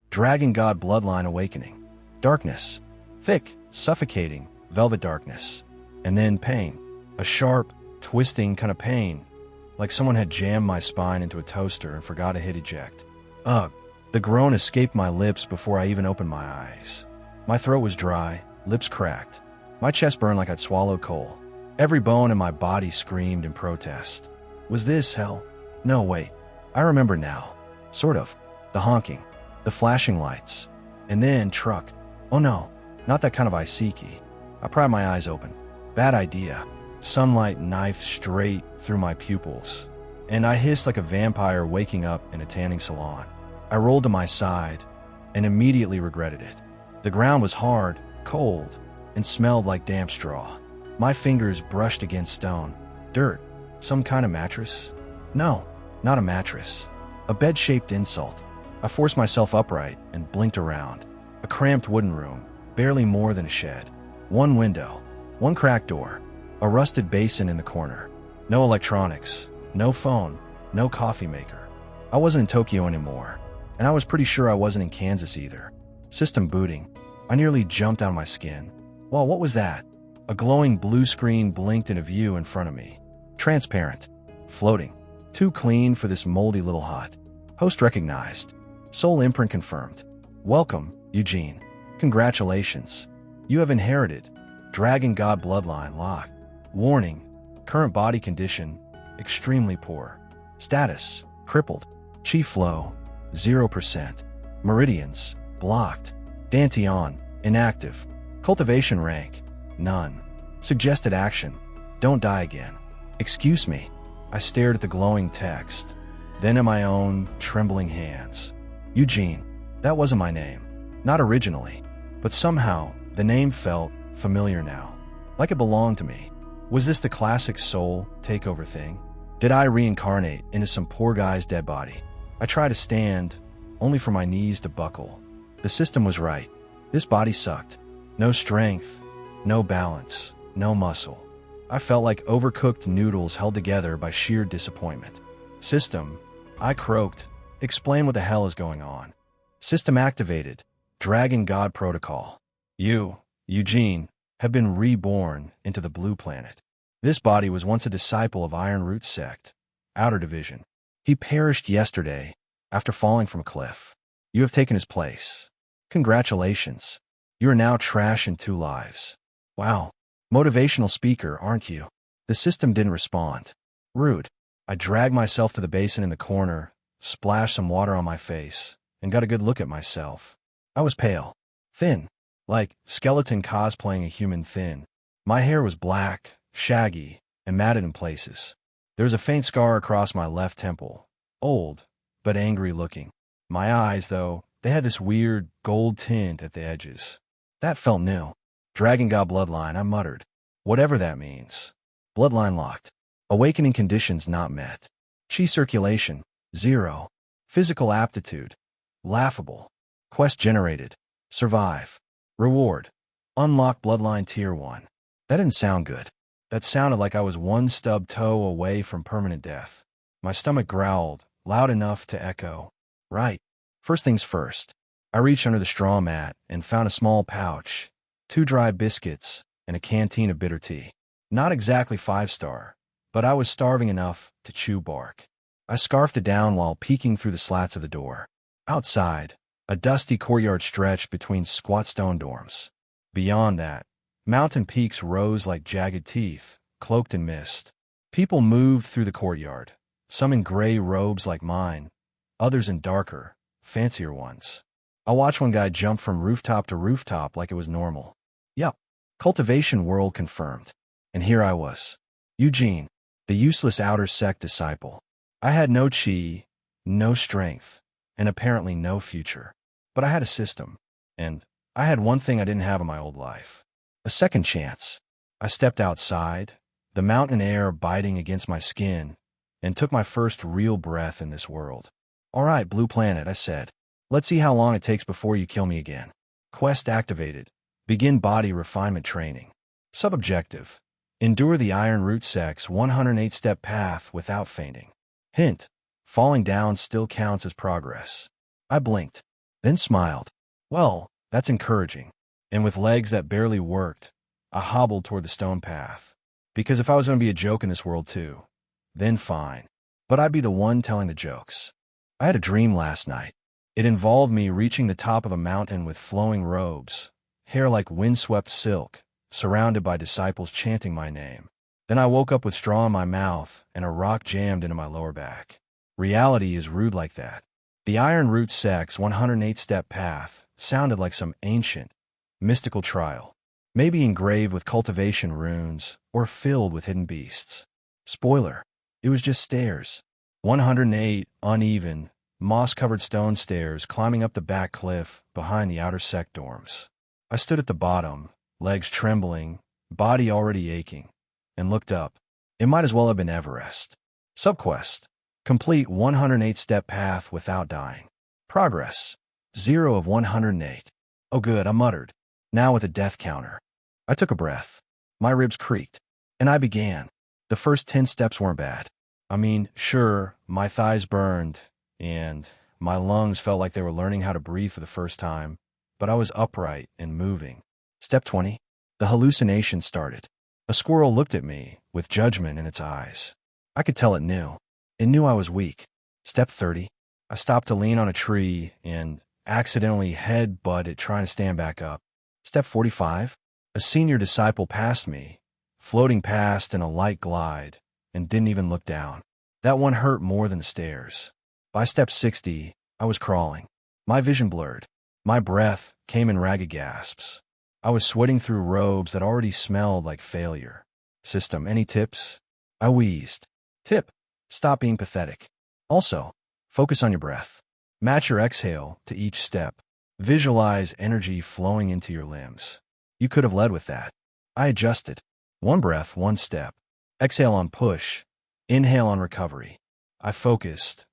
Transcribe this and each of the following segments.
Dragon God Bloodline awakening. Darkness. Thick, suffocating, velvet darkness. And then pain. A sharp, twisting kind of pain. Like someone had jammed my spine into a toaster and forgot to hit eject. Ugh. The groan escaped my lips before I even opened my eyes. My throat was dry, lips cracked. My chest burned like I'd swallowed coal. Every bone in my body screamed in protest. Was this hell? No, wait. I remember now. Sort of. The honking. The flashing lights. And then truck. Oh no, not that kind of Iseki. I pried my eyes open. Bad idea. Sunlight knifed straight through my pupils. And I hissed like a vampire waking up in a tanning salon. I rolled to my side and immediately regretted it. The ground was hard, cold, and smelled like damp straw. My fingers brushed against stone. Dirt. Some kind of mattress? No, not a mattress. A bed-shaped insult. I forced myself upright and blinked around. A cramped wooden room, barely more than a shed. One window, one cracked door, a rusted basin in the corner. No electronics, no phone, no coffee maker. I wasn't in Tokyo anymore, and I was pretty sure I wasn't in Kansas either. System booting. I nearly jumped out of my skin. Well, what was that? A glowing blue screen blinked in a view in front of me. Transparent. Floating. Too clean for this moldy little hut. Host recognized. Soul imprint confirmed. Welcome, Eugene. Congratulations. You have inherited Dragon God Bloodline locked. Warning. Current body condition, extremely poor. Status, crippled. Chi flow, 0%. Meridians, blocked. Dantian, inactive. Cultivation rank, none. Suggested action, don't die again. Excuse me. I stared at the glowing text, then at my own trembling hands. Eugene, that wasn't my name. Not originally, but somehow the name felt familiar now, like it belonged to me. Was this the classic soul takeover thing? Did I reincarnate into some poor guy's dead body? I tried to stand, only for my knees to buckle. The system was right. This body sucked. No strength, no balance, no muscle. I felt like overcooked noodles held together by sheer disappointment. System, I croaked. Explain what the hell is going on. System activated. Dragon God Protocol. You, Eugene, have been reborn into the blue planet. This body was once a disciple of Iron Root sect, Outer Division. He perished yesterday after falling from a cliff. You have taken his place. Congratulations. You are now trash in 2 lives. Wow. Motivational speaker, aren't you? The system didn't respond. Rude. I dragged myself to the basin in the corner, splashed some water on my face, and got a good look at myself. I was pale. Thin. Like skeleton cosplaying a human thin. My hair was black, shaggy, and matted in places. There was a faint scar across my left temple. Old, but angry looking. My eyes, though, they had this weird gold tint at the edges. That felt new. Dragon God Bloodline, I muttered. Whatever that means. Bloodline locked. Awakening conditions not met. Chi circulation, 0. Physical aptitude, laughable. Quest generated. Survive. Reward. Unlock Bloodline Tier 1. That didn't sound good. That sounded like I was one stub toe away from permanent death. My stomach growled, loud enough to echo. Right. First things first. I reached under the straw mat and found a small pouch, 2 dry biscuits, and a canteen of bitter tea. Not exactly 5-star, but I was starving enough to chew bark. I scarfed it down while peeking through the slats of the door. Outside, a dusty courtyard stretched between squat stone dorms. Beyond that, mountain peaks rose like jagged teeth, cloaked in mist. People moved through the courtyard, some in gray robes like mine, others in darker, fancier ones. I watched one guy jump from rooftop to rooftop like it was normal. Yup, Cultivation world confirmed. And here I was. Eugene, the useless outer sect disciple. I had no chi, no strength, and apparently no future. But I had a system, and I had one thing I didn't have in my old life. A second chance. I stepped outside, the mountain air biting against my skin, and took my first real breath in this world. All right, Blue Planet, I said. Let's see how long it takes before you kill me again. Quest activated. Begin body refinement training. Subobjective. Endure the Iron Root sect's 108-step path without fainting. Hint. Falling down still counts as progress. I blinked. then smiled. Well, that's encouraging. And with legs that barely worked, I hobbled toward the stone path. Because if I was going to be a joke in this world too, then fine. But I'd be the one telling the jokes. I had a dream last night. It involved me reaching the top of a mountain with flowing robes, hair like windswept silk, surrounded by disciples chanting my name. Then I woke up with straw in my mouth and a rock jammed into my lower back. Reality is rude like that. The Iron Root Sect's 108-step path sounded like some ancient, mystical trial, maybe engraved with cultivation runes or filled with hidden beasts. Spoiler, it was just stairs. 108 uneven, moss-covered stone stairs climbing up the back cliff behind the outer sect dorms. I stood at the bottom, legs trembling, body already aching, and looked up. It might as well have been Everest. Subquest. Complete 108-step path without dying. Progress. 0 of 108. Oh good, I muttered. Now with a death counter. I took a breath. My ribs creaked. And I began. The first 10 steps weren't bad. I mean, sure, my thighs burned, and my lungs felt like they were learning how to breathe for the first time, but I was upright and moving. Step 20. The hallucination started. A squirrel looked at me with judgment in its eyes. I could tell it knew. It knew I was weak. Step 30. I stopped to lean on a tree and accidentally head-butted trying to stand back up. Step 45. A senior disciple passed me, floating past in a light glide, and didn't even look down. That one hurt more than the stairs. By step 60, I was crawling. My vision blurred. My breath came in ragged gasps. I was sweating through robes that already smelled like failure. System, any tips? I wheezed. Tip. Stop being pathetic. Also, focus on your breath. Match your exhale to each step. Visualize energy flowing into your limbs. You could have led with that. I adjusted. One breath, one step. Exhale on push. Inhale on recovery. I focused.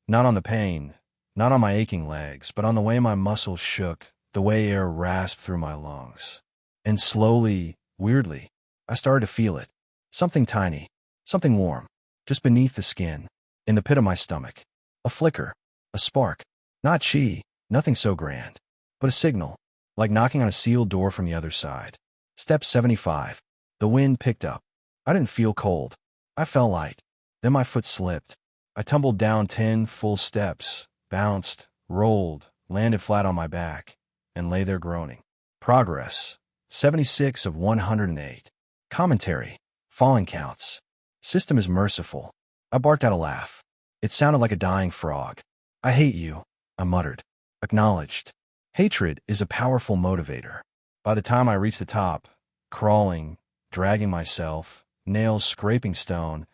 Not on the pain, not on my aching legs, but on the way my muscles shook, the way air rasped through my lungs. And slowly, weirdly, I started to feel it. Something tiny, something warm, just beneath the skin, in the pit of my stomach. A flicker, a spark. Not chi, nothing so grand, but a signal, like knocking on a sealed door from the other side. Step 75. The wind picked up. I didn't feel cold. I felt light. Then my foot slipped. I tumbled down 10 full steps, bounced, rolled, landed flat on my back, and lay there groaning. Progress. 76 of 108. Commentary. Falling counts. System is merciful. I barked out a laugh. It sounded like a dying frog. I hate you, I muttered. Acknowledged. Hatred is a powerful motivator. By the time I reached the top, crawling, dragging myself, nails scraping stone,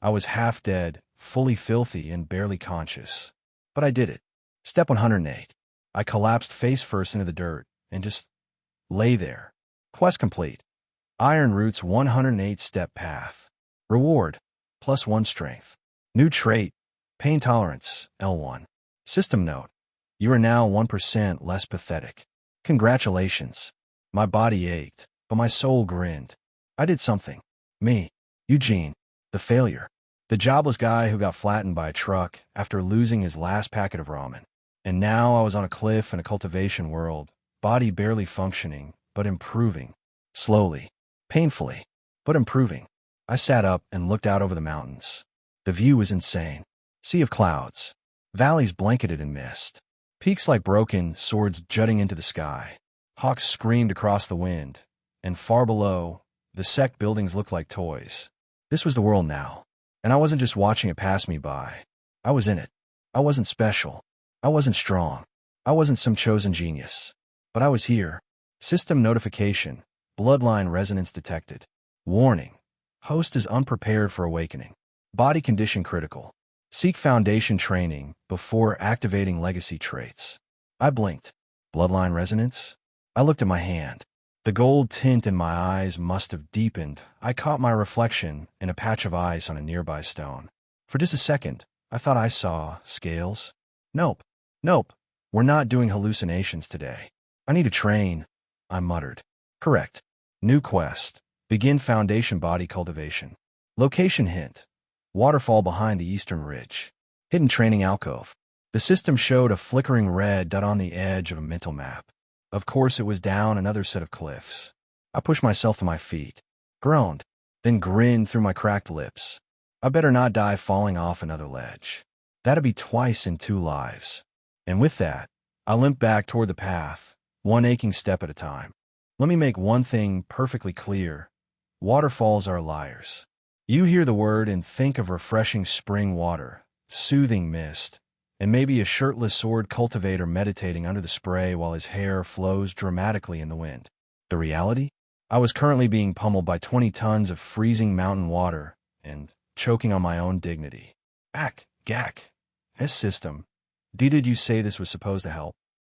I was half dead, fully filthy, and barely conscious. But I did it. Step 108. I collapsed face first into the dirt and just lay there. Quest complete. Iron Root's 108-step path. Reward, +1 strength. New trait, pain tolerance, L1. System note, you are now 1% less pathetic. Congratulations. My body ached, but my soul grinned. I did something. Me, Eugene, the failure. The jobless guy who got flattened by a truck after losing his last packet of ramen. And now I was on a cliff in a cultivation world, body barely functioning, but improving. Slowly, painfully, but improving. I sat up and looked out over the mountains. The view was insane. Sea of clouds. Valleys blanketed in mist. Peaks like broken swords jutting into the sky. Hawks screamed across the wind. And far below, the sect buildings looked like toys. This was the world now. And I wasn't just watching it pass me by. I was in it. I wasn't special. I wasn't strong. I wasn't some chosen genius. But I was here. System notification. Bloodline resonance detected. Warning. Host is unprepared for awakening. Body condition critical. Seek foundation training before activating legacy traits. I blinked. Bloodline resonance? I looked at my hand. The gold tint in my eyes must have deepened. I caught my reflection in a patch of ice on a nearby stone. For just a second, I thought I saw scales. Nope. Nope. We're not doing hallucinations today. I need to train, I muttered. Correct. New quest. Begin foundation body cultivation. Location hint. Waterfall behind the eastern ridge. Hidden training alcove. The system showed a flickering red dot on the edge of a mental map. Of course, it was down another set of cliffs. I pushed myself to my feet, groaned, then grinned through my cracked lips. I better not die falling off another ledge. That'd be twice in 2 lives. And with that, I limped back toward the path, one aching step at a time. Let me make one thing perfectly clear. Waterfalls are liars. You hear the word and think of refreshing spring water, soothing mist, and maybe a shirtless sword cultivator meditating under the spray while his hair flows dramatically in the wind. The reality? I was currently being pummeled by 20 tons of freezing mountain water and choking on my own dignity. Gack. This system. Did you say this was supposed to help?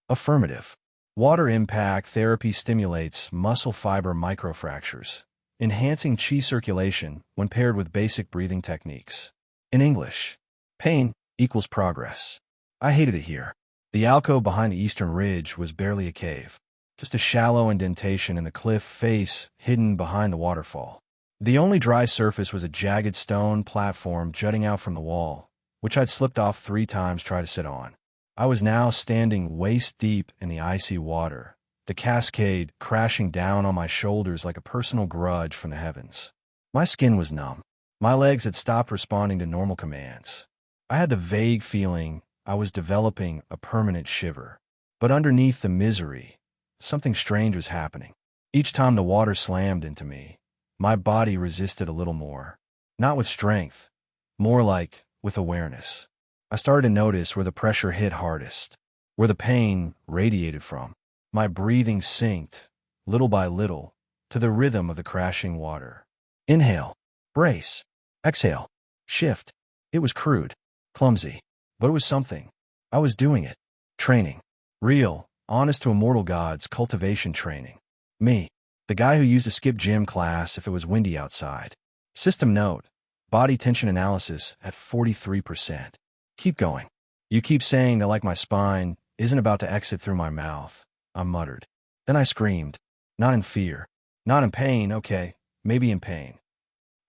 Affirmative. Water impact therapy stimulates muscle fiber microfractures, enhancing chi circulation when paired with basic breathing techniques. In English, pain equals progress. I hated it here. The alcove behind the eastern ridge was barely a cave, just a shallow indentation in the cliff face hidden behind the waterfall. The only dry surface was a jagged stone platform jutting out from the wall, which I'd slipped off 3 times trying to sit on. I was now standing waist-deep in the icy water, the cascade crashing down on my shoulders like a personal grudge from the heavens. My skin was numb. My legs had stopped responding to normal commands. I had the vague feeling I was developing a permanent shiver. But underneath the misery, something strange was happening. Each time the water slammed into me, my body resisted a little more. Not with strength, more like with awareness. I started to notice where the pressure hit hardest, where the pain radiated from. My breathing synced, little by little, to the rhythm of the crashing water. Inhale, brace, exhale, shift. It was crude, clumsy, but it was something. I was doing it. Training. Real, honest to immortal gods cultivation training. Me, the guy who used to skip gym class if it was windy outside. System note. Body tension analysis at 43%. Keep going. You keep saying that like my spine isn't about to exit through my mouth, I muttered. Then I screamed. Not in fear. Not in pain, okay, maybe in pain.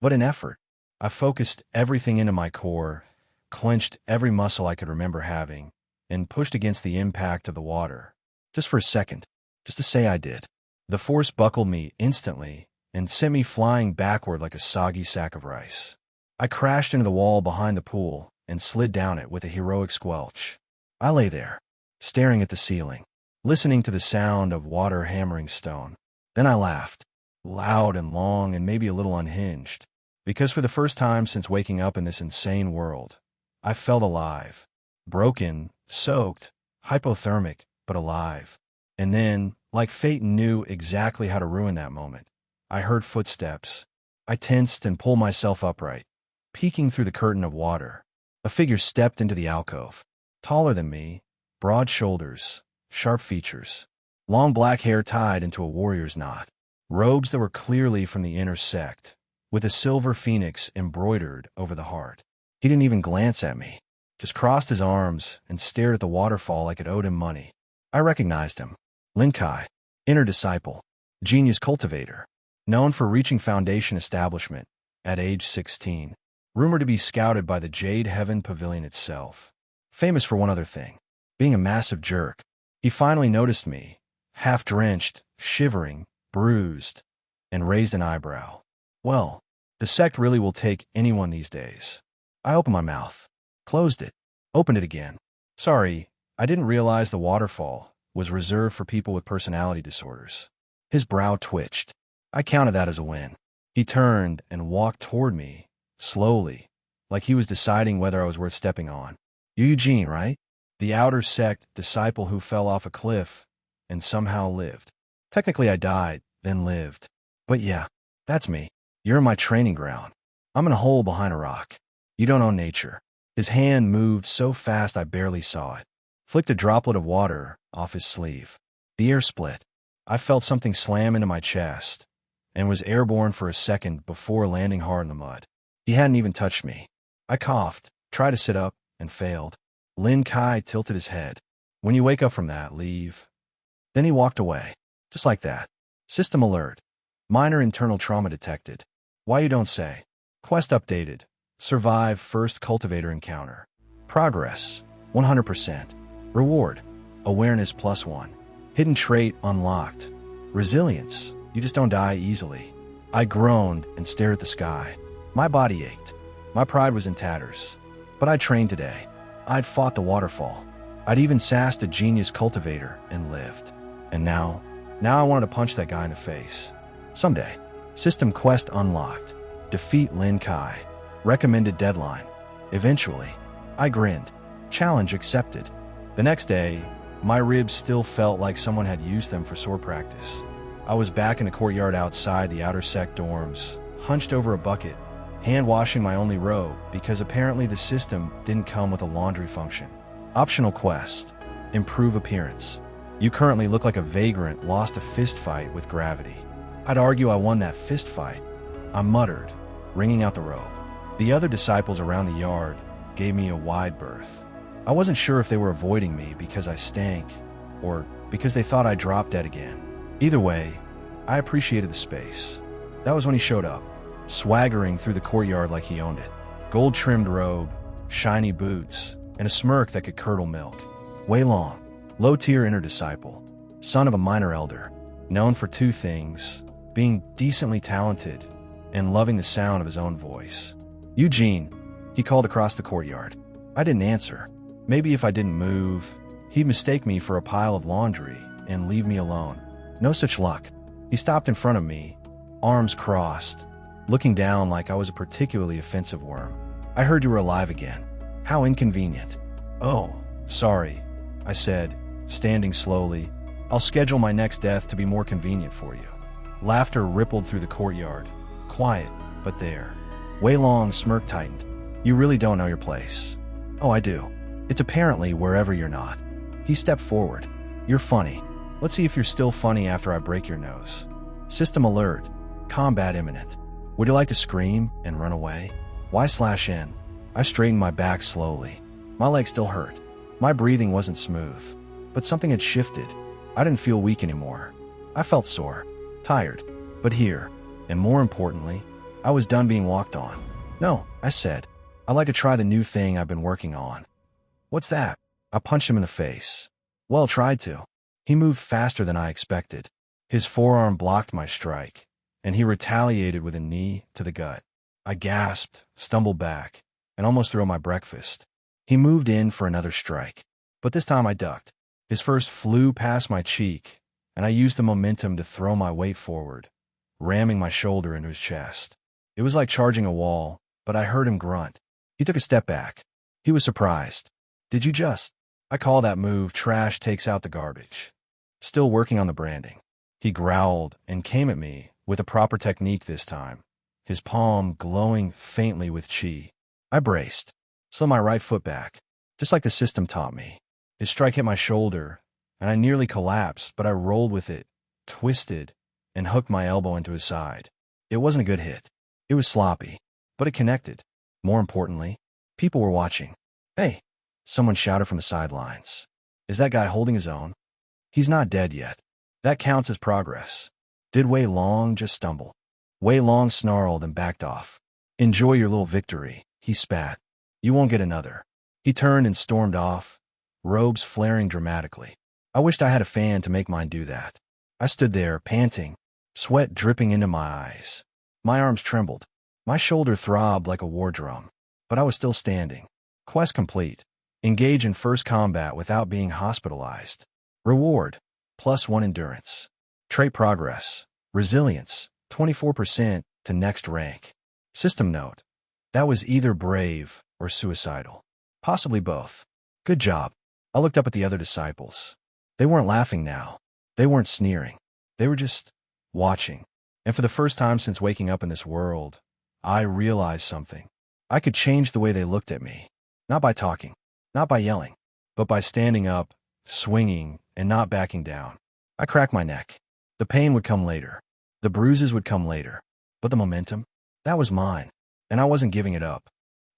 But in effort. I focused everything into my core, clenched every muscle I could remember having, and pushed against the impact of the water. Just for a second. Just to say I did. The force buckled me instantly and sent me flying backward like a soggy sack of rice. I crashed into the wall behind the pool and slid down it with a heroic squelch. I lay there, staring at the ceiling, listening to the sound of water hammering stone. Then I laughed, loud and long and maybe a little unhinged, because for the first time since waking up in this insane world, I felt alive, broken, soaked, hypothermic, but alive. And then, like fate knew exactly how to ruin that moment, I heard footsteps. I tensed and pulled myself upright. Peeking through the curtain of water, a figure stepped into the alcove. Taller than me, broad shoulders, sharp features, long black hair tied into a warrior's knot, robes that were clearly from the inner sect, with a silver phoenix embroidered over the heart. He didn't even glance at me, just crossed his arms and stared at the waterfall like it owed him money. I recognized him. Yinfay, inner disciple, genius cultivator, known for reaching foundation establishment at age 16. Rumored to be scouted by the Jade Heaven Pavilion itself. Famous for one other thing, being a massive jerk. He finally noticed me, half-drenched, shivering, bruised, and raised an eyebrow. Well, the sect really will take anyone these days. I opened my mouth, closed it, opened it again. Sorry, I didn't realize the waterfall was reserved for people with personality disorders. His brow twitched. I counted that as a win. He turned and walked toward me, slowly, like he was deciding whether I was worth stepping on. You Eugene, right? The outer sect disciple who fell off a cliff and somehow lived. Technically I died, then lived. But yeah, that's me. You're in my training ground. I'm in a hole behind a rock. You don't own nature. His hand moved so fast I barely saw it. Flicked a droplet of water off his sleeve. The air split. I felt something slam into my chest and was airborne for a second before landing hard in the mud. He hadn't even touched me. I coughed, tried to sit up, and failed. Yinfay tilted his head. When you wake up from that, leave. Then he walked away. Just like that. System alert. Minor internal trauma detected. Why you don't say. Quest updated. Survive first cultivator encounter. Progress. 100%. Reward. Awareness +1. Hidden trait unlocked. Resilience. You just don't die easily. I groaned and stared at the sky. My body ached. My pride was in tatters. But I trained today. I'd fought the waterfall. I'd even sassed a genius cultivator and lived. And now I wanted to punch that guy in the face. Someday. System quest unlocked. Defeat Lin Kai. Recommended deadline. Eventually. I grinned. Challenge accepted. The next day, my ribs still felt like someone had used them for sword practice. I was back in the courtyard outside the outer sect dorms, hunched over a bucket, hand-washing my only robe because apparently the system didn't come with a laundry function. Optional quest. Improve appearance. You currently look like a vagrant lost a fist fight with gravity. I'd argue I won that fist fight. I muttered, wringing out the robe. The other disciples around the yard gave me a wide berth. I wasn't sure if they were avoiding me because I stank or because they thought I dropped dead again. Either way, I appreciated the space. That was when he showed up, swaggering through the courtyard like he owned it. Gold-trimmed robe, shiny boots, and a smirk that could curdle milk. Wei Long, low-tier inner disciple, son of a minor elder, known for two things, being decently talented and loving the sound of his own voice. Eugene, he called across the courtyard. I didn't answer. Maybe if I didn't move, he'd mistake me for a pile of laundry and leave me alone. No such luck. He stopped in front of me, arms crossed, looking down like I was a particularly offensive worm. I heard you were alive again. How inconvenient. Oh, sorry, I said, standing slowly. I'll schedule my next death to be more convenient for you. Laughter rippled through the courtyard. Quiet, but there. Wei Long's smirk tightened. You really don't know your place. Oh, I do. It's apparently wherever you're not. He stepped forward. You're funny. Let's see if you're still funny after I break your nose. System alert. Combat imminent. Would you like to scream and run away? Y/N. I straightened my back slowly. My leg still hurt. My breathing wasn't smooth. But something had shifted. I didn't feel weak anymore. I felt sore. Tired. But here. And more importantly, I was done being walked on. No, I said. I'd like to try the new thing I've been working on. What's that? I punched him in the face. Well, tried to. He moved faster than I expected. His forearm blocked my strike, and he retaliated with a knee to the gut. I gasped, stumbled back, and almost threw my breakfast. He moved in for another strike, but this time I ducked. His first flew past my cheek, and I used the momentum to throw my weight forward, ramming my shoulder into his chest. It was like charging a wall, but I heard him grunt. He took a step back. He was surprised. Did you just? I call that move trash takes out the garbage. Still working on the branding. He growled and came at me with a proper technique this time, his palm glowing faintly with chi. I braced, slid my right foot back, just like the system taught me. His strike hit my shoulder, and I nearly collapsed, but I rolled with it, twisted, and hooked my elbow into his side. It wasn't a good hit. It was sloppy, but it connected. More importantly, people were watching. Hey! Someone shouted from the sidelines. Is that guy holding his own? He's not dead yet. That counts as progress. Did Wei Long just stumble? Wei Long snarled and backed off. Enjoy your little victory, he spat. You won't get another. He turned and stormed off, robes flaring dramatically. I wished I had a fan to make mine do that. I stood there, panting, sweat dripping into my eyes. My arms trembled. My shoulder throbbed like a war drum. But I was still standing. Quest complete. Engage in first combat without being hospitalized. Reward. +1 endurance. Trait progress. Resilience. 24% to next rank. System note. That was either brave or suicidal. Possibly both. Good job. I looked up at the other disciples. They weren't laughing now. They weren't sneering. They were just watching. And for the first time since waking up in this world, I realized something. I could change the way they looked at me. Not by talking. Not by yelling, but by standing up, swinging, and not backing down. I cracked my neck. The pain would come later. The bruises would come later. But the momentum? That was mine, and I wasn't giving it up.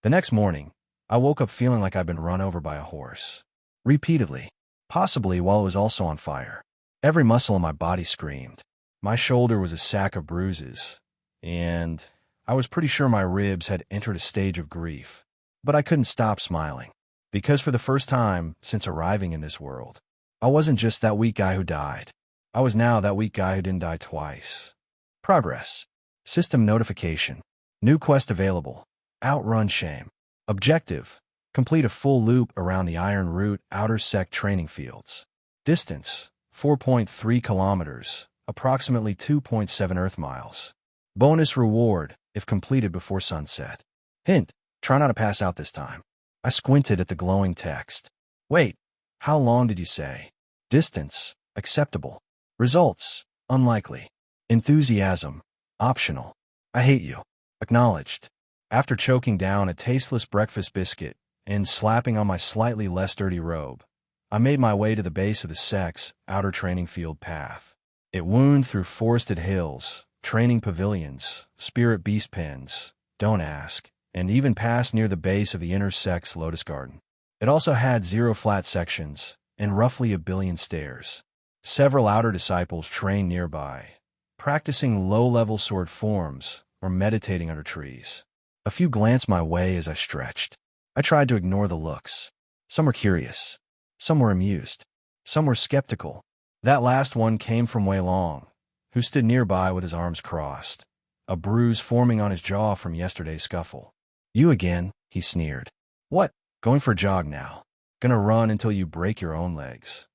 The next morning, I woke up feeling like I'd been run over by a horse. Repeatedly, possibly while it was also on fire. Every muscle in my body screamed. My shoulder was a sack of bruises, and I was pretty sure my ribs had entered a stage of grief. But I couldn't stop smiling. Because for the first time since arriving in this world, I wasn't just that weak guy who died. I was now that weak guy who didn't die twice. Progress. System notification. New quest available. Outrun shame. Objective. Complete a full loop around the Iron Root Outer Sect training fields. Distance. 4.3 kilometers. Approximately 2.7 Earth miles. Bonus reward if completed before sunset. Hint. Try not to pass out this time. I squinted at the glowing text. Wait. How long did you say? Distance. Acceptable. Results. Unlikely. Enthusiasm. Optional. I hate you. Acknowledged. After choking down a tasteless breakfast biscuit and slapping on my slightly less dirty robe, I made my way to the base of the sect's outer training field path. It wound through forested hills, training pavilions, spirit beast pens, don't ask, and even passed near the base of the inner sect's lotus garden. It also had 0 flat sections and roughly 1 billion stairs. Several outer disciples trained nearby, practicing low-level sword forms or meditating under trees. A few glanced my way as I stretched. I tried to ignore the looks. Some were curious. Some were amused. Some were skeptical. That last one came from Wei Long, who stood nearby with his arms crossed, a bruise forming on his jaw from yesterday's scuffle. You again, he sneered. What? Going for a jog now? Gonna run until you break your own legs.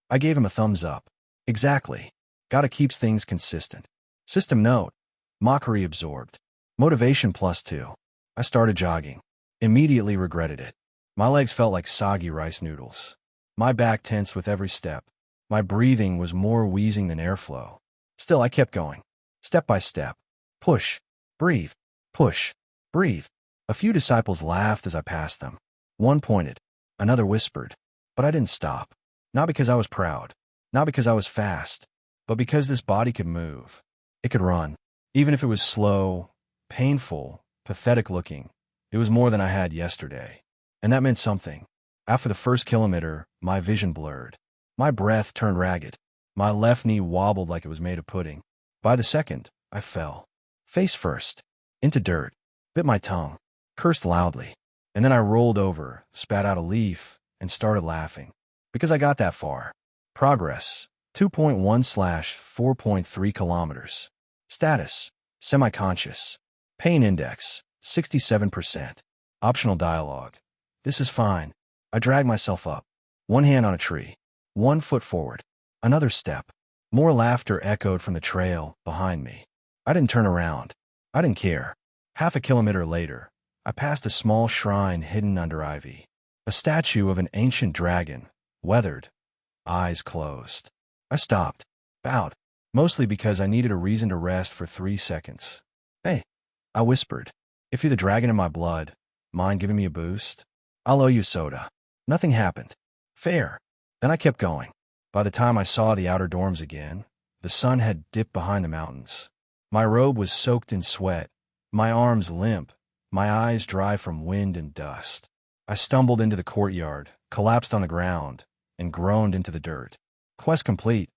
I gave him a thumbs up. Exactly. Gotta keep things consistent. System note. Mockery absorbed. Motivation +2. I started jogging. Immediately regretted it. My legs felt like soggy rice noodles. My back tensed with every step. My breathing was more wheezing than airflow. Still, I kept going. Step by step. Push. Breathe. Push. Breathe. A few disciples laughed as I passed them. One pointed. Another whispered. But I didn't stop. Not because I was proud. Not because I was fast. But because this body could move. It could run. Even if it was slow, painful, pathetic looking, it was more than I had yesterday. And that meant something. After the first kilometer, my vision blurred. My breath turned ragged. My left knee wobbled like it was made of pudding. By the second, I fell. Face first. Into dirt. Bit my tongue. Cursed loudly. And then I rolled over, spat out a leaf, and started laughing. Because I got that far. Progress. 2.1/4.3 kilometers. Status. Semi-conscious. Pain index. 67%. Optional dialogue. This is fine. I drag myself up. One hand on a tree. 1 foot forward. Another step. More laughter echoed from the trail behind me. I didn't turn around. I didn't care. Half a kilometer later, I passed a small shrine hidden under ivy. A statue of an ancient dragon, weathered, eyes closed. I stopped, bowed, mostly because I needed a reason to rest for 3 seconds. Hey, I whispered. If you're the dragon in my blood, mind giving me a boost? I'll owe you soda. Nothing happened. Fair. Then I kept going. By the time I saw the outer dorms again, the sun had dipped behind the mountains. My robe was soaked in sweat, my arms limp, my eyes dry from wind and dust. I stumbled into the courtyard, collapsed on the ground, and groaned into the dirt. Quest complete.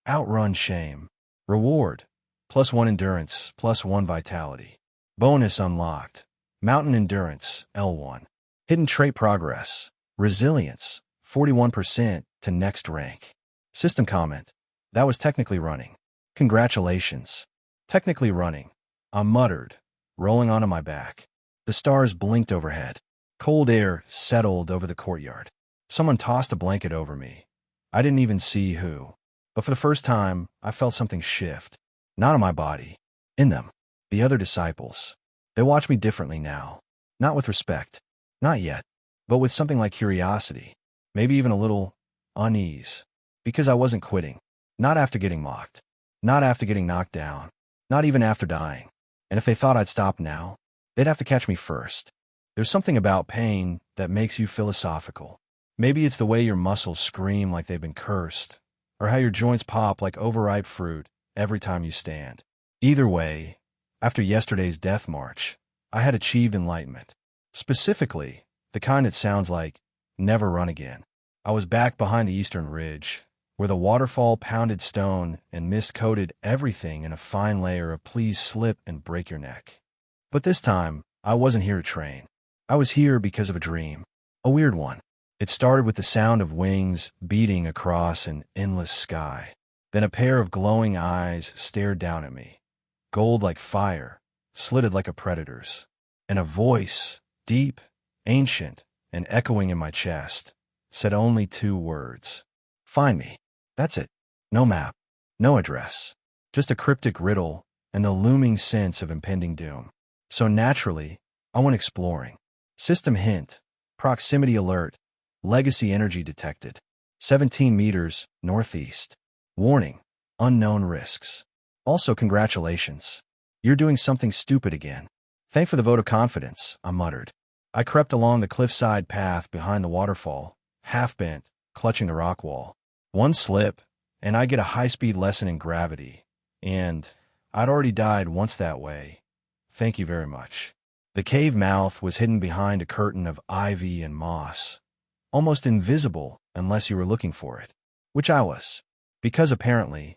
Outrun shame. Reward. +1 endurance, +1 vitality. Bonus unlocked. Mountain endurance, L1. Hidden trait progress. Resilience, 41% to next rank. System comment. That was technically running. Congratulations. Technically running. I muttered, rolling onto my back. The stars blinked overhead. Cold air settled over the courtyard. Someone tossed a blanket over me. I didn't even see who. But for the first time, I felt something shift. Not in my body. In them. The other disciples. They watch me differently now. Not with respect. Not yet. But with something like curiosity. Maybe even a little unease. Because I wasn't quitting. Not after getting mocked. Not after getting knocked down. Not even after dying. And if they thought I'd stop now, they'd have to catch me first. There's something about pain that makes you philosophical. Maybe it's the way your muscles scream like they've been cursed, or how your joints pop like overripe fruit every time you stand. Either way, after yesterday's death march, I had achieved enlightenment. Specifically, the kind that sounds like, never run again. I was back behind the eastern ridge, where the waterfall pounded stone and mist coated everything in a fine layer of please slip and break your neck. But this time, I wasn't here to train. I was here because of a dream. A weird one. It started with the sound of wings beating across an endless sky. Then a pair of glowing eyes stared down at me, gold like fire, slitted like a predator's, and a voice, deep, ancient, and echoing in my chest, said only 2 words. Find me. That's it. No map, no address, just a cryptic riddle and the looming sense of impending doom. So naturally, I went exploring. System hint, proximity alert, legacy energy detected, 17 meters northeast. Warning, unknown risks. Also, congratulations. You're doing something stupid again. Thank for the vote of confidence, I muttered. I crept along the cliffside path behind the waterfall, half bent, clutching the rock wall. One slip, and I get a high-speed lesson in gravity. And I'd already died once that way. Thank you very much. The cave mouth was hidden behind a curtain of ivy and moss, almost invisible unless you were looking for it, which I was. Because apparently,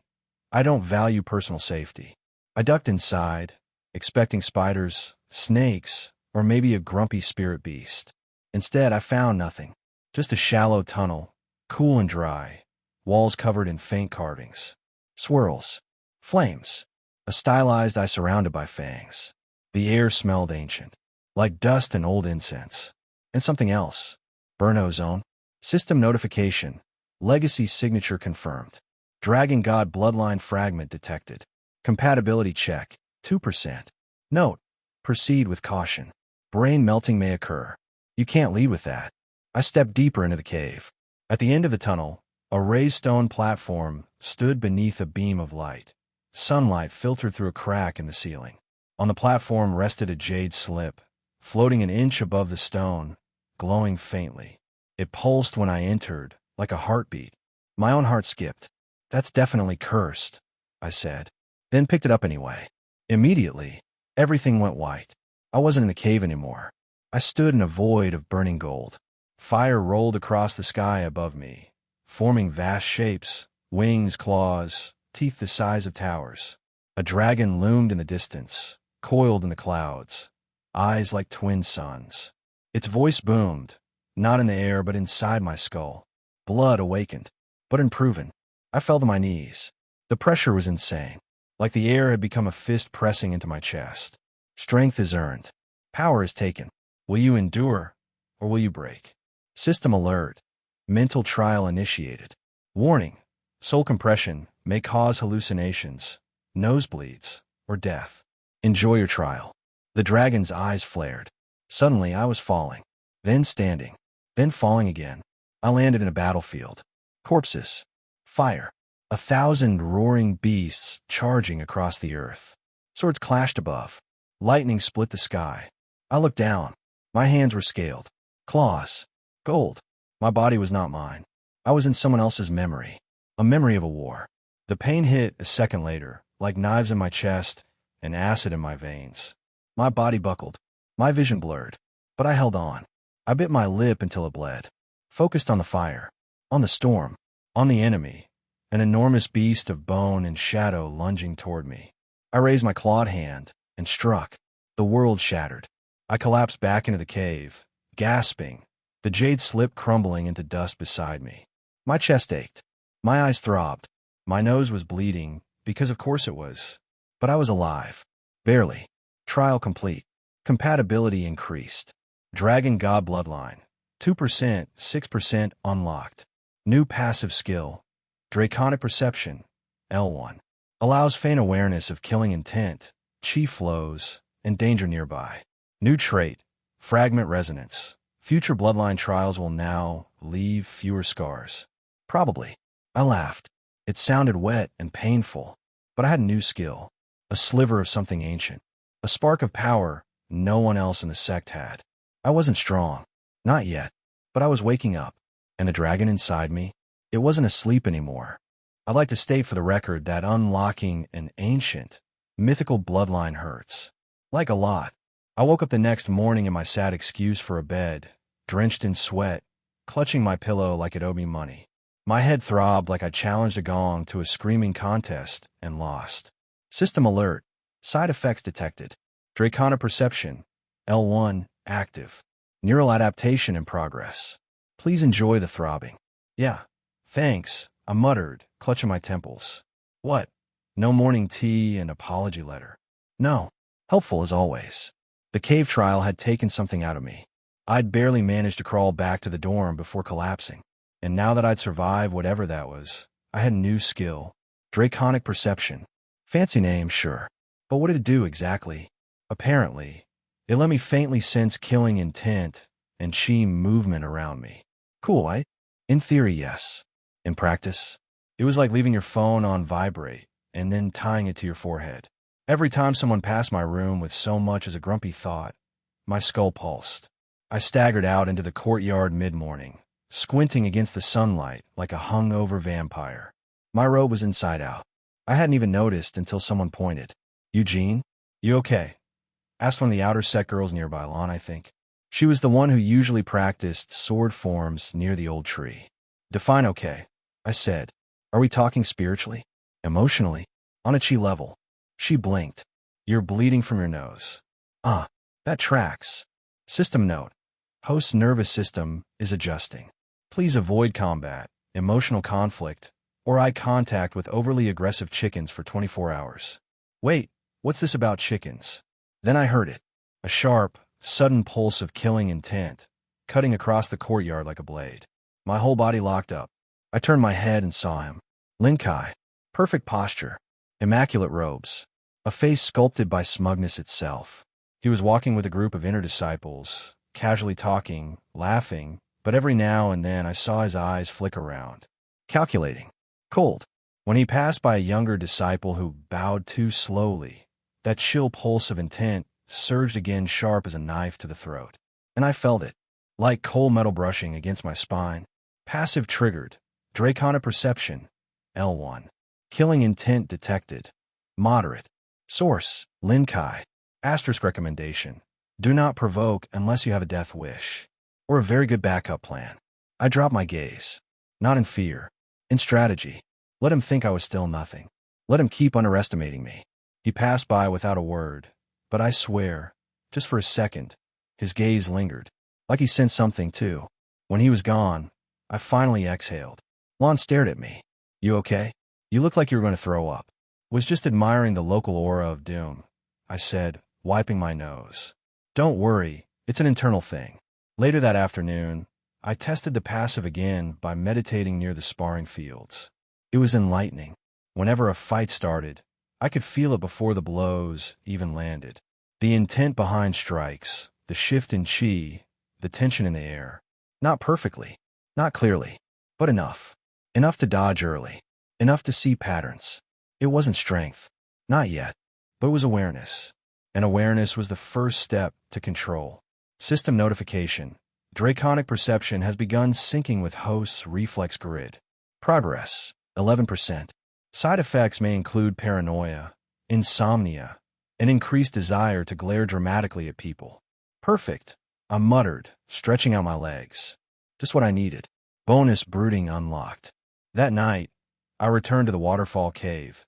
I don't value personal safety. I ducked inside, expecting spiders, snakes, or maybe a grumpy spirit beast. Instead, I found nothing. Just a shallow tunnel, cool and dry, walls covered in faint carvings. Swirls. Flames. A stylized eye surrounded by fangs. The air smelled ancient, like dust and old incense. And something else. Burn ozone. System notification. Legacy signature confirmed. Dragon God Bloodline fragment detected. Compatibility check, 2%. Note, proceed with caution. Brain melting may occur. You can't lead with that. I stepped deeper into the cave. At the end of the tunnel, a raised stone platform stood beneath a beam of light. Sunlight filtered through a crack in the ceiling. On the platform rested a jade slip, floating an inch above the stone, glowing faintly. It pulsed when I entered, like a heartbeat. My own heart skipped. That's definitely cursed, I said, then picked it up anyway. Immediately, everything went white. I wasn't in the cave anymore. I stood in a void of burning gold. Fire rolled across the sky above me, forming vast shapes, wings, claws, teeth the size of towers. A dragon loomed in the distance, coiled in the clouds, eyes like twin suns. Its voice boomed, not in the air but inside my skull. Blood awakened, but unproven. I fell to my knees. The pressure was insane, like the air had become a fist pressing into my chest. Strength is earned. Power is taken. Will you endure, or will you break? System alert. Mental trial initiated. Warning. Soul compression may cause hallucinations, nosebleeds, or death. Enjoy your trial. The dragon's eyes flared. Suddenly I was falling, then standing, then falling again. I landed in a battlefield. Corpses. Fire. 1,000 roaring beasts charging across the earth. Swords clashed above. Lightning split the sky. I looked down. My hands were scaled. Claws. Gold. My body was not mine. I was in someone else's memory. A memory of a war. The pain hit a second later, like knives in my chest and acid in my veins. My body buckled. My vision blurred. But I held on. I bit my lip until it bled. Focused on the fire. On the storm. On the enemy. An enormous beast of bone and shadow lunging toward me. I raised my clawed hand and struck. The world shattered. I collapsed back into the cave, gasping, the jade slip crumbling into dust beside me. My chest ached. My eyes throbbed. My nose was bleeding, because of course it was. But I was alive. Barely. Trial complete. Compatibility increased. Dragon God Bloodline. 2%, 6% unlocked. New passive skill. Draconic Perception, L1. Allows faint awareness of killing intent, chi flows, and danger nearby. New trait, Fragment Resonance. Future bloodline trials will now leave fewer scars. Probably. I laughed. It sounded wet and painful, but I had a new skill. A sliver of something ancient. A spark of power no one else in the sect had. I wasn't strong. Not yet. But I was waking up. And the dragon inside me? It wasn't asleep anymore. I'd like to state for the record that unlocking an ancient, mythical bloodline hurts. Like a lot. I woke up the next morning in my sad excuse for a bed, drenched in sweat, clutching my pillow like it owed me money. My head throbbed like I challenged a gong to a screaming contest and lost. System alert. Side effects detected. Draconic Perception. L1 active. Neural adaptation in progress. Please enjoy the throbbing. Yeah, thanks, I muttered, clutching my temples. What? No morning tea and apology letter. No. Helpful as always. The cave trial had taken something out of me. I'd barely managed to crawl back to the dorm before collapsing. And now that I'd survived whatever that was, I had a new skill. Draconic perception. Fancy name, sure. But what did it do exactly? Apparently, it let me faintly sense killing intent and chi movement around me. Cool, right? In theory, yes. In practice, it was like leaving your phone on vibrate and then tying it to your forehead. Every time someone passed my room with so much as a grumpy thought, my skull pulsed. I staggered out into the courtyard mid-morning, squinting against the sunlight like a hungover vampire. My robe was inside out. I hadn't even noticed until someone pointed. Eugene? You okay? Asked one of the outer sect girls nearby, Lon, I think. She was the one who usually practiced sword forms near the old tree. Define okay, I said. Are we talking spiritually? Emotionally? On a chi level? She blinked. You're bleeding from your nose. That tracks. System note. Host's nervous system is adjusting. Please avoid combat, emotional conflict, or eye contact with overly aggressive chickens for 24 hours. Wait, what's this about chickens? Then I heard it. A sharp, sudden pulse of killing intent, cutting across the courtyard like a blade. My whole body locked up. I turned my head and saw him. Yinfay. Perfect posture. Immaculate robes. A face sculpted by smugness itself. He was walking with a group of inner disciples, casually talking, laughing, but every now and then I saw his eyes flick around. Calculating. Cold. When he passed by a younger disciple who bowed too slowly, that chill pulse of intent surged again sharp as a knife to the throat. And I felt it, like cold metal brushing against my spine. Passive triggered. Draconic perception. L1. Killing intent detected. Moderate. Source. Yinfay. Asterisk recommendation. Do not provoke unless you have a death wish. Or a very good backup plan. I dropped my gaze. Not in fear. In strategy. Let him think I was still nothing. Let him keep underestimating me. He passed by without a word, but I swear, just for a second, his gaze lingered. Like he sensed something too. When he was gone, I finally exhaled. Lon stared at me. You okay? You look like you were going to throw up. Was just admiring the local aura of doom, I said, wiping my nose. Don't worry, it's an internal thing. Later that afternoon, I tested the passive again by meditating near the sparring fields. It was enlightening. Whenever a fight started, I could feel it before the blows even landed. The intent behind strikes, the shift in chi, the tension in the air. Not perfectly, not clearly, but enough. Enough to dodge early. Enough to see patterns. It wasn't strength. Not yet. But it was awareness. And awareness was the first step to control. System notification. Draconic perception has begun syncing with host's reflex grid. Progress. 11%. Side effects may include paranoia, insomnia, an increased desire to glare dramatically at people. Perfect. I muttered, stretching out my legs. Just what I needed. Bonus brooding unlocked. That night, I returned to the waterfall cave.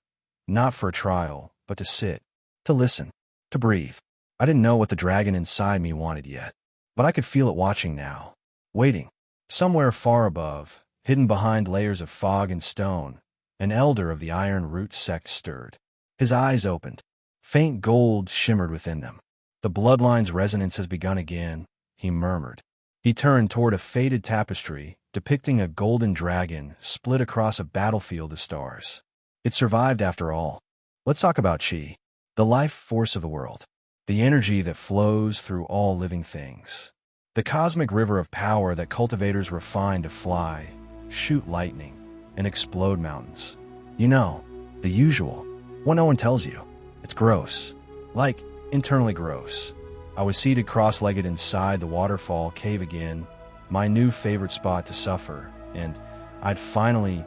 Not for a trial, but to sit. To listen. To breathe. I didn't know what the dragon inside me wanted yet. But I could feel it watching now. Waiting. Somewhere far above, hidden behind layers of fog and stone, an elder of the Iron Root sect stirred. His eyes opened. Faint gold shimmered within them. The bloodline's resonance has begun again, he murmured. He turned toward a faded tapestry, depicting a golden dragon split across a battlefield of stars. It survived after all. Let's talk about chi, the life force of the world, the energy that flows through all living things, the cosmic river of power that cultivators refine to fly, shoot lightning, and explode mountains. You know, the usual. What no one tells you. It's gross. Like, internally gross. I was seated cross-legged inside the waterfall cave again, my new favorite spot to suffer, and I'd finally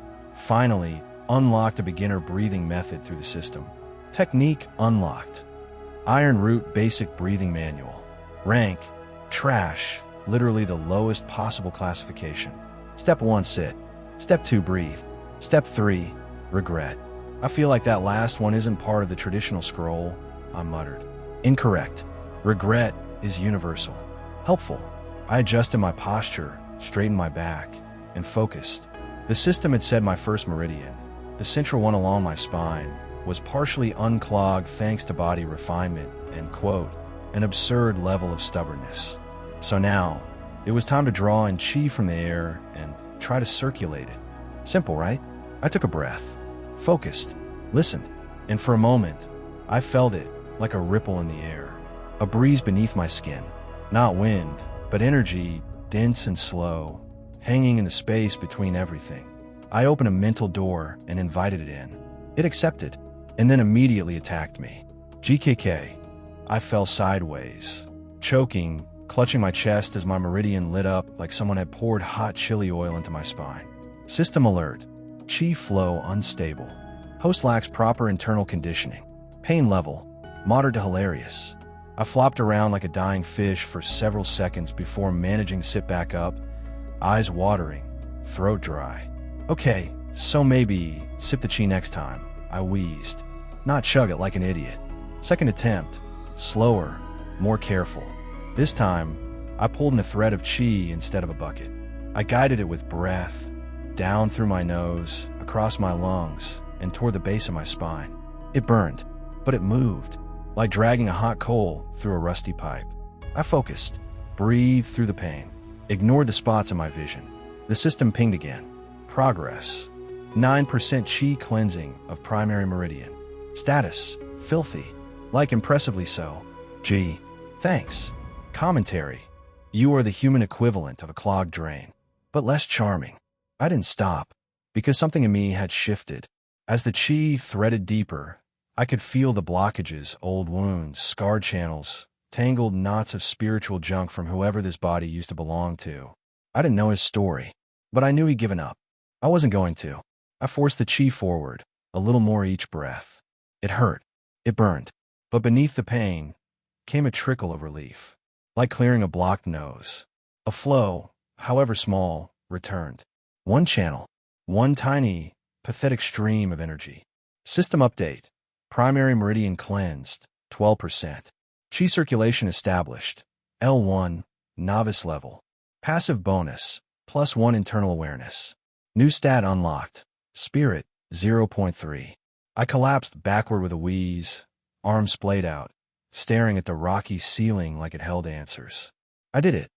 unlocked a beginner breathing method through the system. Technique unlocked. Iron Root basic breathing manual. Rank, trash, literally the lowest possible classification. Step 1, sit. Step 2, breathe. Step 3, regret. I feel like that last one isn't part of the traditional scroll, I muttered. Incorrect. Regret is universal. Helpful. I adjusted my posture, straightened my back, and focused. The system had said my first meridian, the central one along my spine, was partially unclogged thanks to body refinement and, quote, an absurd level of stubbornness. So now, it was time to draw in chi from the air and try to circulate it. Simple, right? I took a breath, focused, listened, and for a moment, I felt it like a ripple in the air, a breeze beneath my skin. Not wind, but energy, dense and slow, hanging in the space between everything. I opened a mental door and invited it in. It accepted, and then immediately attacked me. GKK. I fell sideways, choking, clutching my chest as my meridian lit up like someone had poured hot chili oil into my spine. System alert. Chi flow unstable. Host lacks proper internal conditioning. Pain level, moderate to hilarious. I flopped around like a dying fish for several seconds before managing to sit back up, eyes watering, throat dry. Okay, so maybe sip the chi next time, I wheezed. Not chug it like an idiot. Second attempt, slower, more careful. This time, I pulled in a thread of chi instead of a bucket. I guided it with breath, down through my nose, across my lungs, and toward the base of my spine. It burned, but it moved, like dragging a hot coal through a rusty pipe. I focused, breathed through the pain, ignored the spots in my vision. The system pinged again. Progress. 9% chi cleansing of primary meridian. Status. Filthy. Like impressively so. Gee. Thanks. Commentary. You are the human equivalent of a clogged drain, but less charming. I didn't stop, because something in me had shifted. As the chi threaded deeper, I could feel the blockages, old wounds, scarred channels, tangled knots of spiritual junk from whoever this body used to belong to. I didn't know his story, but I knew he'd given up. I wasn't going to. I forced the chi forward, a little more each breath. It hurt. It burned. But beneath the pain came a trickle of relief, like clearing a blocked nose. A flow, however small, returned. One channel, one tiny, pathetic stream of energy. System update. Primary meridian cleansed, 12%. Chi circulation established. L1, novice level. Passive bonus, +1 internal awareness. New stat unlocked. Spirit, 0.3. I collapsed backward with a wheeze, arms splayed out, staring at the rocky ceiling like it held answers. I did it.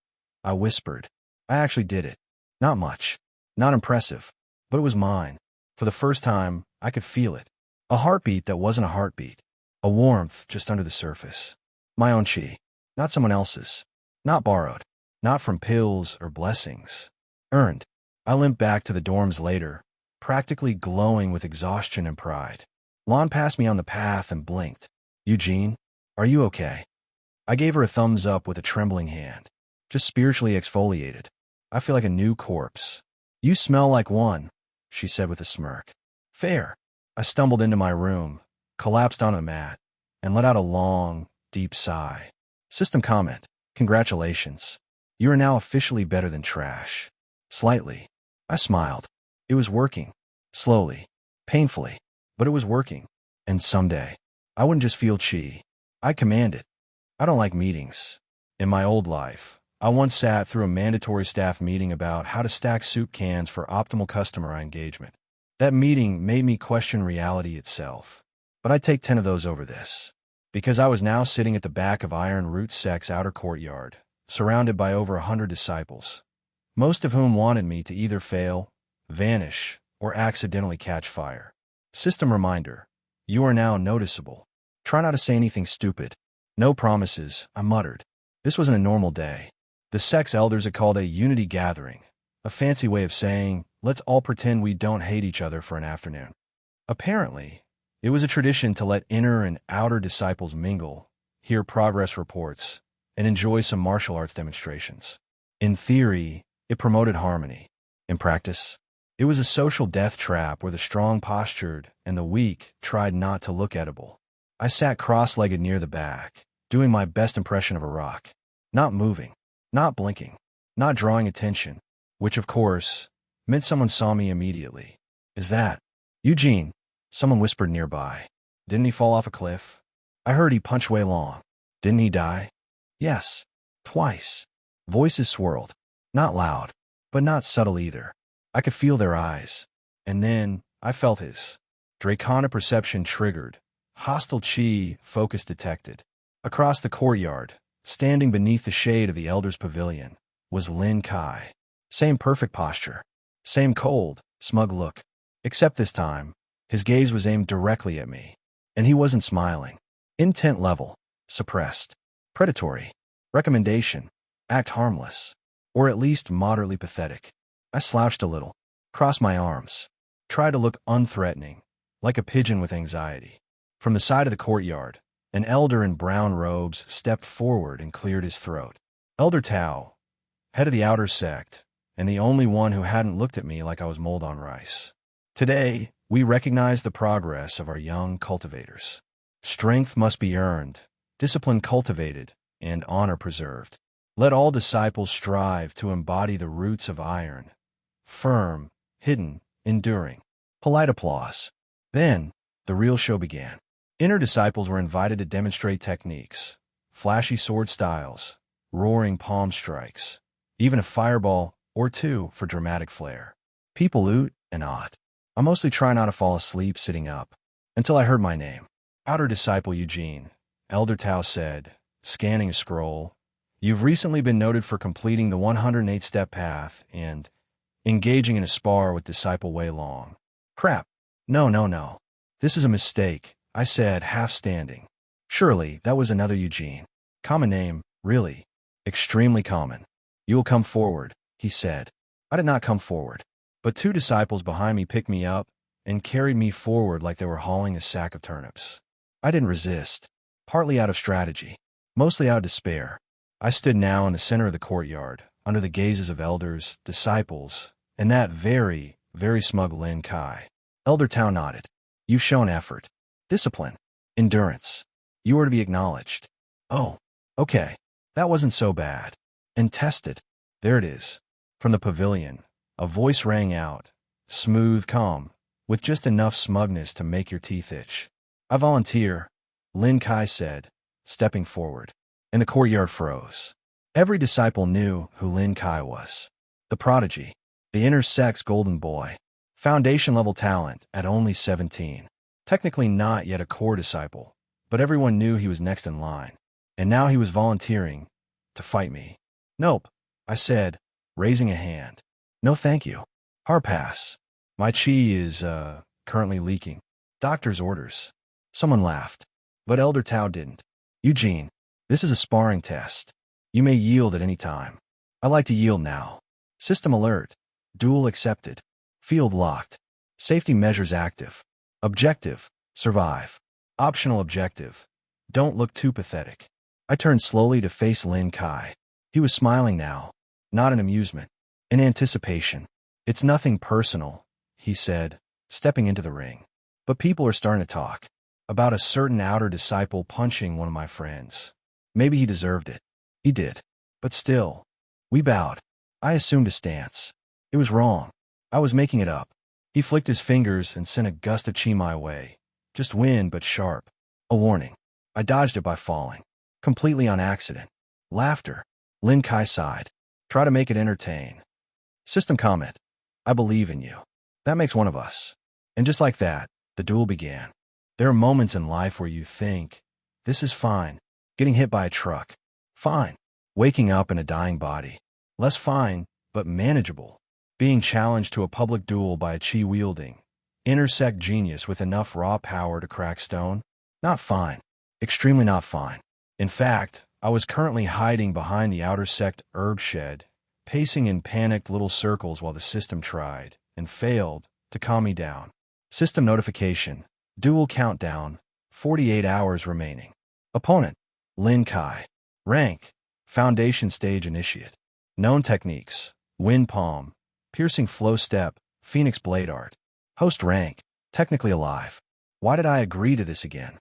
I whispered. I actually did it. Not much. Not impressive. But it was mine. For the first time, I could feel it. A heartbeat that wasn't a heartbeat. A warmth just under the surface. My own chi. Not someone else's. Not borrowed. Not from pills or blessings. Earned. I limped back to the dorms later, practically glowing with exhaustion and pride. Lon passed me on the path and blinked. Eugene, are you okay? I gave her a thumbs up with a trembling hand. Just spiritually exfoliated. I feel like a new corpse. You smell like one, she said with a smirk. Fair. I stumbled into my room, collapsed on a mat, and let out a long, deep sigh. System comment. Congratulations. You are now officially better than trash. Slightly. I smiled. It was working. Slowly. Painfully. But it was working. And someday, I wouldn't just feel chi. I'd command it. I don't like meetings. In my old life, I once sat through a mandatory staff meeting about how to stack soup cans for optimal customer engagement. That meeting made me question reality itself. But I'd take 10 of those over this. Because I was now sitting at the back of Iron Root Sect's outer courtyard, surrounded by over 100 disciples, most of whom wanted me to either fail, vanish, or accidentally catch fire. System reminder. You are now noticeable. Try not to say anything stupid. No promises, I muttered. This wasn't a normal day. The sect's elders had called a unity gathering, a fancy way of saying, let's all pretend we don't hate each other for an afternoon. Apparently, it was a tradition to let inner and outer disciples mingle, hear progress reports, and enjoy some martial arts demonstrations. In theory, it promoted harmony. In practice, it was a social death trap where the strong postured and the weak tried not to look edible. I sat cross-legged near the back, doing my best impression of a rock. Not moving, not blinking, not drawing attention, which, of course, meant someone saw me immediately. Is that Eugene? Someone whispered nearby. Didn't he fall off a cliff? I heard he punched Wei Long. Didn't he die? Yes. Twice. Voices swirled. Not loud, but not subtle either. I could feel their eyes. And then I felt his. Draconic perception triggered. Hostile chi focus detected. Across the courtyard, standing beneath the shade of the Elder's Pavilion, was Lin Kai. Same perfect posture. Same cold, smug look. Except this time, his gaze was aimed directly at me. And he wasn't smiling. Intent level. Suppressed. Predatory. Recommendation. Act harmless. Or at least moderately pathetic. I slouched a little. Crossed my arms. Tried to look unthreatening. Like a pigeon with anxiety. From the side of the courtyard, an elder in brown robes stepped forward and cleared his throat. Elder Tao, head of the outer sect, and the only one who hadn't looked at me like I was mold on rice. Today, we recognize the progress of our young cultivators. Strength must be earned, discipline cultivated, and honor preserved. Let all disciples strive to embody the roots of iron. Firm, hidden, enduring. Polite applause. Then, the real show began. Inner disciples were invited to demonstrate techniques, flashy sword styles, roaring palm strikes, even a fireball or two for dramatic flair. People oot and ought. I mostly try not to fall asleep sitting up, until I heard my name. Outer disciple Eugene, Elder Tao said, scanning a scroll. You've recently been noted for completing the 108-step path and engaging in a spar with Disciple Wei Long. Crap. No. This is a mistake, I said, half standing. Surely, that was another Eugene. Common name, really. Extremely common. You will come forward, he said. I did not come forward. But two disciples behind me picked me up and carried me forward like they were hauling a sack of turnips. I didn't resist, partly out of strategy, mostly out of despair. I stood now in the center of the courtyard, under the gazes of elders, disciples, and that very, very smug Lin Kai. Elder Tao nodded. You've shown effort, discipline, endurance. You are to be acknowledged. Oh, okay. That wasn't so bad. And tested. There it is. From the pavilion, a voice rang out, smooth, calm, with just enough smugness to make your teeth itch. I volunteer, Lin Kai said, stepping forward. And the courtyard froze. Every disciple knew who Lin Kai was. The prodigy, the inner sect's golden boy. Foundation-level talent at only 17. Technically not yet a core disciple, but everyone knew he was next in line. And now he was volunteering to fight me. Nope, I said, raising a hand. No thank you. Hard pass. My chi is, currently leaking. Doctor's orders. Someone laughed. But Elder Tao didn't. Eugene, this is a sparring test. You may yield at any time. I like to yield now. System alert. Duel accepted. Field locked. Safety measures active. Objective. Survive. Optional objective. Don't look too pathetic. I turned slowly to face Lin Kai. He was smiling now. Not in amusement. In anticipation. It's nothing personal, he said, stepping into the ring. But people are starting to talk. About a certain outer disciple punching one of my friends. Maybe he deserved it. He did. But still. We bowed. I assumed a stance. It was wrong. I was making it up. He flicked his fingers and sent a gust of chi my way. Just wind, but sharp. A warning. I dodged it by falling. Completely on accident. Laughter. Lin Kai sighed. Try to make it entertain. System comment. I believe in you. That makes one of us. And just like that, the duel began. There are moments in life where you think, this is fine. Getting hit by a truck. Fine. Waking up in a dying body. Less fine, but manageable. Being challenged to a public duel by a chi-wielding, intersect genius with enough raw power to crack stone? Not fine. Extremely not fine. In fact, I was currently hiding behind the outer sect herb shed, pacing in panicked little circles while the system tried, and failed, to calm me down. System notification. Duel countdown. 48 hours remaining. Opponent. Lin Kai. Rank. Foundation stage initiate. Known techniques. Wind palm. Piercing flow step. Phoenix blade art. Host rank. Technically alive. Why did I agree to this again?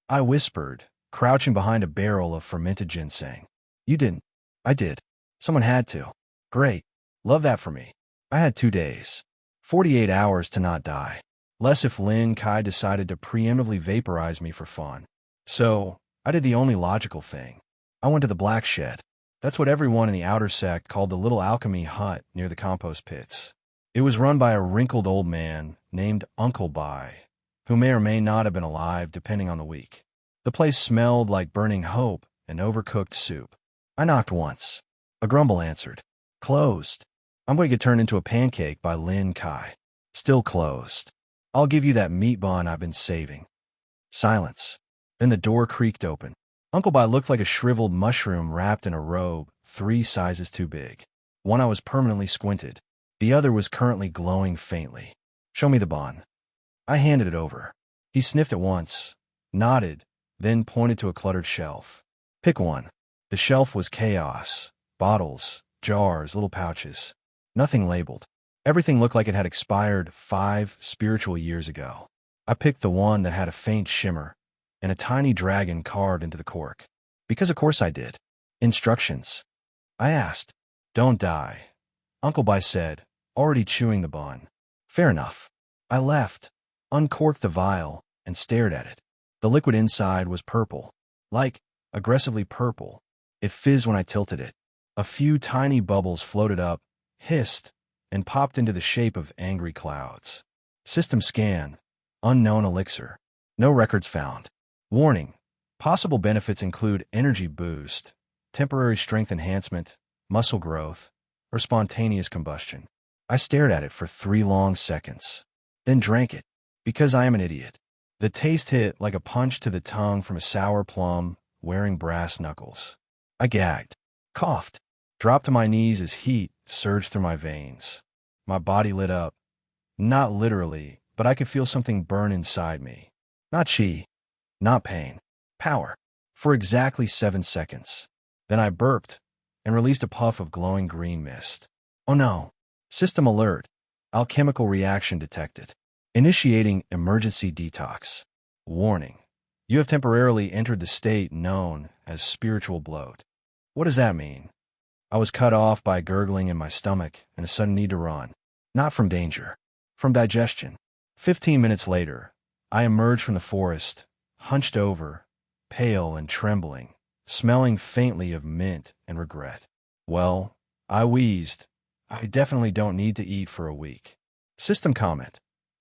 I whispered, crouching behind a barrel of fermented ginseng. You didn't. I did. Someone had to. Great. Love that for me. I had 2 days. 48 hours to not die. Less if Lin Kai decided to preemptively vaporize me for fun. So, I did the only logical thing. I went to the black shed. That's what everyone in the outer sect called the little alchemy hut near the compost pits. It was run by a wrinkled old man named Uncle Bai, who may or may not have been alive depending on the week. The place smelled like burning hope and overcooked soup. I knocked once. A grumble answered. Closed. I'm going to get turned into a pancake by Lin Kai. Still closed. I'll give you that meat bun I've been saving. Silence. Then the door creaked open. Uncle Bai looked like a shriveled mushroom wrapped in a robe 3 sizes too big. One eye was permanently squinted. The other was currently glowing faintly. Show me the bun. I handed it over. He sniffed it once, nodded, then pointed to a cluttered shelf. Pick one. The shelf was chaos. Bottles, jars, little pouches. Nothing labeled. Everything looked like it had expired 5 spiritual years ago. I picked the one that had a faint shimmer and a tiny dragon carved into the cork. Because of course I did. Instructions. I asked. Don't die. Uncle Bai said, already chewing the bun. Fair enough. I left, uncorked the vial, and stared at it. The liquid inside was purple. Like, aggressively purple. It fizzed when I tilted it. A few tiny bubbles floated up, hissed, and popped into the shape of angry clouds. System scan. Unknown elixir. No records found. Warning. Possible benefits include energy boost, temporary strength enhancement, muscle growth, or spontaneous combustion. I stared at it for 3 long seconds, then drank it, because I am an idiot. The taste hit like a punch to the tongue from a sour plum wearing brass knuckles. I gagged, coughed, dropped to my knees as heat surged through my veins. My body lit up. Not literally, but I could feel something burn inside me. Not chi, not pain, power. For exactly 7 seconds. Then I burped and released a puff of glowing green mist. Oh no. System alert. Alchemical reaction detected. Initiating emergency detox. Warning. You have temporarily entered the state known as spiritual bloat. What does that mean? I was cut off by gurgling in my stomach and a sudden need to run. Not from danger. From digestion. 15 minutes later, I emerged from the forest, hunched over, pale and trembling, smelling faintly of mint and regret. Well, I wheezed. I definitely don't need to eat for a week. System comment.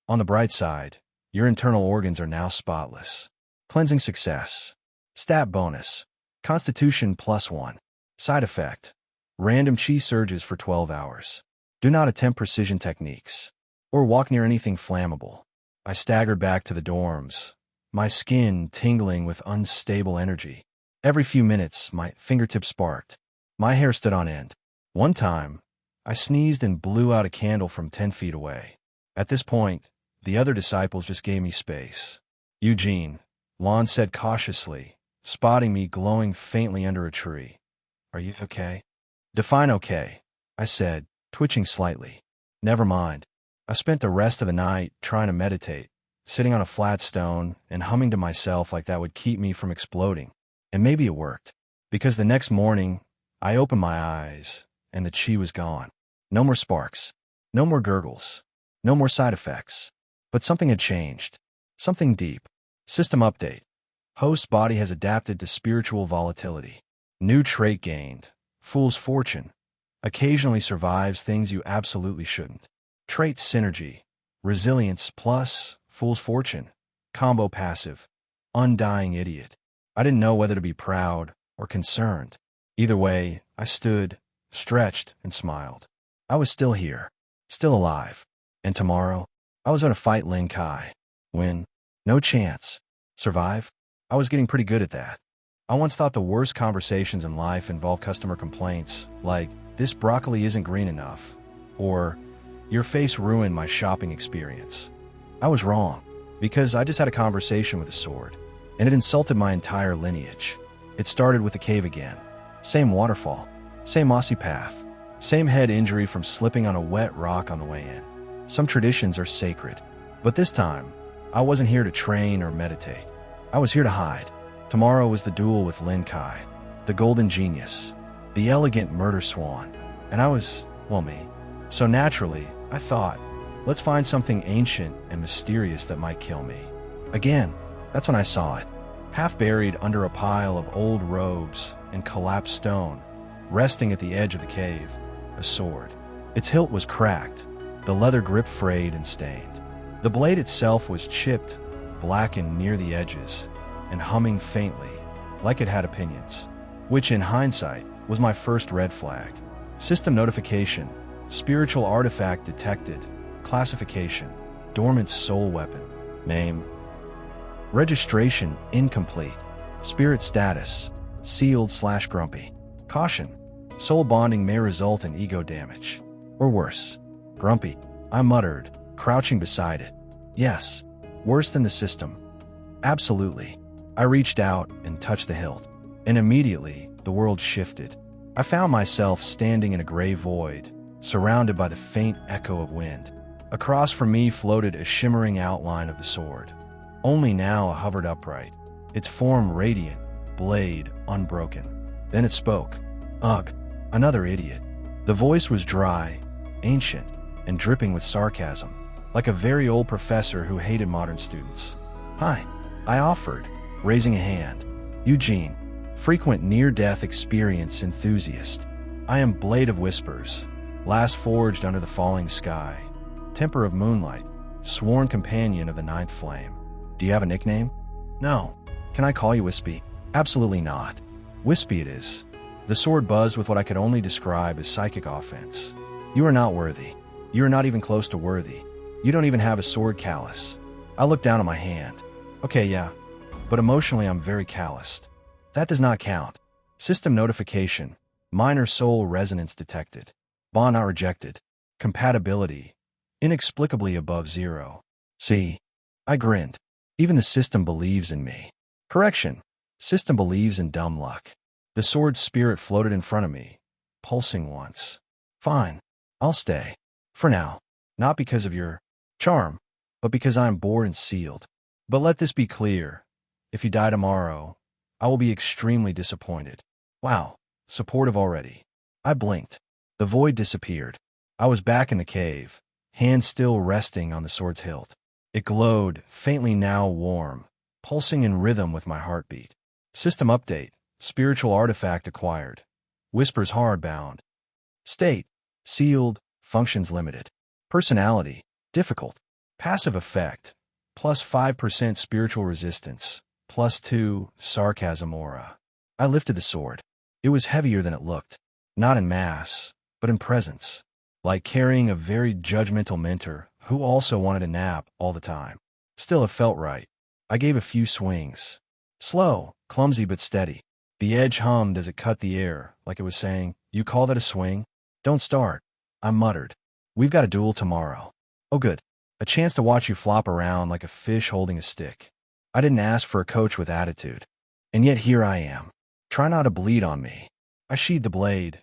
On the bright side, your internal organs are now spotless. Cleansing success. Stat bonus. Constitution +1. Side effect. Random chi surges for 12 hours. Do not attempt precision techniques. Or walk near anything flammable. I staggered back to the dorms, my skin tingling with unstable energy. Every few minutes, my fingertips sparked. My hair stood on end. One time, I sneezed and blew out a candle from 10 feet away. At this point, the other disciples just gave me space. Eugene, Lon said cautiously, spotting me glowing faintly under a tree. Are you okay? Define okay, I said, twitching slightly. Never mind. I spent the rest of the night trying to meditate, sitting on a flat stone and humming to myself like that would keep me from exploding. And maybe it worked, because the next morning, I opened my eyes, and the chi was gone. No more sparks. No more gurgles. No more side effects. But something had changed. Something deep. System update. Host body has adapted to spiritual volatility. New trait gained. Fool's fortune. Occasionally survives things you absolutely shouldn't. Trait synergy. Resilience plus Fool's fortune. Combo passive. Undying idiot. I didn't know whether to be proud or concerned. Either way, I stood, stretched, and smiled. I was still here. Still alive. And tomorrow, I was going to fight Lin Kai. Win. No chance. Survive. I was getting pretty good at that. I once thought the worst conversations in life involve customer complaints, like, this broccoli isn't green enough, or, your face ruined my shopping experience. I was wrong, because I just had a conversation with a sword, and it insulted my entire lineage. It started with the cave again. Same waterfall, same mossy path, same head injury from slipping on a wet rock on the way in. Some traditions are sacred, but this time, I wasn't here to train or meditate. I was here to hide. Tomorrow was the duel with Lin Kai, the golden genius, the elegant murder swan, and I was, well, me. So naturally, I thought, let's find something ancient and mysterious that might kill me. Again, that's when I saw it, half buried under a pile of old robes and collapsed stone, resting at the edge of the cave, a sword. Its hilt was cracked, the leather grip frayed and stained. The blade itself was chipped, blackened near the edges, and humming faintly, like it had opinions, which in hindsight was my first red flag. System notification, spiritual artifact detected, classification, dormant soul weapon, name, registration incomplete, spirit status, sealed/grumpy. Caution, soul bonding may result in ego damage. Or worse, grumpy, I muttered, crouching beside it. Yes, worse than the system. Absolutely. I reached out and touched the hilt, and immediately the world shifted. I found myself standing in a gray void, surrounded by the faint echo of wind. Across from me floated a shimmering outline of the sword. Only now it hovered upright, its form radiant, blade unbroken. Then it spoke. Ugh, another idiot. The voice was dry, ancient, and dripping with sarcasm, like a very old professor who hated modern students. Hi, I offered, raising a hand. Eugene, frequent near-death experience enthusiast. I am Blade of Whispers, last forged under the falling sky, temper of moonlight, sworn companion of the ninth flame. Do you have a nickname? No. Can I call you Wispy? Absolutely not. Wispy it is. The sword buzzed with what I could only describe as psychic offense. You are not worthy. You are not even close to worthy. You don't even have a sword callus. I looked down at my hand. Okay, yeah, but emotionally I'm very calloused. That does not count. System notification. Minor soul resonance detected. Bond not rejected. Compatibility. Inexplicably above 0. See? I grinned. Even the system believes in me. Correction. System believes in dumb luck. The sword's spirit floated in front of me, pulsing once. Fine. I'll stay. For now. Not because of your charm, but because I am bored and sealed. But let this be clear. If you die tomorrow, I will be extremely disappointed. Wow. Supportive already. I blinked. The void disappeared. I was back in the cave, hands still resting on the sword's hilt. It glowed, faintly now warm, pulsing in rhythm with my heartbeat. System update. Spiritual artifact acquired. Whispers hardbound. State. Sealed. Functions limited. Personality. Difficult. Passive effect. Plus 5% spiritual resistance. Plus 2 sarcasm aura. I lifted the sword. It was heavier than it looked. Not in mass, but in presence. Like carrying a very judgmental mentor who also wanted a nap all the time. Still, it felt right. I gave a few swings. Slow, clumsy but steady. The edge hummed as it cut the air, like it was saying, "You call that a swing? Don't start." I muttered. "We've got a duel tomorrow." "Oh good. A chance to watch you flop around like a fish holding a stick." I didn't ask for a coach with attitude. And yet here I am. Try not to bleed on me. I sheathed the blade.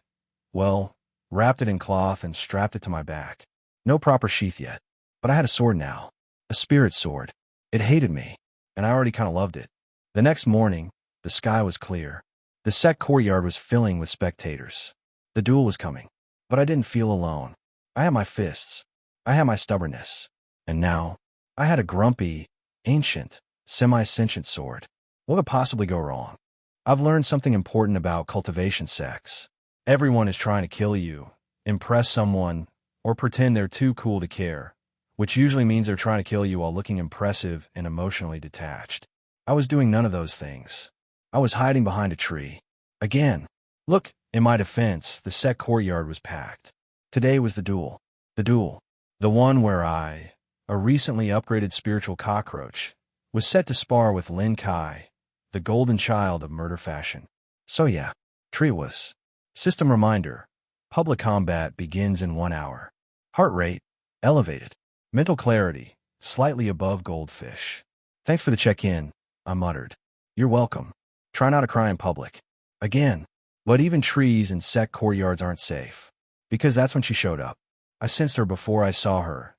Well, wrapped it in cloth and strapped it to my back. No proper sheath yet. But I had a sword now. A spirit sword. It hated me, and I already kind of loved it. The next morning, the sky was clear. The sect courtyard was filling with spectators. The duel was coming. But I didn't feel alone. I had my fists. I had my stubbornness. And now, I had a grumpy, ancient, semi-sentient sword. What could possibly go wrong? I've learned something important about cultivation sects. Everyone is trying to kill you, impress someone, or pretend they're too cool to care, which usually means they're trying to kill you while looking impressive and emotionally detached. I was doing none of those things. I was hiding behind a tree. Again. Look, in my defense, the sect courtyard was packed. Today was the duel. The duel. The one where I, a recently upgraded spiritual cockroach, was set to spar with Lin Kai, the golden child of murder fashion. So yeah, tree was. System reminder. Public combat begins in 1 hour. Heart rate, elevated. Mental clarity, slightly above goldfish. Thanks for the check-in, I muttered. You're welcome. Try not to cry in public. Again. But even trees and sect courtyards aren't safe. Because that's when she showed up. I sensed her before I saw her.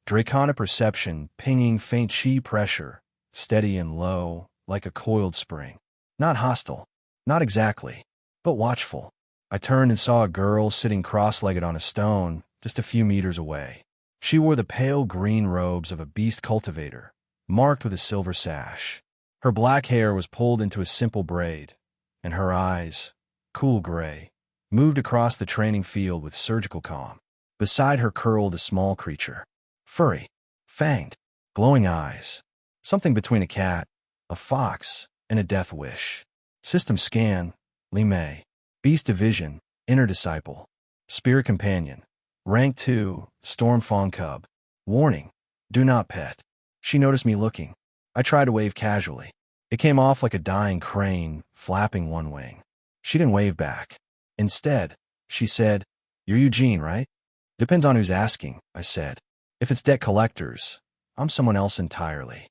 Draconic perception, pinging faint chi pressure, steady and low, like a coiled spring. Not hostile. Not exactly. But watchful. I turned and saw a girl sitting cross-legged on a stone, just a few meters away. She wore the pale green robes of a beast cultivator, marked with a silver sash. Her black hair was pulled into a simple braid, and her eyes, cool gray, moved across the training field with surgical calm. Beside her curled a small creature. Furry, fanged, glowing eyes. Something between a cat, a fox, and a death wish. System scan, Limei. Beast division, inner disciple. Spirit companion. Rank 2, storm fawn cub. Warning, do not pet. She noticed me looking. I tried to wave casually. It came off like a dying crane, flapping one wing. She didn't wave back. Instead, she said, "You're Eugene, right?" "Depends on who's asking," I said. "If it's debt collectors, I'm someone else entirely."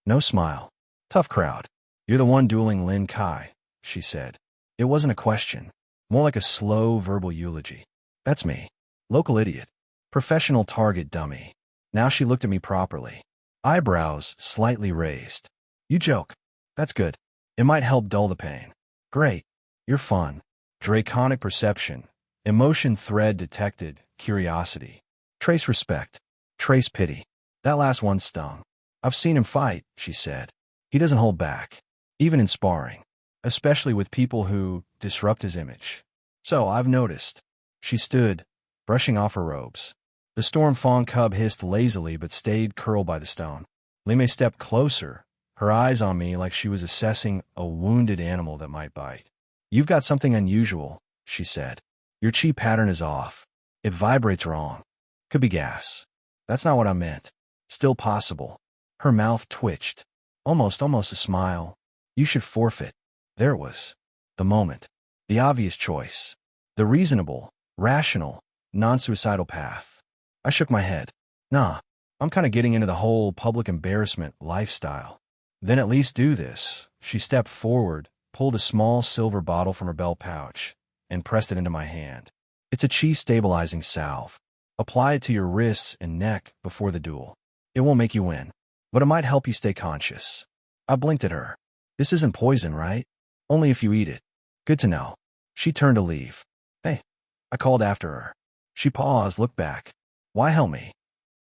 No smile. "Tough crowd. You're the one dueling Lin Kai," she said. It wasn't a question, more like a slow verbal eulogy. "That's me. Local idiot. Professional target dummy." Now she looked at me properly. Eyebrows slightly raised. "You joke. That's good. It might help dull the pain." "Great. You're fun." Draconic perception. Emotion thread detected. Curiosity. Trace respect. Trace pity. That last one stung. "I've seen him fight," she said. "He doesn't hold back. Even in sparring. Especially with people who disrupt his image. So I've noticed." She stood, brushing off her robes. The storm fawn cub hissed lazily but stayed curled by the stone. Limei stepped closer, her eyes on me like she was assessing a wounded animal that might bite. "You've got something unusual," she said. "Your chi pattern is off. It vibrates wrong. Could be gas." "That's not what I meant." "Still possible." Her mouth twitched. Almost a smile. "You should forfeit." There it was. The moment. The obvious choice. The reasonable, rational, non-suicidal path. I shook my head. "Nah, I'm kind of getting into the whole public embarrassment lifestyle." "Then at least do this." She stepped forward, pulled a small silver bottle from her belt pouch, and pressed it into my hand. "It's a chi stabilizing salve. Apply it to your wrists and neck before the duel. It won't make you win, but it might help you stay conscious." I blinked at her. "This isn't poison, right?" "Only if you eat it." "Good to know." She turned to leave. "Hey," I called after her. She paused, looked back. "Why help me?"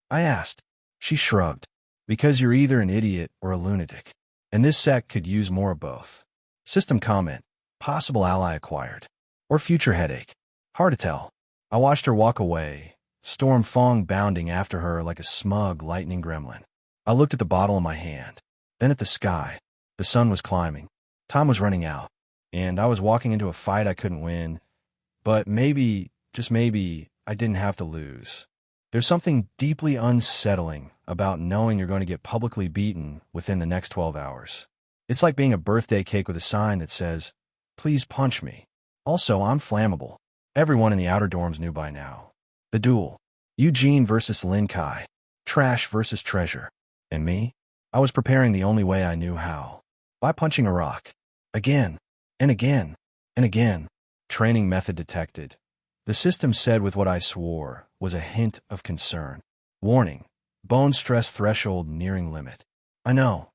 I asked. She shrugged. "Because you're either an idiot or a lunatic. And this sect could use more of both." System comment. Possible ally acquired. Or future headache. Hard to tell. I watched her walk away, Storm Fong bounding after her like a smug lightning gremlin. I looked at the bottle in my hand, then at the sky. The sun was climbing. Time was running out. And I was walking into a fight I couldn't win. But maybe, just maybe, I didn't have to lose. There's something deeply unsettling about knowing you're going to get publicly beaten within the next 12 hours. It's like being a birthday cake with a sign that says, "Please punch me." Also, I'm flammable. Everyone in the outer dorms knew by now. The duel. Eugene versus Lin Kai. Trash versus treasure. And me? I was preparing the only way I knew how. By punching a rock. Again. And again. And again. Training method detected. The system said with what I swore was a hint of concern. Warning. Bone stress threshold nearing limit. "I know."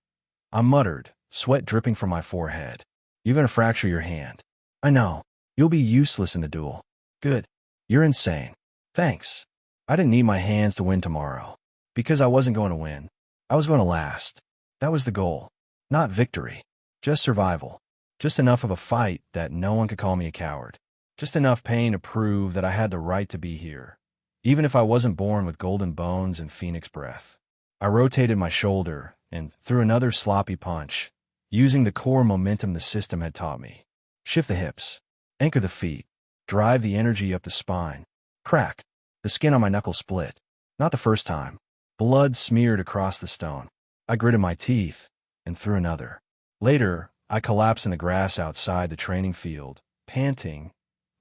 I muttered, sweat dripping from my forehead. "You're going to fracture your hand." "I know. You'll be useless in the duel." "Good. You're insane." "Thanks. I didn't need my hands to win tomorrow. Because I wasn't going to win. I was going to last. That was the goal. Not victory. Just survival. Just enough of a fight that no one could call me a coward. Just enough pain to prove that I had the right to be here, even if I wasn't born with golden bones and phoenix breath. I rotated my shoulder and threw another sloppy punch, using the core momentum the system had taught me. Shift the hips. Anchor the feet. Drive the energy up the spine. Crack. The skin on my knuckle split. Not the first time. Blood smeared across the stone. I gritted my teeth and threw another. Later, I collapsed in the grass outside the training field, panting,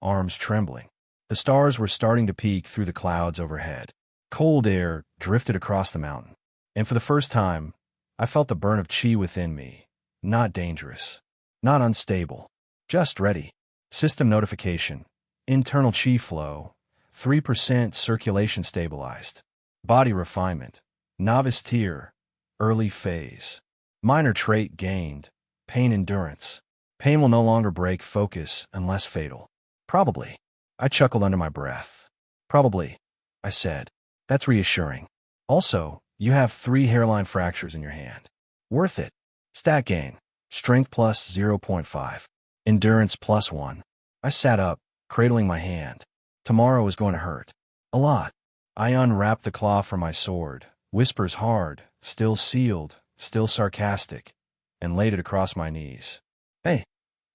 arms trembling. The stars were starting to peek through the clouds overhead. Cold air drifted across the mountain. And for the first time, I felt the burn of chi within me. Not dangerous. Not unstable. Just ready. System notification. Internal chi flow. 3% circulation stabilized. Body refinement. Novice tier. Early phase. Minor trait gained. Pain endurance. Pain will no longer break focus unless fatal. Probably. I chuckled under my breath. Probably, I said. That's reassuring. Also, you have 3 hairline fractures in your hand. Worth it. Stat gain. Strength plus 0.5. Endurance plus 1. I sat up, cradling my hand. Tomorrow is going to hurt. A lot. I unwrapped the cloth from my sword, whispers hard, still sealed, still sarcastic, and laid it across my knees. Hey,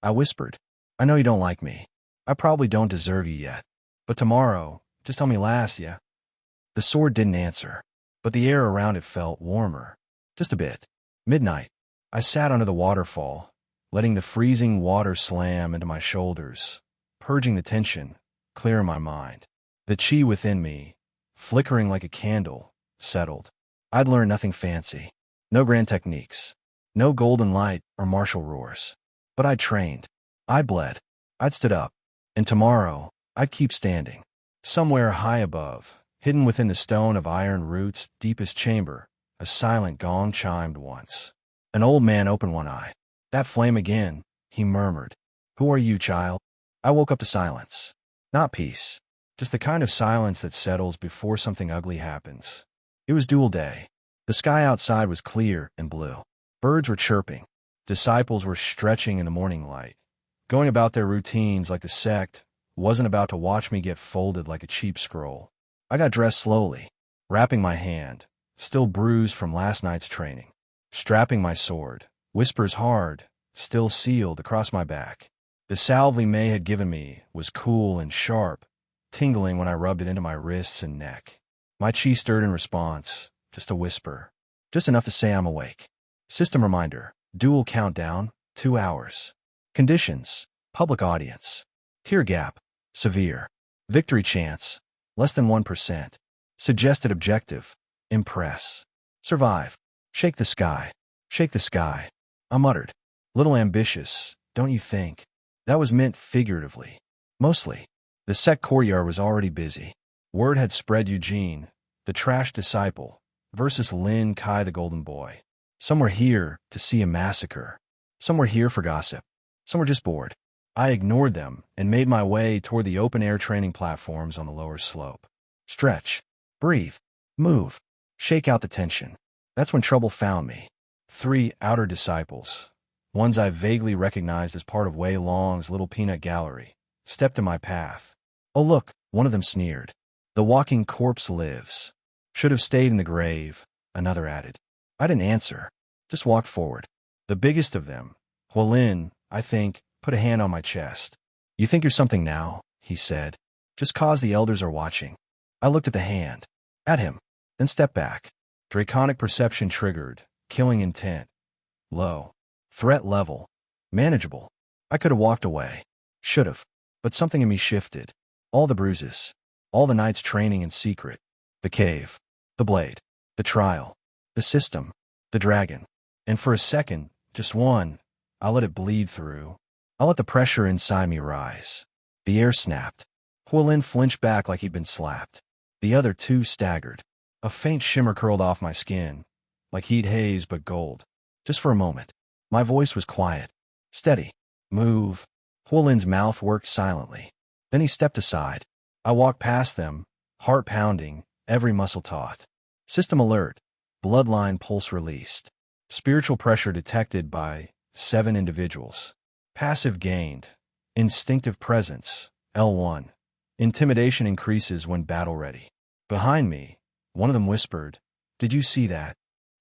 I whispered. I know you don't like me. I probably don't deserve you yet. But tomorrow, just tell me last, yeah? The sword didn't answer, but the air around it felt warmer. Just a bit. Midnight. I sat under the waterfall, letting the freezing water slam into my shoulders, purging the tension, clearing my mind. The chi within me, flickering like a candle, settled. I'd learned nothing fancy. No grand techniques. No golden light or martial roars. But I'd trained. I'd bled. I'd stood up. And tomorrow, I'd keep standing. Somewhere high above, hidden within the stone of iron root's deepest chamber, a silent gong chimed once. An old man opened one eye. That flame again, he murmured. Who are you, child? I woke up to silence. Not peace. Just the kind of silence that settles before something ugly happens. It was duel day. The sky outside was clear and blue. Birds were chirping. Disciples were stretching in the morning light. Going about their routines like the sect wasn't about to watch me get folded like a cheap scroll. I got dressed slowly, wrapping my hand, still bruised from last night's training, strapping my sword, whispers hard, still sealed across my back. The salve May had given me was cool and sharp, tingling when I rubbed it into my wrists and neck. My chi stirred in response, just a whisper, just enough to say I'm awake. System reminder, duel countdown, 2 hours. Conditions, public audience. Tear gap, severe. Victory chance, less than 1%. Suggested objective, impress. Survive. Shake the sky. Shake the sky. I muttered. Little ambitious, don't you think? That was meant figuratively. Mostly. The sect courtyard was already busy. Word had spread Eugene, the trash disciple, versus Lin Kai the golden boy. Some were here to see a massacre. Some were here for gossip. Some were just bored. I ignored them and made my way toward the open-air training platforms on the lower slope. Stretch. Breathe. Move. Shake out the tension. That's when trouble found me. 3 outer disciples, ones I vaguely recognized as part of Wei Long's little peanut gallery, stepped in my path. Oh look, one of them sneered. The walking corpse lives. Should have stayed in the grave, another added. I didn't answer, just walked forward. The biggest of them, Huolin, I think, put a hand on my chest. You think you're something now, he said. Just 'cause the elders are watching. I looked at the hand, at him, then stepped back. Draconic perception triggered, killing intent. Low. Threat level. Manageable. I could have walked away. Should have. But something in me shifted. All the bruises. All the night's training in secret. The cave. The blade. The trial. The system. The dragon. And for a second, just one, I let it bleed through. I let the pressure inside me rise. The air snapped. Huolin flinched back like he'd been slapped. The other 2 staggered. A faint shimmer curled off my skin, like heat haze but gold. Just for a moment. My voice was quiet. Steady. Move. Huolin's mouth worked silently. Then he stepped aside. I walked past them, heart pounding, every muscle taut. System alert. Bloodline pulse released. Spiritual pressure detected by 7 individuals. Passive gained. Instinctive presence, L1. Intimidation increases when battle ready. Behind me, one of them whispered, "Did you see that?"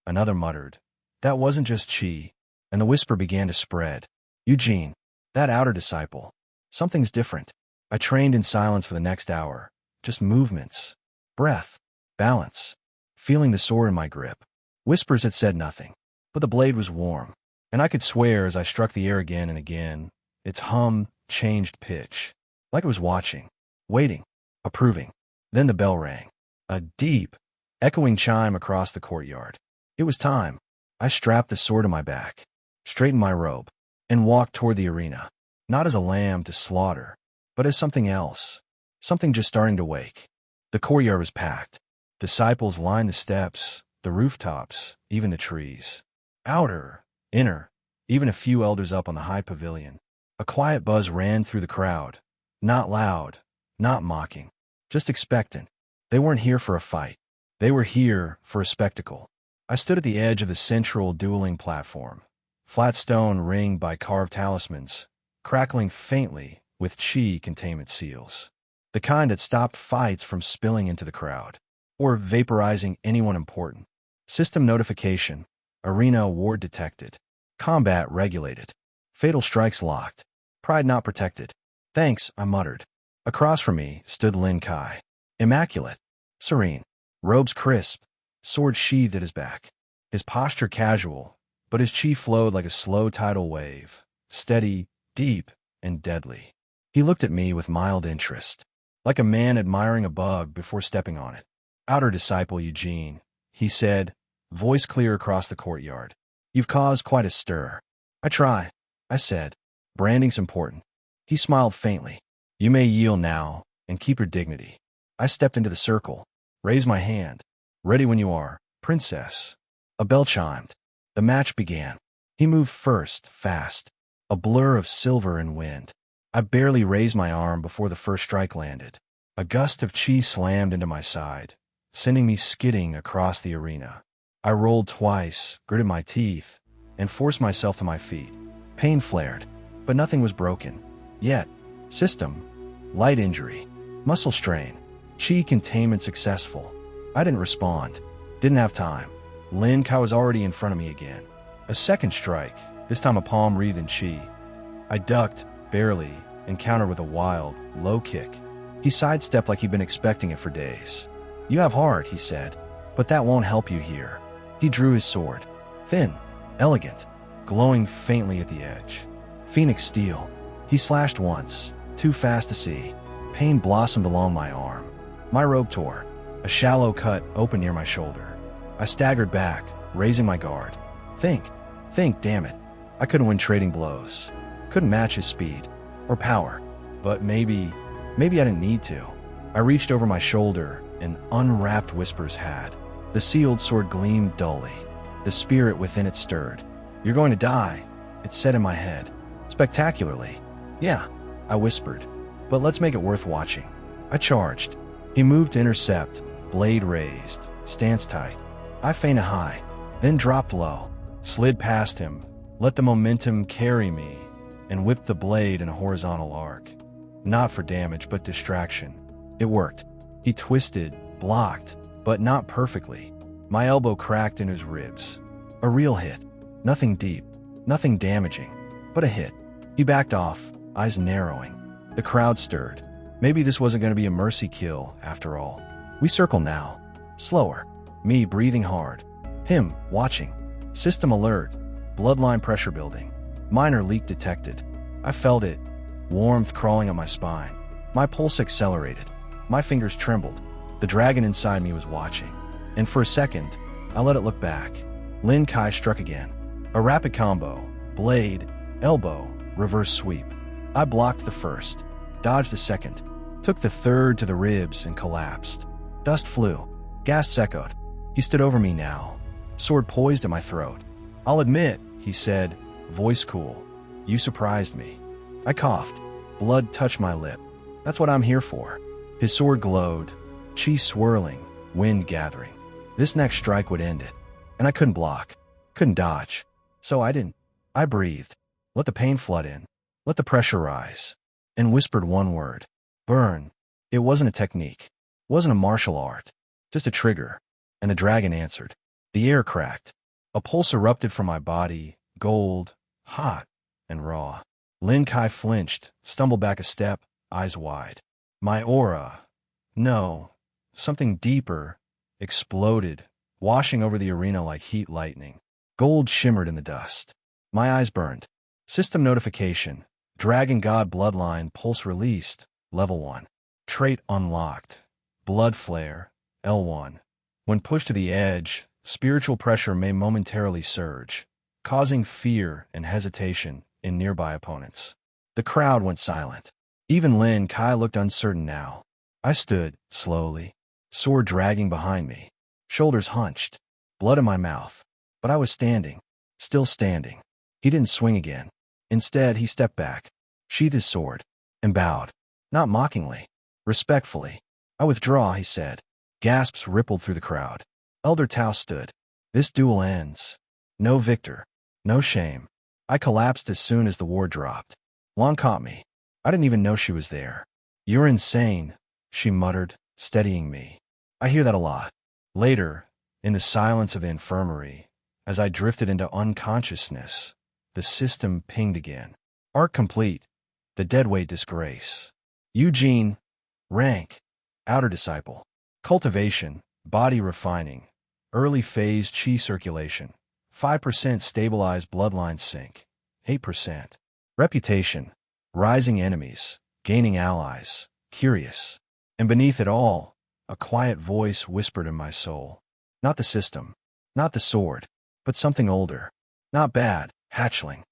Another muttered, "That wasn't just chi." And the whisper began to spread. Eugene, that outer disciple. Something's different. I trained in silence for the next hour. Just movements. Breath. Balance. Feeling the sword in my grip. Whispers had said nothing. But the blade was warm. And I could swear as I struck the air again and again, its hum changed pitch. Like it was watching. Waiting. Approving. Then the bell rang. A deep, echoing chime across the courtyard. It was time. I strapped the sword to my back, straightened my robe, and walked toward the arena. Not as a lamb to slaughter, but as something else. Something just starting to wake. The courtyard was packed. Disciples lined the steps, the rooftops, even the trees. Outer, inner, even a few elders up on the high pavilion. A quiet buzz ran through the crowd. Not loud, not mocking, just expectant. They weren't here for a fight. They were here for a spectacle. I stood at the edge of the central dueling platform. Flat stone ringed by carved talismans, crackling faintly with chi containment seals. The kind that stopped fights from spilling into the crowd or vaporizing anyone important. System notification. Arena ward detected. Combat regulated. Fatal strikes locked. Pried not protected. Thanks, I muttered. Across from me stood Lin Kai. Immaculate. Serene. Robes crisp. Sword sheathed at his back. His posture casual, but his chi flowed like a slow tidal wave. Steady, deep, and deadly. He looked at me with mild interest, like a man admiring a bug before stepping on it. Outer disciple Eugene, he said, voice clear across the courtyard. You've caused quite a stir. I try, I said. Branding's important. He smiled faintly. You may yield now and keep your dignity. I stepped into the circle, raised my hand. Ready when you are, princess. A bell chimed. The match began. He moved first, fast, a blur of silver and wind. I barely raised my arm before the first strike landed. A gust of chi slammed into my side, sending me skidding across the arena. I rolled twice, gritted my teeth, and forced myself to my feet. Pain flared, but nothing was broken. Yet, system, light injury, muscle strain, chi containment successful. I didn't respond, didn't have time. Lin Kai was already in front of me again. A second strike, this time a palm wreathed in chi. I ducked, barely, and countered with a wild, low kick. He sidestepped like he'd been expecting it for days. You have heart, he said, but that won't help you here. He drew his sword. Thin, elegant, glowing faintly at the edge. Phoenix steel. He slashed once, too fast to see. Pain blossomed along my arm. My robe tore. A shallow cut opened near my shoulder. I staggered back, raising my guard. Think, damn it. I couldn't win trading blows. Couldn't match his speed or power. But maybe I didn't need to. I reached over my shoulder and unwrapped Whisper's hat. The sealed sword gleamed dully. The spirit within it stirred. You're going to die, it said in my head. Spectacularly. Yeah, I whispered. But let's make it worth watching. I charged. He moved to intercept, blade raised, stance tight. I feinted high, then dropped low, slid past him, let the momentum carry me, and whipped the blade in a horizontal arc. Not for damage, but distraction. It worked. He twisted, blocked, but not perfectly. My elbow cracked in his ribs. A real hit. Nothing deep, nothing damaging, but a hit. He backed off, eyes narrowing. The crowd stirred. Maybe this wasn't going to be a mercy kill, after all. We circle now. Slower. Me breathing hard. Him watching. System alert. Bloodline pressure building. Minor leak detected. I felt it. Warmth crawling up my spine. My pulse accelerated. My fingers trembled. The dragon inside me was watching. And for a second, I let it look back. Lin Kai struck again. A rapid combo. Blade, elbow, reverse sweep. I blocked the first, dodged the second, took the third to the ribs and collapsed. Dust flew. Gasps echoed. He stood over me now, sword poised at my throat. I'll admit, he said, voice cool. You surprised me. I coughed. Blood touched my lip. That's what I'm here for. His sword glowed, chi swirling, wind gathering. This next strike would end it. And I couldn't block, couldn't dodge. So I didn't. I breathed. Let the pain flood in. Let the pressure rise. And whispered one word. Burn. It wasn't a technique. Wasn't a martial art. Just a trigger. And the dragon answered. The air cracked. A pulse erupted from my body, gold, hot, and raw. Lin Kai flinched, stumbled back a step, eyes wide. My aura, no, something deeper, exploded, washing over the arena like heat lightning. Gold shimmered in the dust. My eyes burned. System notification. Dragon God Bloodline pulse released. Level 1. Trait unlocked. Blood flare. L1. When pushed to the edge, spiritual pressure may momentarily surge, causing fear and hesitation in nearby opponents. The crowd went silent. Even Lin Kai looked uncertain now. I stood, slowly, sword dragging behind me, shoulders hunched, blood in my mouth. But I was standing, still standing. He didn't swing again. Instead, he stepped back, sheathed his sword, and bowed. Not mockingly, respectfully. I withdraw, he said. Gasps rippled through the crowd. Elder Tao stood. This duel ends. No victor. No shame. I collapsed as soon as the war dropped. Juan caught me. I didn't even know she was there. You're insane, she muttered, steadying me. I hear that a lot. Later, in the silence of the infirmary, as I drifted into unconsciousness, the system pinged again. Arc complete. The deadweight disgrace. Eugene. Rank. Outer disciple. Cultivation. Body refining. Early phase chi circulation. 5% stabilized bloodline sync. 8%. Reputation. Rising enemies. Gaining allies. Curious. And beneath it all, a quiet voice whispered in my soul. Not the system. Not the sword. But something older. Not bad. Hatchling.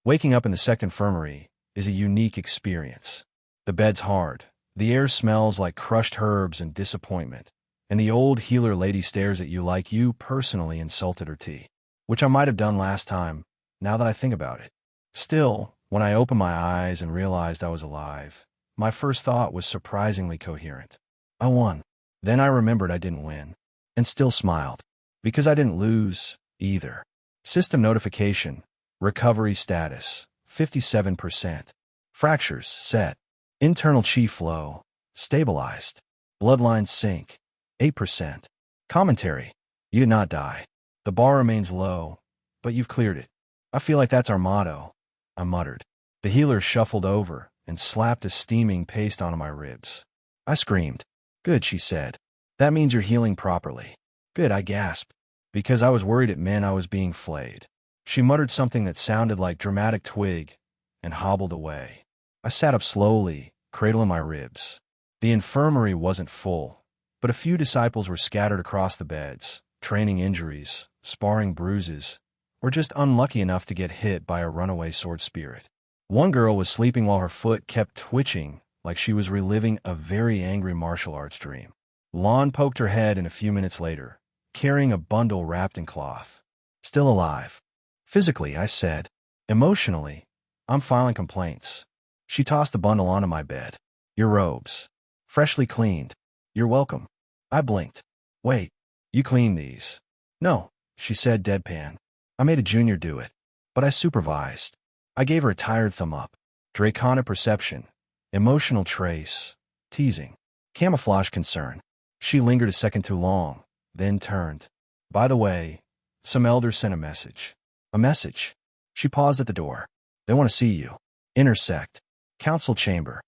Waking up in the sect infirmary is a unique experience. The bed's hard. The air smells like crushed herbs and disappointment. And the old healer lady stares at you like you personally insulted her tea. Which I might have done last time, now that I think about it. Still, when I opened my eyes and realized I was alive, my first thought was surprisingly coherent. I won. Then I remembered I didn't win. And still smiled. Because I didn't lose, either. System notification. Recovery status. 57%. Fractures set. Internal chi flow. Stabilized. Bloodline sync. 8%. Commentary. You did not die. The bar remains low, but you've cleared it. I feel like that's our motto, I muttered. The healer shuffled over and slapped a steaming paste onto my ribs. I screamed. Good, she said. That means you're healing properly. Good, I gasped, because I was worried it meant I was being flayed. She muttered something that sounded like dramatic twig and hobbled away. I sat up slowly, cradling my ribs. The infirmary wasn't full, but a few disciples were scattered across the beds, training injuries, sparring bruises, or just unlucky enough to get hit by a runaway sword spirit. One girl was sleeping while her foot kept twitching like she was reliving a very angry martial arts dream. Lon poked her head in a few minutes later, carrying a bundle wrapped in cloth. Still alive. Physically, I said. Emotionally, I'm filing complaints. She tossed the bundle onto my bed. Your robes. Freshly cleaned. You're welcome. I blinked. Wait, you cleaned these? No, she said deadpan. I made a junior do it, but I supervised. I gave her a tired thumb up. Draconic perception. Emotional trace. Teasing. Camouflage concern. She lingered a second too long, then turned. By the way, some elders sent a message. A message. She paused at the door. They want to see you. Intersect. Council chamber.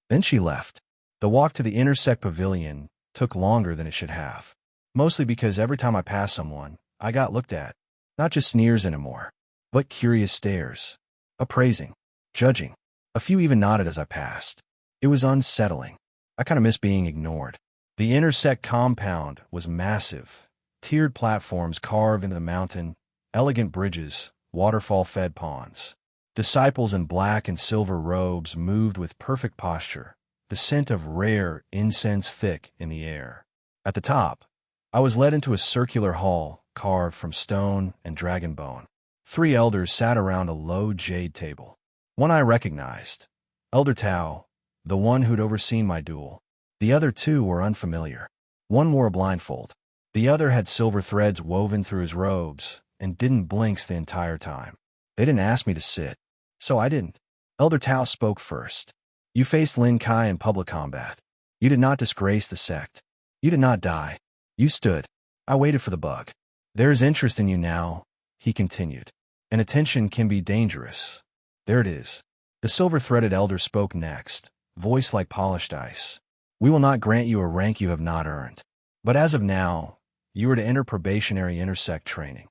Then she left. The walk to the intersect pavilion took longer than it should have. Mostly because every time I passed someone, I got looked at. Not just sneers anymore, but curious stares. Appraising. Judging. A few even nodded as I passed. It was unsettling. I kind of missed being ignored. The intersect compound was massive. Tiered platforms carved into the mountain, elegant bridges, waterfall-fed ponds. Disciples in black and silver robes moved with perfect posture, the scent of rare incense thick in the air. At the top, I was led into a circular hall carved from stone and dragon bone. 3 elders sat around a low jade table. One I recognized, Elder Tao, the one who'd overseen my duel. The other 2 were unfamiliar. One wore a blindfold. The other had silver threads woven through his robes and didn't blink the entire time. They didn't ask me to sit, so I didn't. Elder Tao spoke first. You faced Lin Kai in public combat. You did not disgrace the sect. You did not die. You stood. I waited for the bug. There is interest in you now, he continued. And attention can be dangerous. There it is. The silver-threaded elder spoke next, voice like polished ice. We will not grant you a rank you have not earned. But as of now, you are to enter probationary intersect training.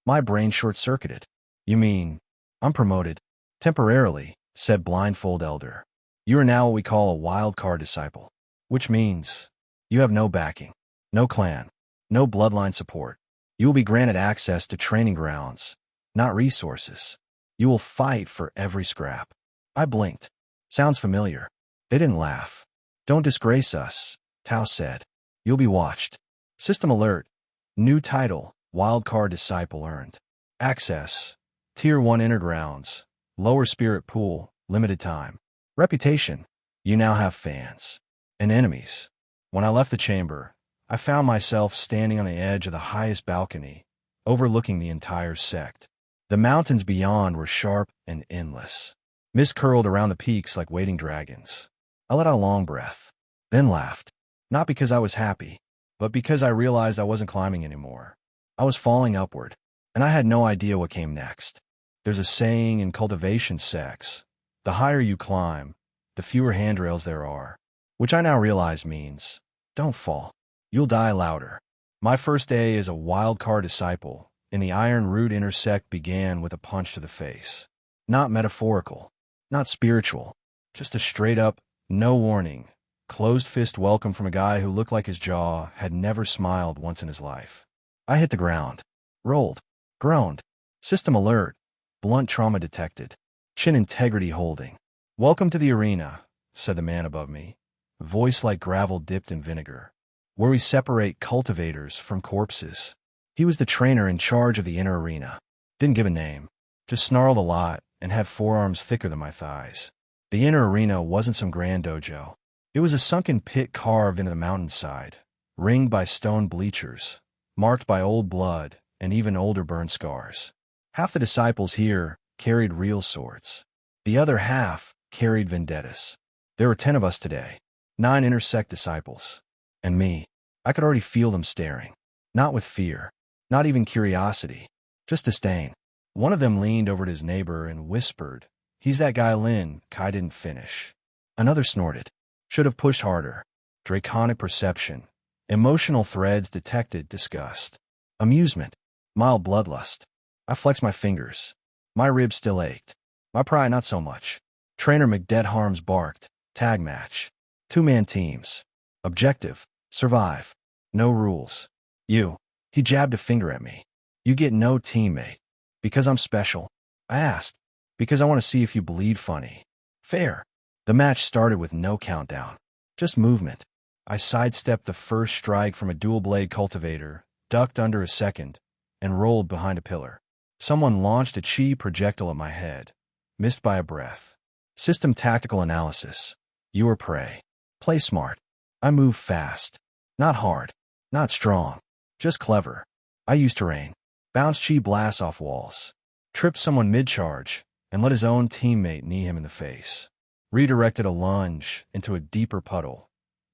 My brain short-circuited. You mean, I'm promoted? Temporarily, said blindfold elder. You are now what we call a wild card disciple. Which means, you have no backing, no clan, no bloodline support. You will be granted access to training grounds, not resources. You will fight for every scrap. I blinked. Sounds familiar. They didn't laugh. Don't disgrace us, Tao said. You'll be watched. System alert. New title, Wildcard Disciple earned. Access. Tier 1 Inner Grounds. Lower Spirit Pool, limited time. Reputation. You now have fans. And enemies. When I left the chamber, I found myself standing on the edge of the highest balcony, overlooking the entire sect. The mountains beyond were sharp and endless. Mist curled around the peaks like waiting dragons. I let out a long breath, then laughed. Not because I was happy, but because I realized I wasn't climbing anymore. I was falling upward, and I had no idea what came next. There's a saying in cultivation sects: the higher you climb, the fewer handrails there are, which I now realize means, don't fall. You'll die louder. My first day as a wildcard disciple in the Iron Root intersect began with a punch to the face. Not metaphorical, not spiritual, just a straight-up, no warning, closed-fist welcome from a guy who looked like his jaw had never smiled once in his life. I hit the ground, rolled, groaned. System alert, blunt trauma detected, chin integrity holding. Welcome to the arena, said the man above me, voice like gravel dipped in vinegar, where we separate cultivators from corpses. He was the trainer in charge of the inner arena. Didn't give a name, just snarled a lot and had forearms thicker than my thighs. The inner arena wasn't some grand dojo. It was a sunken pit carved into the mountainside, ringed by stone bleachers, marked by old blood and even older burn scars. Half the disciples here carried real swords. The other half carried vendettas. There were 10 of us today, 9 intersect disciples. And me. I could already feel them staring. Not with fear, not even curiosity, just disdain. One of them leaned over to his neighbor and whispered, "He's that guy Lin, Kai didn't finish." Another snorted, "Should have pushed harder." Draconic perception. Emotional threads detected disgust. Amusement. Mild bloodlust. I flexed my fingers. My ribs still ached. My pride not so much. Trainer McDeadharms barked, "Tag match. 2-man teams. Objective, survive. No rules. You." He jabbed a finger at me. "You get no teammate." "Because I'm special?" I asked. "Because I want to see if you bleed funny." "Fair." The match started with no countdown. Just movement. I sidestepped the first strike from a dual-blade cultivator, ducked under a second, and rolled behind a pillar. Someone launched a chi projectile at my head. Missed by a breath. System tactical analysis. You are prey. Play smart. I move fast. Not hard. Not strong. Just clever. I use terrain. Bounce chi blasts off walls. Tripped someone mid-charge, and let his own teammate knee him in the face. Redirected a lunge into a deeper puddle.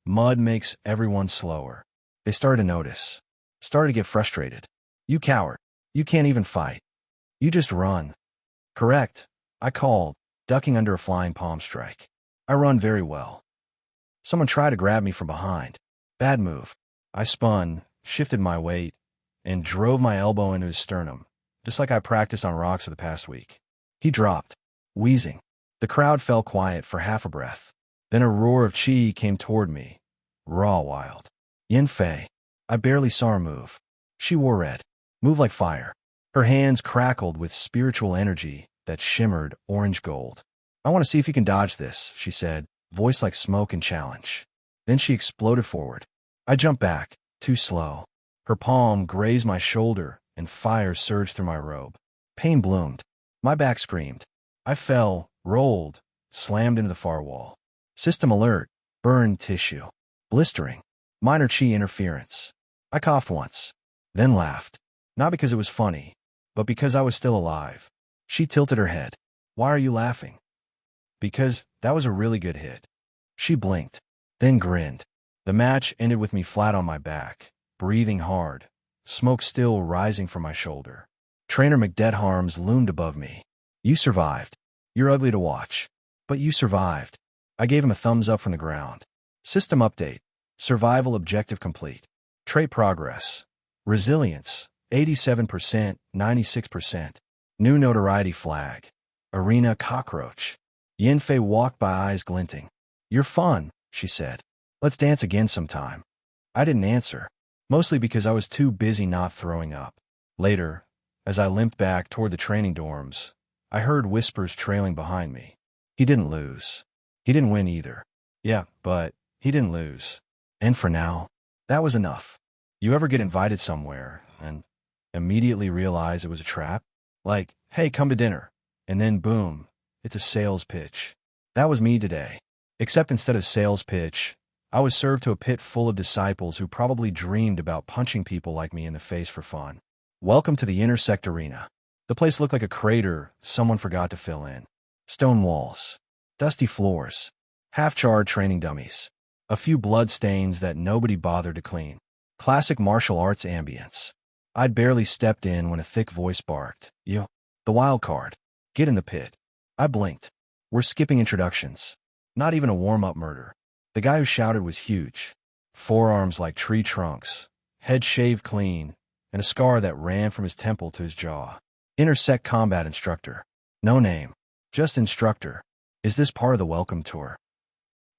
Mud makes everyone slower. They started to notice. Started to get frustrated. "You coward. You can't even fight. You just run." "Correct," I called, ducking under a flying palm strike. "I run very well." Someone tried to grab me from behind. Bad move. I spun, shifted my weight, and drove my elbow into his sternum, just like I practiced on rocks for the past week. He dropped, wheezing. The crowd fell quiet for half a breath. Then a roar of chi came toward me, raw wild. Yinfay. I barely saw her move. She wore red, moved like fire. Her hands crackled with spiritual energy that shimmered orange gold. "I want to see if you can dodge this," she said, voice like smoke and challenge. Then she exploded forward. I jumped back, too slow. Her palm grazed my shoulder, and fire surged through my robe. Pain bloomed. My back screamed. I fell, rolled, slammed into the far wall. System alert. Burned tissue. Blistering. Minor chi interference. I coughed once, then laughed. Not because it was funny, but because I was still alive. She tilted her head. "Why are you laughing?" "Because that was a really good hit." She blinked, then grinned. The match ended with me flat on my back, breathing hard, smoke still rising from my shoulder. Trainer McDeadharms loomed above me. "You survived. You're ugly to watch, but you survived." I gave him a thumbs up from the ground. System update. Survival objective complete. Trait progress. Resilience, 87%, 96%. New notoriety flag. Arena cockroach. Yinfay walked by, eyes glinting. "You're fun," she said. "Let's dance again sometime." I didn't answer, mostly because I was too busy not throwing up. Later, as I limped back toward the training dorms, I heard whispers trailing behind me. He didn't lose. He didn't win either. Yeah, but he didn't lose. And for now, that was enough. You ever get invited somewhere and immediately realize it was a trap? Like, "Hey, come to dinner." And then boom, it's a sales pitch. That was me today. Except instead of sales pitch, I was served to a pit full of disciples who probably dreamed about punching people like me in the face for fun. Welcome to the intersect arena. The place looked like a crater someone forgot to fill in. Stone walls. Dusty floors. Half-charred training dummies. A few blood stains that nobody bothered to clean. Classic martial arts ambience. I'd barely stepped in when a thick voice barked, "You, the wild card. Get in the pit." I blinked. We're skipping introductions. Not even a warm-up murder. The guy who shouted was huge. Forearms like tree trunks, head shaved clean, and a scar that ran from his temple to his jaw. Sect combat instructor. No name. Just instructor. Is this part of the welcome tour?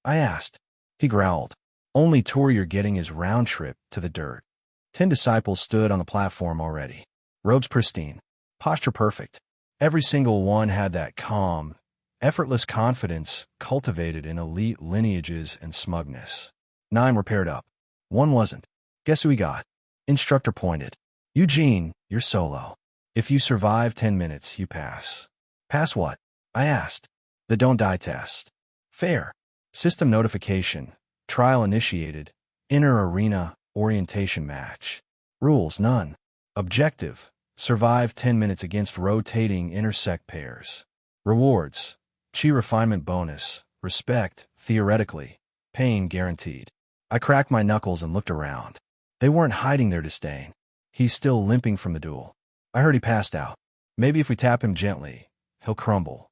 I asked. He growled. Only tour you're getting is round trip to the dirt. 10 disciples stood on the platform already. Robes pristine. Posture perfect. Every single one had that calm, effortless confidence cultivated in elite lineages and smugness. 9 were paired up. 1 wasn't. Guess who we got? Instructor pointed. Eugene, you're solo. If you survive 10 minutes, you pass. Pass what? I asked. The don't die test. Fair. System notification. Trial initiated. Inner arena orientation match. Rules none. Objective. Survive 10 minutes against rotating intersect pairs. Rewards. Chi refinement bonus. Respect, theoretically. Pain guaranteed. I cracked my knuckles and looked around. They weren't hiding their disdain. He's still limping from the duel. I heard he passed out. Maybe if we tap him gently, he'll crumble.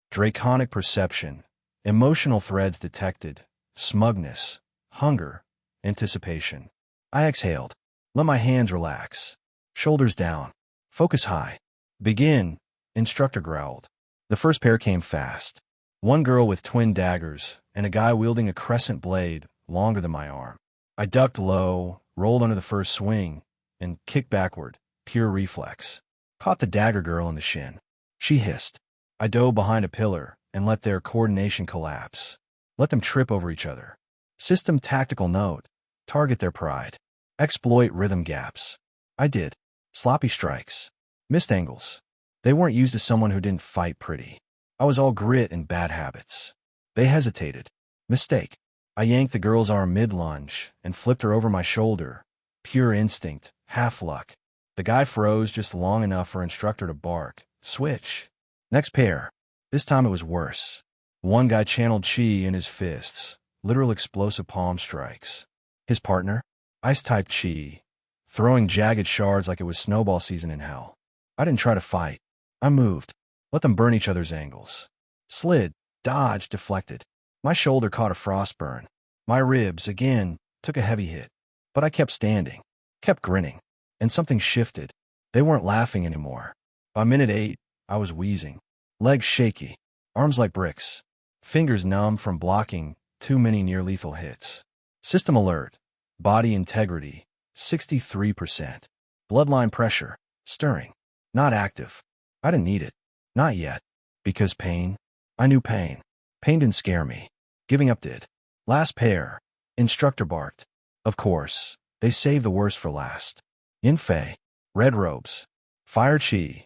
Draconic perception. Emotional threads detected. Smugness. Hunger. Anticipation. I exhaled. Let my hands relax. Shoulders down. Focus high. Begin, instructor growled. The first pair came fast. 1 girl with twin daggers, and a guy wielding a crescent blade longer than my arm. I ducked low, rolled under the first swing, and kicked backward, pure reflex. Caught the dagger girl in the shin. She hissed. I dove behind a pillar and let their coordination collapse. Let them trip over each other. System tactical note. Target their pride. Exploit rhythm gaps. I did. Sloppy strikes. Missed angles. They weren't used to someone who didn't fight pretty. I was all grit and bad habits. They hesitated. Mistake. I yanked the girl's arm mid-lunge and flipped her over my shoulder. Pure instinct, half luck. The guy froze just long enough for instructor to bark. Switch. Next pair. This time it was worse. 1 guy channeled chi in his fists. Literal explosive palm strikes. His partner? Ice-type chi. Throwing jagged shards like it was snowball season in hell. I didn't try to fight. I moved. Let them burn each other's angles. Slid, dodged, deflected. My shoulder caught a frost burn. My ribs, again, took a heavy hit. But I kept standing, kept grinning. And something shifted. They weren't laughing anymore. By minute 8, I was wheezing. Legs shaky. Arms like bricks. Fingers numb from blocking too many near-lethal hits. System alert. Body integrity, 63%. Bloodline pressure, stirring. Not active. I didn't need it. Not yet. Because pain? I knew pain. Pain didn't scare me. Giving up did. Last pair. Instructor barked. Of course, they saved the worst for last. Yinfay. Red robes. Fire chi.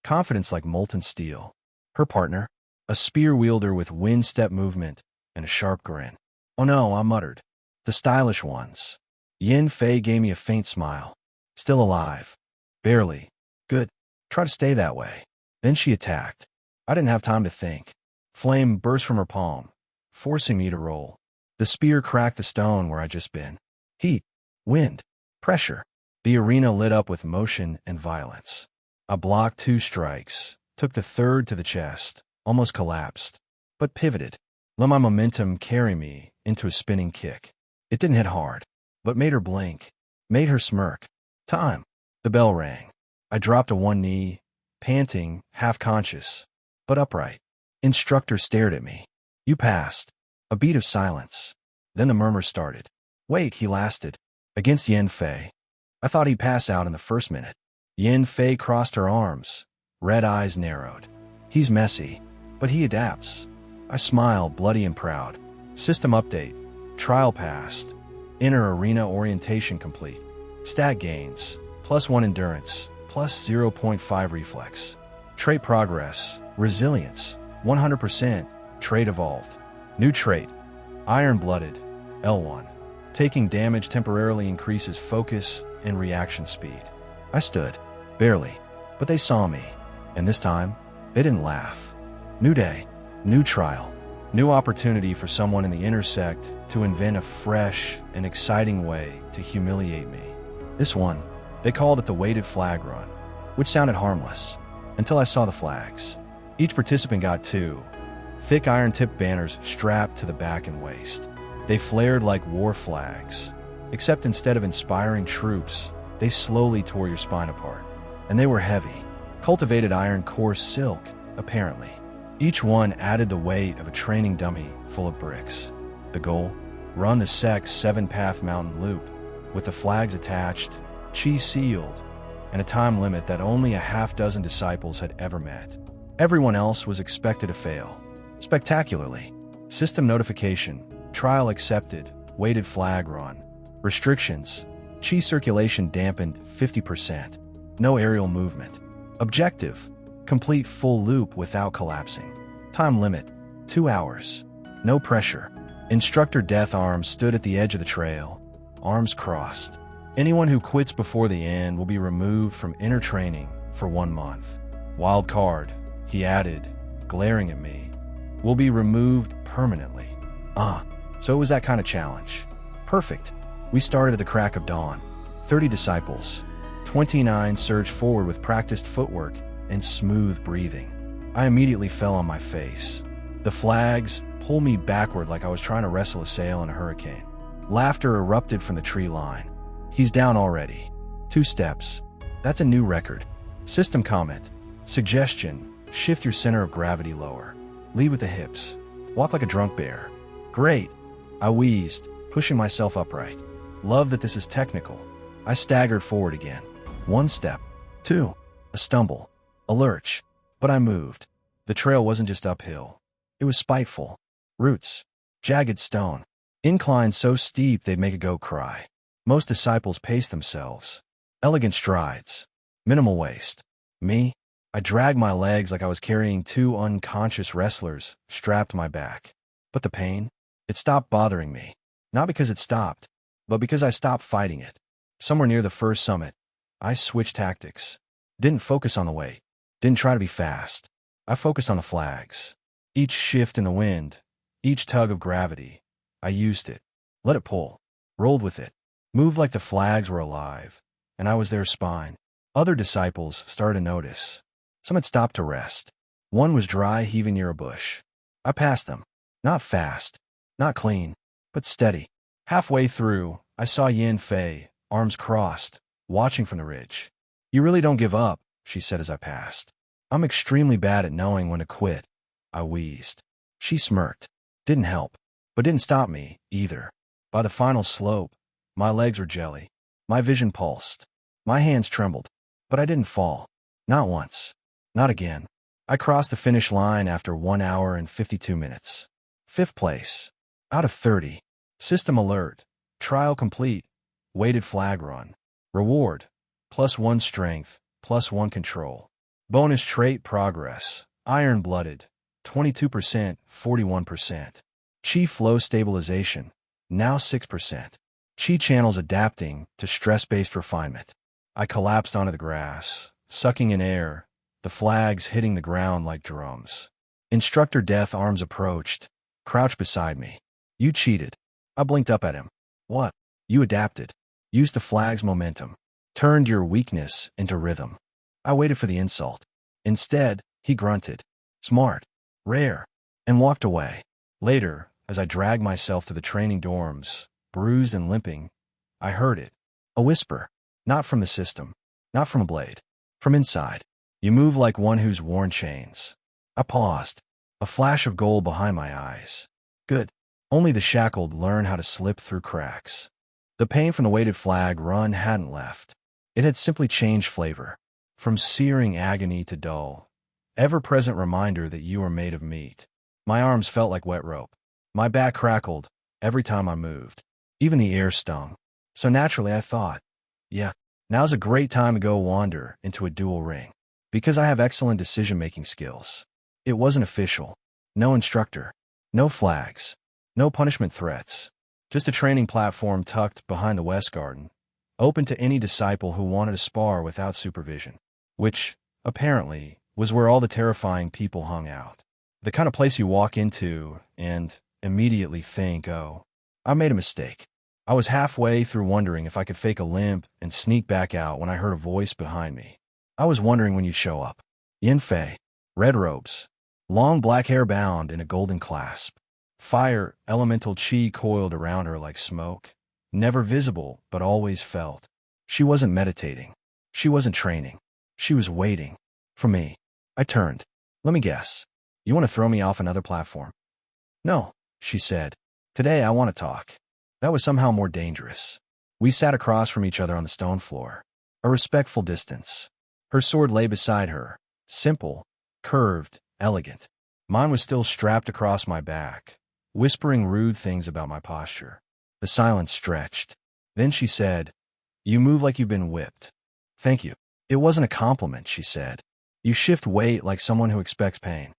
Confidence like molten steel. Her partner. A spear wielder with wind step movement and a sharp grin. Oh no, I muttered. The stylish ones. Yinfay gave me a faint smile. Still alive. Barely. Good. Try to stay that way. Then she attacked. I didn't have time to think. Flame burst from her palm, forcing me to roll. The spear cracked the stone where I'd just been. Heat. Wind. Pressure. The arena lit up with motion and violence. I blocked 2 strikes, took the third to the chest, almost collapsed, but pivoted. Let my momentum carry me into a spinning kick. It didn't hit hard, but made her blink, made her smirk. Time. The bell rang. I dropped to one knee, panting, half-conscious, but upright. Instructor stared at me. You passed. A beat of silence. Then the murmur started. Wait, he lasted. Against Yinfay. I thought he'd pass out in the first minute. Yinfay crossed her arms. Red eyes narrowed. He's messy, but he adapts. I smiled, bloody and proud. System update. Trial passed. Inner arena orientation complete. Stat gains. +1 endurance. +0.5 reflex. Trait progress. Resilience. 100%. Trait evolved. New trait. Iron-blooded. L1. Taking damage temporarily increases focus and reaction speed. I stood. Barely. But they saw me. And this time, they didn't laugh. New day, new trial, new opportunity for someone in the inner sect to invent a fresh and exciting way to humiliate me. This one, they called it the weighted flag run, which sounded harmless, until I saw the flags. Each participant got two thick iron-tipped banners strapped to the back and waist. They flared like war flags, except instead of inspiring troops, they slowly tore your spine apart. And they were heavy, cultivated iron coarse silk, apparently. Each one added the weight of a training dummy full of bricks. The goal? Run the sect's 7-path mountain loop, with the flags attached, chi sealed, and a time limit that only a half-dozen disciples had ever met. Everyone else was expected to fail. Spectacularly. System notification, trial accepted, weighted flag run. Restrictions, chi circulation dampened 50%. No aerial movement. Objective, complete full loop without collapsing. Time limit, 2 hours. No pressure. Instructor Death Arm stood at the edge of the trail, arms crossed. Anyone who quits before the end will be removed from inner training for 1 month. Wild card, he added, glaring at me, will be removed permanently. So it was that kind of challenge. Perfect. We started at the crack of dawn. 30 disciples. 29 surged forward with practiced footwork and smooth breathing. I immediately fell on my face. The flags pulled me backward like I was trying to wrestle a sail in a hurricane. Laughter erupted from the tree line. He's down already. 2 steps. That's a new record. System comment. Suggestion. Shift your center of gravity lower. Lead with the hips. Walk like a drunk bear. Great. I wheezed, pushing myself upright. Love that this is technical. I staggered forward again. 1 step. 2. A stumble. A lurch. But I moved. The trail wasn't just uphill. It was spiteful. Roots. Jagged stone. Inclines so steep they'd make a goat cry. Most disciples paced themselves. Elegant strides. Minimal waste. Me? I dragged my legs like I was carrying 2 unconscious wrestlers strapped to my back. But the pain? It stopped bothering me. Not because it stopped, but because I stopped fighting it. Somewhere near the first summit, I switched tactics. Didn't focus on the weight. Didn't try to be fast. I focused on the flags. Each shift in the wind, each tug of gravity, I used it. Let it pull. Rolled with it. Moved like the flags were alive, and I was their spine. Other disciples started to notice. Some had stopped to rest. One was dry heaving near a bush. I passed them. Not fast. Not clean. But steady. Halfway through, I saw Yinfay, arms crossed, watching from the ridge. You really don't give up, she said as I passed. I'm extremely bad at knowing when to quit. I wheezed. She smirked. Didn't help. But didn't stop me, either. By the final slope, my legs were jelly. My vision pulsed. My hands trembled. But I didn't fall. Not once. Not again. I crossed the finish line after 1 hour and 52 minutes. 5th place. Out of 30. System alert. Trial complete. Weighted flag run. Reward. +1 strength, +1 control. Bonus trait progress. Iron-blooded. 22%, 41%. Chi flow stabilization. Now 6%. Chi channels adapting to stress-based refinement. I collapsed onto the grass, sucking in air, the flags hitting the ground like drums. Instructor Death Arms approached, crouched beside me. You cheated. I blinked up at him. What? You adapted. Used the flag's momentum. Turned your weakness into rhythm. I waited for the insult. Instead, he grunted. Smart. Rare. And walked away. Later, as I dragged myself to the training dorms, bruised and limping, I heard it. A whisper. Not from the system. Not from a blade. From inside. You move like one who's worn chains. I paused. A flash of gold behind my eyes. Good. Only the shackled learn how to slip through cracks. The pain from the weighted flag run hadn't left. It had simply changed flavor. From searing agony to dull, ever-present reminder that you are made of meat. My arms felt like wet rope. My back crackled every time I moved. Even the air stung. So naturally I thought, yeah, now's a great time to go wander into a duel ring. Because I have excellent decision-making skills. It wasn't official. No instructor. No flags. No punishment threats. Just a training platform tucked behind the West Garden, open to any disciple who wanted to spar without supervision. Which, apparently, was where all the terrifying people hung out. The kind of place you walk into and immediately think, oh, I made a mistake. I was halfway through wondering if I could fake a limp and sneak back out when I heard a voice behind me. I was wondering when you'd show up. Yinfay, red robes, long black hair bound in a golden clasp. Fire, elemental chi coiled around her like smoke. Never visible, but always felt. She wasn't meditating. She wasn't training. She was waiting. For me. I turned. Let me guess. You want to throw me off another platform? No, she said. Today I want to talk. That was somehow more dangerous. We sat across from each other on the stone floor. A respectful distance. Her sword lay beside her. Simple, curved, elegant. Mine was still strapped across my back, whispering rude things about my posture. The silence stretched. Then she said, "You move like you've been whipped." "Thank you." It wasn't a compliment, she said. "You shift weight like someone who expects pain."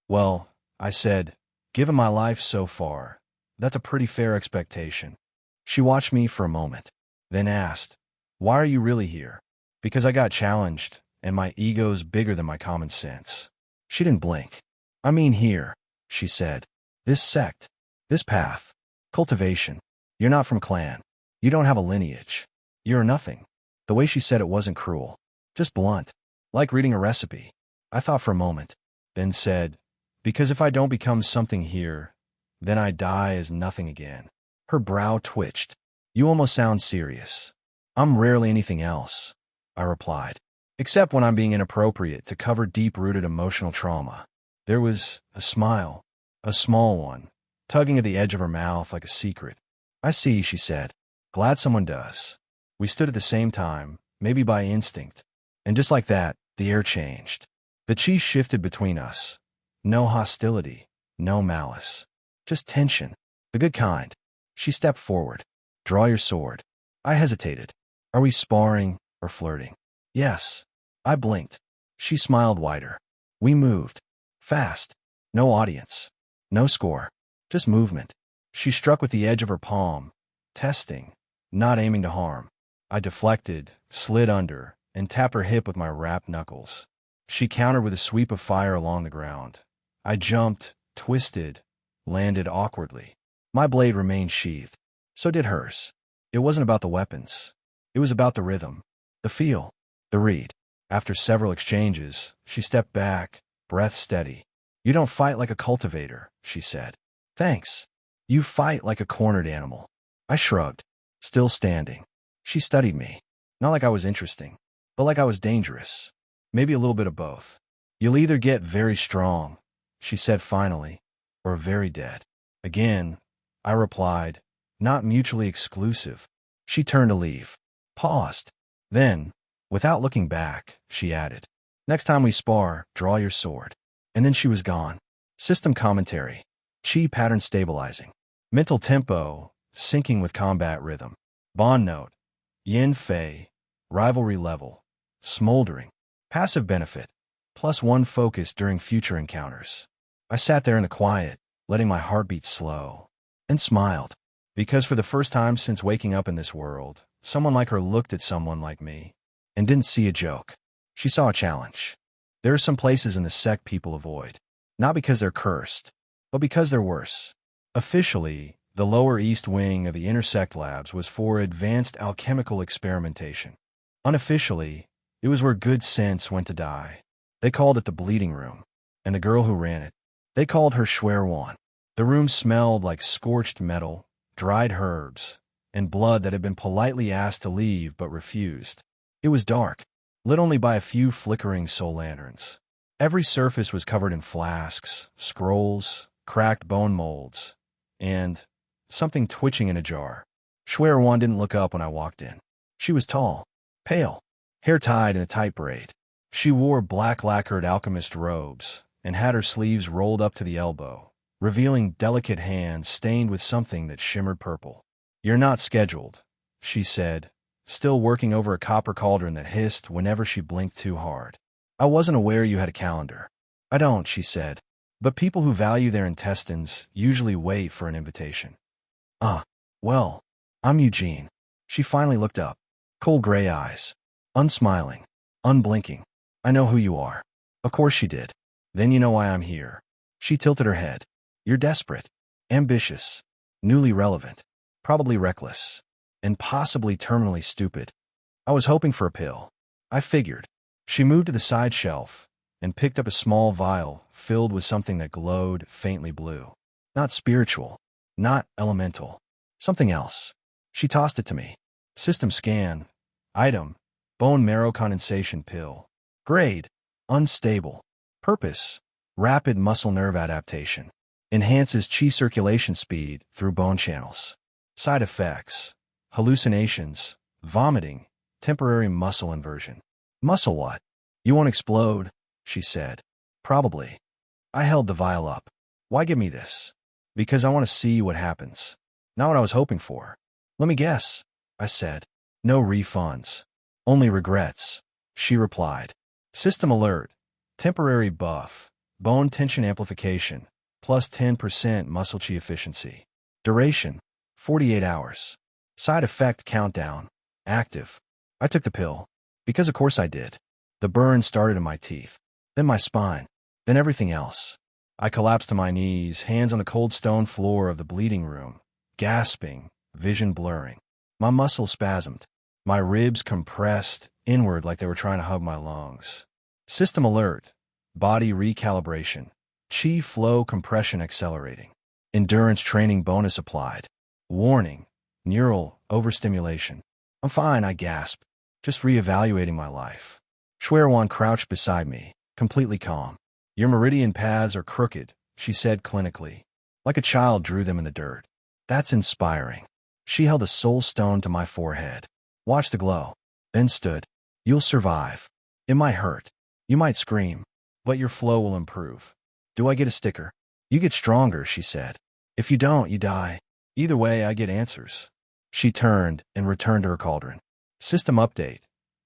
"Well," I said, "given my life so far, that's a pretty fair expectation." She watched me for a moment, then asked, "Why are you really here?" "Because I got challenged, and my ego's bigger than my common sense." She didn't blink. "I mean here," she said. "This sect. This path. Cultivation. You're not from clan. You don't have a lineage. You're nothing." The way she said it wasn't cruel. Just blunt. Like reading a recipe. I thought for a moment, then said, "Because if I don't become something here, then I die as nothing again." Her brow twitched. "You almost sound serious." "I'm rarely anything else," I replied. "Except when I'm being inappropriate to cover deep-rooted emotional trauma." There was a smile, a small one, tugging at the edge of her mouth like a secret. "I see," she said. "Glad someone does." We stood at the same time, maybe by instinct, and just like that, the air changed. The chi shifted between us. No hostility, no malice. Just tension. The good kind. She stepped forward. "Draw your sword." I hesitated. "Are we sparring or flirting?" "Yes." I blinked. She smiled wider. We moved. Fast. No audience. No score. Just movement. She struck with the edge of her palm. Testing. Not aiming to harm. I deflected, slid under, and tapped her hip with my wrapped knuckles. She countered with a sweep of fire along the ground. I jumped, twisted, landed awkwardly. My blade remained sheathed. So did hers. It wasn't about the weapons. It was about the rhythm, the feel, the read. After several exchanges, she stepped back, breath steady. "You don't fight like a cultivator," she said. "Thanks. You fight like a cornered animal." I shrugged, still standing. She studied me. Not like I was interesting, but like I was dangerous. Maybe a little bit of both. "You'll either get very strong," she said finally, "or very dead." Again, I replied, "Not mutually exclusive." She turned to leave. Paused. Then, without looking back, she added, "Next time we spar, draw your sword." And then she was gone. System commentary. Chi pattern stabilizing. Mental tempo, syncing with combat rhythm. Bond note. Yinfay, rivalry level. Smoldering. Passive benefit. +1 focus during future encounters. I sat there in the quiet, letting my heartbeat slow, and smiled. Because for the first time since waking up in this world, someone like her looked at someone like me, and didn't see a joke. She saw a challenge. There are some places in the sect people avoid. Not because they're cursed, but because they're worse. Officially, the lower east wing of the intersect labs was for advanced alchemical experimentation. Unofficially, it was where good sense went to die. They called it the bleeding room, and the girl who ran it, they called her Schwerwan. The room smelled like scorched metal, dried herbs, and blood that had been politely asked to leave but refused. It was dark, lit only by a few flickering soul lanterns. Every surface was covered in flasks, scrolls, cracked bone molds, and something twitching in a jar. Schwerwan didn't look up when I walked in. She was tall, pale, hair tied in a tight braid. She wore black lacquered alchemist robes and had her sleeves rolled up to the elbow, revealing delicate hands stained with something that shimmered purple. "You're not scheduled," she said, still working over a copper cauldron that hissed whenever she blinked too hard. "I wasn't aware you had a calendar." "I don't," she said, "but people who value their intestines usually wait for an invitation." Well, I'm Eugene." She finally looked up. Cold gray eyes. Unsmiling. Unblinking. "I know who you are." Of course she did. "Then you know why I'm here." She tilted her head. You're desperate, ambitious, newly relevant, probably reckless, and possibly terminally stupid. I was hoping for a pill. I figured. She moved to the side shelf and picked up a small vial filled with something that glowed faintly blue. Not spiritual, not elemental, something else. She tossed it to me. System scan. Item: bone marrow condensation pill. Grade: unstable. Purpose: rapid muscle nerve adaptation. Enhances qi circulation speed through bone channels. Side effects: hallucinations, vomiting, temporary muscle inversion. Muscle what? You won't explode, she said. Probably. I held the vial up. Why give me this? Because I want to see what happens. Not what I was hoping for. Let me guess, I said. No refunds. Only regrets, she replied. System alert. Temporary buff. Bone tension amplification. Plus 10% muscle chi efficiency. Duration: 48 hours. Side effect countdown: active. I took the pill. Because of course I did. The burn started in my teeth. Then my spine. Then everything else. I collapsed to my knees, hands on the cold stone floor of the bleeding room, gasping, vision blurring. My muscles spasmed. My ribs compressed inward like they were trying to hug my lungs. System alert. Body recalibration. Chi flow compression accelerating. Endurance training bonus applied. Warning: neural overstimulation. I'm fine, I gasped. Just reevaluating my life. Xuerwan crouched beside me, completely calm. Your meridian paths are crooked, she said clinically. Like a child drew them in the dirt. That's inspiring. She held a soul stone to my forehead. Watch the glow. Then stood. You'll survive. It might hurt. You might scream. But your flow will improve. Do I get a sticker? You get stronger, she said. If you don't, you die. Either way, I get answers. She turned and returned to her cauldron. System update.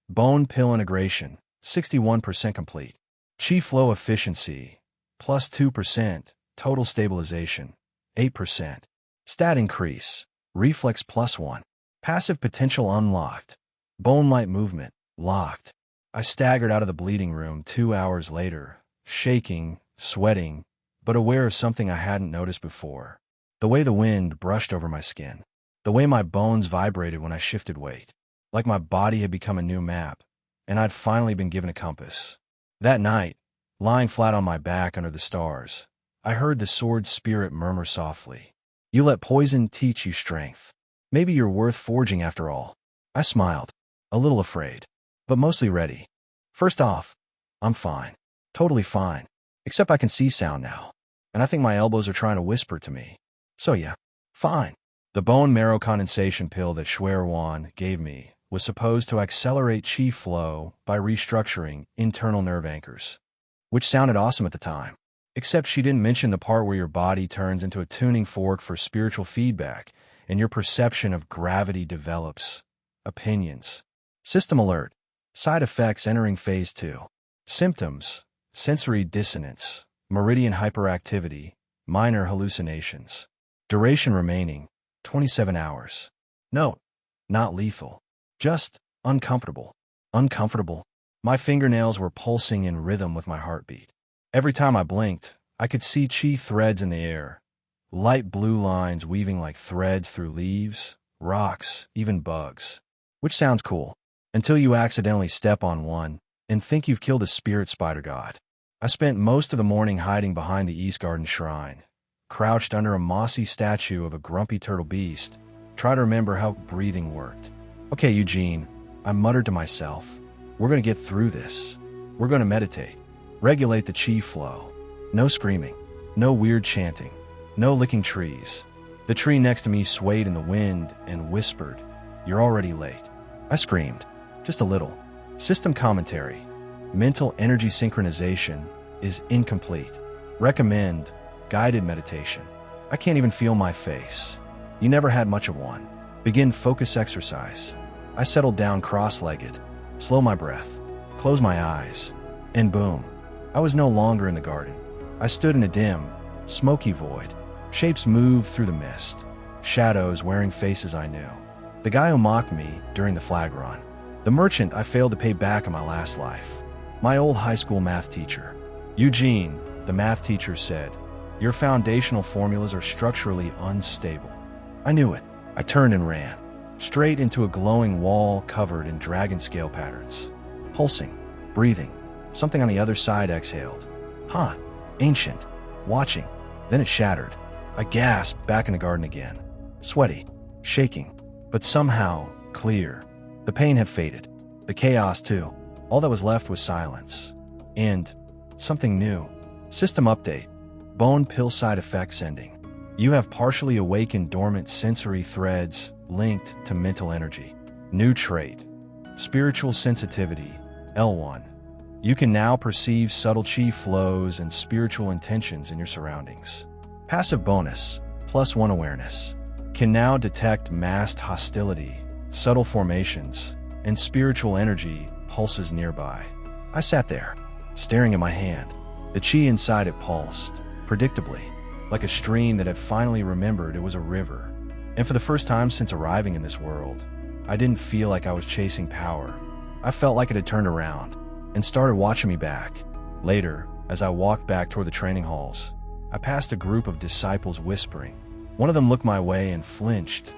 Bone pill integration, 61% complete. Chi flow efficiency, plus 2%. Total stabilization, 8%. Stat increase, reflex plus 1. Passive potential unlocked. Bone light movement, locked. I staggered out of the bleeding room 2 hours later, shaking, sweating, but aware of something I hadn't noticed before. The way the wind brushed over my skin. The way my bones vibrated when I shifted weight. Like my body had become a new map, and I'd finally been given a compass. That night, lying flat on my back under the stars, I heard the sword spirit murmur softly. You let poison teach you strength. Maybe you're worth forging after all. I smiled, a little afraid, but mostly ready. First off, I'm fine. Totally fine. Except I can see sound now, and I think my elbows are trying to whisper to me. So yeah, fine. The bone marrow condensation pill that Xuerwan gave me was supposed to accelerate chi flow by restructuring internal nerve anchors, which sounded awesome at the time. Except she didn't mention the part where your body turns into a tuning fork for spiritual feedback and your perception of gravity develops. Opinions. System alert. Side effects entering phase 2. Symptoms: sensory dissonance, meridian hyperactivity, minor hallucinations. Duration remaining: 27 hours. Note: not lethal. Just uncomfortable. Uncomfortable. My fingernails were pulsing in rhythm with my heartbeat. Every time I blinked, I could see chi threads in the air. Light blue lines weaving like threads through leaves, rocks, even bugs. Which sounds cool, until you accidentally step on one and think you've killed a spirit spider god. I spent most of the morning hiding behind the East Garden shrine, crouched under a mossy statue of a grumpy turtle beast, trying to remember how breathing worked. Okay, Eugene, I muttered to myself. We're going to get through this. We're going to meditate. Regulate the chi flow. No screaming. No weird chanting. No licking trees. The tree next to me swayed in the wind and whispered, "You're already late." I screamed. Just a little. System commentary. Mental energy synchronization is incomplete. Recommend guided meditation. I can't even feel my face. You never had much of one. Begin focus exercise. I settled down cross-legged, slow my breath, close my eyes, and boom, I was no longer in the garden. I stood in a dim, smoky void. Shapes moved through the mist, shadows wearing faces I knew. The guy who mocked me during the flag run. The merchant I failed to pay back in my last life. My old high school math teacher. Eugene, the math teacher said, Your foundational formulas are structurally unstable. I knew it. I turned and ran, straight into a glowing wall covered in dragon scale patterns. Pulsing, breathing. Something on the other side exhaled. Huh, ancient. Watching. Then it shattered. I gasped back in the garden again. Sweaty, shaking, but somehow clear. The pain had faded. The chaos too. All that was left was silence. And something new. System update. Bone pill side effects ending. You have partially awakened dormant sensory threads linked to mental energy. New trait. Spiritual sensitivity. L1. You can now perceive subtle chi flows and spiritual intentions in your surroundings. Passive bonus. +1 awareness. Can now detect masked hostility, subtle formations, and spiritual energy pulses nearby. I sat there, staring at my hand. The chi inside it pulsed, predictably, like a stream that had finally remembered it was a river. And for the first time since arriving in this world, I didn't feel like I was chasing power. I felt like it had turned around and started watching me back. Later, as I walked back toward the training halls, I passed a group of disciples whispering. One of them looked my way and flinched,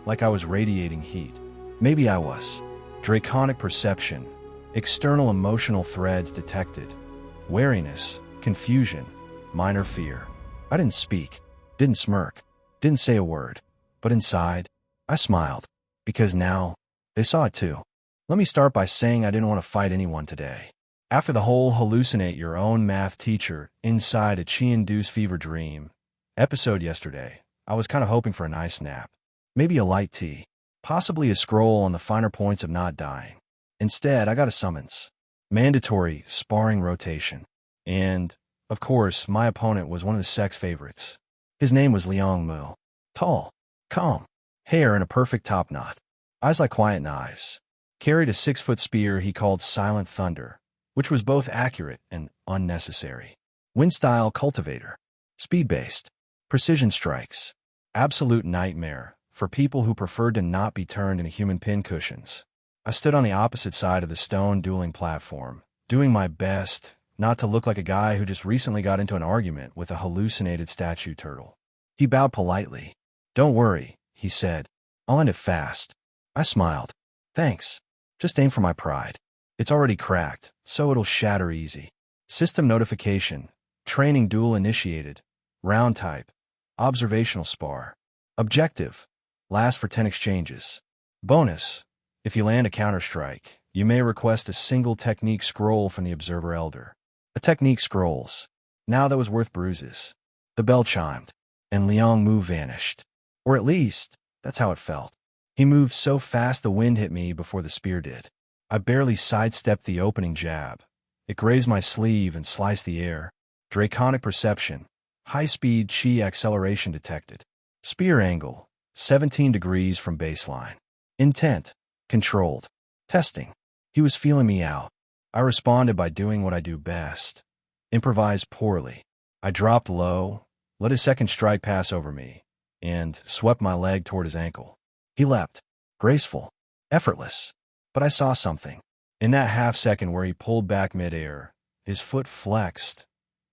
like I was radiating heat. Maybe I was. Draconic perception, external emotional threads detected, wariness, confusion, minor fear. I didn't speak, didn't smirk, didn't say a word, but inside, I smiled, because now, they saw it too. Let me start by saying I didn't want to fight anyone today. After the whole hallucinate your own math teacher inside a chi-induced fever dream episode yesterday, I was kind of hoping for a nice nap. Maybe a light tea. Possibly a scroll on the finer points of not dying. Instead, I got a summons. Mandatory sparring rotation. And, of course, my opponent was one of the sect's favorites. His name was Liang Mu. Tall, calm, hair in a perfect top knot, eyes like quiet knives. Carried a 6-foot spear he called Silent Thunder, which was both accurate and unnecessary. Wind-style Cultivator. Speed-based. Precision strikes. Absolute nightmare for people who preferred to not be turned into human pincushions. I stood on the opposite side of the stone dueling platform, doing my best not to look like a guy who just recently got into an argument with a hallucinated statue turtle. He bowed politely. "Don't worry," he said. "I'll end it fast." I smiled. "Thanks. Just aim for my pride. It's already cracked, so it'll shatter easy." System notification. Training duel initiated. Round type. Observational spar. Objective. Last for 10 exchanges. Bonus. If you land a counterstrike, you may request a single technique scroll from the Observer Elder. A technique scrolls. Now that was worth bruises. The bell chimed, and Liang Mu vanished. Or at least, that's how it felt. He moved so fast the wind hit me before the spear did. I barely sidestepped the opening jab. It grazed my sleeve and sliced the air. Draconic perception. High-speed chi acceleration detected. Spear angle. 17 degrees from baseline. Intent. Controlled. Testing. He was feeling me out. I responded by doing what I do best. Improvise poorly. I dropped low, let his second strike pass over me, and swept my leg toward his ankle. He leapt. Graceful. Effortless. But I saw something. In that half-second where he pulled back midair, his foot flexed.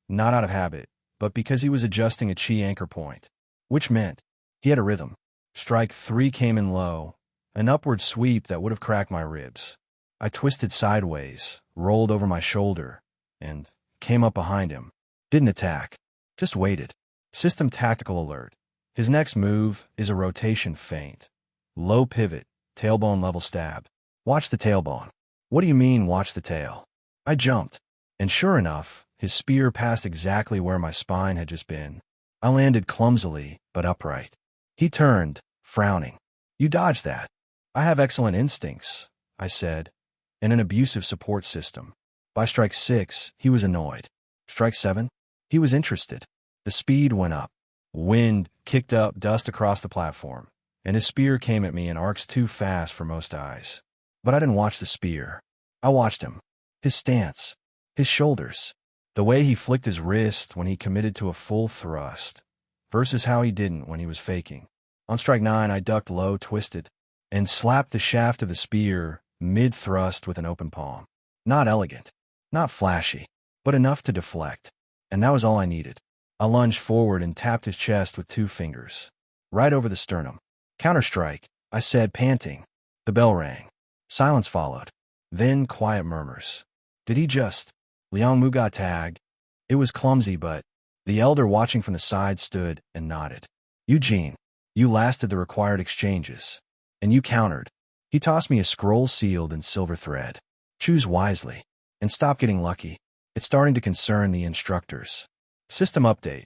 Not out of habit, but because he was adjusting a chi anchor point. Which meant he had a rhythm. Strike 3 came in low, an upward sweep that would have cracked my ribs. I twisted sideways, rolled over my shoulder, and came up behind him. Didn't attack. Just waited. System tactical alert. His next move is a rotation feint. Low pivot, tailbone level stab. Watch the tailbone. What do you mean, watch the tail? I jumped, and sure enough, his spear passed exactly where my spine had just been. I landed clumsily, but upright. He turned, frowning. "You dodged that." "I have excellent instincts," I said, "and an abusive support system." By strike 6, he was annoyed. Strike 7, he was interested. The speed went up. Wind kicked up dust across the platform, and his spear came at me in arcs too fast for most eyes. But I didn't watch the spear. I watched him. His stance. His shoulders. The way he flicked his wrist when he committed to a full thrust, versus how he didn't when he was faking. On strike 9, I ducked low, twisted, and slapped the shaft of the spear mid-thrust with an open palm. Not elegant, not flashy, but enough to deflect. And that was all I needed. I lunged forward and tapped his chest with 2 fingers. Right over the sternum. Counterstrike, I said, panting. The bell rang. Silence followed. Then quiet murmurs. Did he just? Liangmu got tagged. It was clumsy, but the elder watching from the side stood and nodded. Eugene, you lasted the required exchanges. And you countered. He tossed me a scroll sealed in silver thread. Choose wisely. And stop getting lucky. It's starting to concern the instructors. System update.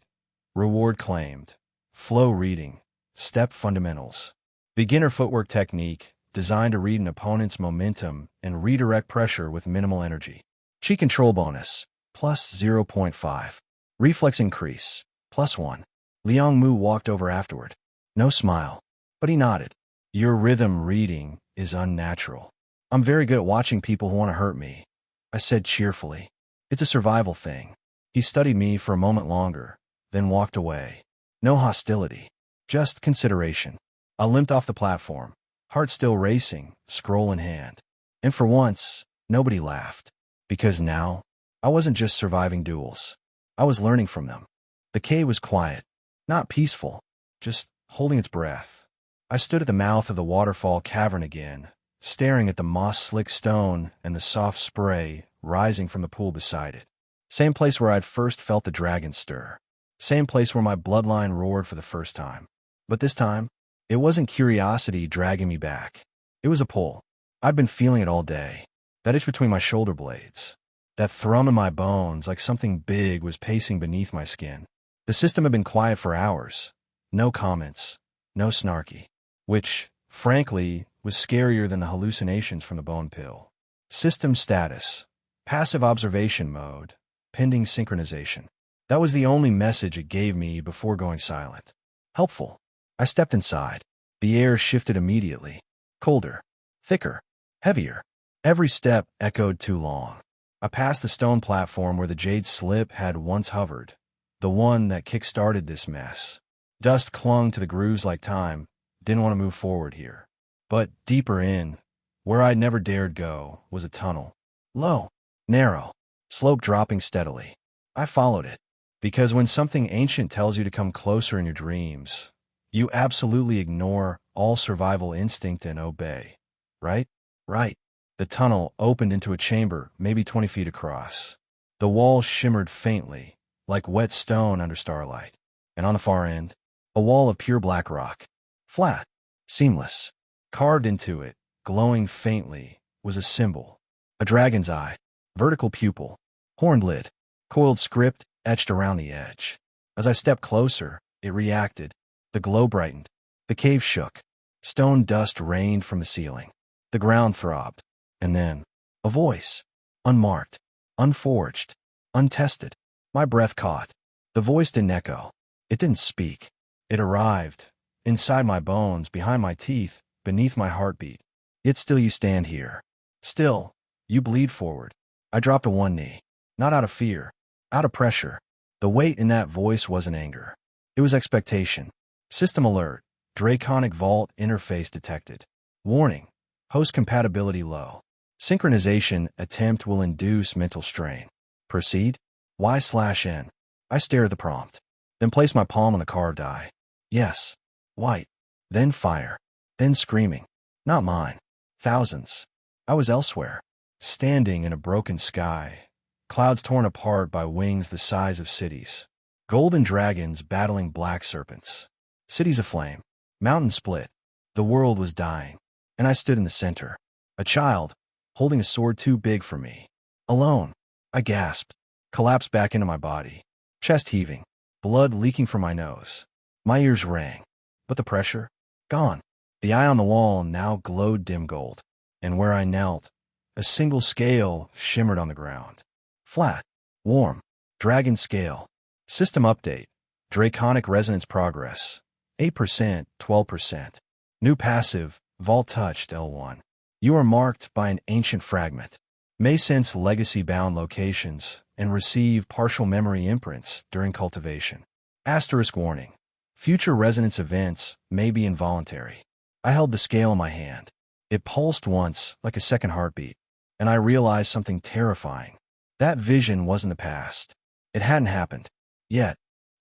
Reward claimed. Flow reading. Step fundamentals. Beginner footwork technique designed to read an opponent's momentum and redirect pressure with minimal energy. Chi control bonus. Plus 0.5. Reflex increase. Plus 1. Liang Mu walked over afterward. No smile. But he nodded. Your rhythm reading is unnatural. I'm very good at watching people who want to hurt me, I said cheerfully. It's a survival thing. He studied me for a moment longer, then walked away. No hostility. Just consideration. I limped off the platform, heart still racing, scroll in hand. And for once, nobody laughed. Because now, I wasn't just surviving duels. I was learning from them. The cave was quiet, not peaceful, just holding its breath. I stood at the mouth of the waterfall cavern again, staring at the moss-slick stone and the soft spray rising from the pool beside it. Same place where I'd first felt the dragon stir. Same place where my bloodline roared for the first time. But this time, it wasn't curiosity dragging me back. It was a pull. I'd been feeling it all day. That itch between my shoulder blades. That thrum in my bones like something big was pacing beneath my skin. The system had been quiet for hours. No comments. No snarky. Which, frankly, was scarier than the hallucinations from the bone pill. System status. Passive observation mode. Pending synchronization. That was the only message it gave me before going silent. Helpful. I stepped inside. The air shifted immediately. Colder. Thicker. Heavier. Every step echoed too long. I passed the stone platform where the jade slip had once hovered. The one that kick-started this mess. Dust clung to the grooves like time. Didn't want to move forward here. But deeper in, where I'd never dared go, was a tunnel. Low. Narrow. Slope dropping steadily. I followed it. Because when something ancient tells you to come closer in your dreams, you absolutely ignore all survival instinct and obey. Right? Right. The tunnel opened into a chamber maybe 20 feet across. The walls shimmered faintly, like wet stone under starlight. And on the far end, a wall of pure black rock. Flat. Seamless. Carved into it, glowing faintly, was a symbol. A dragon's eye. Vertical pupil. Horned lid. Coiled script etched around the edge. As I stepped closer, it reacted. The glow brightened. The cave shook. Stone dust rained from the ceiling. The ground throbbed. And then, a voice. Unmarked. Unforged. Untested. My breath caught. The voice didn't echo. It didn't speak. It arrived. Inside my bones, behind my teeth, beneath my heartbeat. Yet still you stand here. Still, you bleed forward. I dropped to one knee. Not out of fear. Out of pressure. The weight in that voice wasn't anger. It was expectation. System alert. Draconic Vault interface detected. Warning. Host compatibility low. Synchronization attempt will induce mental strain. Proceed? Y/N. I stare at the prompt. Then place my palm on the carved eye. Yes. White. Then fire. Then screaming. Not mine. Thousands. I was elsewhere. Standing in a broken sky. Clouds torn apart by wings the size of cities. Golden dragons battling black serpents. Cities aflame. Mountains split. The world was dying. And I stood in the center. A child, holding a sword too big for me. Alone. I gasped. Collapsed back into my body. Chest heaving. Blood leaking from my nose. My ears rang. But the pressure? Gone. The eye on the wall now glowed dim gold. And where I knelt, a single scale shimmered on the ground. Flat. Warm. Dragon scale. System update. Draconic resonance progress. 8%, 12%. New passive, Vault touched L1. You are marked by an ancient fragment. May sense legacy-bound locations and receive partial memory imprints during cultivation. Asterisk warning. Future resonance events may be involuntary. I held the scale in my hand. It pulsed once, like a second heartbeat, and I realized something terrifying. That vision wasn't the past. It hadn't happened. Yet.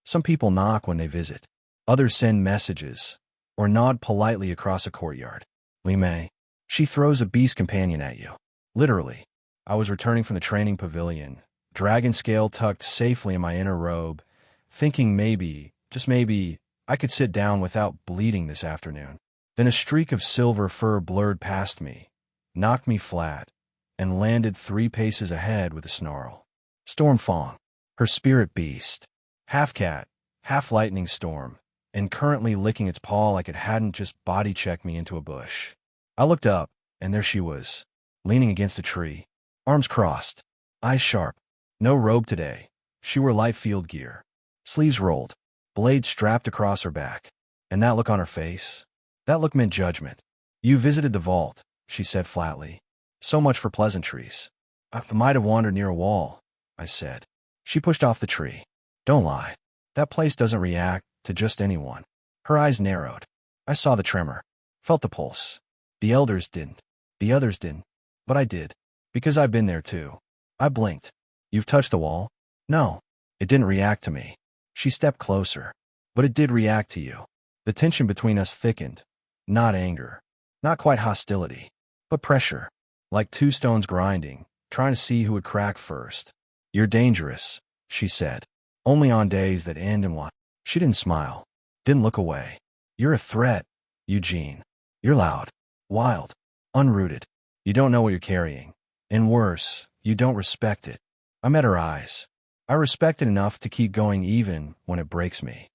Some people knock when they visit. Others send messages or nod politely across a courtyard. Yinfay, she throws a beast companion at you. Literally. I was returning from the training pavilion, dragon scale tucked safely in my inner robe, thinking maybe, just maybe, I could sit down without bleeding this afternoon. Then a streak of silver fur blurred past me, knocked me flat, and landed 3 paces ahead with a snarl. Stormfang, her spirit beast, half cat, half lightning storm, and currently licking its paw like it hadn't just body-checked me into a bush. I looked up, and there she was, leaning against a tree, arms crossed, eyes sharp. No robe today. She wore light field gear, sleeves rolled, blade strapped across her back. And that look on her face? That look meant judgment. You visited the vault, she said flatly. So much for pleasantries. I might have wandered near a wall, I said. She pushed off the tree. Don't lie. That place doesn't react to just anyone. Her eyes narrowed. I saw the tremor, felt the pulse. The elders didn't. The others didn't. But I did. Because I've been there too. I blinked. You've touched the wall? No. It didn't react to me. She stepped closer. But it did react to you. The tension between us thickened. Not anger. Not quite hostility. But pressure. Like 2 stones grinding, trying to see who would crack first. You're dangerous, she said. Only on days that end in what? She didn't smile. Didn't look away. You're a threat, Eugene. You're loud. Wild. Unrooted. You don't know what you're carrying. And worse, you don't respect it. I met her eyes. I respect it enough to keep going even when it breaks me.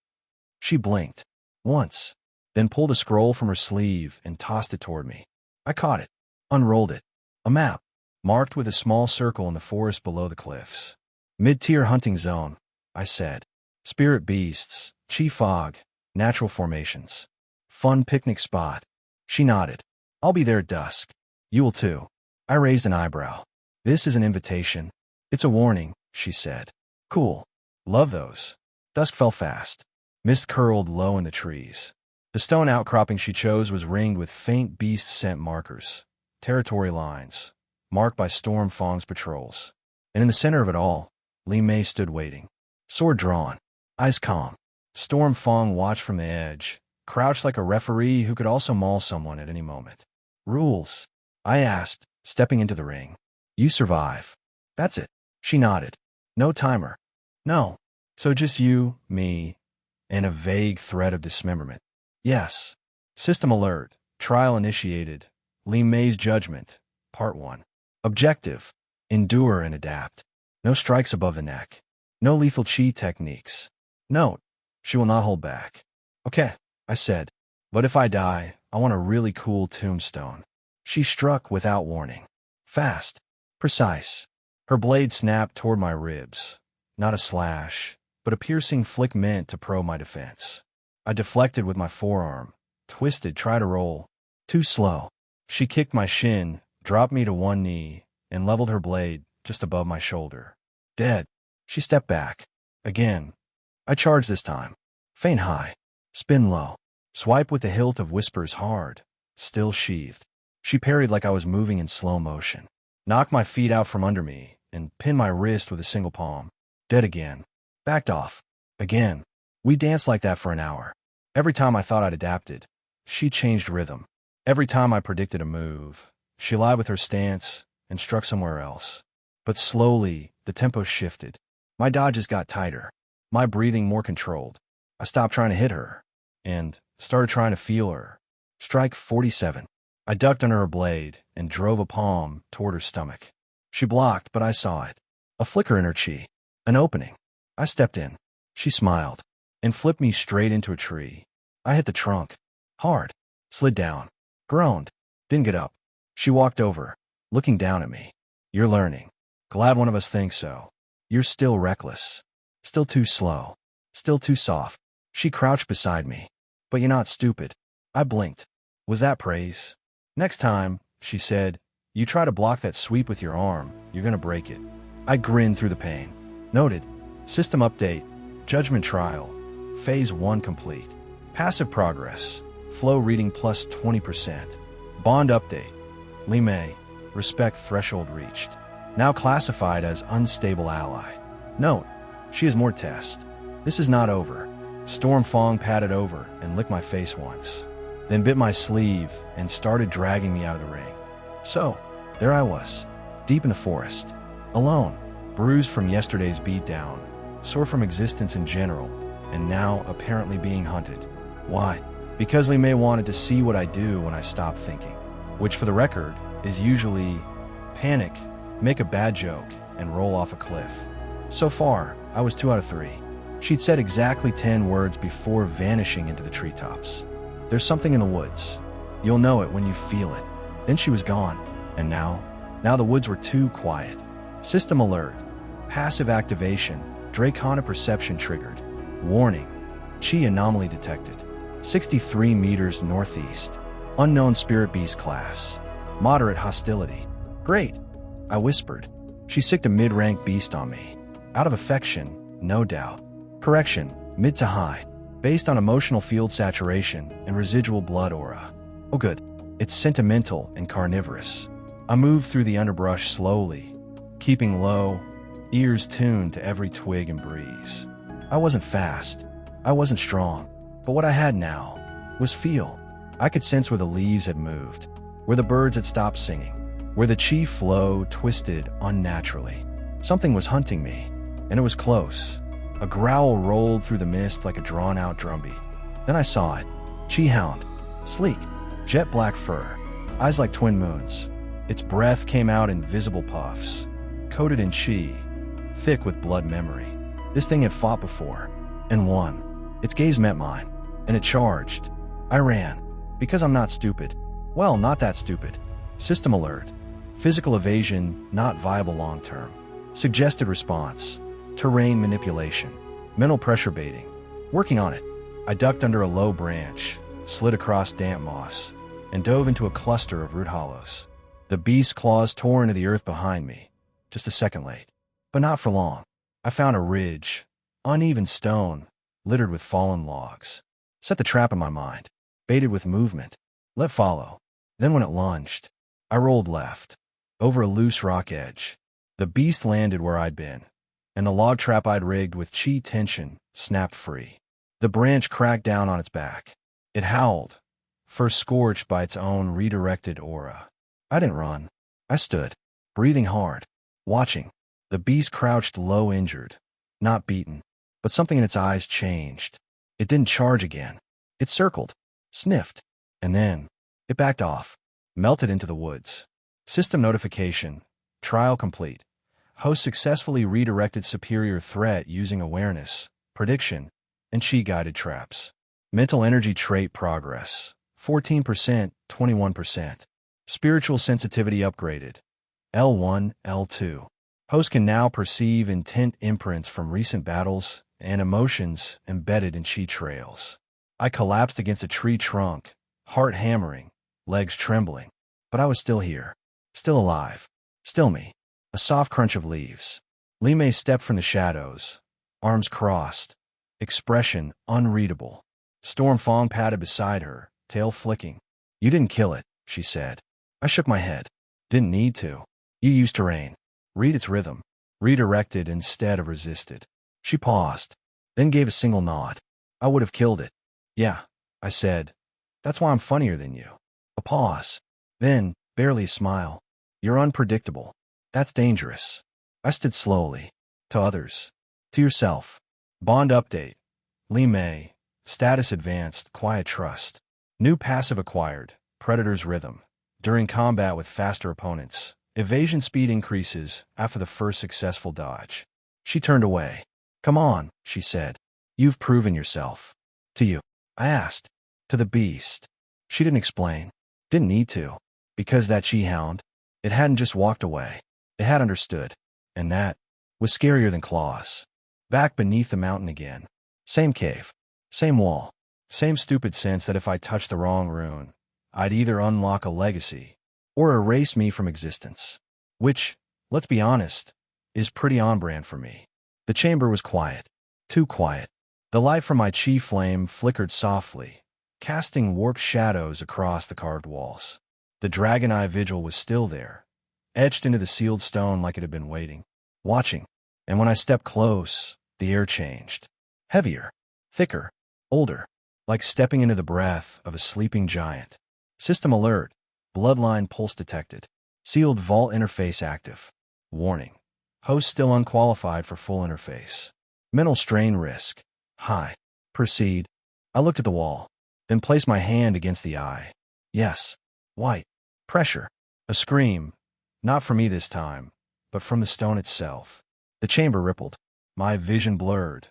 She blinked. Once. Then pulled a scroll from her sleeve and tossed it toward me. I caught it. Unrolled it. A map. Marked with a small circle in the forest below the cliffs. Mid-tier hunting zone, I said. Spirit beasts, chi fog, natural formations. Fun picnic spot. She nodded. I'll be there at dusk. You will too. I raised an eyebrow. This is an invitation. It's a warning, she said. Cool. Love those. Dusk fell fast. Mist curled low in the trees. The stone outcropping she chose was ringed with faint beast scent markers, territory lines, marked by Stormfang's patrols. And in the center of it all, Yinfay stood waiting. Sword drawn, eyes calm. Stormfang watched from the edge, crouched like a referee who could also maul someone at any moment. Rules? I asked, stepping into the ring. You survive. That's it. She nodded. No timer. No. So just you, me, and a vague threat of dismemberment. Yes. System alert. Trial initiated. Yinfay's judgment. Part 1. Objective. Endure and adapt. No strikes above the neck. No lethal chi techniques. Note. She will not hold back. Okay, I said. But if I die, I want a really cool tombstone. She struck without warning. Fast. Precise. Her blade snapped toward my ribs. Not a slash, but a piercing flick meant to probe my defense. I deflected with my forearm. Twisted, tried to roll. Too slow. She kicked my shin, dropped me to one knee, and leveled her blade just above my shoulder. Dead. She stepped back. Again. I charged this time. Feint high. Spin low. Swipe with the hilt of whispers hard. Still sheathed. She parried like I was moving in slow motion. Knocked my feet out from under me and pinned my wrist with a single palm. Dead again. Backed off. Again. We danced like that for an hour. Every time I thought I'd adapted, she changed rhythm. Every time I predicted a move, she lied with her stance and struck somewhere else. But slowly, the tempo shifted. My dodges got tighter. My breathing more controlled. I stopped trying to hit her and started trying to feel her. Strike 47. I ducked under her blade and drove a palm toward her stomach. She blocked, but I saw it. A flicker in her chi. An opening. I stepped in. She smiled and flipped me straight into a tree. I hit the trunk. Hard. Slid down. Groaned. Didn't get up. She walked over, looking down at me. You're learning. Glad one of us thinks so. You're still reckless. Still too slow. Still too soft. She crouched beside me. But you're not stupid. I blinked. Was that praise? Next time, she said, you try to block that sweep with your arm, you're gonna break it. I grinned through the pain. Noted. System update. Judgment trial. Phase 1 complete. Passive progress. Flow reading plus 20%. Bond update. Yinfay. Respect threshold reached. Now classified as unstable ally. Note. She has more tests. This is not over. Storm Fong patted over and licked my face once, then bit my sleeve and started dragging me out of the ring. So, there I was, deep in the forest, alone, bruised from yesterday's beatdown, sore from existence in general, and now apparently being hunted. Why? Because Li Mei wanted to see what I do when I stop thinking, which for the record is usually panic, make a bad joke, and roll off a cliff. So far, I was 2 out of 3. She'd said exactly 10 words before vanishing into the treetops. There's something in the woods. You'll know it when you feel it. Then she was gone. And now the woods were too quiet. System alert. Passive activation. Draconic perception triggered. Warning. Chi anomaly detected. 63 meters northeast. Unknown spirit beast class. Moderate hostility. Great, I whispered. She sicked a mid-rank beast on me. Out of affection, no doubt. Correction, mid to high, based on emotional field saturation and residual blood aura. Oh good, it's sentimental and carnivorous. I moved through the underbrush slowly, keeping low, ears tuned to every twig and breeze. I wasn't fast, I wasn't strong, but what I had now was feel. I could sense where the leaves had moved, where the birds had stopped singing, where the chi flow twisted unnaturally. Something was hunting me, and it was close. A growl rolled through the mist like a drawn-out drumbeat. Then I saw it. Chi hound. Sleek. Jet black fur. Eyes like twin moons. Its breath came out in visible puffs. Coated in chi. Thick with blood memory. This thing had fought before. And won. Its gaze met mine. And it charged. I ran. Because I'm not stupid. Well, not that stupid. System alert. Physical evasion not viable long-term. Suggested response. Terrain manipulation, mental pressure baiting. Working on it. I ducked under a low branch, slid across damp moss, and dove into a cluster of root hollows. The beast's claws tore into the earth behind me. Just a second late. But not for long. I found a ridge, uneven stone, littered with fallen logs. Set the trap in my mind. Baited with movement. Let follow. Then when it lunged, I rolled left. Over a loose rock edge. The beast landed where I'd been, and the log trap I'd rigged with chi tension snapped free. The branch cracked down on its back. It howled, first scorched by its own redirected aura. I didn't run. I stood, breathing hard, watching. The beast crouched low injured, not beaten, but something in its eyes changed. It didn't charge again. It circled, sniffed, and then it backed off, melted into the woods. System notification, trial complete. Host successfully redirected superior threat using awareness, prediction, and chi-guided traps. Mental energy trait progress, 14%, 21%. Spiritual sensitivity upgraded, L1, L2. Host can now perceive intent imprints from recent battles and emotions embedded in chi trails. I collapsed against a tree trunk, heart hammering, legs trembling. But I was still here, still alive, still me. A soft crunch of leaves. Li Mei stepped from the shadows, arms crossed, expression unreadable. Storm Fong patted beside her, tail flicking. You didn't kill it, she said. I shook my head. Didn't need to. You used terrain. Read its rhythm. Redirected instead of resisted. She paused, then gave a single nod. I would have killed it. Yeah, I said. That's why I'm funnier than you. A pause. Then, barely a smile. You're unpredictable. That's dangerous. I stood slowly. To others. To yourself. Bond update. Li Mei. Status advanced. Quiet trust. New passive acquired. Predator's rhythm. During combat with faster opponents, evasion speed increases after the first successful dodge. She turned away. Come on, she said. You've proven yourself. To you. I asked. To the beast. She didn't explain. Didn't need to. Because that she-hound, it hadn't just walked away. It had understood. And that was scarier than claws. Back beneath the mountain again. Same cave. Same wall. Same stupid sense that if I touched the wrong rune, I'd either unlock a legacy or erase me from existence. Which, let's be honest, is pretty on-brand for me. The chamber was quiet. Too quiet. The light from my chi flame flickered softly, casting warped shadows across the carved walls. The dragon eye vigil was still there, etched into the sealed stone like it had been waiting, watching. And when I stepped close, the air changed. Heavier, thicker, older, like stepping into the breath of a sleeping giant. System alert. Bloodline pulse detected. Sealed vault interface active. Warning. Host still unqualified for full interface. Mental strain risk. High. Proceed. I looked at the wall, then placed my hand against the eye. Yes. White. Pressure. A scream. Not from me this time, but from the stone itself. The chamber rippled. My vision blurred.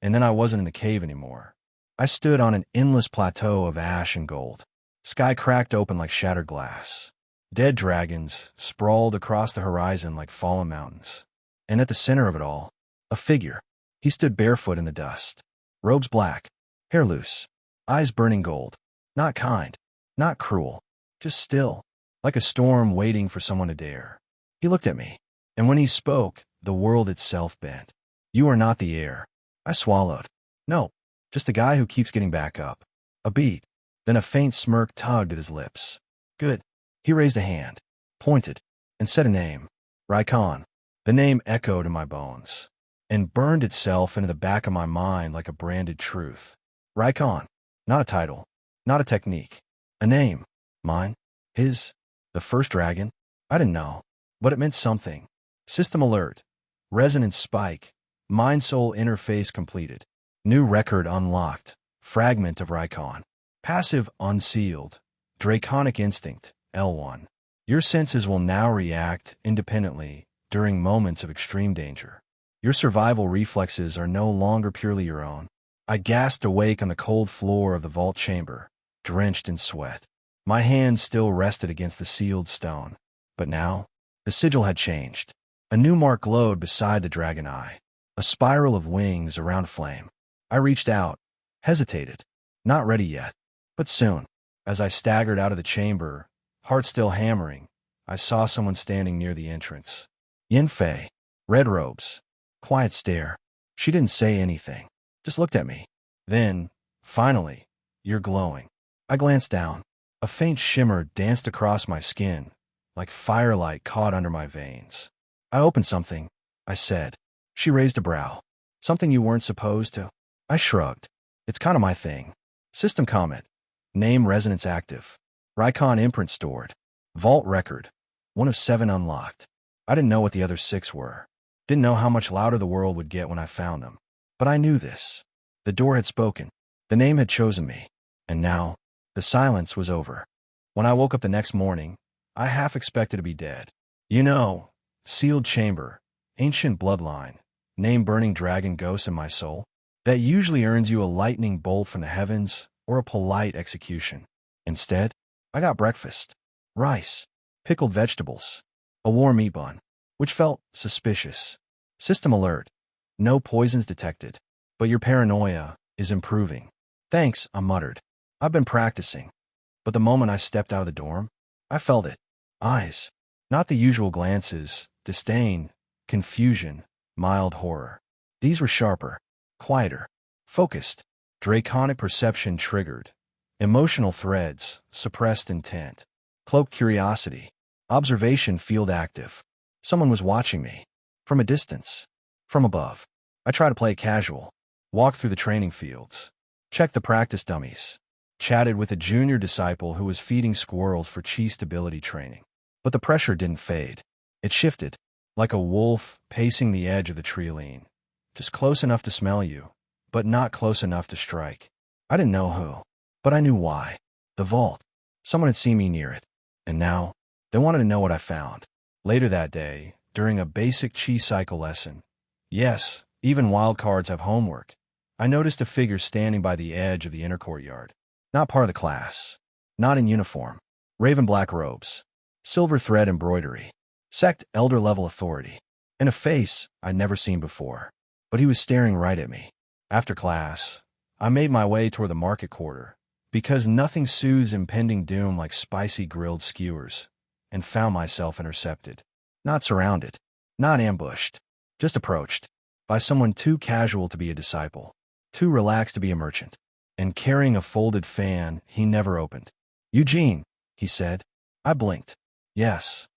And then I wasn't in the cave anymore. I stood on an endless plateau of ash and gold. Sky cracked open like shattered glass. Dead dragons sprawled across the horizon like fallen mountains. And at the center of it all, a figure. He stood barefoot in the dust. Robes black, hair loose, eyes burning gold. Not kind, not cruel, just still, like a storm waiting for someone to dare. He looked at me, and when he spoke, the world itself bent. You are not the air. I swallowed. No, just the guy who keeps getting back up. A beat. Then a faint smirk tugged at his lips. Good. He raised a hand, pointed, and said a name. Reichon. The name echoed in my bones, and burned itself into the back of my mind like a branded truth. Reichon. Not a title. Not a technique. A name. Mine. His. The first dragon. I didn't know, but it meant something. System alert. Resonance spike. Mind-soul interface completed. New record unlocked. Fragment of Reichon. Passive unsealed. Draconic instinct. L1. Your senses will now react independently during moments of extreme danger. Your survival reflexes are no longer purely your own. I gasped awake on the cold floor of the vault chamber, drenched in sweat. My hand still rested against the sealed stone. But now, the sigil had changed. A new mark glowed beside the dragon eye. A spiral of wings around flame. I reached out, hesitated. Not ready yet. But soon, as I staggered out of the chamber, heart still hammering, I saw someone standing near the entrance. Yinfay. Red robes. Quiet stare. She didn't say anything. Just looked at me. Then, finally, you're glowing. I glanced down. A faint shimmer danced across my skin, like firelight caught under my veins. I opened something, I said. She raised a brow. Something you weren't supposed to? I shrugged. It's kind of my thing. System comment. Name resonance active. Reichon imprint stored. Vault record. 1 of 7 unlocked. I didn't know what the other 6 were. Didn't know how much louder the world would get when I found them. But I knew this. The door had spoken. The name had chosen me. And now, the silence was over. When I woke up the next morning, I half expected to be dead. You know, sealed chamber, ancient bloodline, name burning dragon ghosts in my soul. That usually earns you a lightning bolt from the heavens or a polite execution. Instead, I got breakfast. Rice, pickled vegetables, a warm meat bun, which felt suspicious. System alert. No poisons detected, but your paranoia is improving. Thanks, I muttered. I've been practicing. But the moment I stepped out of the dorm, I felt it. Eyes. Not the usual glances, disdain, confusion, mild horror. These were sharper, quieter, focused. Draconic perception triggered. Emotional threads, suppressed intent. Cloaked curiosity. Observation field active. Someone was watching me. From a distance. From above. I tried to play casual. Walked through the training fields. Checked the practice dummies. Chatted with a junior disciple who was feeding squirrels for chi stability training. But the pressure didn't fade. It shifted, like a wolf pacing the edge of the tree-line. Just close enough to smell you, but not close enough to strike. I didn't know who, but I knew why. The vault. Someone had seen me near it. And now, they wanted to know what I found. Later that day, during a basic chi cycle lesson. Yes, even wildcards have homework. I noticed a figure standing by the edge of the inner courtyard. Not part of the class. Not in uniform. Raven black robes. Silver thread embroidery. Sect elder level authority. And a face I'd never seen before. But he was staring right at me. After class, I made my way toward the market quarter, because nothing soothes impending doom like spicy grilled skewers, and found myself intercepted. Not surrounded. Not ambushed. Just approached. By someone too casual to be a disciple. Too relaxed to be a merchant. And carrying a folded fan he never opened. Eugene, he said. I blinked. Yes.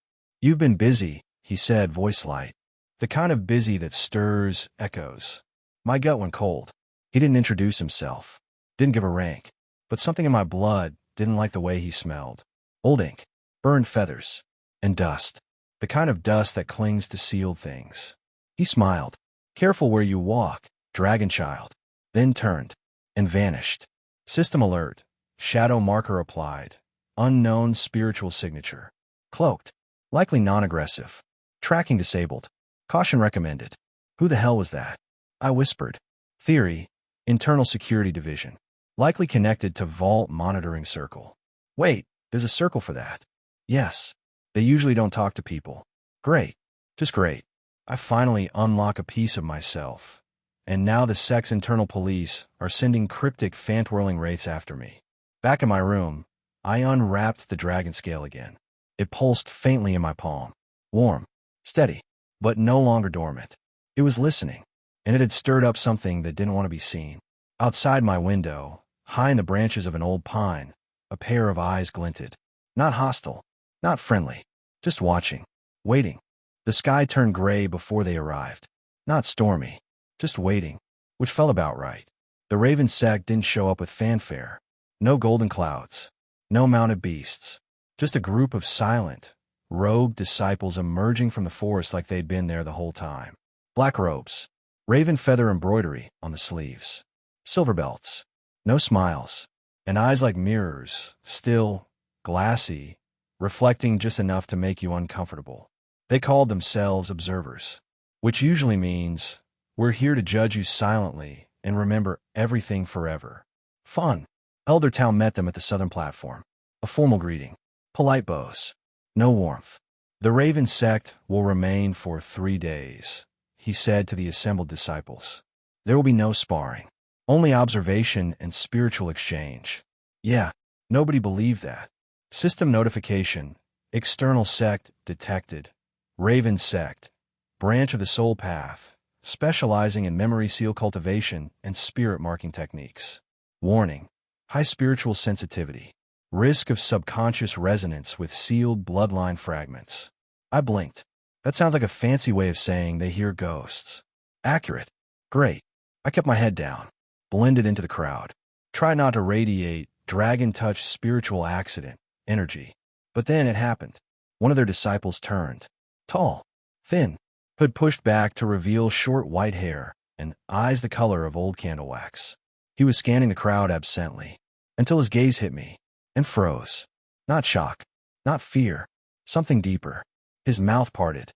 You've been busy, he said, voice light. The kind of busy that stirs, echoes. My gut went cold. He didn't introduce himself, didn't give a rank, but something in my blood didn't like the way he smelled. Old ink, burned feathers, and dust. The kind of dust that clings to sealed things. He smiled. Careful where you walk, dragon child. Then turned and vanished. System alert. Shadow marker applied. Unknown spiritual signature. Cloaked. Likely non-aggressive. Tracking disabled. Caution recommended. Who the hell was that? I whispered. Theory. Internal security division. Likely connected to vault monitoring circle. Wait, there's a circle for that. Yes. They usually don't talk to people. Great. Just great. I finally unlock a piece of myself. And now the sect's internal police are sending cryptic fan-twirling wraiths after me. Back in my room, I unwrapped the dragon scale again. It pulsed faintly in my palm. Warm. Steady. But no longer dormant. It was listening. And it had stirred up something that didn't want to be seen. Outside my window, high in the branches of an old pine, a pair of eyes glinted. Not hostile. Not friendly. Just watching. Waiting. The sky turned gray before they arrived. Not stormy. Just waiting. Which felt about right. The Raven sect didn't show up with fanfare. No golden clouds. No mounted beasts. Just a group of silent, rogue disciples emerging from the forest like they'd been there the whole time. Black robes. Raven feather embroidery on the sleeves. Silver belts. No smiles. And eyes like mirrors. Still, glassy, reflecting just enough to make you uncomfortable. They called themselves observers. Which usually means, we're here to judge you silently and remember everything forever. Fun. Eldertown met them at the southern platform. A formal greeting. Polite bows. No warmth. The Raven sect will remain for 3 days, he said to the assembled disciples. There will be no sparring. Only observation and spiritual exchange. Yeah, nobody believed that. System notification. External sect detected. Raven sect. Branch of the soul path. Specializing in memory seal cultivation and spirit marking techniques. Warning. High spiritual sensitivity. Risk of subconscious resonance with sealed bloodline fragments. I blinked. That sounds like a fancy way of saying they hear ghosts. Accurate. Great. I kept my head down. Blended into the crowd. Try not to radiate dragon touch spiritual accident energy. But then it happened. One of their disciples turned. Tall. Thin. Hood pushed back to reveal short white hair and eyes the color of old candle wax. He was scanning the crowd absently until his gaze hit me and froze. Not shock. Not fear. Something deeper. His mouth parted,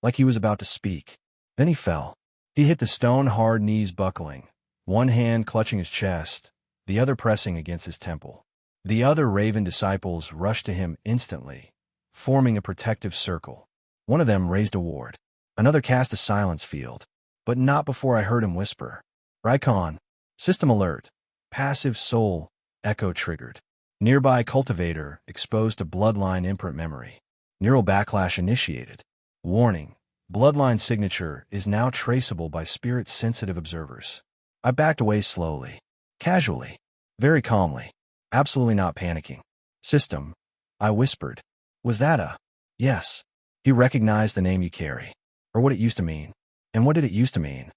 like he was about to speak. Then he fell. He hit the stone-hard knees buckling, one hand clutching his chest, the other pressing against his temple. The other Raven disciples rushed to him instantly, forming a protective circle. One of them raised a ward. Another cast a silence field, but not before I heard him whisper. Reichon. System alert. Passive soul. Echo triggered. Nearby Cultivator exposed to bloodline imprint memory. Neural backlash initiated. Warning. Bloodline signature is now traceable by spirit-sensitive observers. I backed away slowly. Casually. Very calmly. Absolutely not panicking. System. I whispered. Was that a... Yes. He recognized the name you carry. Or what it used to mean. And what did it used to mean?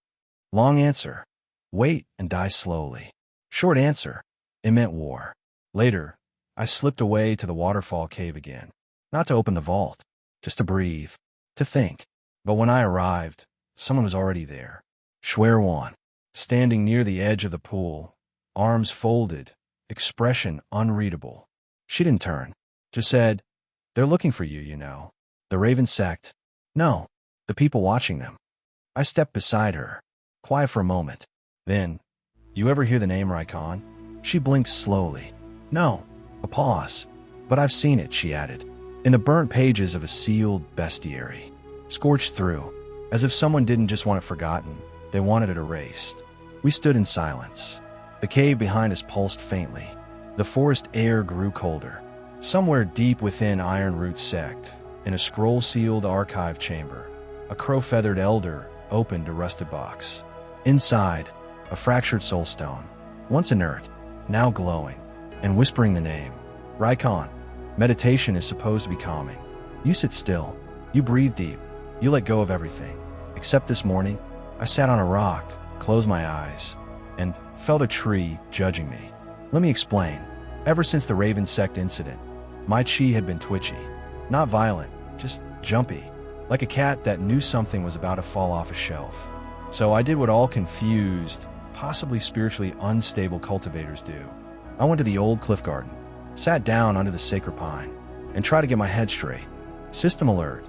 Long answer. Wait and die slowly. Short answer. It meant war. Later, I slipped away to the waterfall cave again. Not to open the vault. Just to breathe. To think. But when I arrived, someone was already there. Schwerwan. Standing near the edge of the pool. Arms folded. Expression unreadable. She didn't turn. Just said, they're looking for you, you know. The Raven sect. No. The people watching them. I stepped beside her. Quiet for a moment. Then, you ever hear the name Reichon? She blinked slowly. No. A pause. But I've seen it, she added. In the burnt pages of a sealed bestiary. Scorched through. As if someone didn't just want it forgotten. They wanted it erased. We stood in silence. The cave behind us pulsed faintly. The forest air grew colder. Somewhere deep within Ironroot sect, in a scroll-sealed archive chamber, a crow-feathered elder opened a rusted box. Inside, a fractured soulstone, once inert, now glowing, and whispering the name. Reichon. Meditation is supposed to be calming. You sit still. You breathe deep. You let go of everything. Except this morning, I sat on a rock, closed my eyes, and felt a tree judging me. Let me explain. Ever since the Raven sect incident, my chi had been twitchy. Not violent, just jumpy. Like a cat that knew something was about to fall off a shelf. So I did what all confused, possibly spiritually unstable cultivators do. I went to the old cliff garden, sat down under the sacred pine, and tried to get my head straight. System alert.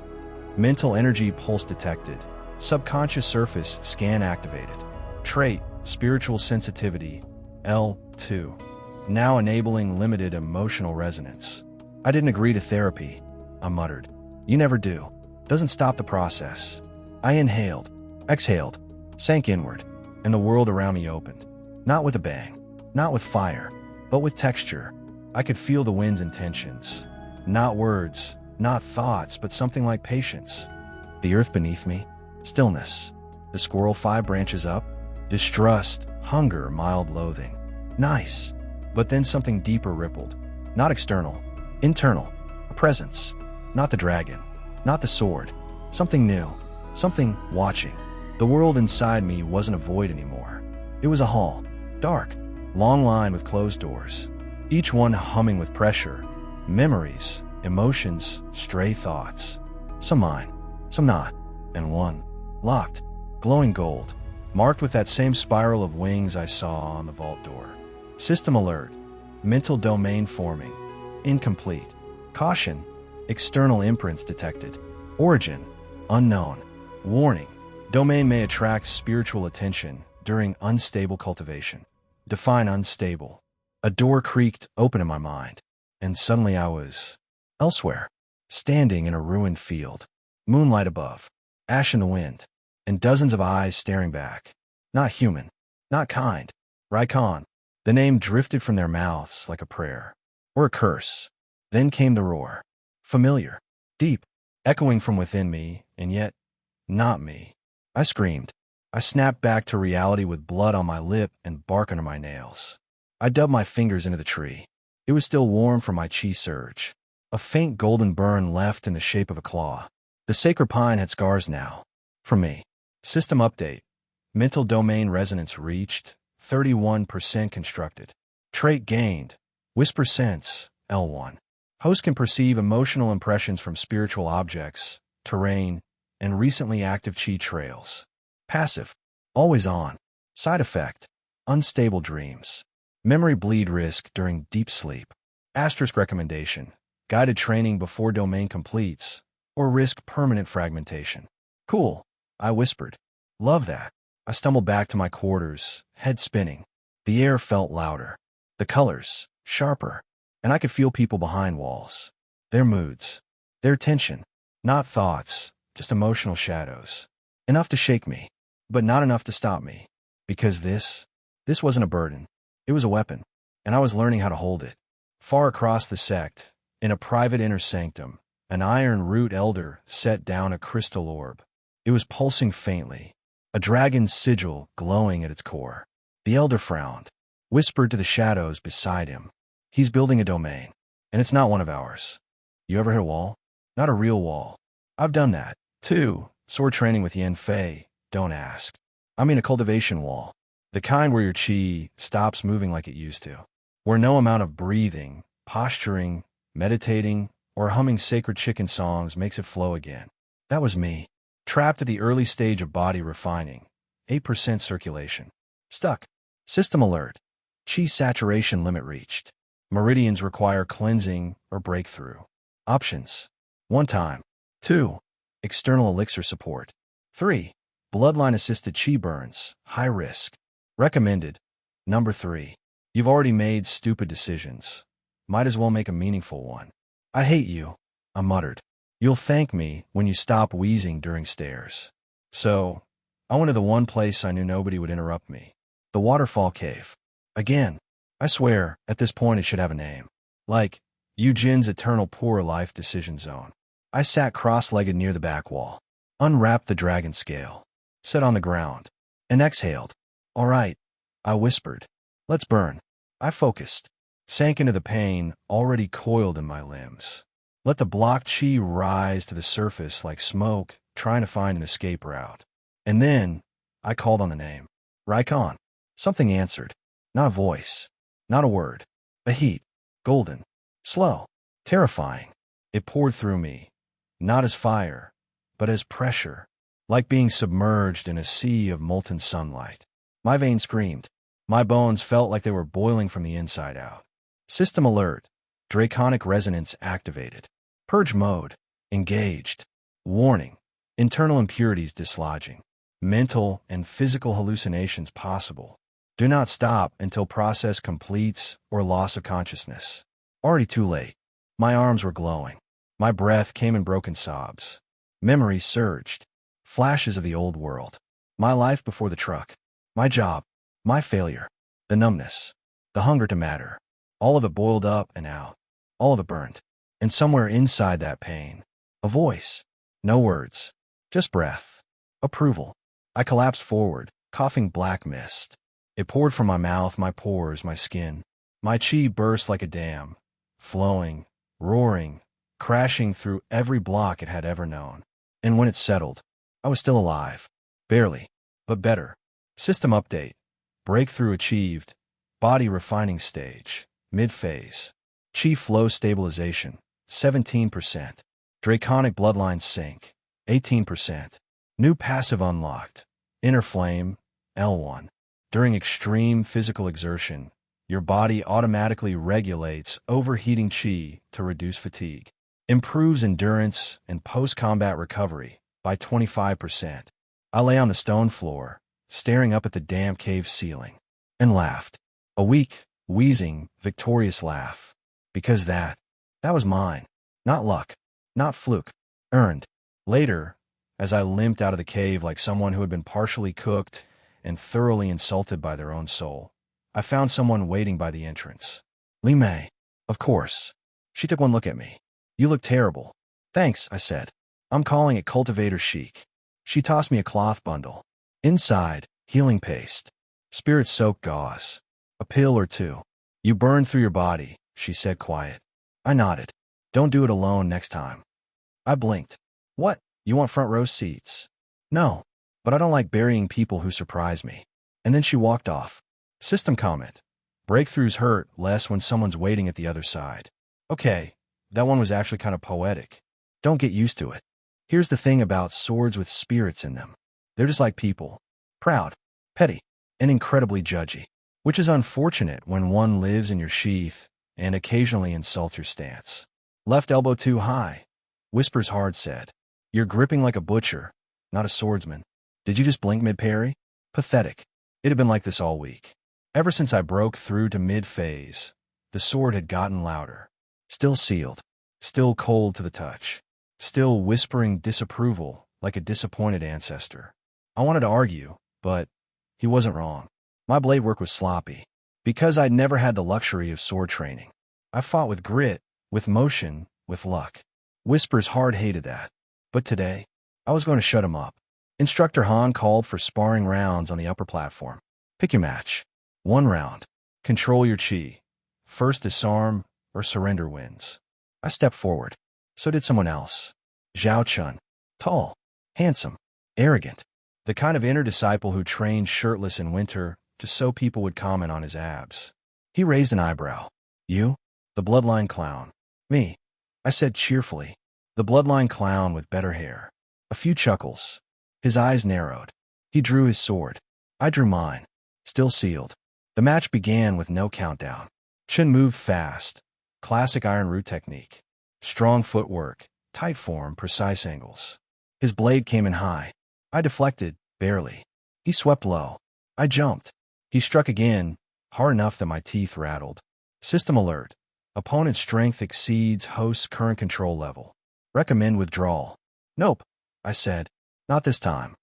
Mental energy pulse detected. Subconscious surface scan activated. Trait, spiritual sensitivity, L2. Now enabling limited emotional resonance. I didn't agree to therapy, I muttered. You never do. Doesn't stop the process. I inhaled, exhaled, sank inward, and the world around me opened. Not with a bang, not with fire, but with texture. I could feel the wind's intentions. Not words, not thoughts, but something like patience. The earth beneath me, stillness. The squirrel 5 branches up, distrust, hunger, mild loathing. Nice. But then something deeper rippled. Not external, internal. A presence. Not the dragon, not the sword. Something new, something watching. The world inside me wasn't a void anymore. It was a hall, dark, long line with closed doors, each one humming with pressure, memories, emotions, stray thoughts. Some mine, some not, and one, locked, glowing gold, marked with that same spiral of wings I saw on the vault door. System alert. Mental domain forming. Incomplete. Caution. External imprints detected. Origin. Unknown. Warning. Domain may attract spiritual attention during unstable cultivation. Define unstable. A door creaked open in my mind, and suddenly I was elsewhere, standing in a ruined field. Moonlight above, ash in the wind, and dozens of eyes staring back. Not human, not kind. Reichon. The name drifted from their mouths like a prayer, or a curse. Then came the roar. Familiar, deep, echoing from within me, and yet not me. I screamed. I snapped back to reality with blood on my lip and bark under my nails. I dubbed my fingers into the tree. It was still warm from my chi surge. A faint golden burn left in the shape of a claw. The sacred pine had scars now. For me. System update. Mental domain resonance reached. 31% constructed. Trait gained. Whisper sense, L1. Host can perceive emotional impressions from spiritual objects, terrain, and recently active chi trails. Passive. Always on. Side effect. Unstable dreams. Memory bleed risk during deep sleep. Asterisk recommendation. Guided training before domain completes, or risk permanent fragmentation. Cool, I whispered. Love that. I stumbled back to my quarters, head spinning. The air felt louder. The colors, sharper. And I could feel people behind walls. Their moods. Their tension. Not thoughts, just emotional shadows. Enough to shake me, but not enough to stop me. Because this wasn't a burden. It was a weapon. And I was learning how to hold it. Far across the sect, in a private inner sanctum, an iron root elder set down a crystal orb. It was pulsing faintly. A dragon's sigil glowing at its core. The elder frowned, whispered to the shadows beside him. He's building a domain, and it's not one of ours. You ever hit a wall? Not a real wall. I've done that, too. Sword training with Yinfay, don't ask. I mean a cultivation wall. The kind where your chi stops moving like it used to. Where no amount of breathing, posturing, meditating, or humming sacred chicken songs makes it flow again. That was me. Trapped at the early stage of body refining. 8% circulation. Stuck. System alert. Chi saturation limit reached. Meridians require cleansing or breakthrough. Options. 1 time. 2. External elixir support. 3. Bloodline-assisted chi burns. High risk. Recommended. Number 3. You've already made stupid decisions. Might as well make a meaningful one. I hate you, I muttered. You'll thank me when you stop wheezing during stairs. So, I went to the one place I knew nobody would interrupt me. The waterfall cave. Again. I swear, at this point it should have a name. Like, Eugen's eternal poor life decision zone. I sat cross-legged near the back wall. Unwrapped the dragon scale. Sat on the ground. And exhaled. All right, I whispered. Let's burn. I focused. Sank into the pain already coiled in my limbs. Let the blocked chi rise to the surface like smoke, trying to find an escape route. And then, I called on the name. Reichon. Something answered. Not a voice. Not a word. A heat. Golden. Slow. Terrifying. It poured through me. Not as fire, but as pressure. Like being submerged in a sea of molten sunlight. My veins screamed. My bones felt like they were boiling from the inside out. System alert. Draconic resonance activated. Purge mode. Engaged. Warning. Internal impurities dislodging. Mental and physical hallucinations possible. Do not stop until process completes or loss of consciousness. Already too late. My arms were glowing. My breath came in broken sobs. Memories surged. Flashes of the old world. My life before the truck. My job. My failure. The numbness. The hunger to matter. All of it boiled up and out. All of it burned. And somewhere inside that pain, a voice. No words. Just breath. Approval. I collapsed forward, coughing black mist. It poured from my mouth, my pores, my skin. My chi burst like a dam, flowing, roaring, crashing through every block it had ever known. And when it settled, I was still alive. Barely, but better. System update. Breakthrough achieved. Body refining stage. Mid-phase. Chi flow stabilization. 17%. Draconic bloodline sync. 18%. New passive unlocked. Inner flame. L1. During extreme physical exertion, your body automatically regulates overheating chi to reduce fatigue. Improves endurance and post-combat recovery by 25%. I lay on the stone floor, staring up at the damp cave ceiling, and laughed. A weak, wheezing, victorious laugh. Because that was mine. Not luck. Not fluke. Earned. Later, as I limped out of the cave like someone who had been partially cooked and thoroughly insulted by their own soul, I found someone waiting by the entrance. Li Mei. Of course. She took one look at me. You look terrible. Thanks, I said. I'm calling it Cultivator chic. She tossed me a cloth bundle. Inside, healing paste. Spirit-soaked gauze. A pill or two. You burn through your body, she said quiet. I nodded. Don't do it alone next time. I blinked. What? You want front row seats? No. But I don't like burying people who surprise me. And then she walked off. System comment. Breakthroughs hurt less when someone's waiting at the other side. Okay, that one was actually kind of poetic. Don't get used to it. Here's the thing about swords with spirits in them. They're just like people. Proud, petty, and incredibly judgy. Which is unfortunate when one lives in your sheath and occasionally insults your stance. Left elbow too high. Whispers hard said. You're gripping like a butcher, not a swordsman. Did you just blink mid-parry? Pathetic. It had been like this all week. Ever since I broke through to mid-phase, the sword had gotten louder. Still sealed. Still cold to the touch. Still whispering disapproval like a disappointed ancestor. I wanted to argue, but he wasn't wrong. My blade work was sloppy. Because I'd never had the luxury of sword training. I fought with grit, with motion, with luck. Whispers hard hated that. But today, I was going to shut him up. Instructor Han called for sparring rounds on the upper platform. Pick your match. 1 round. Control your chi. First disarm or surrender wins. I stepped forward. So did someone else. Zhao Chun. Tall. Handsome. Arrogant. The kind of inner disciple who trained shirtless in winter just so people would comment on his abs. He raised an eyebrow. You? The bloodline clown. Me. I said cheerfully. The bloodline clown with better hair. A few chuckles. His eyes narrowed. He drew his sword. I drew mine. Still sealed. The match began with no countdown. Chin moved fast. Classic iron root technique. Strong footwork. Tight form, precise angles. His blade came in high. I deflected, barely. He swept low. I jumped. He struck again, hard enough that my teeth rattled. System alert. Opponent's strength exceeds host's current control level. Recommend withdrawal. Nope, I said. Not this time.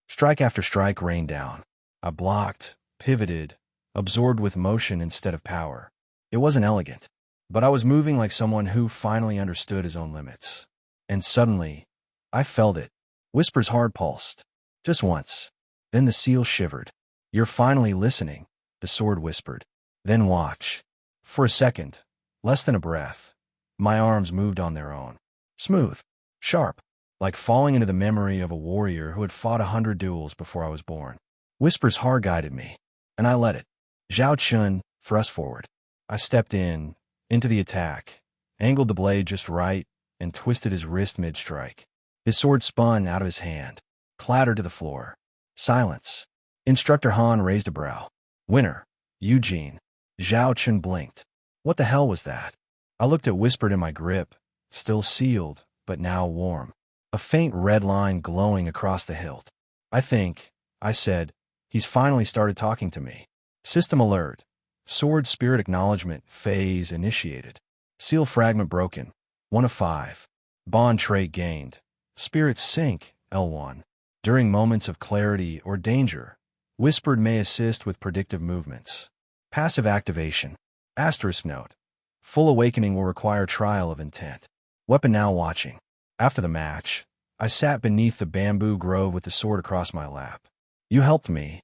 Strike after strike rained down. I blocked, pivoted, absorbed with motion instead of power. It wasn't elegant, but I was moving like someone who finally understood his own limits. And suddenly, I felt it. Whispers hard pulsed. Just once. Then the seal shivered. You're finally listening, the sword whispered. Then watch. For a second, less than a breath, my arms moved on their own. Smooth. Sharp. Like falling into the memory of a warrior who had fought 100 duels before I was born. Whispers hard guided me. and I let it. Zhao Chun thrust forward. I stepped into the attack, angled the blade just right, and twisted his wrist mid-strike. His sword spun out of his hand, clattered to the floor. Silence. Instructor Han raised a brow. Winner. Eugene. Zhao Chun blinked. What the hell was that? I looked at whispered in my grip, still sealed, but now warm. A faint red line glowing across the hilt. I said, he's finally started talking to me. System alert. Sword spirit acknowledgement phase initiated. Seal fragment broken. 1 of 5. Bond trait gained. Spirit sync, L1. During moments of clarity or danger, whispered may assist with predictive movements. Passive activation. Asterisk note. Full awakening will require trial of intent. Weapon now watching. After the match, I sat beneath the bamboo grove with the sword across my lap. You helped me,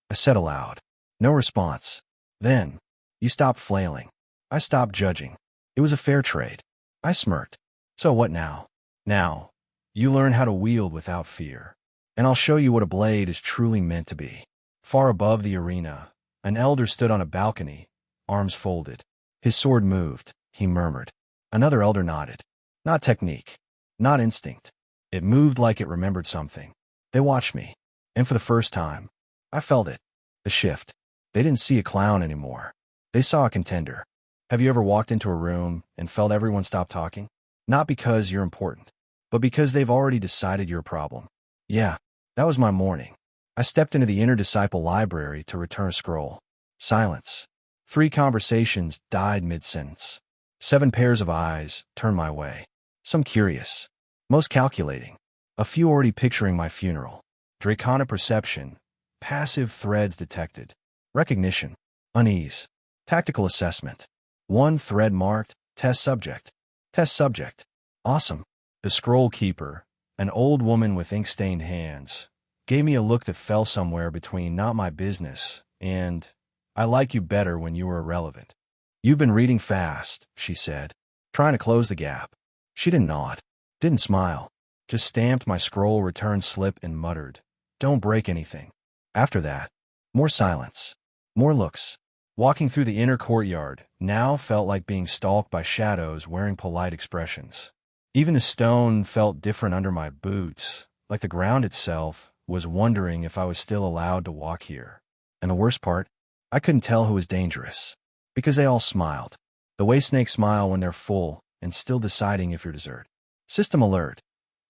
I said aloud. No response. Then, you stopped flailing. I stopped judging. It was a fair trade. I smirked. So what now? Now, you learn how to wield without fear. And I'll show you what a blade is truly meant to be. Far above the arena, an elder stood on a balcony, arms folded. His sword moved, he murmured. Another elder nodded. Not technique. Not instinct. It moved like it remembered something. They watched me. And for the first time, I felt it. The shift. They didn't see a clown anymore. They saw a contender. Have you ever walked into a room and felt everyone stop talking? Not because you're important, but because they've already decided you're a problem. Yeah, that was my morning. I stepped into the inner disciple library to return a scroll. Silence. 3 conversations died mid-sentence. 7 pairs of eyes turned my way. Some curious. Most calculating. A few already picturing my funeral. Draconic perception. Passive threads detected. Recognition. Unease. Tactical assessment. 1 thread marked. Test subject. Test subject. Awesome. The scroll keeper, an old woman with ink-stained hands, gave me a look that fell somewhere between not my business and I like you better when you were irrelevant. You've been reading fast, she said, trying to close the gap. She didn't nod, didn't smile, just stamped my scroll return slip and muttered, "Don't break anything." After that, more silence, more looks. Walking through the inner courtyard now felt like being stalked by shadows wearing polite expressions. Even the stone felt different under my boots, like the ground itself was wondering if I was still allowed to walk here. And the worst part, I couldn't tell who was dangerous, because they all smiled. The way snakes smile when they're full and still deciding if you're dessert. System alert.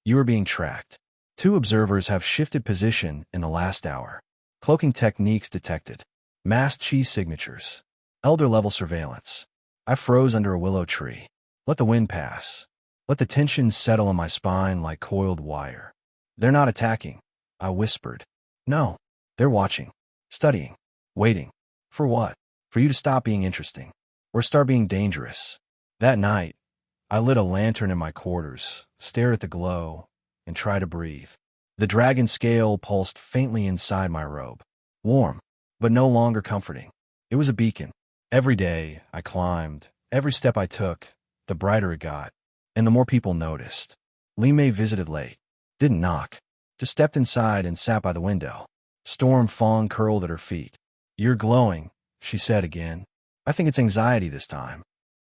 You are being tracked. 2 observers have shifted position in the last hour. Cloaking techniques detected. Masked cheese signatures. Elder-level surveillance. I froze under a willow tree. Let the wind pass. Let the tension settle in my spine like coiled wire. They're not attacking, I whispered. No, they're watching, studying, waiting. For what? For you to stop being interesting, or start being dangerous. That night, I lit a lantern in my quarters, stared at the glow, and tried to breathe. The dragon scale pulsed faintly inside my robe. Warm, but no longer comforting. It was a beacon. Every day I climbed, every step I took, the brighter it got, and the more people noticed. Li Mei visited late. Didn't knock. Just stepped inside and sat by the window. Storm Fong curled at her feet. You're glowing, she said again. I think it's anxiety this time.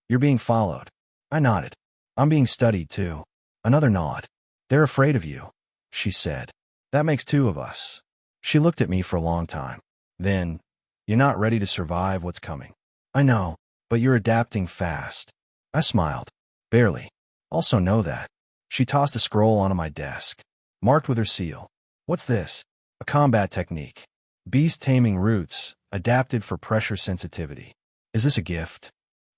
You're being followed. I nodded. I'm being studied too. Another nod. They're afraid of you, she said. That makes 2 of us. She looked at me for a long time. Then, you're not ready to survive what's coming. I know, but you're adapting fast. I smiled. Barely. Also know that. She tossed a scroll onto my desk, marked with her seal. What's this? A combat technique. Beast taming roots, adapted for pressure sensitivity. Is this a gift?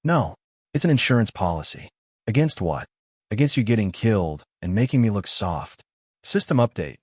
No. It's an insurance policy. Against what? Against you getting killed and making me look soft. System update.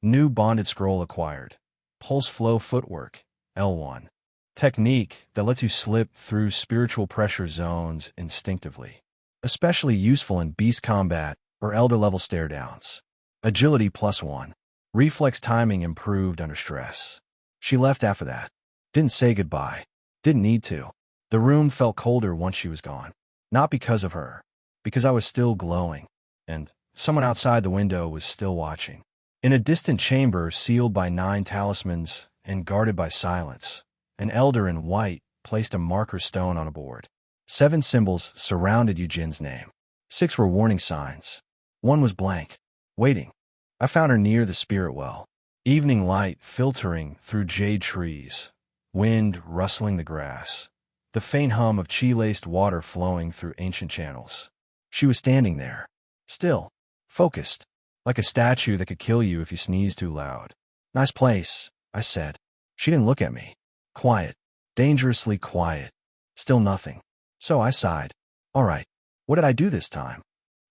New bonded scroll acquired. Pulse flow footwork, L1. Technique that lets you slip through spiritual pressure zones instinctively. Especially useful in beast combat or elder-level stare-downs. Agility +1. Reflex timing improved under stress. She left after that. Didn't say goodbye. Didn't need to. The room felt colder once she was gone. Not because of her. Because I was still glowing. And someone outside the window was still watching. In a distant chamber sealed by 9 talismans and guarded by silence, An elder in white placed a marker stone on a board. 7 symbols surrounded Yujin's name. 6 were warning signs. 1 was blank. Waiting. I found her near the spirit well. Evening light filtering through jade trees. Wind rustling the grass. The faint hum of chi-laced water flowing through ancient channels. She was standing there. Still. Focused. Like a statue that could kill you if you sneezed too loud. Nice place, I said. She didn't look at me. Quiet. Dangerously quiet. Still nothing. So I sighed. All right. What did I do this time?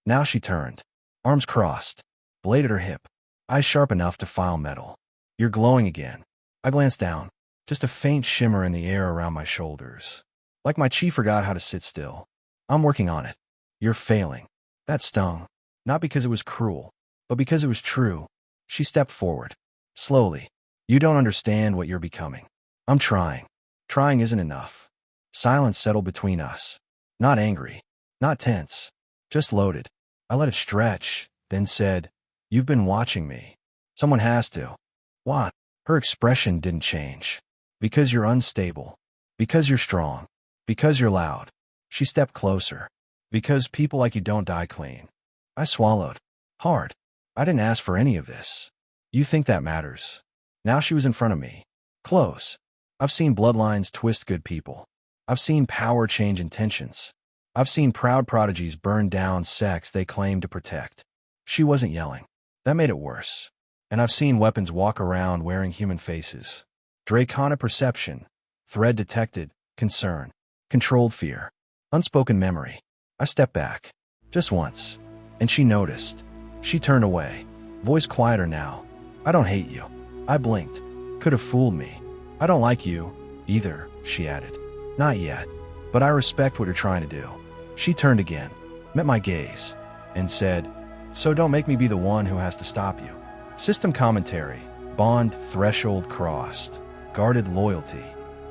Now she turned. Arms crossed. Blade at her hip. Eyes sharp enough to file metal. You're glowing again. I glanced down. Just a faint shimmer in the air around my shoulders. Like my chi forgot how to sit still. I'm working on it. You're failing. That stung. Not because it was cruel, but because it was true. She stepped forward. Slowly. You don't understand what you're becoming. I'm trying. Trying isn't enough. Silence settled between us. Not angry. Not tense. Just loaded. I let it stretch, then said, You've been watching me. Someone has to. What? Her expression didn't change. Because you're unstable. Because you're strong. Because you're loud. She stepped closer. Because people like you don't die clean. I swallowed. Hard. I didn't ask for any of this. You think that matters. Now she was in front of me. Close. I've seen bloodlines twist good people. I've seen power change intentions. I've seen proud prodigies burn down sects they claim to protect. She wasn't yelling. That made it worse. And I've seen weapons walk around wearing human faces. Draconic perception. Thread detected. Concern. Controlled fear. Unspoken memory. I stepped back. Just once. And she noticed. She turned away. Voice quieter now. I don't hate you. I blinked. Could have fooled me. I don't like you, either, she added. Not yet. But I respect what you're trying to do. She turned again. Met my gaze. And said, So don't make me be the one who has to stop you. System commentary. Bond threshold crossed. Guarded loyalty.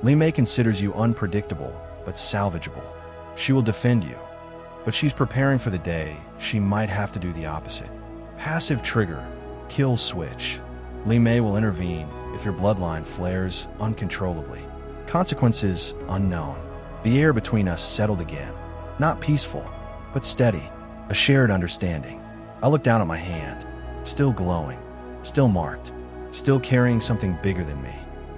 Li Mei considers you unpredictable, but salvageable. She will defend you. But she's preparing for the day she might have to do the opposite. Passive trigger. Kill switch. Li Mei will intervene if your bloodline flares uncontrollably. Consequences unknown. The air between us settled again. Not peaceful, but steady. A shared understanding. I looked down at my hand. Still glowing. Still marked. Still carrying something bigger than me.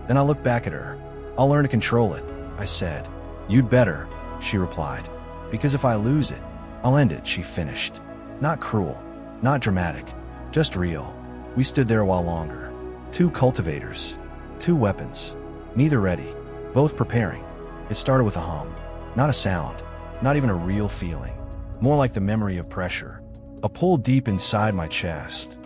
Then I looked back at her. I'll learn to control it, I said. You'd better, she replied. Because if I lose it, I'll end it, she finished. Not cruel. Not dramatic. Just real. We stood there a while longer. 2 cultivators. 2 weapons. Neither ready. Both preparing. It started with a hum. Not a sound. Not even a real feeling. More like the memory of pressure. A pull deep inside my chest.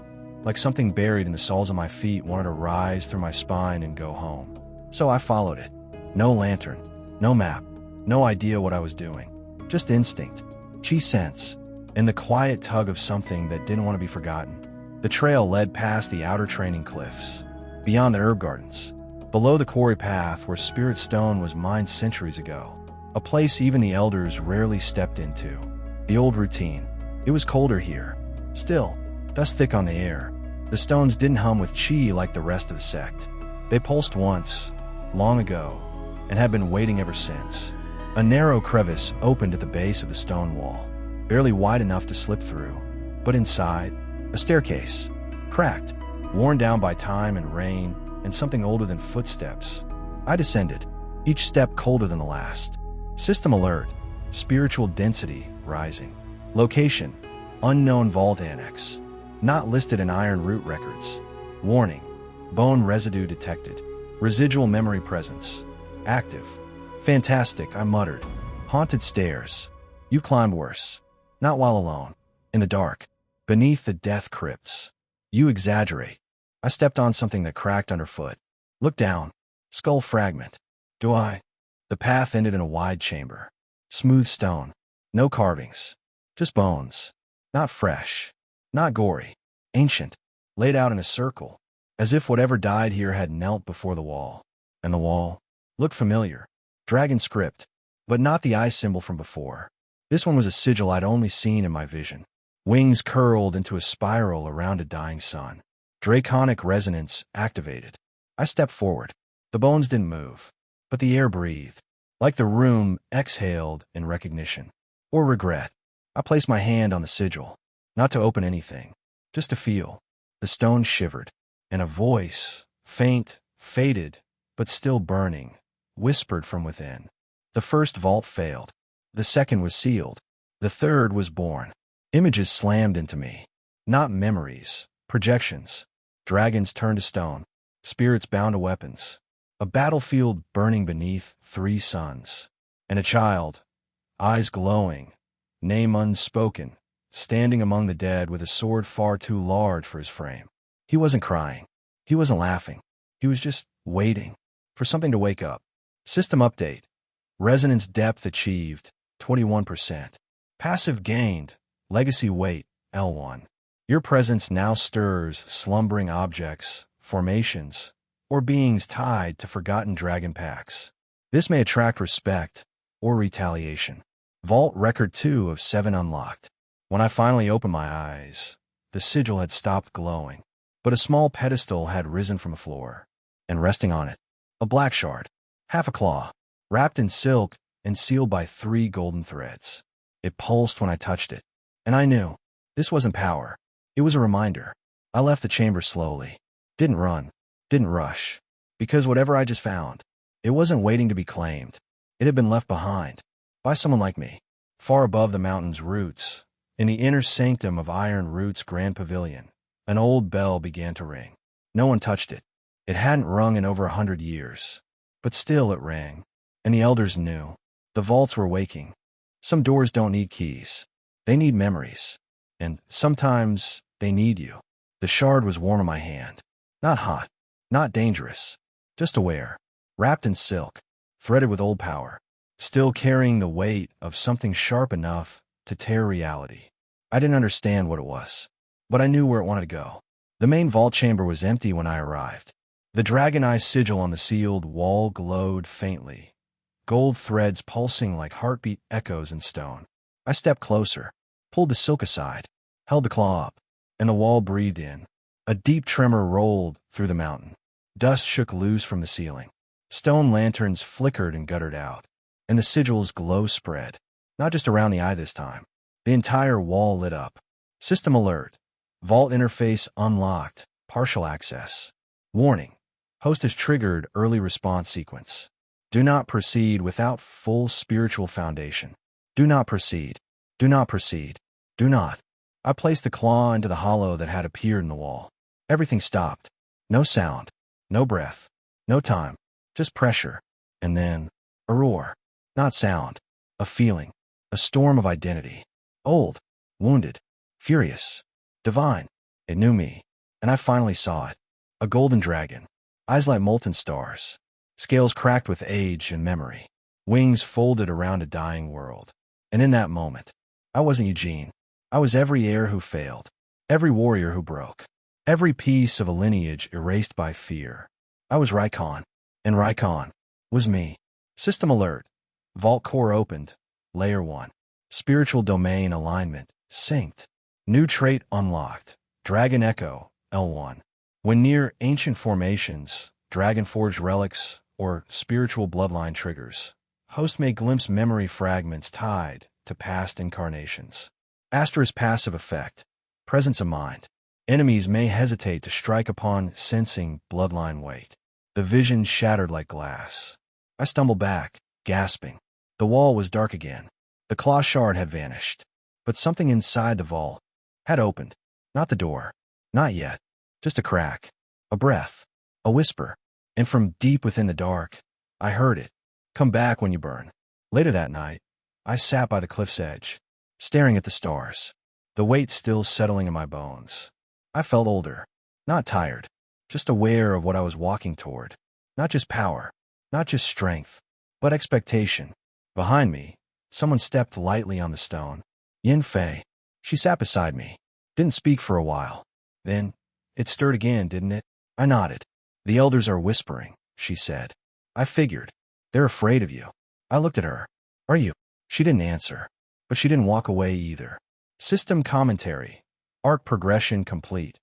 Like something buried in the soles of my feet wanted to rise through my spine and go home. So I followed it. No lantern. No map. No idea what I was doing. Just instinct. Chi sense. And the quiet tug of something that didn't want to be forgotten. The trail led past the outer training cliffs. Beyond the herb gardens. Below the quarry path where spirit stone was mined centuries ago. A place even the elders rarely stepped into. The old routine. It was colder here. Still, dust thick on the air. The stones didn't hum with chi like the rest of the sect. They pulsed once, long ago, and had been waiting ever since. A narrow crevice opened at the base of the stone wall, barely wide enough to slip through. But inside, a staircase, cracked, worn down by time and rain, and something older than footsteps. I descended, each step colder than the last. System alert. Spiritual density rising. Location. Unknown vault annex. Not listed in Iron Root records. Warning. Bone residue detected. Residual memory presence. Active. Fantastic, I muttered. Haunted stairs. You climbed worse. Not while alone. In the dark. Beneath the death crypts. You exaggerate. I stepped on something that cracked underfoot. Looked down. Skull fragment. Do I? The path ended in a wide chamber. Smooth stone. No carvings. Just bones. Not fresh. Not gory. Ancient. Laid out in a circle. As if whatever died here had knelt before the wall. And the wall looked familiar. Dragon script. But not the eye symbol from before. This one was a sigil I'd only seen in my vision. Wings curled into a spiral around a dying sun. Draconic resonance activated. I stepped forward. The bones didn't move. but the air breathed, like the room exhaled in recognition or regret. I placed my hand on the sigil, not to open anything, just to feel. The stone shivered, and a voice, faint, faded, but still burning, whispered from within. The first vault failed. The second was sealed. The third was born. Images slammed into me. Not memories, projections. Dragons turned to stone. Spirits bound to weapons. A battlefield burning beneath 3 suns. And a child, eyes glowing, name unspoken, standing among the dead with a sword far too large for his frame. He wasn't crying. He wasn't laughing. He was just waiting for something to wake up. System update. Resonance depth achieved, 21%. Passive gained, legacy weight, L1. Your presence now stirs slumbering objects, formations, or beings tied to forgotten dragon packs. This may attract respect or retaliation. Vault record 2 of 7 unlocked. When I finally opened my eyes, the sigil had stopped glowing, but a small pedestal had risen from the floor, and resting on it, a black shard, half a claw, wrapped in silk and sealed by 3 golden threads. It pulsed when I touched it, and I knew this wasn't power. It was a reminder. I left the chamber slowly. Didn't run. Didn't rush. Because whatever I just found, it wasn't waiting to be claimed. It had been left behind. By someone like me. Far above the mountain's roots. In the inner sanctum of Iron Root's grand pavilion, an old bell began to ring. No one touched it. It hadn't rung in over 100 years. But still it rang. And the elders knew. The vaults were waking. Some doors don't need keys. They need memories. And sometimes they need you. The shard was warm in my hand. Not hot. Not dangerous. Just aware. Wrapped in silk. Threaded with old power. Still carrying the weight of something sharp enough to tear reality. I didn't understand what it was, but I knew where it wanted to go. The main vault chamber was empty when I arrived. The dragon-eye sigil on the sealed wall glowed faintly, gold threads pulsing like heartbeat echoes in stone. I stepped closer, pulled the silk aside, held the claw up, and the wall breathed in. A deep tremor rolled through the mountain. Dust shook loose from the ceiling. Stone lanterns flickered and guttered out, and the sigil's glow spread, not just around the eye this time. The entire wall lit up. System alert. Vault interface unlocked. Partial access. Warning. Host has triggered early response sequence. Do not proceed without full spiritual foundation. Do not proceed. Do not proceed. Do not. I placed the claw into the hollow that had appeared in the wall. Everything stopped. No sound. No breath. No time. Just pressure. And then, a roar. Not sound. A feeling. A storm of identity. Old. Wounded. Furious. Divine. It knew me. And I finally saw it. A golden dragon. Eyes like molten stars. Scales cracked with age and memory. Wings folded around a dying world. And in that moment, I wasn't Eugene. I was every heir who failed. Every warrior who broke. Every piece of a lineage erased by fear. I was Reichon. And Reichon was me. System alert. Vault core opened. Layer 1. Spiritual domain alignment. Synced. New trait unlocked. Dragon Echo. L1. When near ancient formations, dragon-forged relics, or spiritual bloodline triggers, host may glimpse memory fragments tied to past incarnations. Asterisk passive effect. Presence of mind. Enemies may hesitate to strike upon sensing bloodline weight. The vision shattered like glass. I stumbled back, gasping. The wall was dark again. The claw shard had vanished. But something inside the vault had opened. Not the door. Not yet. Just a crack. A breath. A whisper. And from deep within the dark, I heard it. Come back when you burn. Later that night, I sat by the cliff's edge, staring at the stars, the weight still settling in my bones. I felt older. Not tired. Just aware of what I was walking toward. Not just power. Not just strength. But expectation. Behind me, someone stepped lightly on the stone. Yinfay. She sat beside me. Didn't speak for a while. Then, it stirred again, didn't it? I nodded. The elders are whispering, she said. I figured. They're afraid of you. I looked at her. Are you? She didn't answer. But she didn't walk away either. System commentary. Arc progression complete.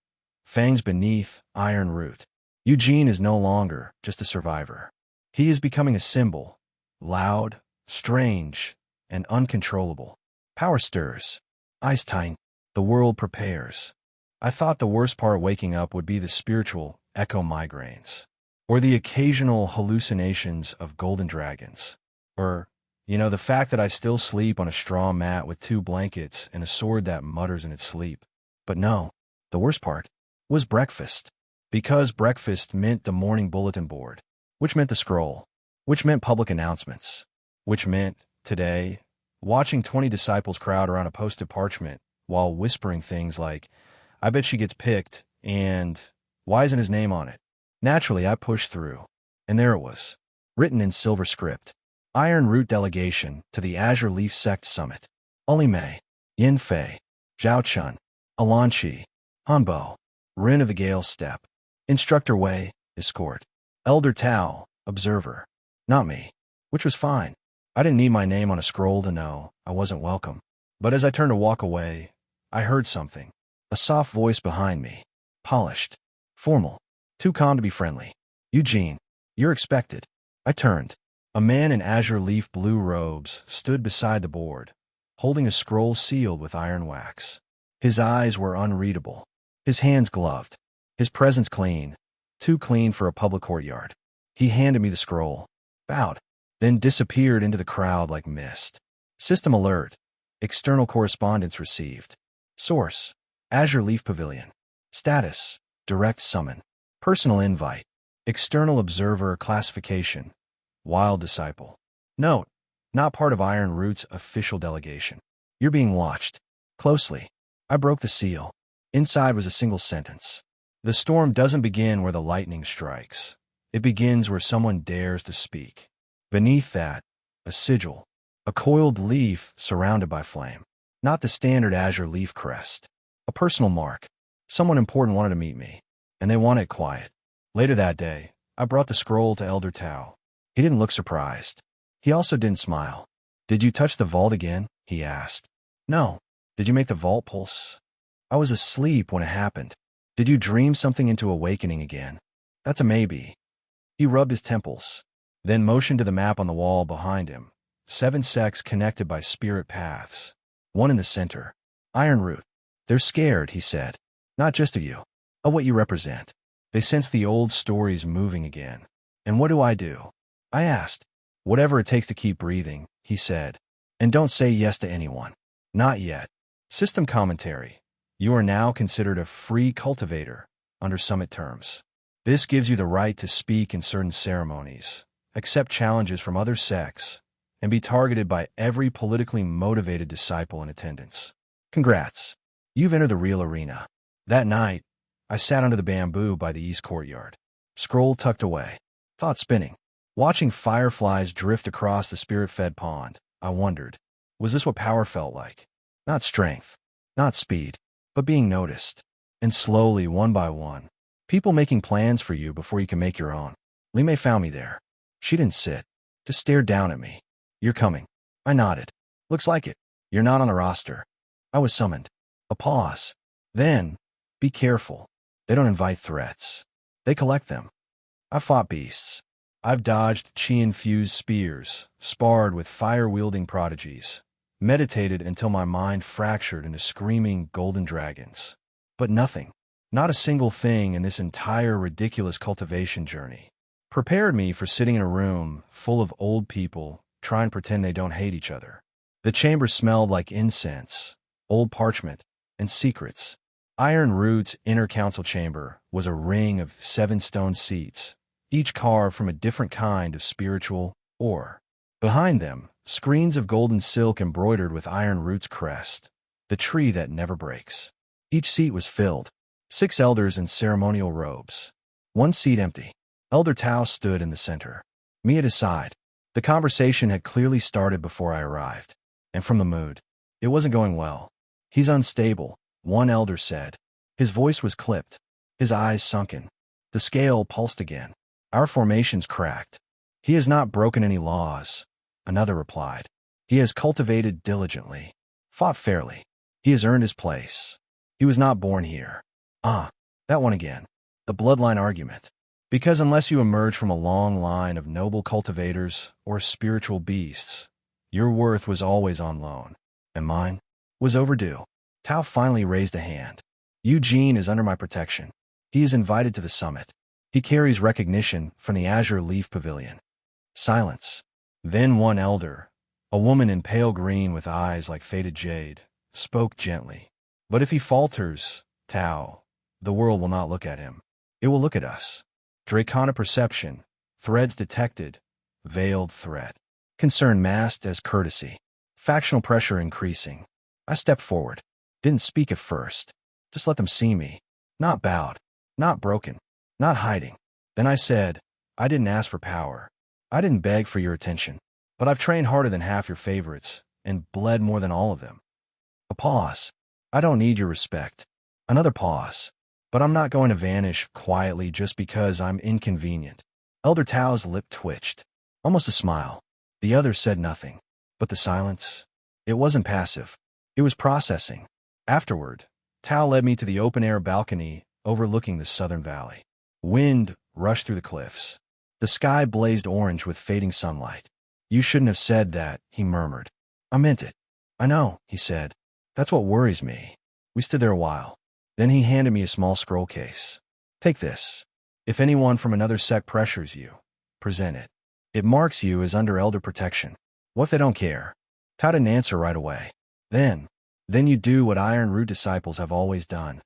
Fangs beneath, Iron Root. Eugene is no longer just a survivor. He is becoming a symbol, loud, strange, and uncontrollable. Power stirs. Eyes tighten. The world prepares. I thought the worst part waking up would be the spiritual echo migraines, or the occasional hallucinations of golden dragons, or, the fact that I still sleep on a straw mat with 2 blankets and a sword that mutters in its sleep. But no, the worst part was breakfast, because breakfast meant the morning bulletin board, which meant the scroll, which meant public announcements, which meant, today, watching 20 disciples crowd around a posted parchment while whispering things like, "I bet she gets picked," and "Why isn't his name on it?" Naturally, I pushed through, and there it was, written in silver script: Iron Root Delegation to the Azure Leaf Sect Summit. Only May, Yinfay, Zhaochun, Alanchi, Hanbo, Rin of the Gale Steppe. Instructor Wei, Escort. Elder Tao, Observer. Not me. Which was fine. I didn't need my name on a scroll to know I wasn't welcome. But as I turned to walk away, I heard something. A soft voice behind me. Polished. Formal. Too calm to be friendly. "Eugene, you're expected." I turned. A man in azure leaf blue robes stood beside the board, holding a scroll sealed with iron wax. His eyes were unreadable. His hands gloved. His presence clean. Too clean for a public courtyard. He handed me the scroll, bowed, then disappeared into the crowd like mist. System alert. External correspondence received. Source: Azure Leaf Pavilion. Status: Direct summon. Personal invite. External observer classification: Wild disciple. Note: not part of Iron Root's official delegation. You're being watched closely. I broke the seal. Inside was a single sentence. The storm doesn't begin where the lightning strikes. It begins where someone dares to speak. Beneath that, a sigil. A coiled leaf surrounded by flame. Not the standard azure leaf crest. A personal mark. Someone important wanted to meet me, and they wanted it quiet. Later that day, I brought the scroll to Elder Tao. He didn't look surprised. He also didn't smile. "Did you touch the vault again?" he asked. "No." "Did you make the vault pulse?" "I was asleep when it happened." "Did you dream something into awakening again?" "That's a maybe." He rubbed his temples, then motioned to the map on the wall behind him. 7 sects connected by spirit paths. One in the center. Iron Root. "They're scared," he said. "Not just of you. Of what you represent. They sense the old stories moving again." "And what do?" I asked. "Whatever it takes to keep breathing," he said. "And don't say yes to anyone. Not yet." System commentary. You are now considered a free cultivator under summit terms. This gives you the right to speak in certain ceremonies, accept challenges from other sects, and be targeted by every politically motivated disciple in attendance. Congrats. You've entered the real arena. That night, I sat under the bamboo by the east courtyard. Scroll tucked away. Thought spinning. Watching fireflies drift across the spirit-fed pond, I wondered, was this what power felt like? Not strength, not speed, but being noticed. And slowly, one by one, people making plans for you before you can make your own. Li found me there. She didn't sit, just stared down at me. "You're coming." I nodded. "Looks like it. You're not on the roster." I was summoned. A pause. Then, "Be careful. They don't invite threats. They collect them." I've fought beasts. I've dodged chi-infused spears, sparred with fire-wielding prodigies, meditated until my mind fractured into screaming golden dragons. But nothing, not a single thing in this entire ridiculous cultivation journey, prepared me for sitting in a room full of old people trying to pretend they don't hate each other. The chamber smelled like incense, old parchment, and secrets. Iron Root's inner council chamber was a ring of 7 stone seats, each carved from a different kind of spiritual ore. Behind them, screens of golden silk embroidered with Iron Root's crest, the tree that never breaks. Each seat was filled. 6 elders in ceremonial robes. 1 seat empty. Elder Tao stood in the center. Me at his side. The conversation had clearly started before I arrived. And from the mood, it wasn't going well. "He's unstable," one elder said. His voice was clipped, his eyes sunken. The scale pulsed again. "Our formation's cracked." "He has not broken any laws," another replied. "He has cultivated diligently, fought fairly. He has earned his place. He was not born here." Ah, that one again. The bloodline argument. Because unless you emerge from a long line of noble cultivators or spiritual beasts, your worth was always on loan, and mine was overdue. Tao finally raised a hand. Eugene is under my protection. He is invited to the summit. He carries recognition from the Azure Leaf Pavilion. Silence. Then one elder, a woman in pale green with eyes like faded jade, spoke gently. But if he falters, Tao, the world will not look at him. It will look at us. Draconic perception, threads detected, veiled threat. Concern masked as courtesy. Factional pressure increasing. I stepped forward. Didn't speak at first. Just let them see me. Not bowed. Not broken. Not hiding. Then I said, I didn't ask for power. I didn't beg for your attention. But I've trained harder than half your favorites, and bled more than all of them. A pause. I don't need your respect. Another pause. But I'm not going to vanish quietly just because I'm inconvenient. Elder Tao's lip twitched. Almost a smile. The other said nothing. But the silence? It wasn't passive. It was processing. Afterward, Tao led me to the open-air balcony overlooking the southern valley. Wind rushed through the cliffs. The sky blazed orange with fading sunlight. You shouldn't have said that, he murmured. I meant it. I know, he said. That's what worries me. We stood there a while. Then he handed me a small scroll case. Take this. If anyone from another sect pressures you, present it. It marks you as under elder protection. What if they don't care? Tao didn't answer right away. Then you do what Iron Root disciples have always done.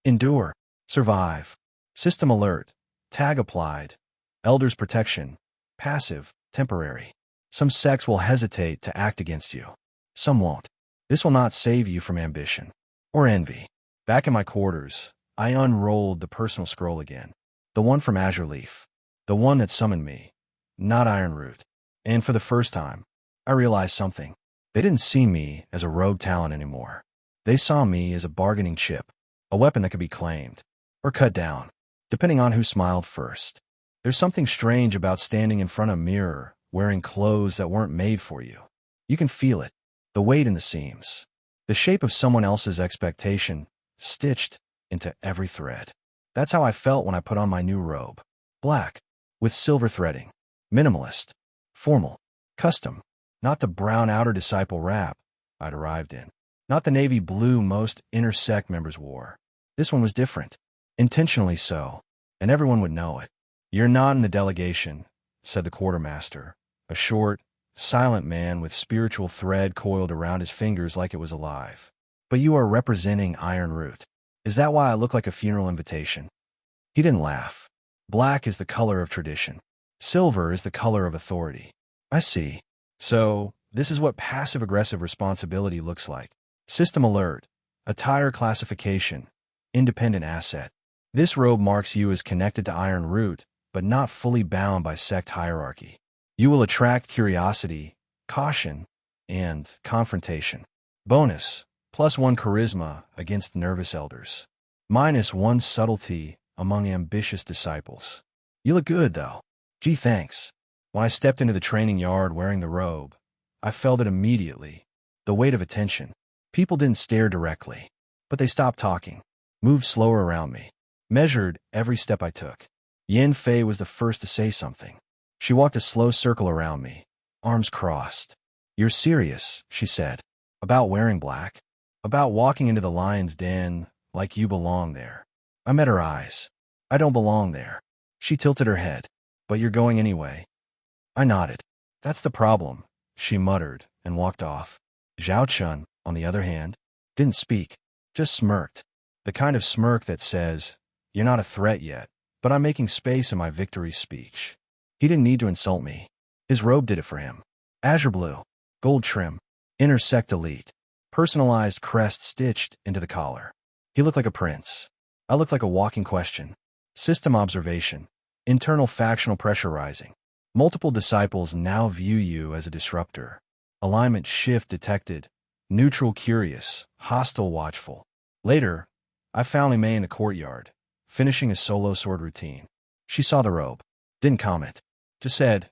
Endure. Survive. System alert. Tag applied. Elder's protection. Passive. Temporary. Some sects will hesitate to act against you. Some won't. This will not save you from ambition. Or envy. Back in my quarters, I unrolled the personal scroll again. The one from Azure Leaf. The one that summoned me. Not Iron Root. And for the first time, I realized something. They didn't see me as a rogue talent anymore. They saw me as a bargaining chip. A weapon that could be claimed. Or cut down. Depending on who smiled first. There's something strange about standing in front of a mirror, wearing clothes that weren't made for you. You can feel it. The weight in the seams. The shape of someone else's expectation, stitched into every thread. That's how I felt when I put on my new robe. Black, with silver threading. Minimalist. Formal. Custom. Not the brown outer disciple wrap I'd arrived in. Not the navy blue most inner sect members wore. This one was different. Intentionally so. And everyone would know it. You're not in the delegation, said the quartermaster. A short, silent man with spiritual thread coiled around his fingers like it was alive. But you are representing Iron Root. Is that why I look like a funeral invitation? He didn't laugh. Black is the color of tradition. Silver is the color of authority. I see. So, this is what passive-aggressive responsibility looks like. System alert. Attire classification. Independent asset. This robe marks you as connected to Iron Root, but not fully bound by sect hierarchy. You will attract curiosity, caution, and confrontation. Bonus. +1 charisma against nervous elders. -1 subtlety among ambitious disciples. You look good, though. Gee, thanks. When I stepped into the training yard wearing the robe, I felt it immediately. The weight of attention. People didn't stare directly, but they stopped talking, moved slower around me, measured every step I took. Yinfay was the first to say something. She walked a slow circle around me, arms crossed. You're serious, she said. About wearing black? About walking into the lion's den like you belong there? I met her eyes. I don't belong there. She tilted her head. But you're going anyway. I nodded. That's the problem, she muttered and walked off. Zhao Chun, on the other hand, didn't speak, just smirked. The kind of smirk that says, you're not a threat yet, but I'm making space in my victory speech. He didn't need to insult me. His robe did it for him. Azure blue, gold trim, inner sect elite, personalized crest stitched into the collar. He looked like a prince. I looked like a walking question. System observation. Internal factional pressure rising. Multiple disciples now view you as a disruptor. Alignment shift detected. Neutral curious, hostile watchful. Later, I found Imei in the courtyard, finishing a solo sword routine. She saw the robe. Didn't comment. Just said,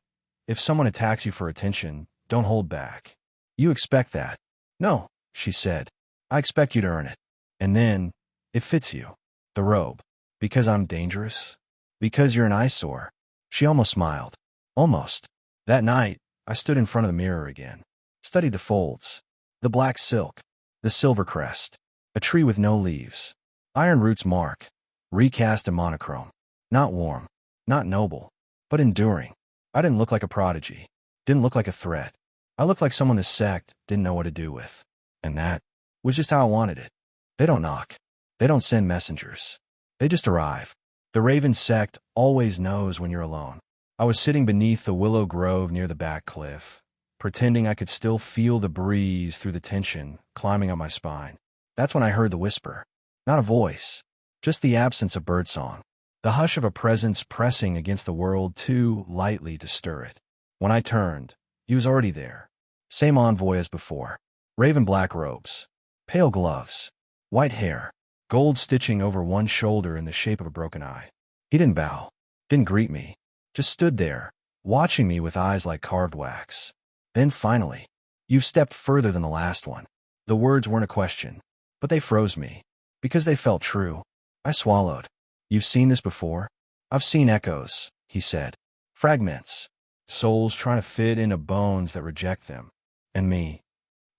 if someone attacks you for attention, don't hold back. You expect that. No, she said. I expect you to earn it. And then, it fits you. The robe. Because I'm dangerous? Because you're an eyesore. She almost smiled. Almost. That night, I stood in front of the mirror again. Studied the folds. The black silk. The silver crest. A tree with no leaves. Iron root's mark. Recast and monochrome. Not warm. Not noble. But enduring. I didn't look like a prodigy. Didn't look like a threat. I looked like someone the sect didn't know what to do with. And that was just how I wanted it. They don't knock. They don't send messengers. They just arrive. The Raven sect always knows when you're alone. I was sitting beneath the willow grove near the back cliff, pretending I could still feel the breeze through the tension climbing up my spine. That's when I heard the whisper. Not a voice, just the absence of birdsong. The hush of a presence pressing against the world too lightly to stir it. When I turned, he was already there. Same envoy as before. Raven black robes, pale gloves, white hair, gold stitching over one shoulder in the shape of a broken eye. He didn't bow, didn't greet me, just stood there, watching me with eyes like carved wax. Then finally, "You've stepped further than the last one." The words weren't a question, but they froze me, because they felt true. I swallowed. "You've seen this before?" "I've seen echoes," he said. "Fragments. Souls trying to fit into bones that reject them. And me."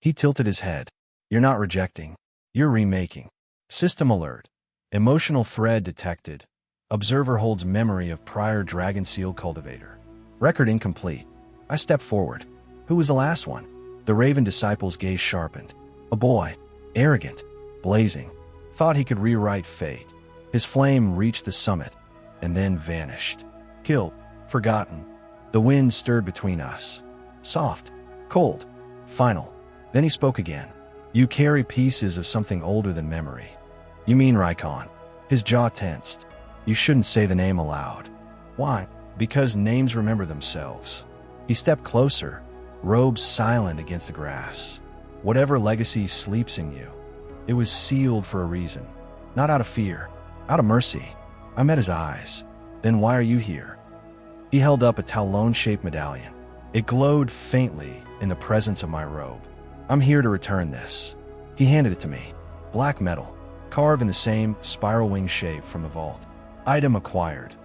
He tilted his head. "You're not rejecting. You're remaking. System alert. Emotional thread detected. Observer holds memory of prior dragon seal cultivator. Record incomplete." I stepped forward. "Who was the last one?" The Raven disciple's gaze sharpened. A boy. Arrogant. Blazing. Thought he could rewrite fate. His flame reached the summit, and then vanished. Killed. Forgotten. The wind stirred between us. Soft. Cold. Final. Then he spoke again. "You carry pieces of something older than memory." "You mean Reichon?" His jaw tensed. "You shouldn't say the name aloud." "Why?" "Because names remember themselves." He stepped closer, robes silent against the grass. "Whatever legacy sleeps in you, it was sealed for a reason. Not out of fear, out of mercy." I met his eyes. "Then why are you here?" He held up a talon-shaped medallion. It glowed faintly in the presence of my robe. "I'm here to return this." He handed it to me. Black metal, carved in the same spiral wing shape from the vault. Item acquired.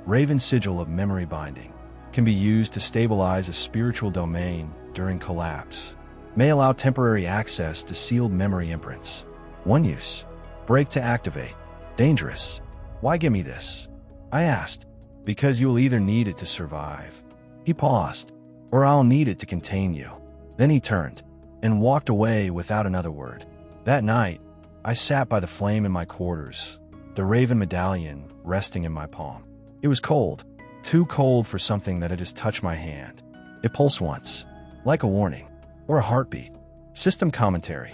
Raven sigil of memory binding. Can be used to stabilize a spiritual domain during collapse. May allow temporary access to sealed memory imprints. One use. Break to activate. Dangerous. "Why give me this?" I asked. "Because you'll either need it to survive." He paused. "Or I'll need it to contain you." Then he turned and walked away without another word. That night, I sat by the flame in my quarters, the Raven medallion resting in my palm. It was cold, too cold for something that had just touched my hand. It pulsed once, like a warning, or a heartbeat. System commentary.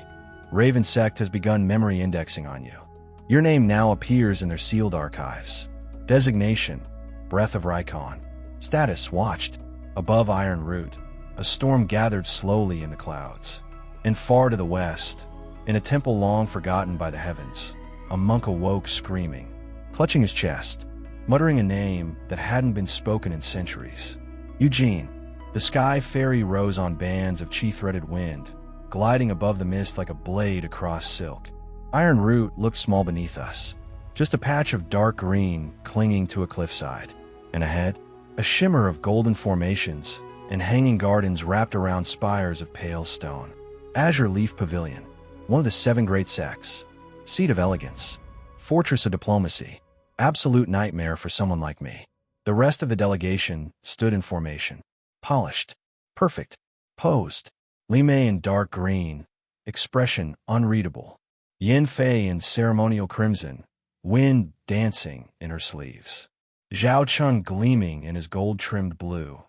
Raven sect has begun memory indexing on you. Your name now appears in their sealed archives. Designation, Breath of Reichon. Status, watched. Above Iron Root, a storm gathered slowly in the clouds. And far to the west, in a temple long forgotten by the heavens, a monk awoke screaming, clutching his chest, muttering a name that hadn't been spoken in centuries. Eugene. The sky fairy rose on bands of chi-threaded wind, gliding above the mist like a blade across silk. Iron Root looked small beneath us, just a patch of dark green clinging to a cliffside. And ahead, a shimmer of golden formations and hanging gardens wrapped around spires of pale stone. Azure Leaf Pavilion, one of the 7 great sects. Seat of elegance. Fortress of diplomacy. Absolute nightmare for someone like me. The rest of the delegation stood in formation. Polished. Perfect. Posed. Lime in dark green. Expression unreadable. Yinfay in ceremonial crimson. Wind dancing in her sleeves. Zhao Chun gleaming in his gold-trimmed blue.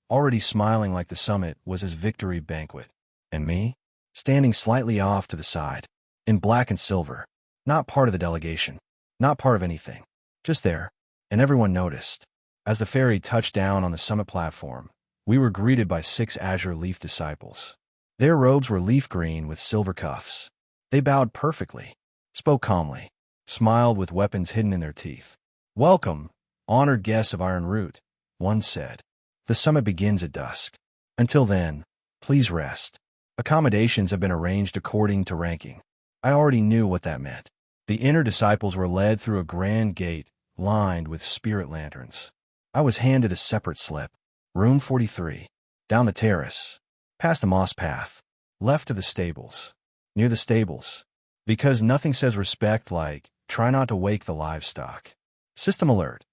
Already smiling like the summit was his victory banquet. And me? Standing slightly off to the side. In black and silver. Not part of the delegation. Not part of anything. Just there. And everyone noticed. As the ferry touched down on the summit platform, we were greeted by 6 azure leaf disciples. Their robes were leaf green with silver cuffs. They bowed perfectly, spoke calmly, smiled with weapons hidden in their teeth. "Welcome, honored guests of Iron Root," one said. "The summit begins at dusk. Until then, please rest. Accommodations have been arranged according to ranking." I already knew what that meant. The inner disciples were led through a grand gate lined with spirit lanterns. I was handed a separate slip. Room 43. Down the terrace. Past the moss path. Left of the stables. Near the stables. Because nothing says respect like, try not to wake the livestock. System alert.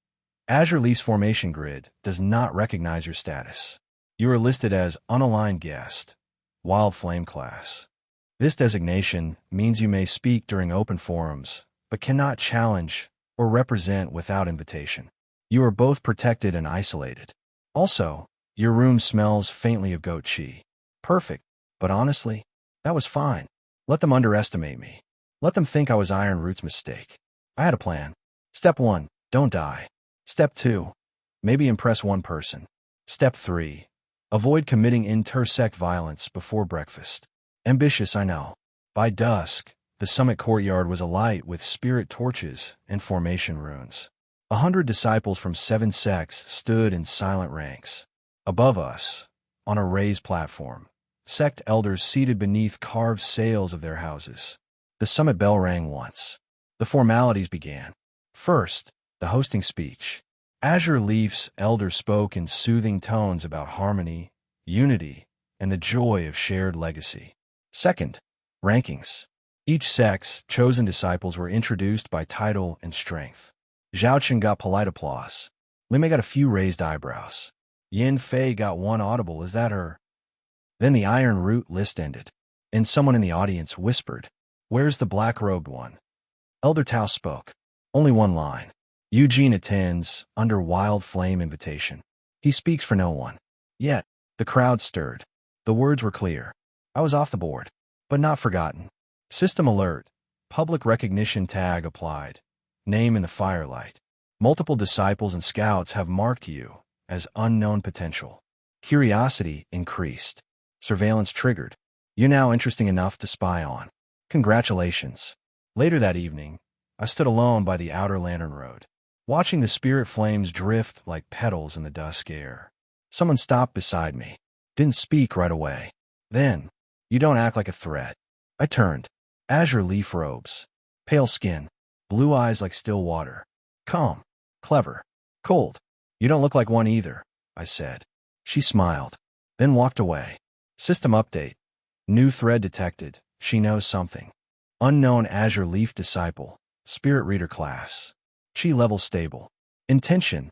Azure Leaf's formation grid does not recognize your status. You are listed as unaligned guest, Wild Flame class. This designation means you may speak during open forums, but cannot challenge or represent without invitation. You are both protected and isolated. Also, your room smells faintly of goat chi. Perfect, but honestly, that was fine. Let them underestimate me. Let them think I was Iron Root's mistake. I had a plan. Step 1, don't die. Step 2, maybe impress one person. Step 3, avoid committing inter-sect violence before breakfast. Ambitious, I know. By dusk, the summit courtyard was alight with spirit torches and formation runes. 100 disciples from 7 sects stood in silent ranks. Above us, on a raised platform, sect elders seated beneath carved sails of their houses. The summit bell rang once. The formalities began. First, the hosting speech. Azure Leaf's elder spoke in soothing tones about harmony, unity, and the joy of shared legacy. Second, rankings. Each sect's chosen disciples were introduced by title and strength. Zhaochen got polite applause. Limei got a few raised eyebrows. Yinfay got one audible, is that her? Then the Iron Root list ended, and someone in the audience whispered, "Where's the black-robed one?" Elder Tao spoke. Only one line. Eugene attends under Wild Flame invitation. He speaks for no one. Yet, the crowd stirred. The words were clear. I was off the board, but not forgotten. System alert. Public recognition tag applied. Name in the firelight. Multiple disciples and scouts have marked you as unknown potential. Curiosity increased. Surveillance triggered. You're now interesting enough to spy on. Congratulations. Later that evening, I stood alone by the outer lantern road, watching the spirit flames drift like petals in the dusk air. Someone stopped beside me. Didn't speak right away. Then, "You don't act like a threat." I turned. Azure Leaf robes. Pale skin. Blue eyes like still water. Calm. Clever. Cold. "You don't look like one either," I said. She smiled, then walked away. System update. New thread detected. She knows something. Unknown Azure Leaf disciple. Spirit reader class. Chi level stable. Intention.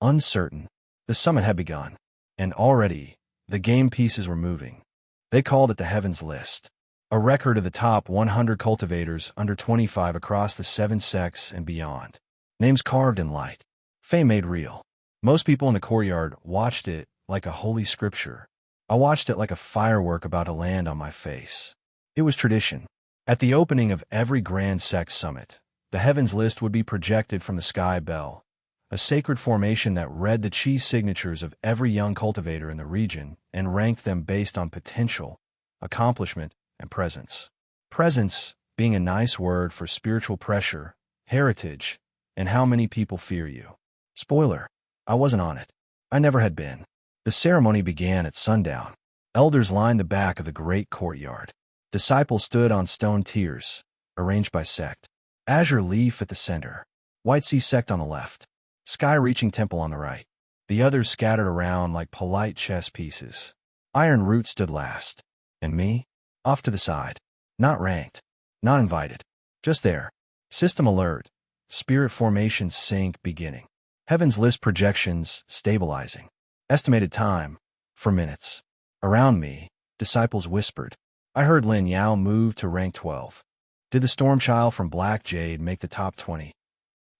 Uncertain. The summit had begun. And already, the game pieces were moving. They called it the Heavens List. A record of the top 100 cultivators under 25 across the 7 sects and beyond. Names carved in light. Fame made real. Most people in the courtyard watched it like a holy scripture. I watched it like a firework about to land on my face. It was tradition. At the opening of every Grand Sect Summit, the Heavens List would be projected from the sky bell, a sacred formation that read the chi signatures of every young cultivator in the region and ranked them based on potential, accomplishment, and presence. Presence being a nice word for spiritual pressure, heritage, and how many people fear you. Spoiler, I wasn't on it. I never had been. The ceremony began at sundown. Elders lined the back of the great courtyard. Disciples stood on stone tiers, arranged by sect. Azure Leaf at the center. White Sea sect on the left. Sky-reaching temple on the right. The others scattered around like polite chess pieces. Iron Root stood last. And me? Off to the side. Not ranked. Not invited. Just there. System alert. Spirit formation sync beginning. Heavens List projections stabilizing. Estimated time. For minutes. Around me, disciples whispered. I heard Lin Yao move to rank 12. Did the Storm Child from Black Jade make the top 20?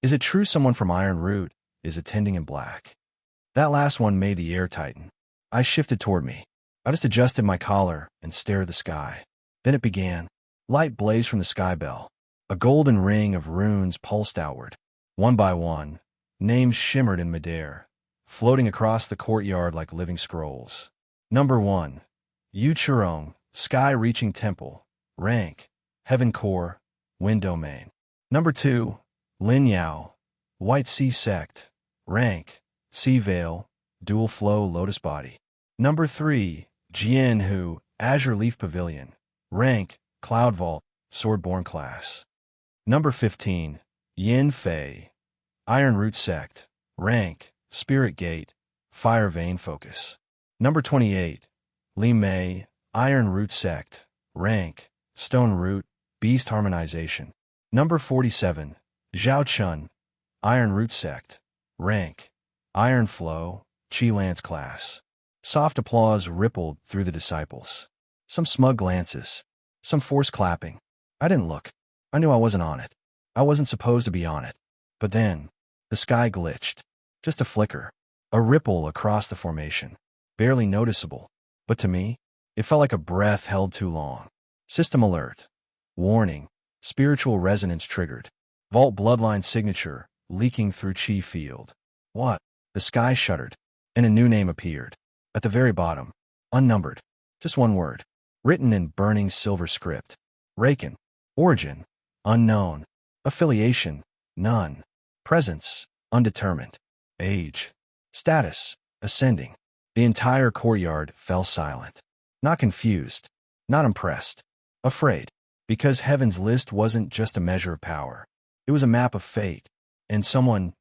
Is it true someone from Iron Root is attending in black? That last one made the air tighten. I shifted toward me. I just adjusted my collar and stared at the sky. Then it began. Light blazed from the sky bell. A golden ring of runes pulsed outward. One by one, names shimmered in midair, floating across the courtyard like living scrolls. Number 1. Yu Churong, Sky-reaching temple. Rank. Heaven Core. Wind domain. Number 2. Lin Yao, White Sea sect. Rank. Sea Veil. Dual flow lotus body. Number 3. Jian Hu, Azure Leaf Pavilion. Rank. Cloud Vault. Swordborn class. Number 15. Yinfay, Iron Root Sect. Rank, Spirit Gate, Fire Vein Focus. Number 28. Li Mei, Iron Root Sect. Rank, Stone Root, Beast Harmonization. Number 47. Zhao Chun, Iron Root Sect. Rank, Iron Flow, Qi Lance Class. Soft applause rippled through the disciples. Some smug glances. Some forced clapping. I didn't look. I knew I wasn't on it. I wasn't supposed to be on it. But then, the sky glitched. Just a flicker. A ripple across the formation. Barely noticeable. But to me, it felt like a breath held too long. System alert. Warning. Spiritual resonance triggered. Vault bloodline signature leaking through chi field. What? The sky shuddered, and a new name appeared. At the very bottom. Unnumbered. Just one word. Written in burning silver script. Reichon. Origin. Unknown. Affiliation. None. Presence. Undetermined. Age. Status. Ascending. The entire courtyard fell silent. Not confused. Not impressed. Afraid. Because Heaven's list wasn't just a measure of power. It was a map of fate. And something,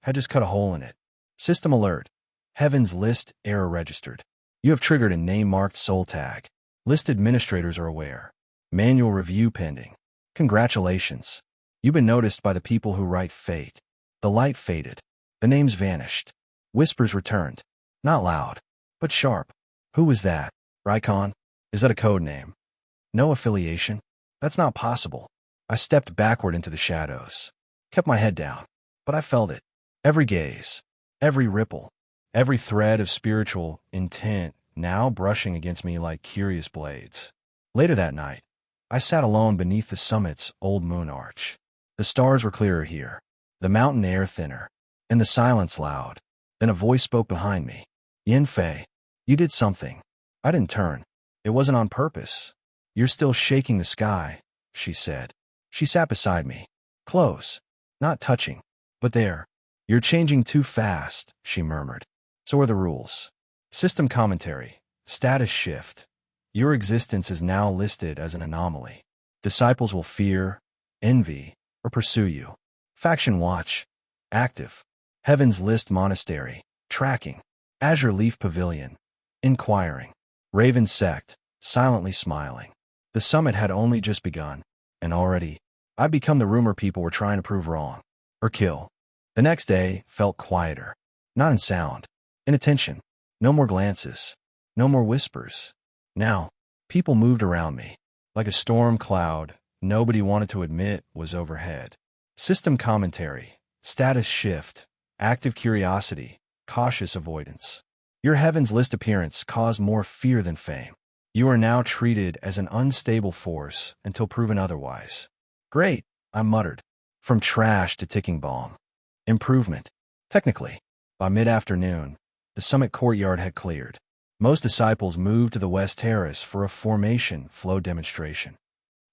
had just cut a hole in it. System alert. Heaven's list error registered. You have triggered a name-marked soul tag. List administrators are aware. Manual review pending. Congratulations. You've been noticed by the people who write fate. The light faded. The names vanished. Whispers returned. Not loud, but sharp. Who was that? Reichon? Is that a code name? No affiliation? That's not possible. I stepped backward into the shadows. Kept my head down. But I felt it. Every gaze. Every ripple. Every thread of spiritual intent now brushing against me like curious blades. Later that night, I sat alone beneath the summit's old moon arch. The stars were clearer here, the mountain air thinner, and the silence loud. Then a voice spoke behind me. Yinfay, you did something. I didn't turn. It wasn't on purpose. You're still shaking the sky, she said. She sat beside me. Close. Not touching. But there. You're changing too fast, she murmured. So are the rules. System commentary. Status shift. Your existence is now listed as an anomaly. Disciples will fear, envy, or pursue you. Faction watch. Active. Heaven's List Monastery. Tracking. Azure Leaf Pavilion. Inquiring. Raven Sect. Silently smiling. The summit had only just begun, and already, I'd become the rumor people were trying to prove wrong. Or kill. The next day felt quieter. Not in sound. In attention. No more glances. No more whispers. Now, people moved around me. Like a storm cloud, nobody wanted to admit was overhead. System commentary. Status shift. Active curiosity. Cautious avoidance. Your Heaven's List appearance caused more fear than fame. You are now treated as an unstable force until proven otherwise. Great, I muttered. From trash to ticking bomb. Improvement. Technically, by mid-afternoon, the summit courtyard had cleared. Most disciples moved to the West Terrace for a formation flow demonstration.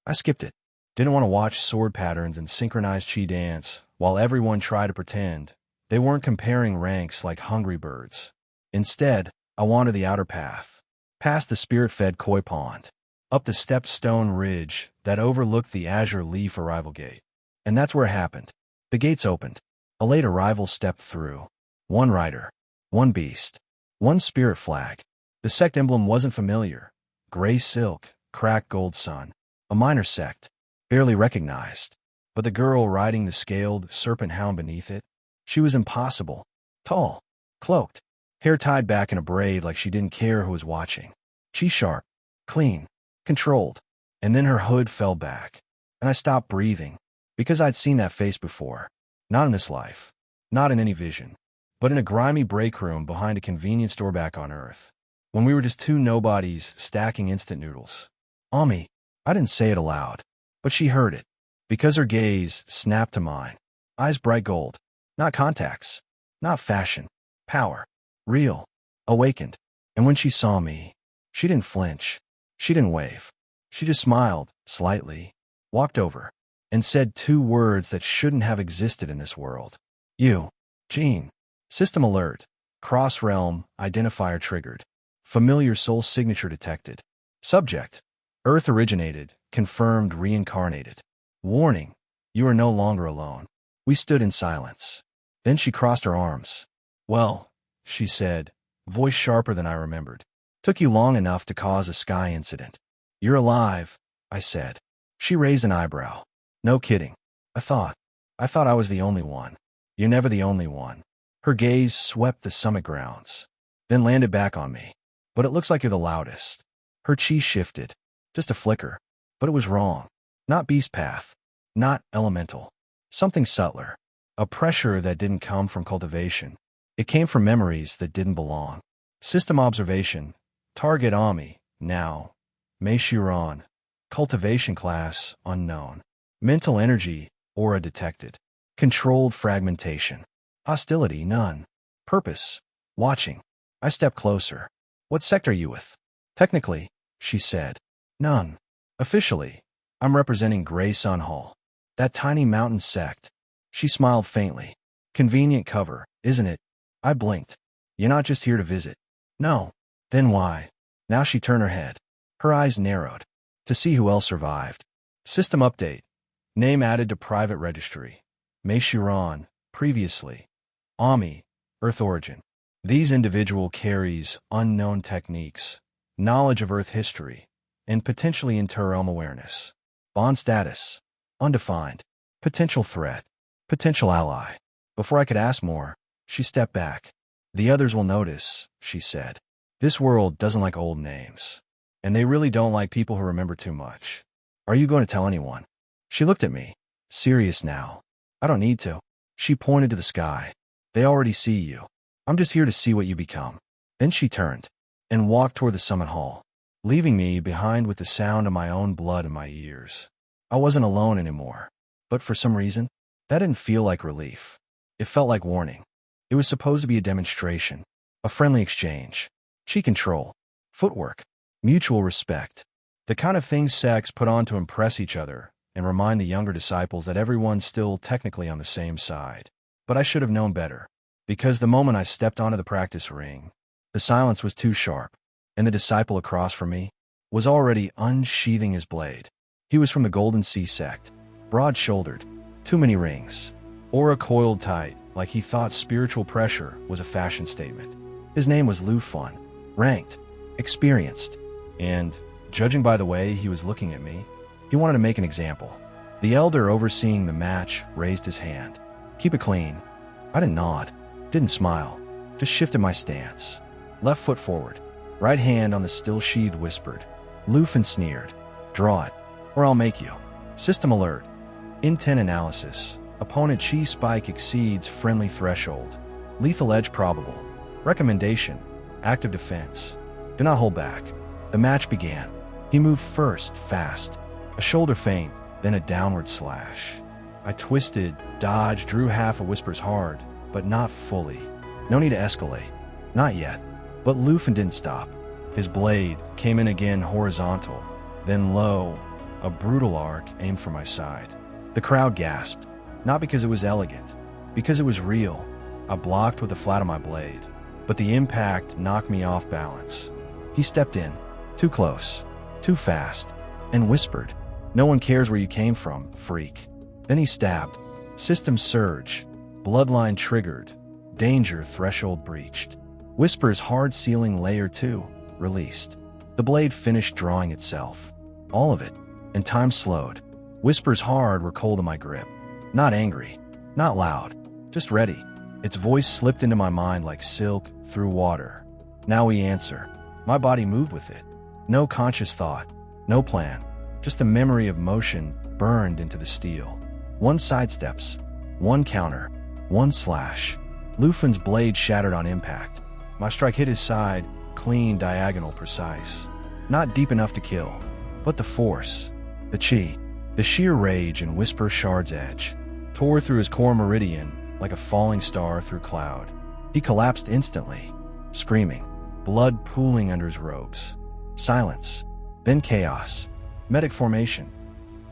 I skipped it. Didn't want to watch sword patterns and synchronized chi dance while everyone tried to pretend they weren't comparing ranks like hungry birds. Instead, I wanted the outer path, past the spirit-fed koi pond, up the stepped stone ridge that overlooked the azure leaf arrival gate. And that's where it happened. The gates opened. A late arrival stepped through. One rider. One beast. One spirit flag. The sect emblem wasn't familiar. Gray silk, cracked gold sun. A minor sect. Barely recognized. But the girl riding the scaled serpent hound beneath it, she was impossible. Tall. Cloaked. Hair tied back in a braid like she didn't care who was watching. She sharp. Clean. Controlled. And then her hood fell back. And I stopped breathing. Because I'd seen that face before. Not in this life. Not in any vision. But in a grimy break room behind a convenience store back on Earth. When we were just two nobodies stacking instant noodles. Ami. I didn't say it aloud. But she heard it. Because her gaze snapped to mine. Eyes bright gold. Not contacts. Not fashion. Power. Real. Awakened. And when she saw me, she didn't flinch. She didn't wave. She just smiled, slightly, walked over, and said two words that shouldn't have existed in this world. You. Jean. System alert. Cross-realm identifier triggered. Familiar soul signature detected. Subject. Earth originated, confirmed reincarnated. Warning. You are no longer alone. We stood in silence. Then she crossed her arms. Well, she said, voice sharper than I remembered. Took you long enough to cause a sky incident. You're alive, I said. She raised an eyebrow. No kidding. I thought I was the only one. You're never the only one. Her gaze swept the summit grounds, then landed back on me. But it looks like you're the loudest. Her chi shifted. Just a flicker. But it was wrong. Not beast path. Not elemental. Something subtler. A pressure that didn't come from cultivation. It came from memories that didn't belong. System observation. Target Ami. Now. Meishiron. Cultivation class. Unknown. Mental energy. Aura detected. Controlled fragmentation. Hostility. None. Purpose. Watching. I stepped closer. What sect are you with? Technically, she said. None. Officially, I'm representing Grey Sun Hall. That tiny mountain sect. She smiled faintly. Convenient cover, isn't it? I blinked. You're not just here to visit. No. Then why? Now she turned her head. Her eyes narrowed. To see who else survived. System update. Name added to private registry. Meishiron, previously. Ami, Earth origin. These individual carries unknown techniques, knowledge of Earth history, and potentially interrealm awareness. Bond status. Undefined. Potential threat. Potential ally. Before I could ask more, she stepped back. The others will notice, she said. This world doesn't like old names. And they really don't like people who remember too much. Are you going to tell anyone? She looked at me. Serious now. I don't need to. She pointed to the sky. They already see you. I'm just here to see what you become. Then she turned and walked toward the summit hall, leaving me behind with the sound of my own blood in my ears. I wasn't alone anymore. But for some reason, that didn't feel like relief. It felt like warning. It was supposed to be a demonstration, a friendly exchange, chi control, footwork, mutual respect, the kind of things sects put on to impress each other and remind the younger disciples that everyone's still technically on the same side. But I should have known better, because the moment I stepped onto the practice ring, the silence was too sharp, and the disciple across from me was already unsheathing his blade. He was from the Golden Sea sect, broad-shouldered, too many rings, aura coiled tight, like he thought spiritual pressure was a fashion statement. His name was Lu Fun, ranked, experienced, and, judging by the way he was looking at me, he wanted to make an example. The elder overseeing the match raised his hand. Keep it clean. I didn't nod, didn't smile, just shifted my stance. Left foot forward, right hand on the still sheath whispered. Lufin sneered. Draw it, or I'll make you. System alert. Intent analysis. Opponent chi spike exceeds friendly threshold. Lethal edge probable. Recommendation. Active defense. Do not hold back. The match began. He moved first, fast. A shoulder feint, then a downward slash. I twisted, dodged, drew half a whisper's hard, but not fully. No need to escalate. Not yet. But Lufin didn't stop. His blade came in again horizontal, then low, a brutal arc aimed for my side. The crowd gasped, not because it was elegant, because it was real. I blocked with the flat of my blade, but the impact knocked me off balance. He stepped in, too close, too fast, and whispered, "No one cares where you came from, freak." Then he stabbed. System surge. Bloodline triggered. Danger threshold breached. Whisper's hard ceiling layer 2 released. The blade finished drawing itself. All of it. And time slowed. Whisper's hard were cold in my grip. Not angry. Not loud. Just ready. Its voice slipped into my mind like silk through water. Now we answer. My body moved with it. No conscious thought. No plan. Just the memory of motion burned into the steel. One sidesteps. One counter. One slash. Lufin's blade shattered on impact. My strike hit his side, clean, diagonal, precise. Not deep enough to kill, but the force, the chi, the sheer rage and Whisper Shard's edge, tore through his core meridian like a falling star through cloud. He collapsed instantly, screaming, blood pooling under his robes. Silence, then chaos. Medic formation.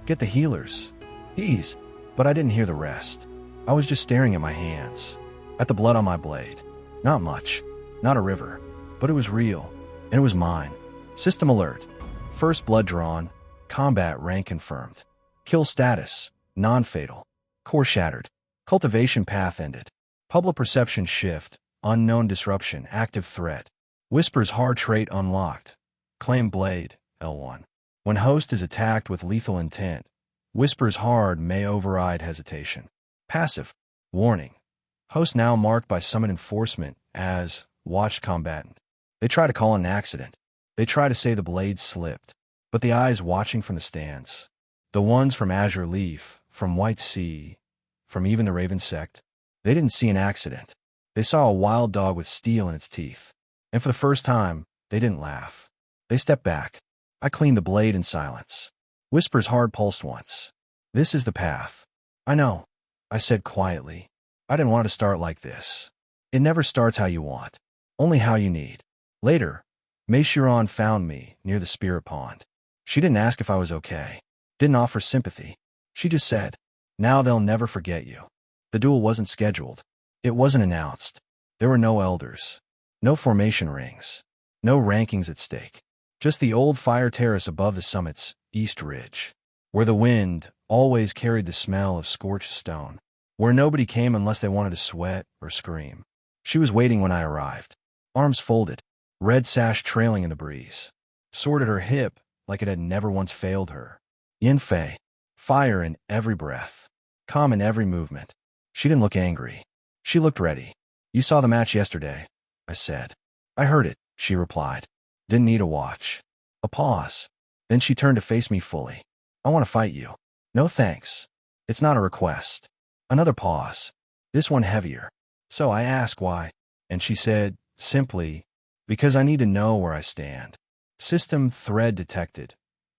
Get the healers. Ease. But I didn't hear the rest. I was just staring at my hands, at the blood on my blade. Not much, not a river, but it was real, and it was mine. System alert. First blood drawn, combat rank confirmed. Kill status, non-fatal. Core shattered. Cultivation path ended. Public perception shift. Unknown disruption. Active threat. Whisper's hard trait unlocked. Claim blade. L1. When host is attacked with lethal intent, Whisper's hard may override hesitation. Passive. Warning. Host now marked by summon enforcement as watched combatant. They try to call an accident. They try to say the blade slipped. But the eyes watching from the stands, the ones from Azure Leaf, from White Sea, from even the Raven sect, they didn't see an accident. They saw a wild dog with steel in its teeth. And for the first time, they didn't laugh. They stepped back. I cleaned the blade in silence. Whisper's hard pulsed once. This is the path. I know, I said quietly. I didn't want to start like this. It never starts how you want, only how you need. Later, Mei Shiran found me near the spirit pond. She didn't ask if I was okay, didn't offer sympathy. She just said, now they'll never forget you. The duel wasn't scheduled. It wasn't announced. There were no elders, no formation rings, no rankings at stake. Just the old fire terrace above the summit's east ridge, where the wind always carried the smell of scorched stone, where nobody came unless they wanted to sweat or scream. She was waiting when I arrived, arms folded, red sash trailing in the breeze, sword at her hip like it had never once failed her. Yinfay, fire in every breath, calm in every movement. She didn't look angry. She looked ready. You saw the match yesterday, I said. I heard it, she replied. Didn't need a watch. A pause. Then she turned to face me fully. I want to fight you. No thanks. It's not a request. Another pause. This one heavier. So I asked why, and she said, simply, because I need to know where I stand. System thread detected.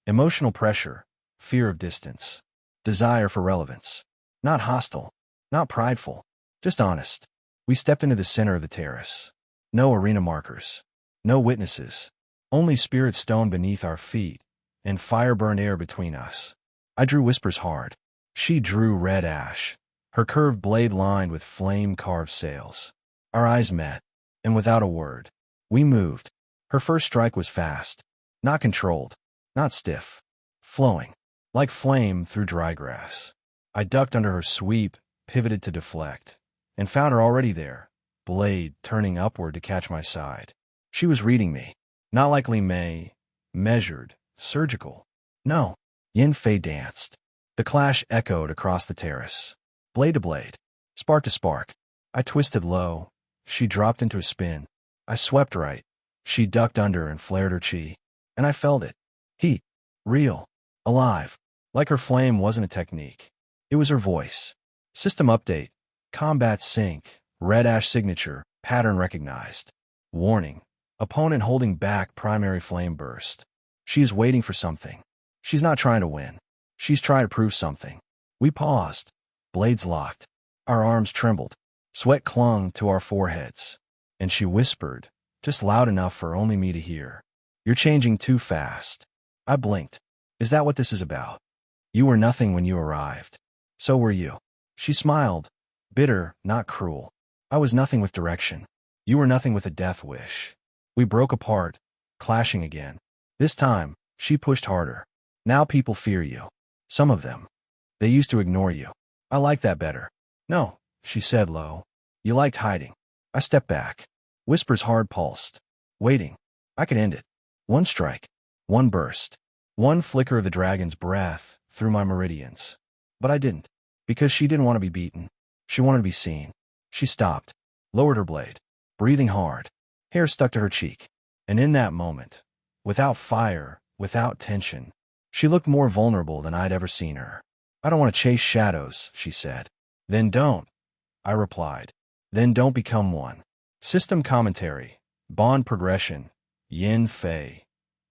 Emotional pressure, fear of distance, desire for relevance. Not hostile, not prideful, just honest. We stepped into the center of the terrace. No arena markers, no witnesses, only spirit stone beneath our feet and fire-burned air between us. I drew Whispers hard. She drew red ash, her curved blade lined with flame-carved sails. Our eyes met, and without a word, we moved. Her first strike was fast, not controlled, not stiff, flowing, like flame through dry grass. I ducked under her sweep, pivoted to deflect, and found her already there, blade turning upward to catch my side. She was reading me, not like Li Mei, measured, surgical. No, Yinfay danced. The clash echoed across the terrace, blade to blade, spark to spark. I twisted low. She dropped into a spin. I swept right. She ducked under and flared her chi, and I felt it. Heat, real, alive, like her flame wasn't a technique. It was her voice. System update, combat sync, red ash signature, pattern recognized. Warning, opponent holding back primary flame burst. She is waiting for something. She's not trying to win. She's trying to prove something. We paused, blades locked. Our arms trembled. Sweat clung to our foreheads. And she whispered, just loud enough for only me to hear. You're changing too fast. I blinked. Is that what this is about? You were nothing when you arrived. So were you. She smiled. Bitter, not cruel. I was nothing with direction. You were nothing with a death wish. We broke apart, clashing again. This time, she pushed harder. Now people fear you. Some of them. They used to ignore you. I like that better. No, she said low. You liked hiding. I stepped back. Whispers hard pulsed. Waiting. I could end it. One strike. One burst. One flicker of the dragon's breath through my meridians. But I didn't. Because she didn't want to be beaten. She wanted to be seen. She stopped. Lowered her blade. Breathing hard. Hair stuck to her cheek. And in that moment, without fire, without tension, she looked more vulnerable than I'd ever seen her. I don't want to chase shadows, she said. Then don't, I replied. Then don't become one. System commentary, bond progression, Yinfay,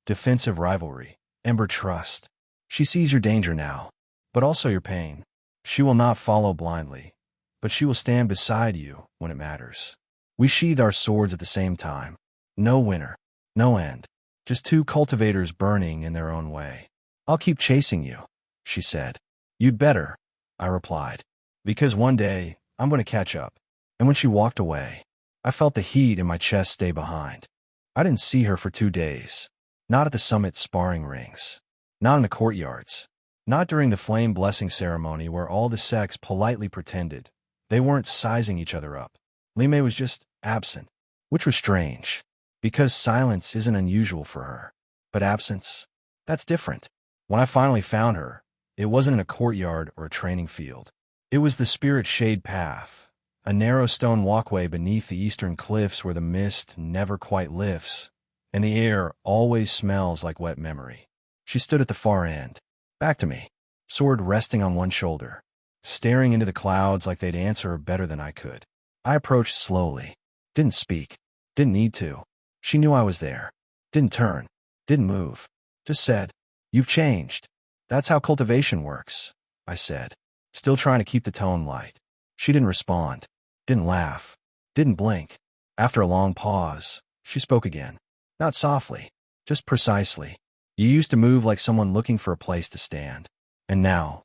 defensive rivalry, ember trust. She sees your danger now, but also your pain. She will not follow blindly, but she will stand beside you when it matters. We sheathed our swords at the same time. No winner, no end, just two cultivators burning in their own way. I'll keep chasing you, she said. You'd better, I replied, because one day I'm going to catch up. And when she walked away, I felt the heat in my chest stay behind. I didn't see her for 2 days. Not at the summit sparring rings. Not in the courtyards. Not during the flame blessing ceremony where all the sects politely pretended They weren't sizing each other up. Limei was just absent, which was strange, because silence isn't unusual for her. But absence, that's different. When I finally found her, it wasn't in a courtyard or a training field. It was the Spirit Shade Path, a narrow stone walkway beneath the eastern cliffs where the mist never quite lifts, and the air always smells like wet memory. She stood at the far end, back to me, sword resting on one shoulder, staring into the clouds like they'd answer her better than I could. I approached slowly, didn't speak, didn't need to. She knew I was there. Didn't turn, didn't move, just said, "You've changed." "That's how cultivation works," I said, still trying to keep the tone light. She didn't respond, didn't laugh, didn't blink. After a long pause, she spoke again. Not softly, just precisely. "You used to move like someone looking for a place to stand. And now,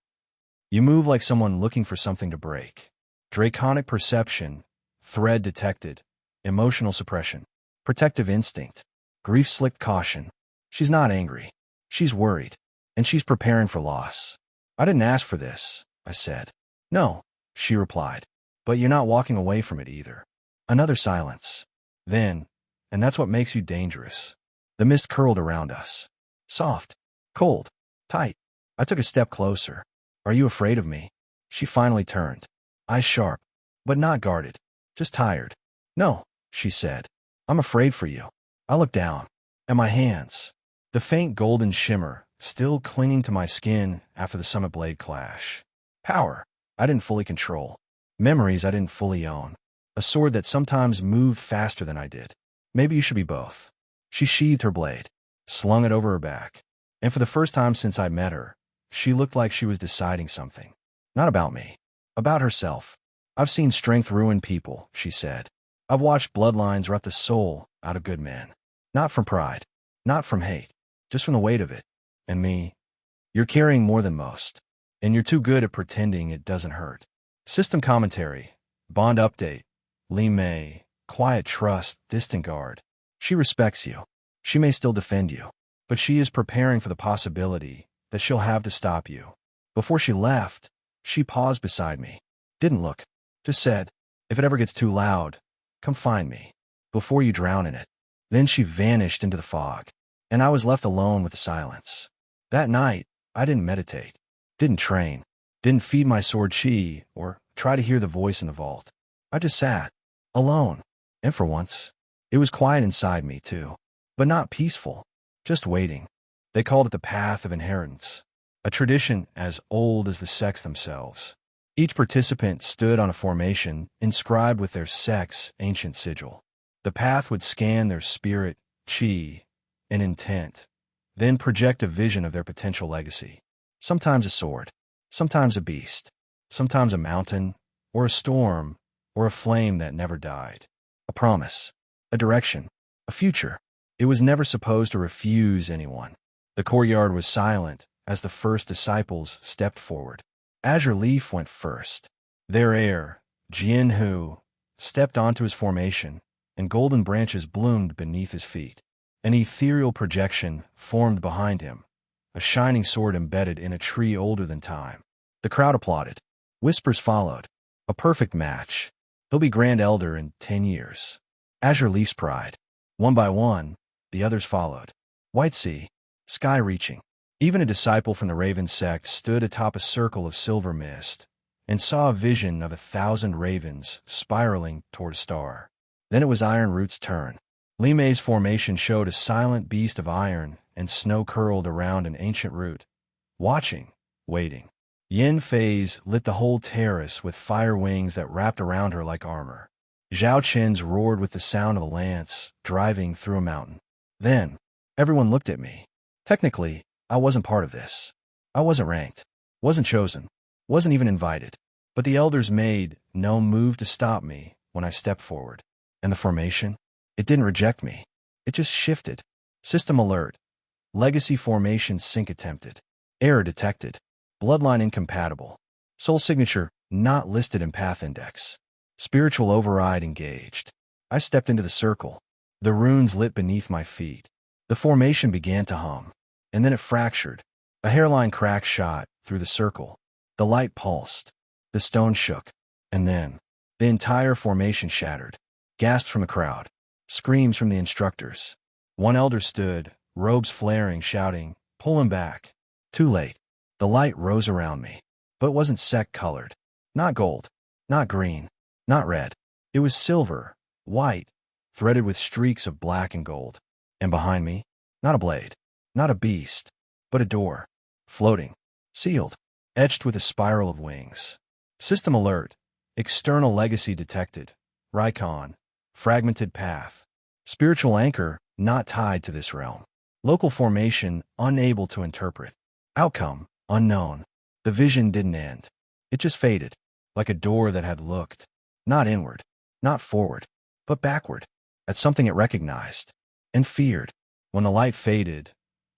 you move like someone looking for something to break." Draconic perception, thread detected, emotional suppression, protective instinct, grief-slicked caution. She's not angry. She's worried. And she's preparing for loss. "I didn't ask for this," I said. "No," she replied. "But you're not walking away from it either." Another silence. Then, "And that's what makes you dangerous." The mist curled around us. Soft, cold, tight. I took a step closer. "Are you afraid of me?" She finally turned. Eyes sharp, but not guarded. Just tired. "No," she said. "I'm afraid for you." I looked down. At my hands. The faint golden shimmer, still clinging to my skin after the summit blade clash. Power I didn't fully control. Memories I didn't fully own. A sword that sometimes moved faster than I did. "Maybe you should be both." She sheathed her blade, slung it over her back. And for the first time since I met her, she looked like she was deciding something. Not about me. About herself. "I've seen strength ruin people," she said. "I've watched bloodlines rot the soul out of good men. Not from pride. Not from hate. Just from the weight of it. And me, you're carrying more than most. And you're too good at pretending it doesn't hurt." System commentary. Bond update. Limei. Quiet trust, distant guard. She respects you. She may still defend you. But she is preparing for the possibility that she'll have to stop you. Before she left, she paused beside me. Didn't look. Just said, "If it ever gets too loud, come find me. Before you drown in it." Then she vanished into the fog. And I was left alone with the silence. That night, I didn't meditate. Didn't train. Didn't feed my sword chi or try to hear the voice in the vault. I just sat. Alone. And for once, it was quiet inside me, too. But not peaceful. Just waiting. They called it the path of inheritance. A tradition as old as the sects themselves. Each participant stood on a formation inscribed with their sect's ancient sigil. The path would scan their spirit, chi, and intent, then project a vision of their potential legacy. Sometimes a sword, sometimes a beast, sometimes a mountain, or a storm, or a flame that never died. A promise, a direction, a future. It was never supposed to refuse anyone. The courtyard was silent as the first disciples stepped forward. Azure Leaf went first. Their heir, Jianhu, stepped onto his formation, and golden branches bloomed beneath his feet. An ethereal projection formed behind him, a shining sword embedded in a tree older than time. The crowd applauded. Whispers followed. A perfect match. He'll be Grand Elder in 10 years. Azure Leaf's pride. One by one, the others followed. White sea, sky reaching. Even a disciple from the Raven sect stood atop a circle of silver mist and saw a vision of 1,000 ravens spiraling toward a star. Then it was Iron Root's turn. Limei's formation showed a silent beast of iron and snow curled around an ancient root. Watching, waiting. Yinfay's lit the whole terrace with fire wings that wrapped around her like armor. Zhao Qin's roared with the sound of a lance driving through a mountain. Then, everyone looked at me. Technically, I wasn't part of this. I wasn't ranked, wasn't chosen, wasn't even invited. But the elders made no move to stop me when I stepped forward. And the formation? It didn't reject me. It just shifted. System alert. Legacy formation sync attempted. Error detected. Bloodline incompatible. Soul signature not listed in path index. Spiritual override engaged. I stepped into the circle. The runes lit beneath my feet. The formation began to hum. And then it fractured. A hairline crack shot through the circle. The light pulsed. The stone shook. And then, the entire formation shattered. Gasps from the crowd. Screams from the instructors. One elder stood, robes flaring, shouting, "Pull him back." Too late. The light rose around me. But it wasn't sect-colored. Not gold. Not green. Not red. It was silver, white, threaded with streaks of black and gold. And behind me, not a blade, not a beast, but a door. Floating. Sealed. Etched with a spiral of wings. System alert. External legacy detected. Reichon. Fragmented path. Spiritual anchor not tied to this realm. Local formation unable to interpret. Outcome unknown. The vision didn't end. It just faded, like a door that had looked, not inward, not forward, but backward, at something it recognized and feared. When the light faded,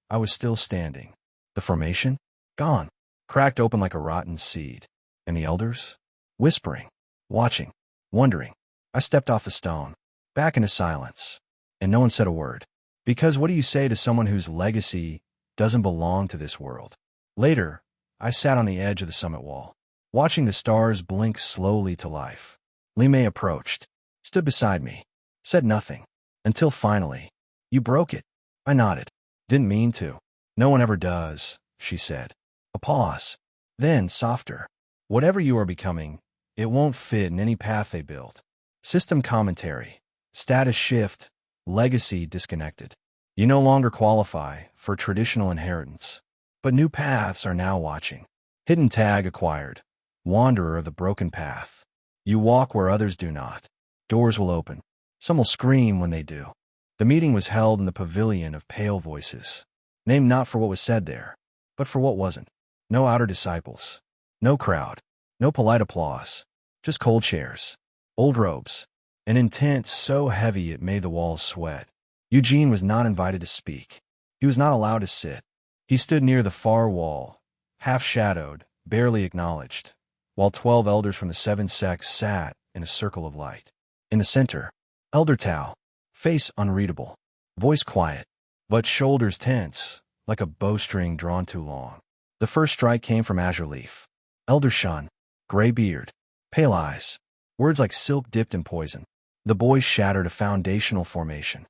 I was still standing. The formation? Gone. Cracked open like a rotten seed. And the elders? Whispering, watching, wondering. I stepped off the stone, back into silence, and no one said a word. Because what do you say to someone whose legacy doesn't belong to this world? Later, I sat on the edge of the summit wall, watching the stars blink slowly to life. Limei approached, stood beside me, said nothing, until finally, "You broke it." I nodded. "Didn't mean to." "No one ever does," she said. A pause. Then, softer. "Whatever you are becoming, it won't fit in any path they built." System commentary. Status shift. Legacy disconnected. You no longer qualify for traditional inheritance. But new paths are now watching. Hidden tag acquired. Wanderer of the broken path. You walk where others do not. Doors will open. Some will scream when they do. The meeting was held in the pavilion of pale voices. Named not for what was said there, but for what wasn't. No outer disciples. No crowd. No polite applause. Just cold chairs. Old robes. An intent so heavy it made the walls sweat. Eugene was not invited to speak. He was not allowed to sit. He stood near the far wall, half-shadowed, barely acknowledged, while 12 elders from the 7 sects sat in a circle of light. In the center, Elder Tao, face unreadable, voice quiet, but shoulders tense, like a bowstring drawn too long. The first strike came from Azure Leaf. Elder Shun, gray beard, pale eyes, words like silk dipped in poison. The boy shattered a foundational formation.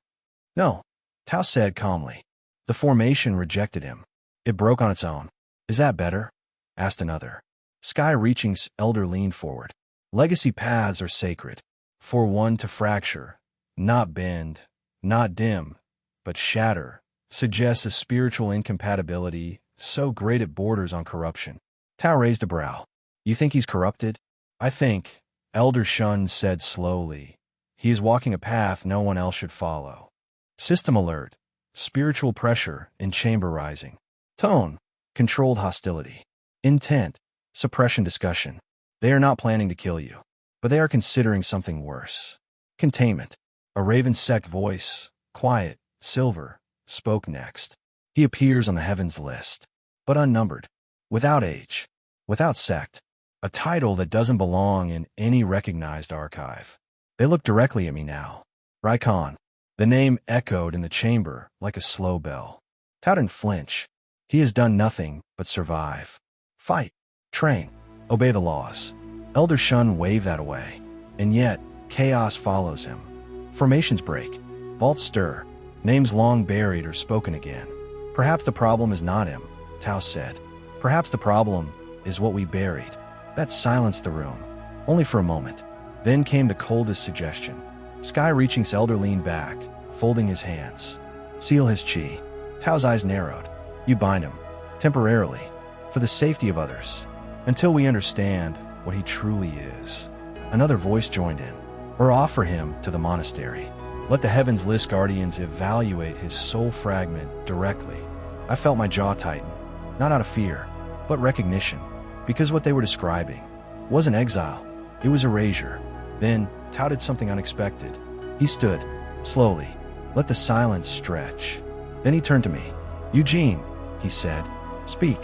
"No," Tao said calmly. The formation rejected him. It broke on its own. "Is that better?" asked another. Sky-reaching's elder leaned forward. "Legacy paths are sacred. For one to fracture, not bend, not dim, but shatter, suggests a spiritual incompatibility so great it borders on corruption." Tao raised a brow. "You think he's corrupted?" "I think," Elder Shun said slowly, "he is walking a path no one else should follow." System alert. Spiritual pressure in chamber rising. Tone. Controlled hostility. Intent. Suppression discussion. They are not planning to kill you, but they are considering something worse. Containment. A Raven sect voice, quiet, silver, spoke next. He appears on the heavens list, but unnumbered, without age, without sect, a title that doesn't belong in any recognized archive. They look directly at me now. Reichon. The name echoed in the chamber like a slow bell. Tao didn't flinch. He has done nothing but survive. Fight. Train. Obey the laws. Elder Shun waved that away. And yet, chaos follows him. Formations break. Vaults stir. Names long buried are spoken again. "Perhaps the problem is not him," Tao said. "Perhaps the problem is what we buried." That silenced the room. Only for a moment. Then came the coldest suggestion. Sky-reaching's elder leaned back, folding his hands. "Seal his chi." Tao's eyes narrowed. "You bind him. Temporarily. For the safety of others. Until we understand what he truly is." Another voice joined in. "Or offer him to the monastery. Let the Heavens List Guardians evaluate his soul fragment directly." I felt my jaw tighten. Not out of fear, but recognition. Because what they were describing wasn't exile. It was erasure. Then, Tao did something unexpected. He stood, slowly, let the silence stretch. Then he turned to me. "Eugene," he said, "speak."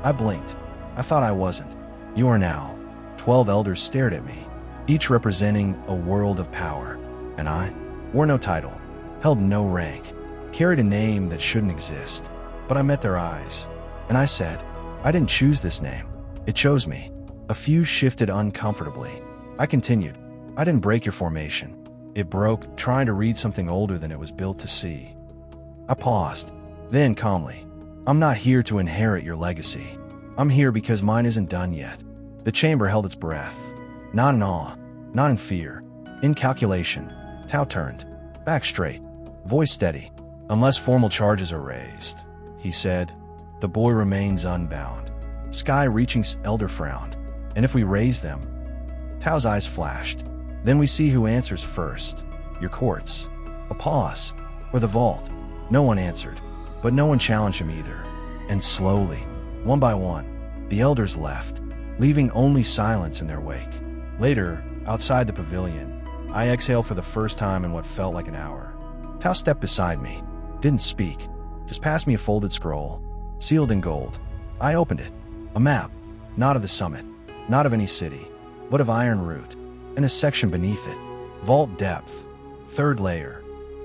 I blinked. I thought I wasn't. "You are now." 12 elders stared at me, each representing a world of power. And I wore no title, held no rank, carried a name that shouldn't exist. But I met their eyes, and I said, "I didn't choose this name. It chose me." A few shifted uncomfortably. I continued. I didn't break your formation. It broke trying to read something older than it was built to see. I paused. Then, calmly, I'm not here to inherit your legacy. I'm here because mine isn't done yet. The chamber held its breath. Not in awe, not in fear. In calculation. Tao turned. Back straight. Voice steady. Unless formal charges are raised, he said. The boy remains unbound. Sky Reaching's elder frowned. And if we raise them? Tao's eyes flashed. Then we see who answers first. Your courts. A pause. Or the vault. No one answered. But no one challenged him either. And slowly, one by one, the elders left, leaving only silence in their wake. Later, outside the pavilion, I exhaled for the first time in what felt like an hour. Tao stepped beside me. Didn't speak. Just passed me a folded scroll, sealed in gold. I opened it. A map. Not of the summit. Not of any city. But of Iron Root. And a section beneath it. Vault depth. Third layer.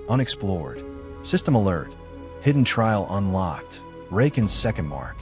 Unexplored. System alert. Hidden trial unlocked. Reichon's second mark.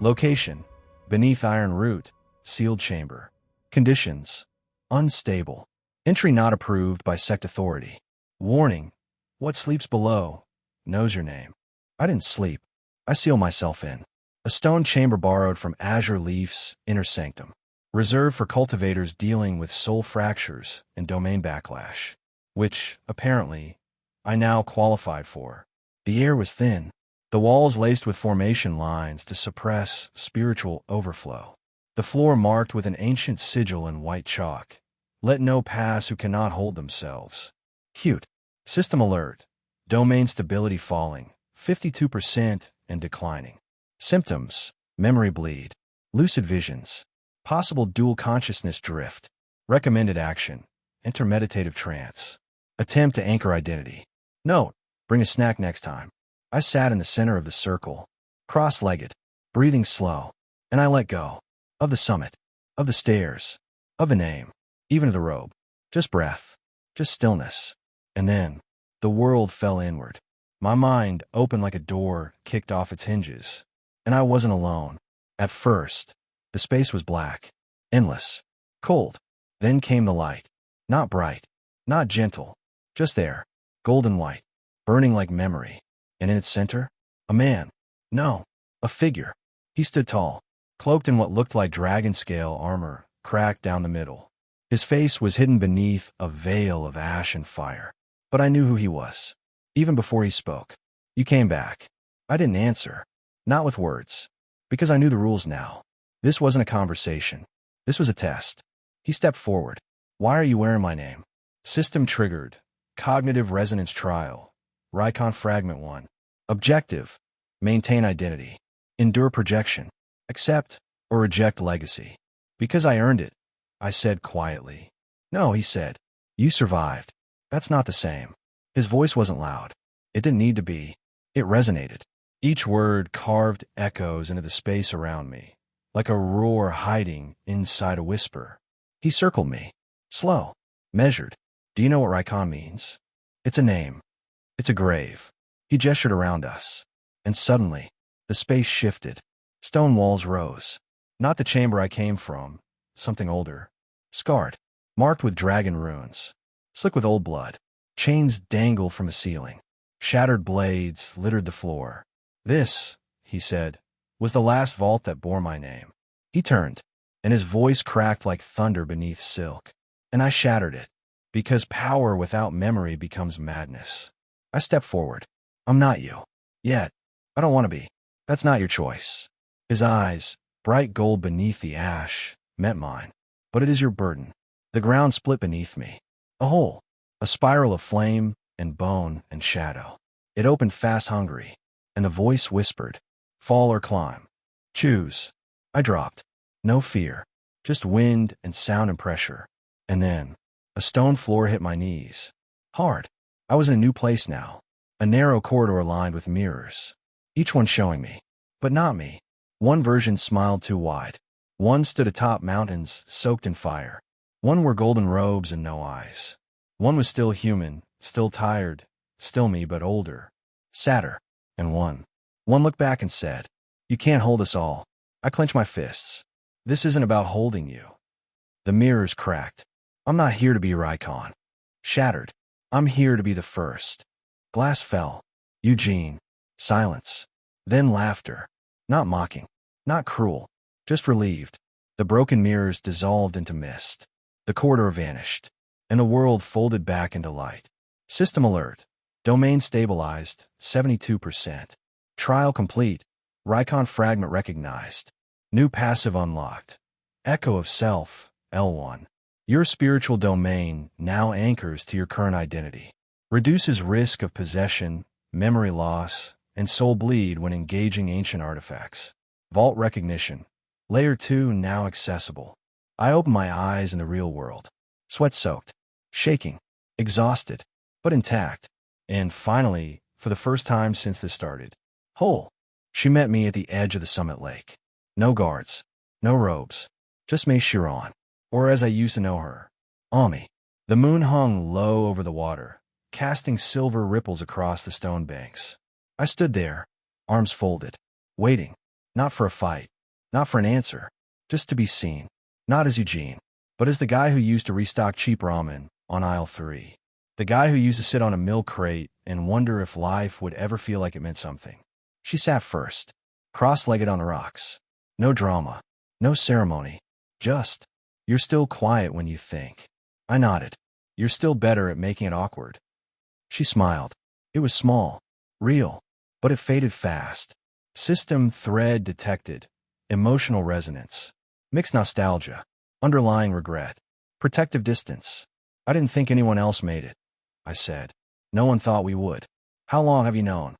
Location. Beneath Iron Root. Sealed chamber. Conditions. Unstable. Entry not approved by sect authority. Warning. What sleeps below knows your name. I didn't sleep. I seal myself in. A stone chamber borrowed from Azure Leaf's inner sanctum. Reserved for cultivators dealing with soul fractures and domain backlash. Which, apparently, I now qualified for. The air was thin. The walls laced with formation lines to suppress spiritual overflow. The floor marked with an ancient sigil in white chalk. Let no pass who cannot hold themselves. Cute. System alert. Domain stability falling. 52% and declining. Symptoms. Memory bleed. Lucid visions. Possible dual consciousness drift. Recommended action. Enter meditative trance. Attempt to anchor identity. Note. Bring a snack next time. I sat in the center of the circle. Cross-legged. Breathing slow. And I let go. Of the summit. Of the stairs. Of the name. Even of the robe. Just breath. Just stillness. And then, the world fell inward. My mind opened like a door kicked off its hinges. And I wasn't alone. At first, the space was black. Endless. Cold. Then came the light. Not bright. Not gentle. Just there. Golden white. Burning like memory. And in its center, a man. No, a figure. He stood tall, cloaked in what looked like dragon scale armor, cracked down the middle. His face was hidden beneath a veil of ash and fire. But I knew who he was. Even before he spoke. You came back. I didn't answer. Not with words. Because I knew the rules now. This wasn't a conversation. This was a test. He stepped forward. Why are you wearing my name? System triggered. Cognitive resonance trial. Reichon fragment 1. Objective. Maintain identity. Endure projection. Accept or reject legacy. Because I earned it, I said quietly. No, he said. You survived. That's not the same. His voice wasn't loud. It didn't need to be. It resonated. Each word carved echoes into the space around me, like a roar hiding inside a whisper. He circled me. Slow. Measured. Do you know what Reichon means? It's a name. It's a grave. He gestured around us. And suddenly, the space shifted. Stone walls rose. Not the chamber I came from. Something older. Scarred. Marked with dragon runes. Slick with old blood. Chains dangled from the ceiling. Shattered blades littered the floor. This, he said, was the last vault that bore my name. He turned, and his voice cracked like thunder beneath silk. And I shattered it. Because power without memory becomes madness. I stepped forward. I'm not you. Yet. I don't want to be. That's not your choice. His eyes, bright gold beneath the ash, met mine. But it is your burden. The ground split beneath me. A hole. A spiral of flame and bone and shadow. It opened fast hungry. And the voice whispered, fall or climb. Choose. I dropped. No fear. Just wind and sound and pressure. And then, a stone floor hit my knees. Hard. I was in a new place now. A narrow corridor lined with mirrors. Each one showing me. But not me. One version smiled too wide. One stood atop mountains soaked in fire. One wore golden robes and no eyes. One was still human, still tired, still me but older. Sadder. And one looked back and said, you can't hold us all. I clenched my fists. This isn't about holding you. The mirrors cracked. I'm not here to be Reichon. Shattered. I'm here to be the first. Glass fell. Eugene. Silence. Then laughter. Not mocking. Not cruel. Just relieved. The broken mirrors dissolved into mist. The corridor vanished. And the world folded back into light. System alert. Domain stabilized, 72%. Trial complete. Reichon fragment recognized. New passive unlocked. Echo of self, L1. Your spiritual domain now anchors to your current identity. Reduces risk of possession, memory loss, and soul bleed when engaging ancient artifacts. Vault recognition. Layer 2 now accessible. I open my eyes in the real world. Sweat-soaked. Shaking. Exhausted. But intact. And finally, for the first time since this started, whole. She met me at the edge of the summit lake. No guards. No robes. Just Mei Shiran. Or as I used to know her, Ami. The moon hung low over the water, casting silver ripples across the stone banks. I stood there, arms folded, waiting. Not for a fight. Not for an answer. Just to be seen. Not as Eugene, but as the guy who used to restock cheap ramen on aisle 3. The guy who used to sit on a milk crate and wonder if life would ever feel like it meant something. She sat first, cross-legged on the rocks. No drama. No ceremony. Just, you're still quiet when you think. I nodded. You're still better at making it awkward. She smiled. It was small. Real. But it faded fast. System thread detected. Emotional resonance. Mixed nostalgia. Underlying regret. Protective distance. I didn't think anyone else made it. I said. No one thought we would. How long have you known?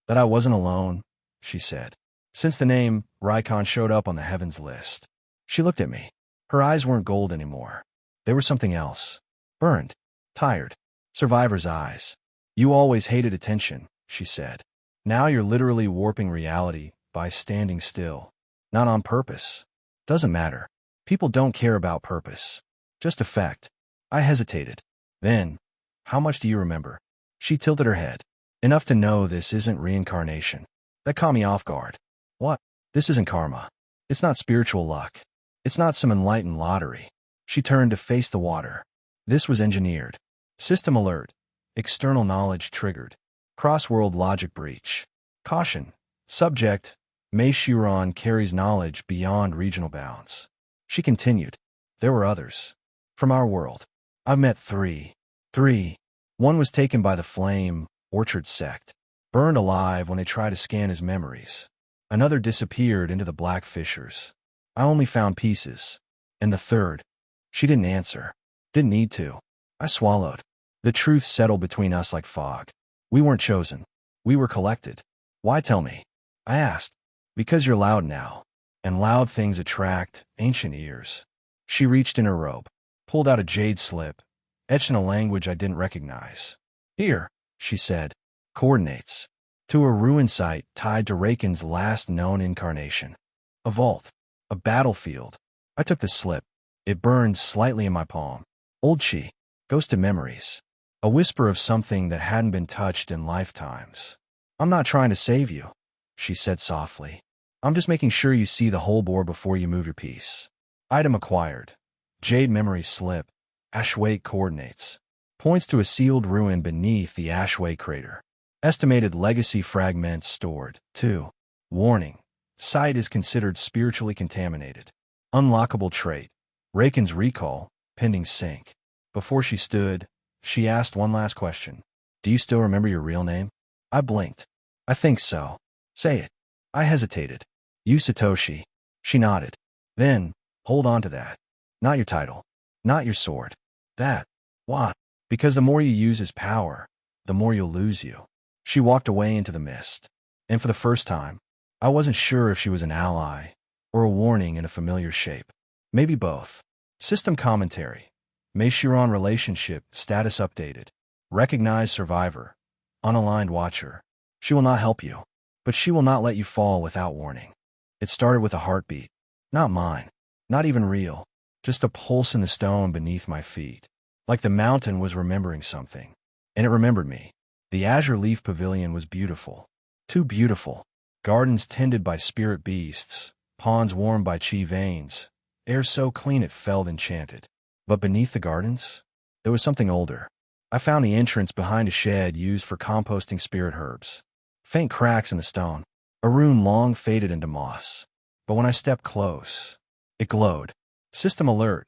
That I wasn't alone, she said. Since the name Reichon showed up on the heavens list. She looked at me. Her eyes weren't gold anymore. They were something else. Burned. Tired. Survivor's eyes. You always hated attention, she said. Now you're literally warping reality by standing still. Not on purpose. Doesn't matter. People don't care about purpose. Just effect. I hesitated. Then, how much do you remember? She tilted her head. Enough to know this isn't reincarnation. That caught me off guard. What? This isn't karma. It's not spiritual luck. It's not some enlightened lottery. She turned to face the water. This was engineered. System alert. External knowledge triggered. Cross-world logic breach. Caution. Subject. Mei Shiran carries knowledge beyond regional bounds. She continued. There were others. From our world. I've met 3. 3. One was taken by the flame, Orchard sect. Burned alive when they tried to scan his memories. Another disappeared into the black fissures. I only found pieces. And the third. She didn't answer. Didn't need to. I swallowed. The truth settled between us like fog. We weren't chosen. We were collected. Why tell me? I asked. Because you're loud now. And loud things attract ancient ears. She reached in her robe. Pulled out a jade slip. Etched in a language I didn't recognize. Here, she said. Coordinates. To a ruin site tied to Reichon's last known incarnation. A vault. A battlefield. I took the slip. It burned slightly in my palm. Old chi. Ghosted memories. A whisper of something that hadn't been touched in lifetimes. I'm not trying to save you, she said softly. I'm just making sure you see the whole board before you move your piece. Item acquired. Jade memory slip. Ashway coordinates. Points to a sealed ruin beneath the Ashway crater. Estimated legacy fragments stored. 2. Warning. Site is considered spiritually contaminated. Unlockable trait. Reichon's recall, pending sync. Before she stood, she asked one last question. Do you still remember your real name? I blinked. I think so. Say it. I hesitated. You Satoshi. She nodded. Then, hold on to that. Not your title. Not your sword. That. What? Because the more you use his power, the more you'll lose you. She walked away into the mist. And for the first time, I wasn't sure if she was an ally or a warning in a familiar shape. Maybe both. System commentary. Mei Shiran relationship status updated. Recognized survivor. Unaligned watcher. She will not help you, but she will not let you fall without warning. It started with a heartbeat. Not mine. Not even real. Just a pulse in the stone beneath my feet. Like the mountain was remembering something. And it remembered me. The azure leaf pavilion was beautiful. Too beautiful. Gardens tended by spirit beasts. Ponds warmed by chi veins. Air so clean it felt enchanted. But beneath the gardens, there was something older. I found the entrance behind a shed used for composting spirit herbs. Faint cracks in the stone, a rune long faded into moss. But when I stepped close, it glowed. System alert.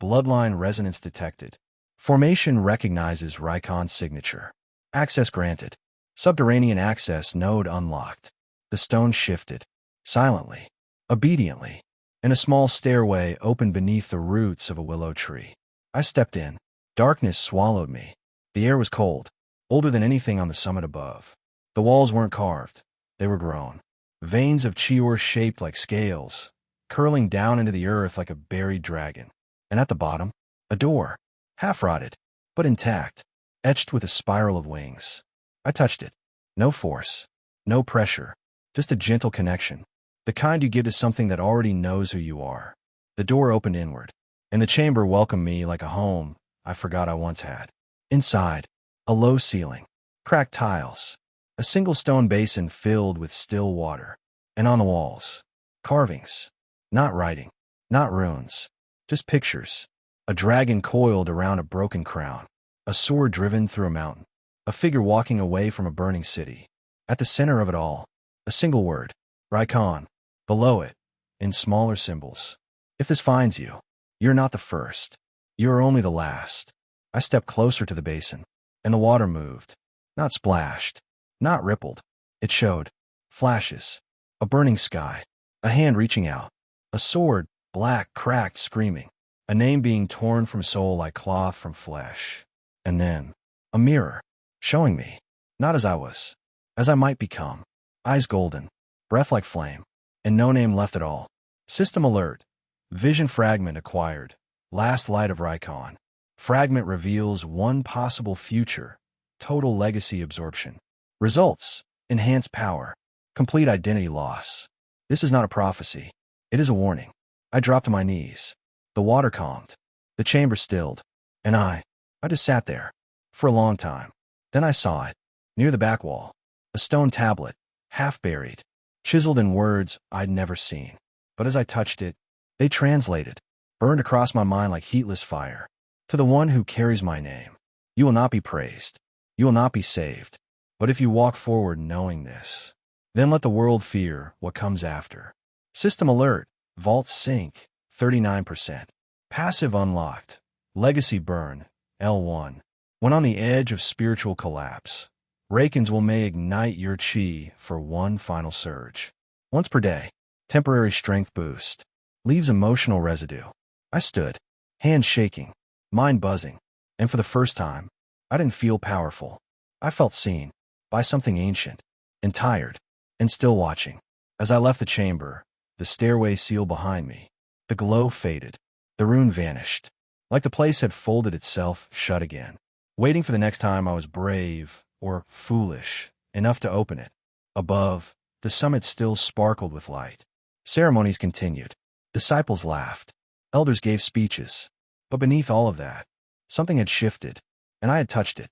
Bloodline resonance detected. Formation recognizes Reichon's signature. Access granted. Subterranean access node unlocked. The stone shifted. Silently. Obediently. And a small stairway opened beneath the roots of a willow tree. I stepped in. Darkness swallowed me. The air was cold. Older than anything on the summit above. The walls weren't carved. They were grown. Veins of chior shaped like scales, curling down into the earth like a buried dragon. And at the bottom, a door. Half-rotted, but intact, etched with a spiral of wings. I touched it. No force. No pressure. Just a gentle connection. The kind you give to something that already knows who you are. The door opened inward, and the chamber welcomed me like a home I forgot I once had. Inside, a low ceiling, cracked tiles, a single stone basin filled with still water, and on the walls, carvings. Not writing, not runes, just pictures. A dragon coiled around a broken crown, a sword driven through a mountain, a figure walking away from a burning city. At the center of it all, a single word, Reichon. Below it, in smaller symbols. If this finds you, you're not the first. You're only the last. I stepped closer to the basin, and the water moved. Not splashed, not rippled. It showed flashes, a burning sky, a hand reaching out, a sword, black, cracked, screaming, a name being torn from soul like cloth from flesh. And then, a mirror, showing me, not as I was, as I might become. Eyes golden, breath like flame, and no name left at all. System alert. Vision fragment acquired. Last light of Reichon. Fragment reveals one possible future. Total legacy absorption. Results. Enhanced power. Complete identity loss. This is not a prophecy. It is a warning. I dropped to my knees. The water calmed. The chamber stilled. And I just sat there. For a long time. Then I saw it. Near the back wall. A stone tablet. Half buried. Chiseled in words I'd never seen. But as I touched it, they translated. Burned across my mind like heatless fire. To the one who carries my name. You will not be praised. You will not be saved. But if you walk forward knowing this, then let the world fear what comes after. System alert. Vault sync. 39%. Passive unlocked. Legacy burn. L1. When on the edge of spiritual collapse, Reichons may ignite your chi for one final surge. Once per day. Temporary strength boost. Leaves emotional residue. I stood. Hands shaking. Mind buzzing. And for the first time, I didn't feel powerful. I felt seen. By something ancient. And tired. And still watching. As I left the chamber, the stairway sealed behind me. The glow faded. The rune vanished. Like the place had folded itself shut again. Waiting for the next time I was brave, or foolish, enough to open it. Above, the summit still sparkled with light. Ceremonies continued. Disciples laughed. Elders gave speeches. But beneath all of that, something had shifted, and I had touched it.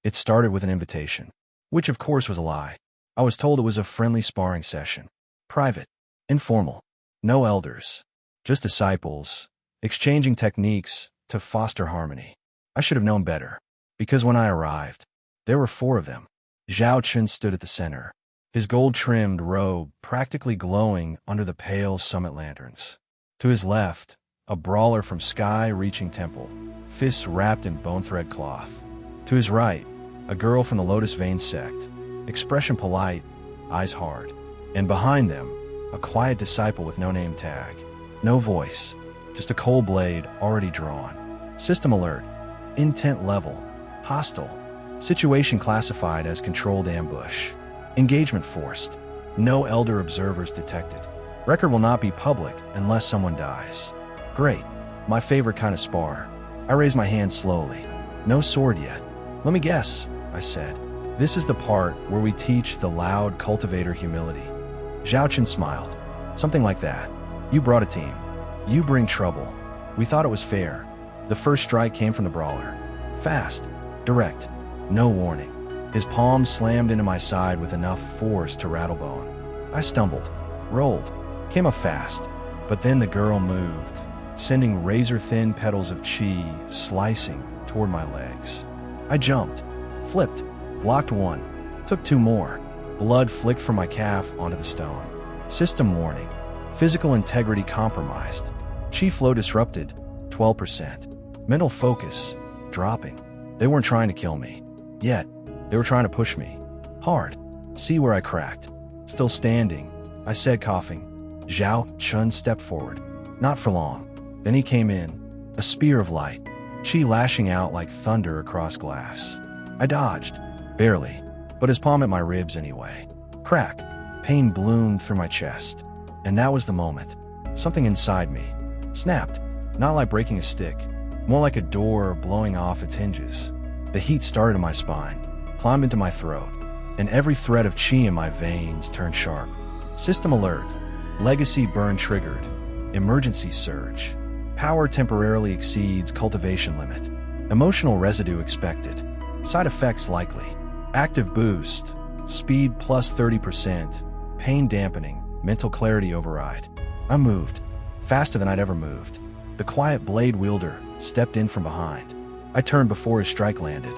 It started with an invitation, which of course was a lie. I was told it was a friendly sparring session. Private. Informal. No elders. Just disciples, exchanging techniques to foster harmony. I should have known better, because when I arrived, there were 4 of them. Zhao Chun stood at the center, his gold-trimmed robe practically glowing under the pale summit lanterns. To his left, a brawler from sky-reaching temple, fists wrapped in bone-thread cloth. To his right, a girl from the Lotus Vein sect, expression polite, eyes hard. And behind them, a quiet disciple with no name tag, no voice, just a cold blade already drawn. System alert. Intent level. Hostile. Situation classified as controlled ambush. Engagement forced. No elder observers detected. Record will not be public unless someone dies. Great. My favorite kind of spar. I raised my hand slowly. No sword yet. Let me guess, I said. This is the part where we teach the loud cultivator humility. Zhao Chen smiled. Something like that. You brought a team. You bring trouble. We thought it was fair. The first strike came from the brawler. Fast. Direct. No warning. His palm slammed into my side with enough force to rattle bone. I stumbled. Rolled. Came up fast. But then the girl moved. sending razor-thin petals of chi slicing toward my legs. I jumped, flipped, blocked one, took two more. Blood flicked from my calf onto the stone. System warning. Physical integrity compromised. Chi flow disrupted, 12%. Mental focus, dropping. They weren't trying to kill me. Yet, they were trying to push me. Hard. See where I cracked. Still standing, I said, coughing. Zhao Chun stepped forward. Not for long. Then he came in, a spear of light, chi lashing out like thunder across glass. I dodged, barely, but his palm at my ribs anyway. Crack. Pain bloomed through my chest. And that was the moment. Something inside me snapped, not like breaking a stick, more like a door blowing off its hinges. The heat started in my spine, climbed into my throat, and every thread of chi in my veins turned sharp. System alert. Legacy burn triggered. Emergency surge. Power temporarily exceeds cultivation limit. Emotional residue expected. Side effects likely. Active boost. Speed plus 30%. Pain dampening. Mental clarity override. I moved. Faster than I'd ever moved. The quiet blade wielder stepped in from behind. I turned before his strike landed.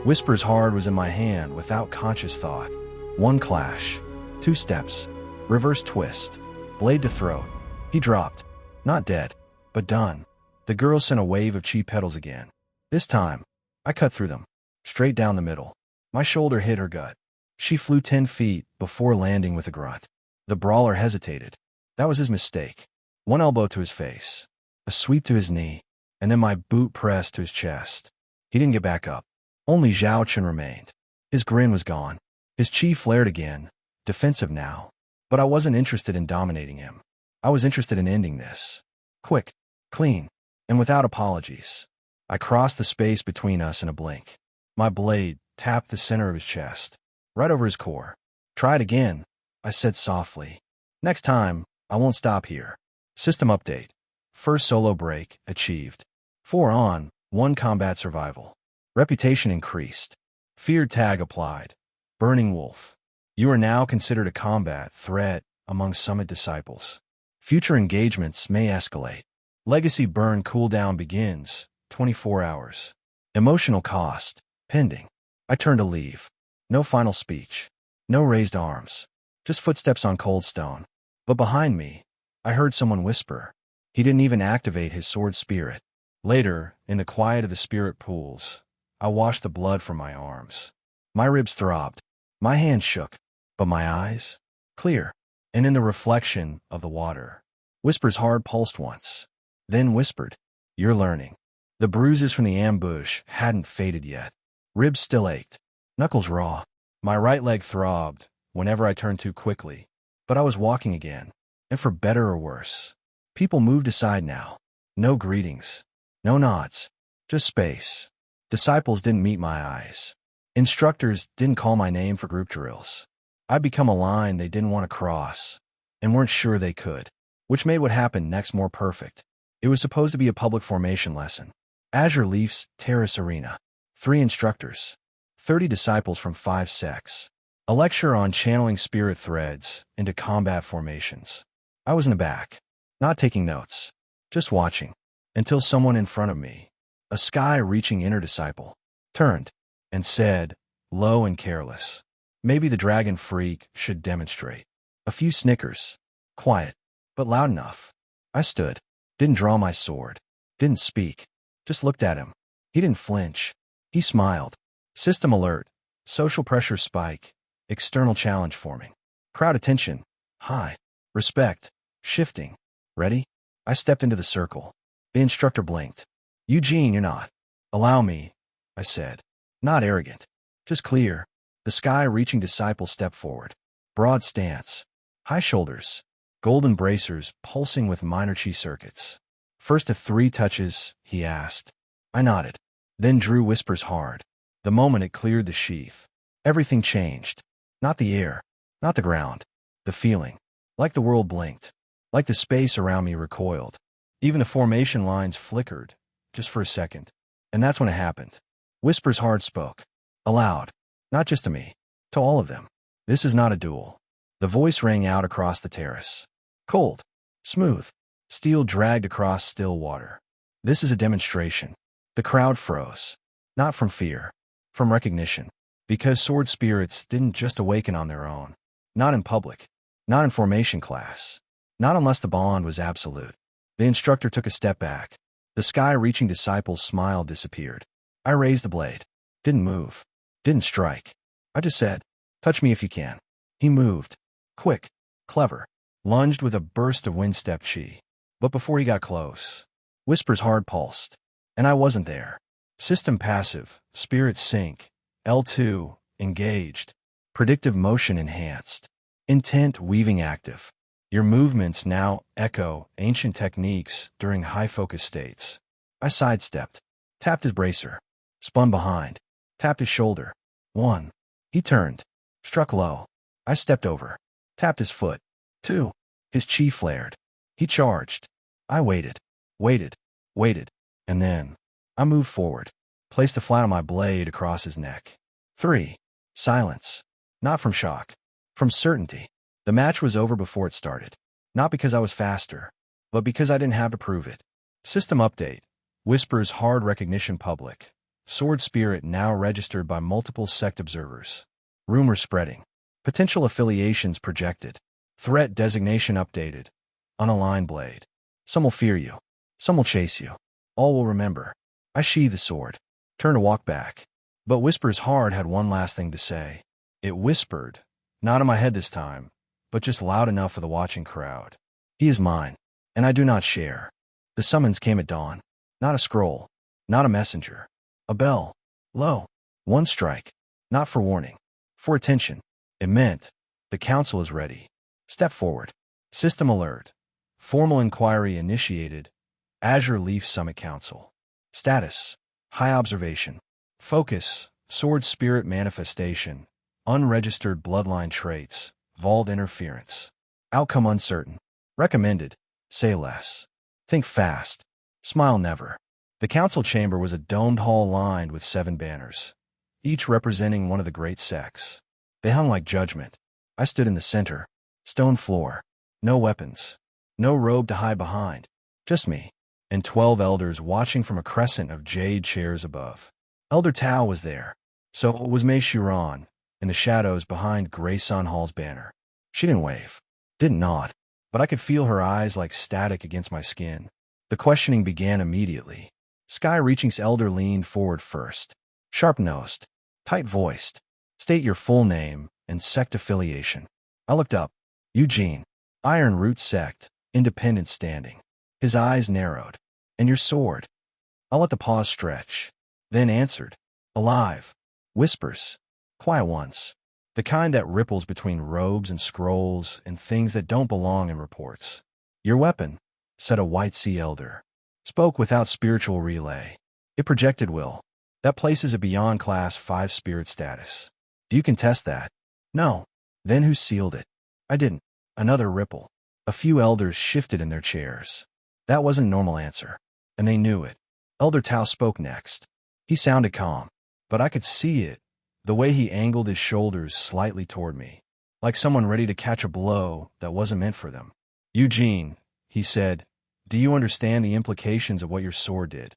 Whisper's hard was in my hand without conscious thought. One clash. Two steps. Reverse twist. Blade to throat. He dropped. Not dead, but done. The girl sent a wave of chi petals again. This time, I cut through them. Straight down the middle. My shoulder hit her gut. She flew 10 feet before landing with a grunt. The brawler hesitated. That was his mistake. One elbow to his face. A sweep to his knee. And then my boot pressed to his chest. He didn't get back up. Only Zhao Chun remained. His grin was gone. His chi flared again. Defensive now. But I wasn't interested in dominating him. I was interested in ending this. Quick, clean, and without apologies. I crossed the space between us in a blink. My blade tapped the center of his chest, right over his core. Try it again, I said softly. Next time, I won't stop here. System update. First solo break achieved. 4 on, 1 combat survival. Reputation increased. Feared tag applied. Burning Wolf. You are now considered a combat threat among Summit disciples. Future engagements may escalate. Legacy burn cooldown begins, 24 hours. Emotional cost, pending. I turned to leave. No final speech. No raised arms. Just footsteps on cold stone. But behind me, I heard someone whisper. He didn't even activate his sword spirit. Later, in the quiet of the spirit pools, I washed the blood from my arms. My ribs throbbed. My hands shook. But my eyes? Clear. And in the reflection of the water, Whisper's heart pulsed once. Then whispered, "You're learning." The bruises from the ambush hadn't faded yet. Ribs still ached. Knuckles raw. My right leg throbbed whenever I turned too quickly. But I was walking again. And for better or worse. People moved aside now. No greetings. No nods. Just space. Disciples didn't meet my eyes. Instructors didn't call my name for group drills. I'd become a line they didn't want to cross, and weren't sure they could, which made what happened next more perfect. It was supposed to be a public formation lesson. Azure Leaf's Terrace Arena. 3 instructors. 30 disciples from 5 sects. A lecture on channeling spirit threads into combat formations. I was in the back, not taking notes, just watching, until someone in front of me, a sky-reaching inner disciple, turned and said, low and careless, "Maybe the dragon freak should demonstrate." A few snickers. Quiet, but loud enough. I stood, didn't draw my sword, didn't speak, just looked at him. He didn't flinch. He smiled. System alert. Social pressure spike. External challenge forming. Crowd attention. High. Respect. Shifting. Ready? I stepped into the circle. The instructor blinked. "Eugene, you're not." "Allow me," I said. Not arrogant. Just clear. The sky-reaching disciple stepped forward. Broad stance. High shoulders. Golden bracers pulsing with minor chi circuits. "First of 3 touches," he asked. I nodded. Then drew Whispers hard. The moment it cleared the sheath, everything changed. Not the air. Not the ground. The feeling. Like the world blinked. Like the space around me recoiled. Even the formation lines flickered, just for a second. And that's when it happened. Whispers hard spoke. Aloud. Not just to me. To all of them. "This is not a duel." The voice rang out across the terrace. Cold. Smooth. Steel dragged across still water. This is a demonstration. The crowd froze. Not from fear. From recognition. Because sword spirits didn't just awaken on their own. Not in public. Not in formation class. Not unless the bond was absolute. The instructor took a step back. The sky-reaching disciple's smile disappeared. I raised the blade. Didn't move. Didn't strike. I just said, touch me if you can. He moved. Quick. Clever. Lunged with a burst of wind-step chi. But before he got close, whispers hard pulsed. And I wasn't there. System passive. Spirit sync. L2. Engaged. Predictive motion enhanced. Intent weaving active. Your movements now echo ancient techniques during high-focus states. I sidestepped. Tapped his bracer. Spun behind. Tapped his shoulder. 1. He turned. Struck low. I stepped over. Tapped his foot. 2. His chi flared. He charged. I waited. Waited. Waited. And then I moved forward. Placed the flat of my blade across his neck. 3. Silence. Not from shock. From certainty. The match was over before it started. Not because I was faster, but because I didn't have to prove it. System update. Whispers hard recognition public. Sword spirit now registered by multiple sect observers. Rumors spreading. Potential affiliations projected. Threat designation updated. Unaligned blade. Some will fear you. Some will chase you. All will remember. I sheathed the sword. Turned to walk back. But Whispers Hard had one last thing to say. It whispered. Not in my head this time, but just loud enough for the watching crowd. He is mine, and I do not share. The summons came at dawn. Not a scroll. Not a messenger. A bell. Low. One strike. Not for warning. For attention. It meant, the council is ready. Step forward. System alert. Formal inquiry initiated. Azure Leaf Summit Council. Status. High observation. Focus. Sword spirit manifestation. Unregistered bloodline traits. Vault interference. Outcome uncertain. Recommended. Say less. Think fast. Smile never. The council chamber was a domed hall lined with 7 banners, each representing one of the great sects. They hung like judgment. I stood in the center. Stone floor. No weapons. No robe to hide behind. Just me. And 12 elders watching from a crescent of jade chairs above. Elder Tao was there. So was Mei Shiran, in the shadows behind Grey Sun Hall's banner. She didn't wave. Didn't nod. But I could feel her eyes like static against my skin. The questioning began immediately. Sky-Reaching's elder leaned forward first. Sharp-nosed. Tight-voiced. State your full name and sect affiliation. I looked up. Eugene. Iron Root Sect. Independent standing. His eyes narrowed. And your sword? I let the pause stretch. Then answered. Alive. Whispers. Quiet ones. The kind that ripples between robes and scrolls and things that don't belong in reports. Your weapon, said a White Sea elder. Spoke without spiritual relay. It projected will. That places it beyond class 5 spirit status. Do you contest that? No. Then who sealed it? I didn't. Another ripple. A few elders shifted in their chairs. That wasn't a normal answer. And they knew it. Elder Tao spoke next. He sounded calm. But I could see it. The way he angled his shoulders slightly toward me. Like someone ready to catch a blow that wasn't meant for them. Eugene, he said, do you understand the implications of what your sword did?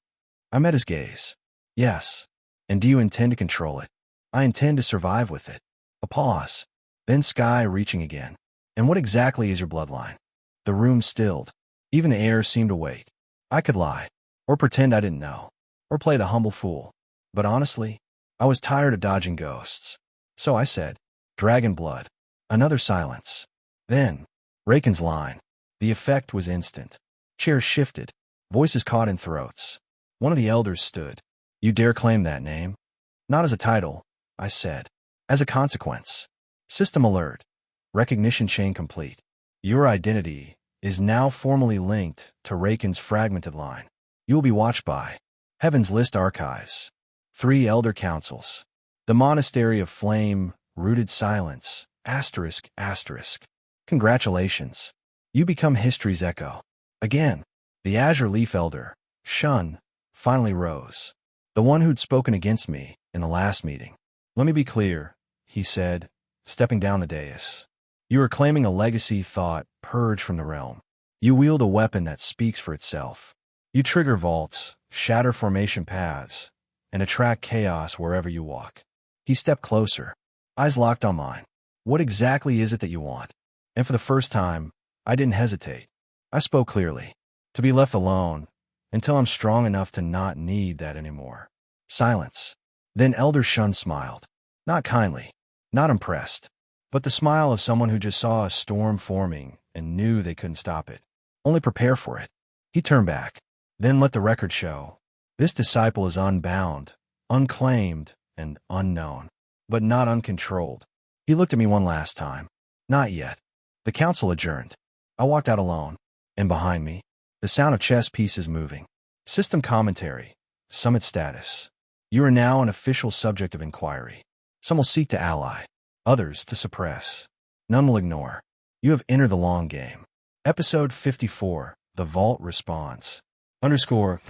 I met his gaze. Yes. And do you intend to control it? I intend to survive with it. A pause. Then Sky reaching again. And what exactly is your bloodline? The room stilled. Even the air seemed to wait. I could lie. Or pretend I didn't know. Or play the humble fool. But honestly, I was tired of dodging ghosts. So I said, Dragon Blood. Another silence. Then, Reichen's line. The effect was instant. Chairs shifted. Voices caught in throats. One of the elders stood. You dare claim that name? Not as a title, I said. As a consequence. System alert. Recognition chain complete. Your identity is now formally linked to Reichen's fragmented line. You will be watched by Heaven's List Archives. 3 elder councils. The Monastery of Flame, Rooted Silence, ***. Congratulations. You become history's echo. Again, the Azure Leaf Elder, Shun, finally rose. The one who'd spoken against me in the last meeting. Let me be clear, he said, stepping down the dais. You are claiming a legacy thought purged from the realm. You wield a weapon that speaks for itself. You trigger vaults, shatter formation paths, and attract chaos wherever you walk. He stepped closer, eyes locked on mine. What exactly is it that you want? And for the first time, I didn't hesitate. I spoke clearly. To be left alone, until I'm strong enough to not need that anymore. Silence. Then Elder Shun smiled. Not kindly, not impressed, but the smile of someone who just saw a storm forming and knew they couldn't stop it. Only prepare for it. He turned back. Then let the record show. This disciple is unbound, unclaimed, and unknown, but not uncontrolled. He looked at me one last time. Not yet. The council adjourned. I walked out alone, and behind me, the sound of chess pieces moving. System commentary. Summit status. You are now an official subject of inquiry. Some will seek to ally, others to suppress. None will ignore. You have entered the long game. Episode 54, The Vault Response. Underscore.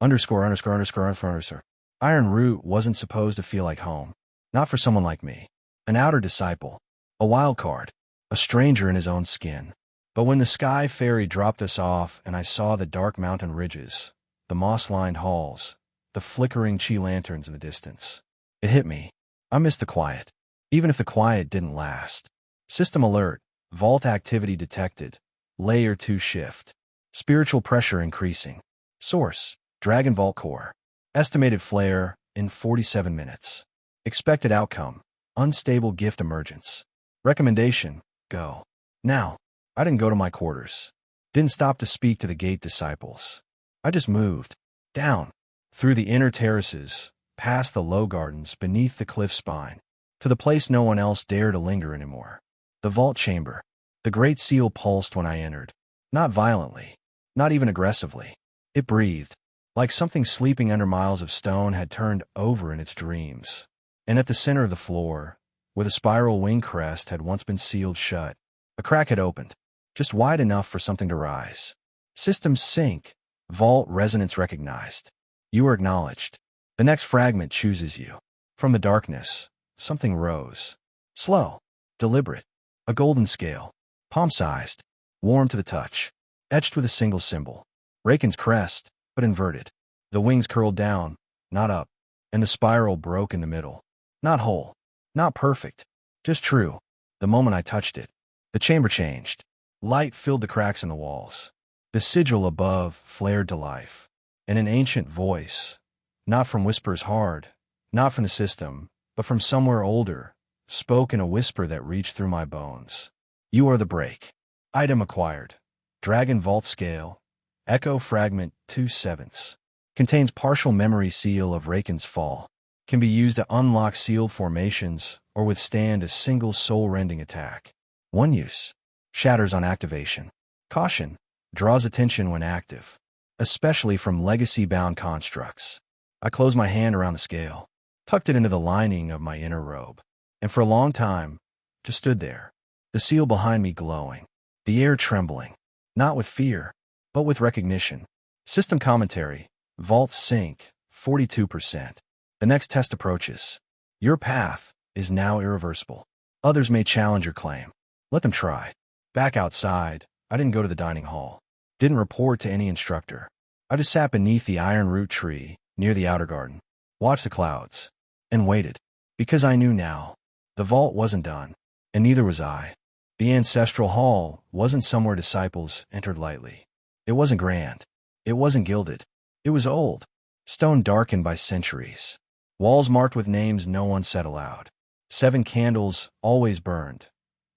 Underscore. Iron Root wasn't supposed to feel like home. Not for someone like me. An outer disciple. A wild card. A stranger in his own skin. But when the Sky Fairy dropped us off and I saw the dark mountain ridges, the moss-lined halls, the flickering chi lanterns in the distance, it hit me. I missed the quiet. Even if the quiet didn't last. System alert. Vault activity detected. Layer 2 shift. Spiritual pressure increasing. Source. Dragon Vault Core. Estimated flare in 47 minutes. Expected outcome. Unstable gift emergence. Recommendation. Go. Now. I didn't go to my quarters. Didn't stop to speak to the gate disciples. I just moved. Down. Through the inner terraces. Past the low gardens beneath the cliff spine. To the place no one else dared to linger anymore. The vault chamber. The great seal pulsed when I entered. Not violently. Not even aggressively. It breathed. Like something sleeping under miles of stone had turned over in its dreams. And at the center of the floor, where the spiral wing crest had once been sealed shut, a crack had opened. Just wide enough for something to rise. System sync. Vault resonance recognized. You are acknowledged. The next fragment chooses you. From the darkness, something rose. Slow. Deliberate. A golden scale. Palm-sized. Warm to the touch. Etched with a single symbol. Reichon's crest, but inverted. The wings curled down, not up. And the spiral broke in the middle. Not whole. Not perfect. Just true. The moment I touched it, the chamber changed. Light filled the cracks in the walls. The sigil above flared to life. And an ancient voice, not from whispers hard, not from the system, but from somewhere older, spoke in a whisper that reached through my bones. You are the break. Item acquired. Dragon Vault Scale. Echo Fragment 2/7. Contains partial memory seal of Reichon's fall. Can be used to unlock sealed formations or withstand a single soul-rending attack. One use. Shatters on activation. Caution. Draws attention when active. Especially from legacy-bound constructs. I closed my hand around the scale. Tucked it into the lining of my inner robe. And for a long time, just stood there. The seal behind me glowing. The air trembling. Not with fear, but with recognition. System commentary. Vault sync. 42%. The next test approaches. Your path is now irreversible. Others may challenge your claim. Let them try. Back outside, I didn't go to the dining hall. Didn't report to any instructor. I just sat beneath the iron root tree near the outer garden, watched the clouds, and waited. Because I knew now, the vault wasn't done, and neither was I. The ancestral hall wasn't somewhere disciples entered lightly. It wasn't grand. It wasn't gilded. It was old, stone darkened by centuries. Walls marked with names no one said aloud. 7 candles always burned.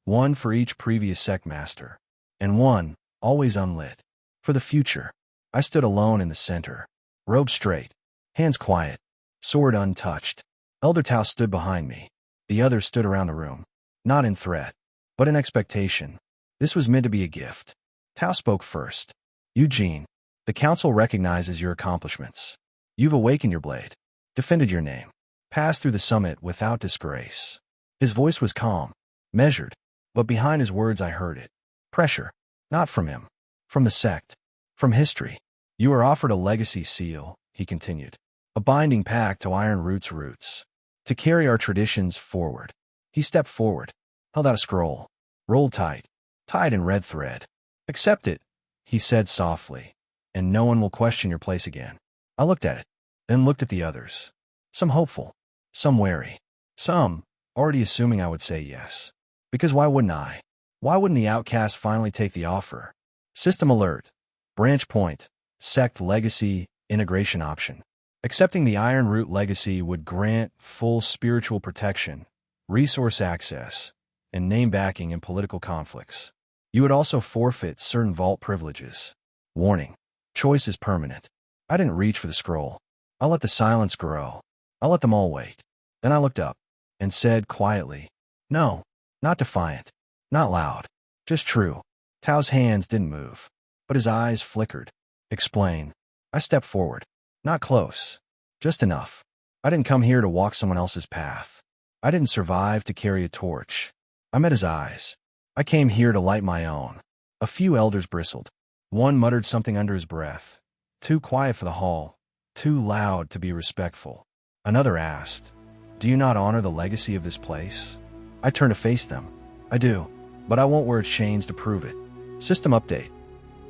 1 for each previous sect master. And 1, always unlit. For the future. I stood alone in the center. Robe straight. Hands quiet. Sword untouched. Elder Tao stood behind me. The others stood around the room. Not in threat, but in expectation. This was meant to be a gift. Tao spoke first. Eugene, the council recognizes your accomplishments. You've awakened your blade. Defended your name. Passed through the summit without disgrace. His voice was calm. Measured. But behind his words I heard it. Pressure. Not from him. From the sect. From history. You are offered a legacy seal, he continued. A binding pact to Iron Root's roots. To carry our traditions forward. He stepped forward, held out a scroll. Rolled tight. Tied in red thread. Accept it, he said softly, and no one will question your place again. I looked at it, then looked at the others. Some hopeful, some wary, some already assuming I would say yes. Because why wouldn't I? Why wouldn't the outcast finally take the offer? System alert. Branch point. Sect legacy integration option. Accepting the Iron Root legacy would grant full spiritual protection, resource access, and name backing in political conflicts. You would also forfeit certain vault privileges. Warning. Choice is permanent. I didn't reach for the scroll. I let the silence grow. I let them all wait. Then I looked up and said quietly, no, not defiant, not loud, just true. Tao's hands didn't move, but his eyes flickered. Explain. I stepped forward. Not close. Just enough. I didn't come here to walk someone else's path. I didn't survive to carry a torch. I met his eyes. I came here to light my own. A few elders bristled. One muttered something under his breath. Too quiet for the hall. Too loud to be respectful. Another asked, do you not honor the legacy of this place? I turned to face them. I do, but I won't wear its chains to prove it. System update.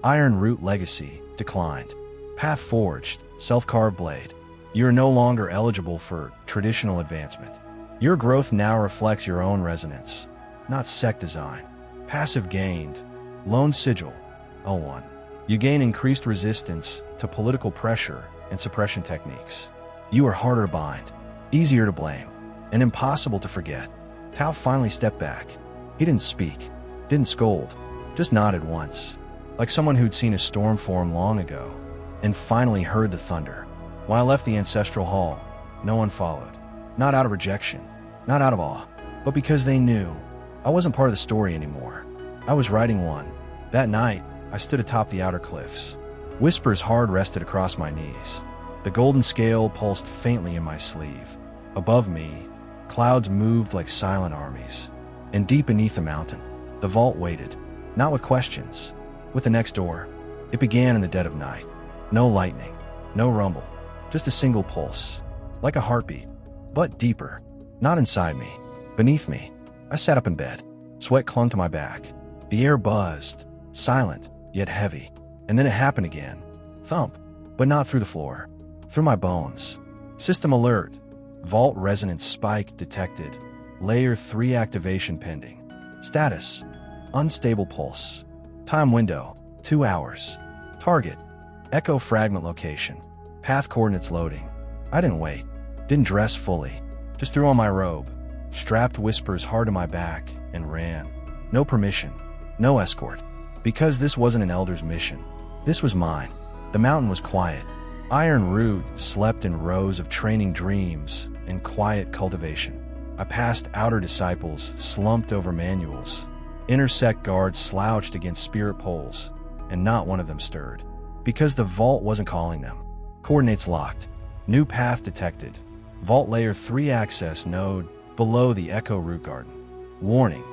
Iron Root legacy declined. Path forged. Self-carved blade. You are no longer eligible for traditional advancement. Your growth now reflects your own resonance, not sect design. Passive gained. Lone sigil. L1. You gain increased resistance to political pressure and suppression techniques. You are harder to bind, easier to blame, and impossible to forget. Tao finally stepped back. He didn't speak, didn't scold, just nodded once, like someone who'd seen a storm form long ago, and finally heard the thunder. When I left the ancestral hall, no one followed. Not out of rejection, not out of awe, but because they knew I wasn't part of the story anymore. I was writing one. That night, I stood atop the outer cliffs. Whispers hard rested across my knees. The golden scale pulsed faintly in my sleeve. Above me, clouds moved like silent armies. And deep beneath the mountain, the vault waited, not with questions, with the next door. It began in the dead of night. No lightning, no rumble, just a single pulse, like a heartbeat, but deeper, not inside me, beneath me. I sat up in bed. Sweat clung to my back. The air buzzed, silent, yet heavy. And then it happened again. Thump, but not through the floor, through my bones. System alert. Vault resonance spike detected. Layer 3 activation pending. Status. Unstable pulse. Time window. 2 hours. Target. Echo fragment location. Path coordinates loading. I didn't wait. Didn't dress fully. Just threw on my robe. Strapped whispers hard to my back and ran. No permission. No escort. Because this wasn't an elder's mission. This was mine. The mountain was quiet. Iron Root slept in rows of training dreams and quiet cultivation. I passed outer disciples slumped over manuals. Inner sect guards slouched against spirit poles, and not one of them stirred. Because the vault wasn't calling them. Coordinates locked. New path detected. Vault layer 3 access node below the Echo Root Garden. Warning.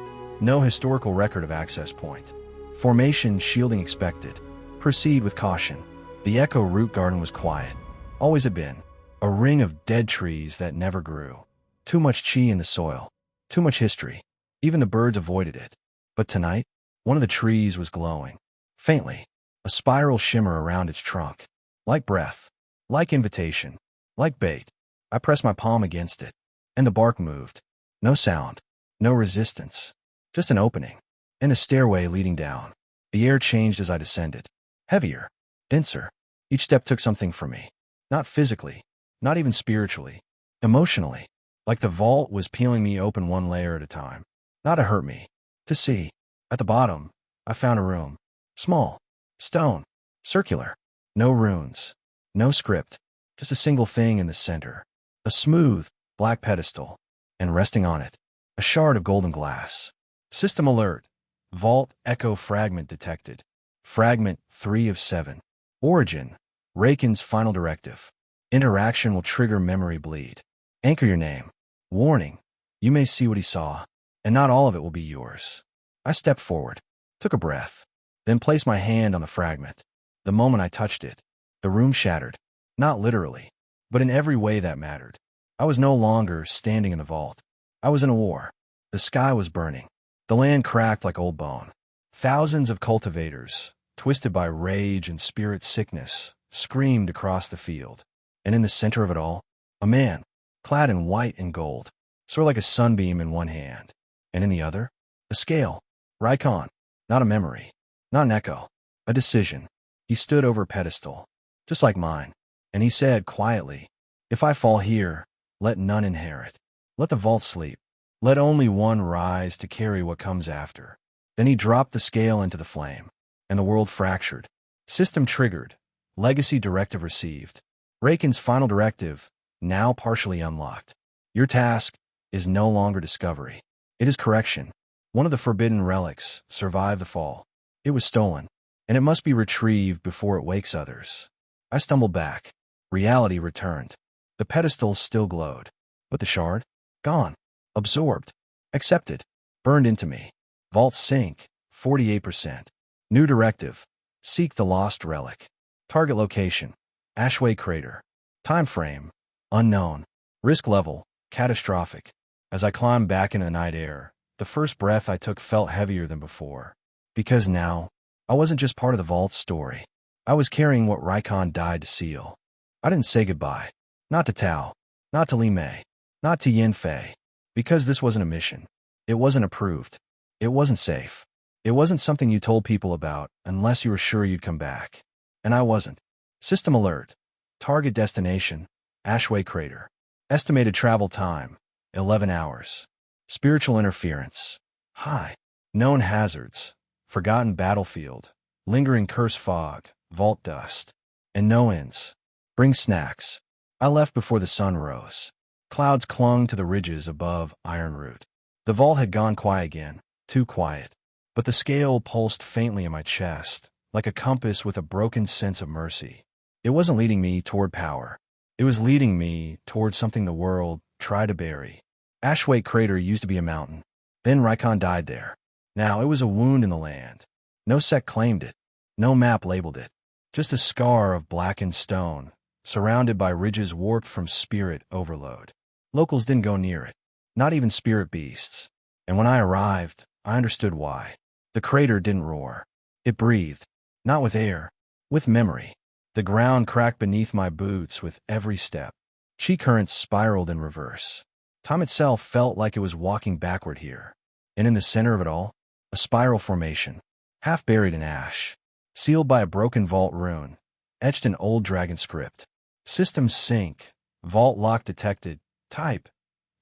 No historical record of access point. Formation shielding expected. Proceed with caution. The Echo Root Garden was quiet. Always had been. A ring of dead trees that never grew. Too much chi in the soil. Too much history. Even the birds avoided it. But tonight, one of the trees was glowing. Faintly. A spiral shimmer around its trunk. Like breath. Like invitation. Like bait. I pressed my palm against it. And the bark moved. No sound. No resistance. Just an opening. And a stairway leading down. The air changed as I descended. Heavier. Denser. Each step took something from me. Not physically. Not even spiritually. Emotionally. Like the vault was peeling me open one layer at a time. Not to hurt me. To see. At the bottom, I found a room. Small. Stone. Circular. No runes. No script. Just a single thing in the center. A smooth, black pedestal. And resting on it, a shard of golden glass. System alert. Vault echo fragment detected. Fragment 3 of 7. Origin. Reichon's final directive. Interaction will trigger memory bleed. Anchor your name. Warning. You may see what he saw, and not all of it will be yours. I stepped forward, took a breath, then placed my hand on the fragment. The moment I touched it, The room shattered. Not literally, but in every way that mattered. I was no longer standing in the vault. I was in a war. The sky was burning. The land cracked like old bone. Thousands of cultivators, twisted by rage and spirit sickness, screamed across the field. And in the center of it all, a man, clad in white and gold, sort of like a sunbeam in one hand, and in the other, a scale. Reichon, not a memory, not an echo, a decision. He stood over a pedestal, just like mine, and he said quietly, "If I fall here, let none inherit. Let the vault sleep. Let only one rise to carry what comes after." Then he dropped the scale into the flame, and the world fractured. System triggered. Legacy directive received. Reichon's final directive, now partially unlocked. Your task is no longer discovery. It is correction. One of the forbidden relics survived the fall. It was stolen, and it must be retrieved before it wakes others. I stumbled back. Reality returned. The pedestal still glowed, but the shard? Gone. Absorbed. Accepted. Burned into me. Vault sink, 48%. New directive. Seek the lost relic. Target location. Ashway Crater. Time frame. Unknown. Risk level. Catastrophic. As I climbed back into the night air, the first breath I took felt heavier than before. Because now, I wasn't just part of the vault's story. I was carrying what Reichon died to seal. I didn't say goodbye. Not to Tao. Not to Li Mei. Not to Yinfay. Because this wasn't a mission. It wasn't approved. It wasn't safe. It wasn't something you told people about unless you were sure you'd come back. And I wasn't. System alert. Target destination, Ashway Crater. Estimated travel time, 11 hours. Spiritual interference. High. Known hazards. Forgotten battlefield. Lingering curse fog. Vault dust. And no ends. Bring snacks. I left before the sun rose. Clouds clung to the ridges above Ironroot. The vault had gone quiet again. Too quiet. But the scale pulsed faintly in my chest, like a compass with a broken sense of mercy. It wasn't leading me toward power. It was leading me toward something the world tried to bury. Ashway Crater used to be a mountain. Then Reichon died there. Now it was a wound in the land. No sect claimed it. No map labeled it. Just a scar of blackened stone, surrounded by ridges warped from spirit overload. Locals didn't go near it. Not even spirit beasts. And when I arrived, I understood why. The crater didn't roar. It breathed. Not with air. With memory. The ground cracked beneath my boots with every step. Chi currents spiraled in reverse. Time itself felt like it was walking backward here. And in the center of it all, a spiral formation, half buried in ash, sealed by a broken vault rune, etched in old dragon script. System sync. Vault lock detected. Type.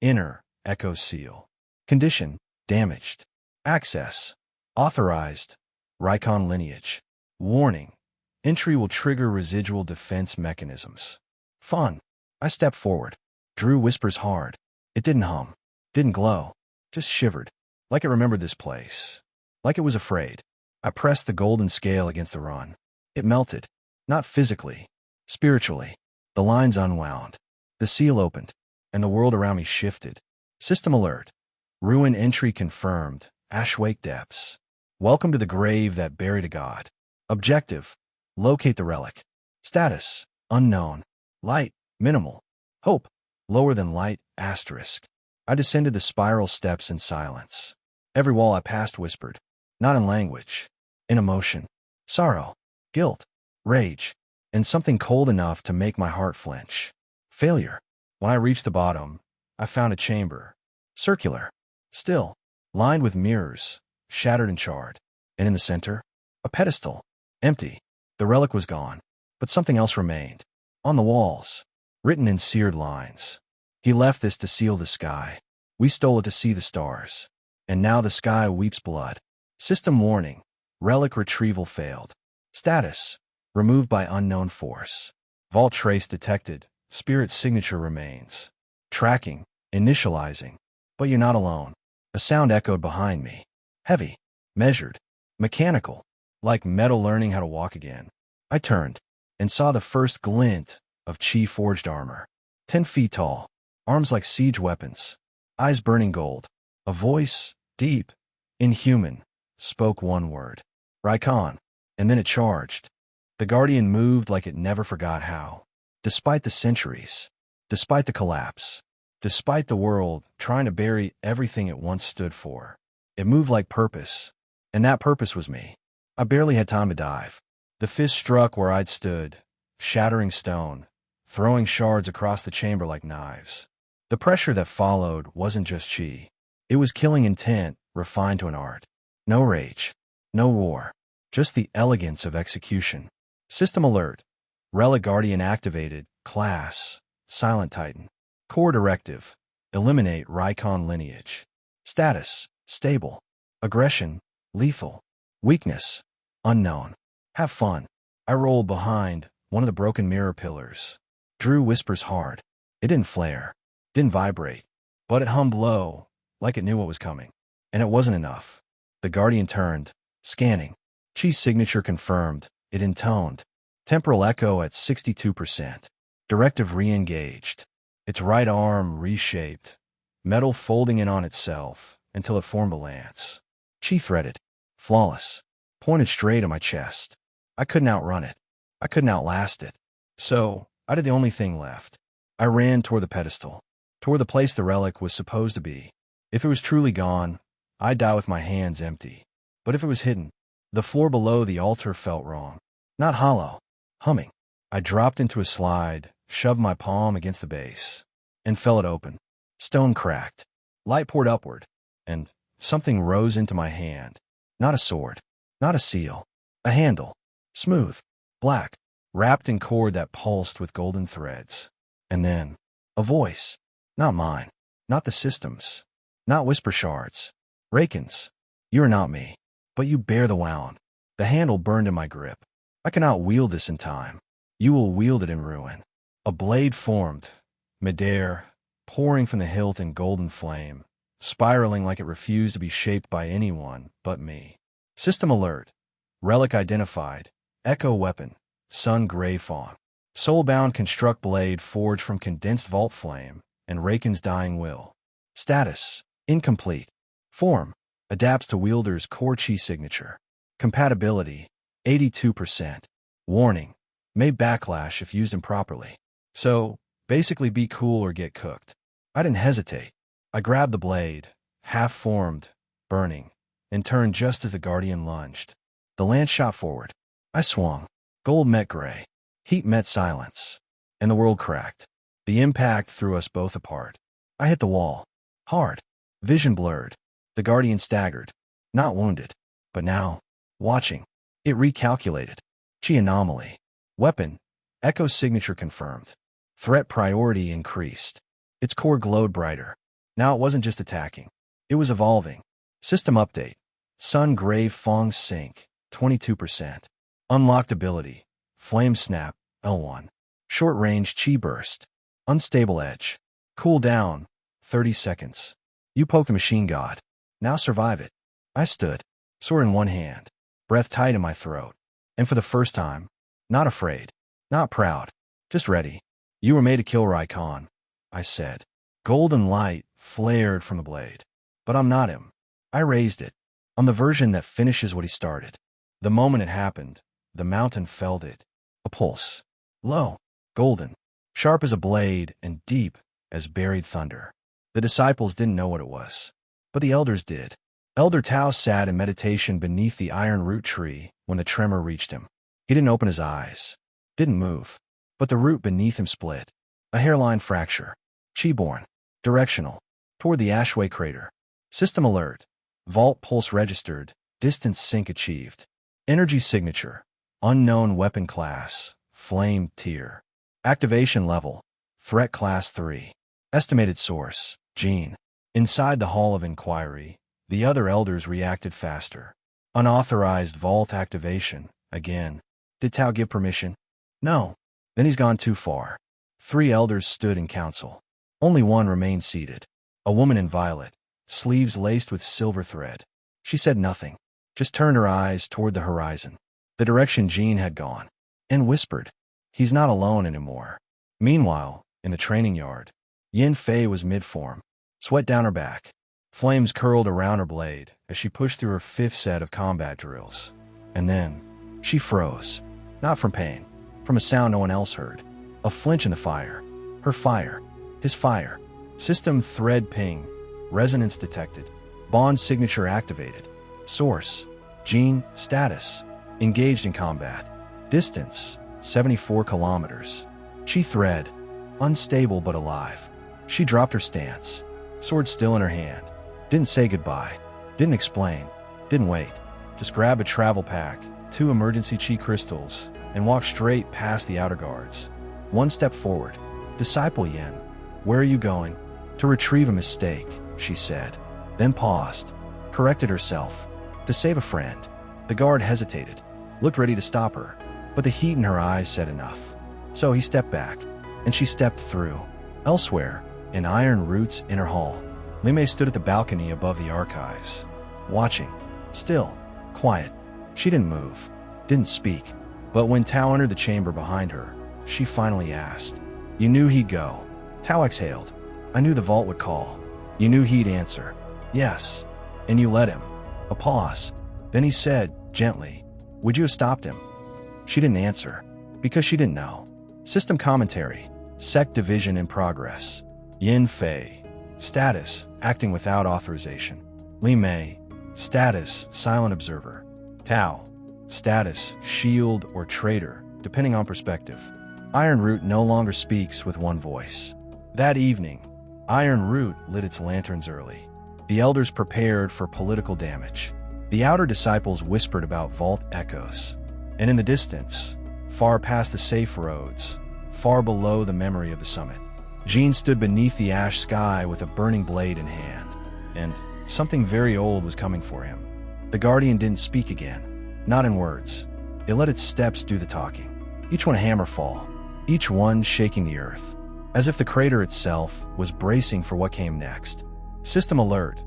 Inner. Echo seal. Condition. Damaged. Access. Authorized. Reichon lineage. Warning. Entry will trigger residual defense mechanisms. Fun. I stepped forward. Drew whispers hard. It didn't hum. Didn't glow. Just shivered. Like it remembered this place. Like it was afraid. I pressed the golden scale against the run. It melted. Not physically. Spiritually. The lines unwound. The seal opened. And the world around me shifted. System alert. Ruin entry confirmed. Ashwake depths. Welcome to the grave that buried a god. Objective. Locate the relic. Status. Unknown. Light. Minimal. Hope. Lower than light. Asterisk. I descended the spiral steps in silence. Every wall I passed whispered. Not in language. In emotion. Sorrow. Guilt. Rage. And something cold enough to make my heart flinch. Failure. When I reached the bottom, I found a chamber. Circular. Still. Lined with mirrors. Shattered and charred. And in the center, a pedestal. Empty. The relic was gone. But something else remained. On the walls. Written in seared lines. He left this to seal the sky. We stole it to see the stars. And now the sky weeps blood. System warning. Relic retrieval failed. Status. Removed by unknown force. Vault trace detected. Spirit signature remains. Tracking. Initializing. But you're not alone. A sound echoed behind me. Heavy. Measured. Mechanical. Like metal learning how to walk again. I turned. And saw the first glint of chi forged armor. 10 feet tall. Arms like siege weapons. Eyes burning gold. A voice, deep, inhuman, spoke one word. Reichon. And then it charged. The Guardian moved like it never forgot how. Despite the centuries, despite the collapse, despite the world trying to bury everything it once stood for, it moved like purpose, and that purpose was me. I barely had time to dive. The fist struck where I'd stood, shattering stone, throwing shards across the chamber like knives. The pressure that followed wasn't just chi. It was killing intent, refined to an art. No rage, no war, just the elegance of execution. System alert. Relic Guardian activated. Class, Silent Titan. Core directive. Eliminate Reichon lineage. Status, stable. Aggression, lethal. Weakness, unknown. Have fun. I rolled behind one of the broken mirror pillars. Drew whispers hard. It didn't flare, didn't vibrate, but it hummed low, like it knew what was coming. And it wasn't enough. The Guardian turned, scanning. Chi's signature confirmed. It intoned. Temporal echo at 62%. Directive re-engaged. Its right arm reshaped, metal folding in on itself until it formed a lance. Chi threaded, flawless, pointed straight at my chest. I couldn't outrun it. I couldn't outlast it. So, I did the only thing left. I ran toward the pedestal, toward the place the relic was supposed to be. If it was truly gone, I'd die with my hands empty. But if it was hidden, the floor below the altar felt wrong. Not hollow, humming. I dropped into a slide, shoved my palm against the base, and felt it open. Stone cracked. Light poured upward, and something rose into my hand. Not a sword, not a seal, a handle. Smooth, black, wrapped in cord that pulsed with golden threads. And then, a voice. Not mine, not the system's, not whisper shards. Reichon's. You are not me, but you bear the wound. The handle burned in my grip. I cannot wield this in time. You will wield it in ruin. A blade formed, midair, pouring from the hilt in golden flame, spiraling like it refused to be shaped by anyone but me. System alert. Relic identified. Echo weapon. Sun Gray Fawn. Soulbound construct blade forged from condensed vault flame and Reichon's dying will. Status. Incomplete. Form. Adapts to wielder's core chi signature. Compatibility. 82%. Warning. May backlash if used improperly. So, basically be cool or get cooked. I didn't hesitate. I grabbed the blade, half-formed, burning, and turned just as the Guardian lunged. The lance shot forward. I swung. Gold met gray. Heat met silence. And the world cracked. The impact threw us both apart. I hit the wall. Hard. Vision blurred. The Guardian staggered. Not wounded. But now, watching. It recalculated. Chi anomaly. Weapon. Echo signature confirmed. Threat priority increased. Its core glowed brighter. Now it wasn't just attacking. It was evolving. System update. Sun Grave Fong Sync. 22%. Unlocked ability. Flame Snap. L1. Short range Chi Burst. Unstable edge. Cool down. 30 seconds. You poked the machine god. Now survive it. I stood. Sword in one hand. Breath tight in my throat. And for the first time, not afraid. Not proud. Just ready. You were made to kill Reichon, I said. Golden light flared from the blade. But I'm not him. I raised it. I'm the version that finishes what he started. The moment it happened, the mountain felt it. A pulse. Low. Golden. Sharp as a blade and deep as buried thunder. The disciples didn't know what it was. But the elders did. Elder Tao sat in meditation beneath the iron root tree when the tremor reached him. He didn't open his eyes. Didn't move. But the root beneath him split. A hairline fracture. Chi-born. Directional. Toward the Ashway crater. System alert. Vault pulse registered. Distance sync achieved. Energy signature. Unknown weapon class. Flame tier. Activation level. Threat class 3. Estimated source. Gene. Inside the Hall of Inquiry, the other elders reacted faster. Unauthorized vault activation. Again. Did Tao give permission? No. Then he's gone too far. 3 elders stood in council. Only one remained seated. A woman in violet, sleeves laced with silver thread. She said nothing, just turned her eyes toward the horizon, the direction Jean had gone, and whispered, "He's not alone anymore." Meanwhile, in the training yard, Yinfay was mid-form, sweat down her back. Flames curled around her blade as she pushed through her 5th set of combat drills. And then, she froze. Not from pain. From a sound no one else heard. A flinch in the fire. Her fire. His fire. System thread ping. Resonance detected. Bond signature activated. Source. Gene. Status. Engaged in combat. Distance. 74 kilometers. Chi thread. Unstable but alive. She dropped her stance. Sword still in her hand. Didn't say goodbye. Didn't explain. Didn't wait. Just grab a travel pack, 2 emergency chi crystals, and walk straight past the outer guards. 1 step forward. Disciple Yin. Where are you going? To retrieve a mistake, she said. Then paused. Corrected herself. To save a friend. The guard hesitated. Looked ready to stop her. But the heat in her eyes said enough. So he stepped back. And she stepped through. Elsewhere, in Iron Root's inner hall, Lime stood at the balcony above the archives. Watching. Still. Quiet. She didn't move. Didn't speak. But when Tao entered the chamber behind her, she finally asked. You knew he'd go. Tao exhaled. I knew the vault would call. You knew he'd answer. Yes. And you let him. A pause. Then he said, gently, would you have stopped him? She didn't answer. Because she didn't know. System commentary. Sect division in progress. Yinfay. Status, acting without authorization. Lime. Status, silent observer. Tao. Status, shield or traitor, depending on perspective. Iron Root no longer speaks with one voice. That evening, Iron Root lit its lanterns early. The elders prepared for political damage. The outer disciples whispered about vault echoes. And in the distance, far past the safe roads, far below the memory of the summit, Jean stood beneath the ash sky with a burning blade in hand, and something very old was coming for him. The Guardian didn't speak again, not in words. It let its steps do the talking, each one a hammerfall, each one shaking the earth, as if the crater itself was bracing for what came next. System alert.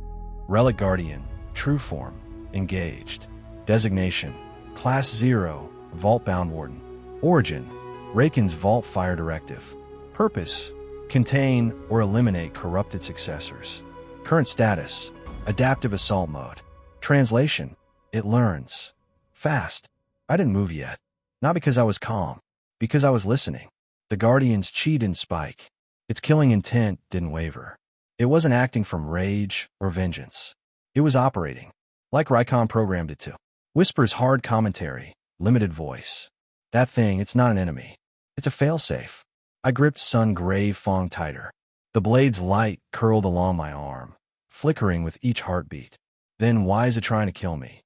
Relic Guardian, true form, engaged. Designation, Class 0, Vault-bound Warden. Origin, Reichon's Vault Fire Directive. Purpose, contain or eliminate corrupted successors. Current status, adaptive assault mode. Translation, it learns. Fast. I didn't move yet. Not because I was calm, because I was listening. The Guardian's chi didn't spike. Its killing intent didn't waver. It wasn't acting from rage or vengeance. It was operating, like Reichon programmed it to. Whispers hard commentary, limited voice. That thing, it's not an enemy. It's a failsafe. I gripped Sun Grave Fong tighter. The blade's light curled along my arm, flickering with each heartbeat. Then why is it trying to kill me?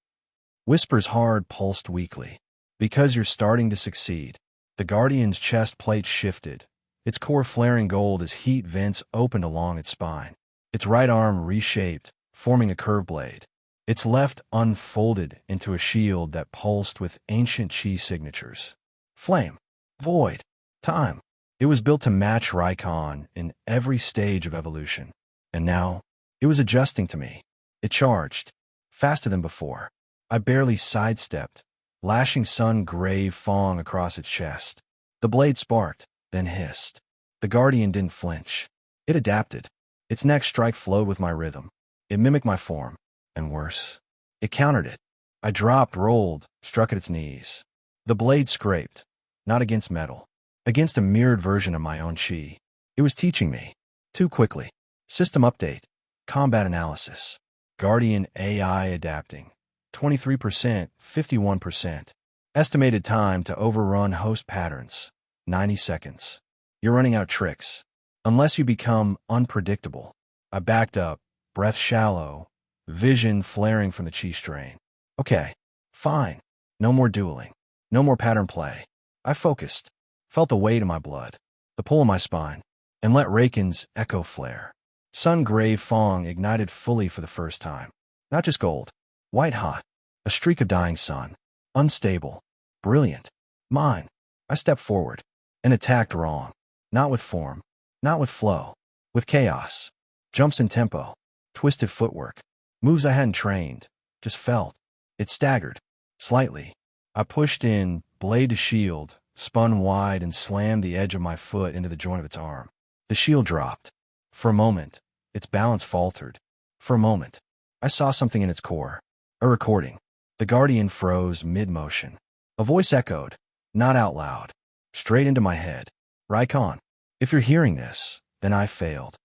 Whispers hard pulsed weakly. Because you're starting to succeed. The Guardian's chest plate shifted, its core flaring gold as heat vents opened along its spine. Its right arm reshaped, forming a curved blade. Its left unfolded into a shield that pulsed with ancient chi signatures. Flame. Void. Time. It was built to match Reichon in every stage of evolution. And now, it was adjusting to me. It charged. Faster than before. I barely sidestepped, lashing Sun Grave Fong across its chest. The blade sparked, then hissed. The Guardian didn't flinch. It adapted. Its next strike flowed with my rhythm. It mimicked my form. And worse, it countered it. I dropped, rolled, struck at its knees. The blade scraped, not against metal, against a mirrored version of my own chi. It was teaching me. Too quickly. System update. Combat analysis. Guardian AI adapting. 23%, 51%. Estimated time to overrun host patterns. 90 seconds. You're running out tricks. Unless you become unpredictable. I backed up, breath shallow, vision flaring from the chi strain. Okay, fine. No more dueling. No more pattern play. I focused, felt the weight in my blood, the pull in my spine, and let Reichon's echo flare. Sun Grave Fong ignited fully for the first time. Not just gold. White hot. A streak of dying sun. Unstable. Brilliant. Mine. I stepped forward and attacked wrong. Not with form. Not with flow. With chaos. Jumps in tempo. Twisted footwork. Moves I hadn't trained. Just felt. It staggered. Slightly. I pushed in, blade to shield, spun wide and slammed the edge of my foot into the joint of its arm. The shield dropped. For a moment, its balance faltered. For a moment, I saw something in its core. A recording. The Guardian froze mid-motion. A voice echoed. Not out loud. Straight into my head. Reichon, if you're hearing this, then I failed.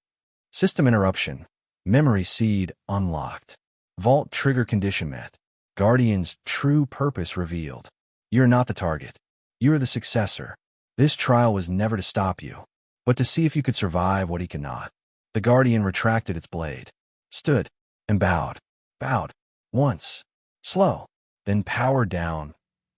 System interruption. Memory seed unlocked. Vault trigger condition met. Guardian's true purpose revealed. You're not the target. You are the successor. This trial was never to stop you, but to see if you could survive what he cannot. The Guardian retracted its blade, stood, and bowed. Bowed. Once. Slow. Then powered down,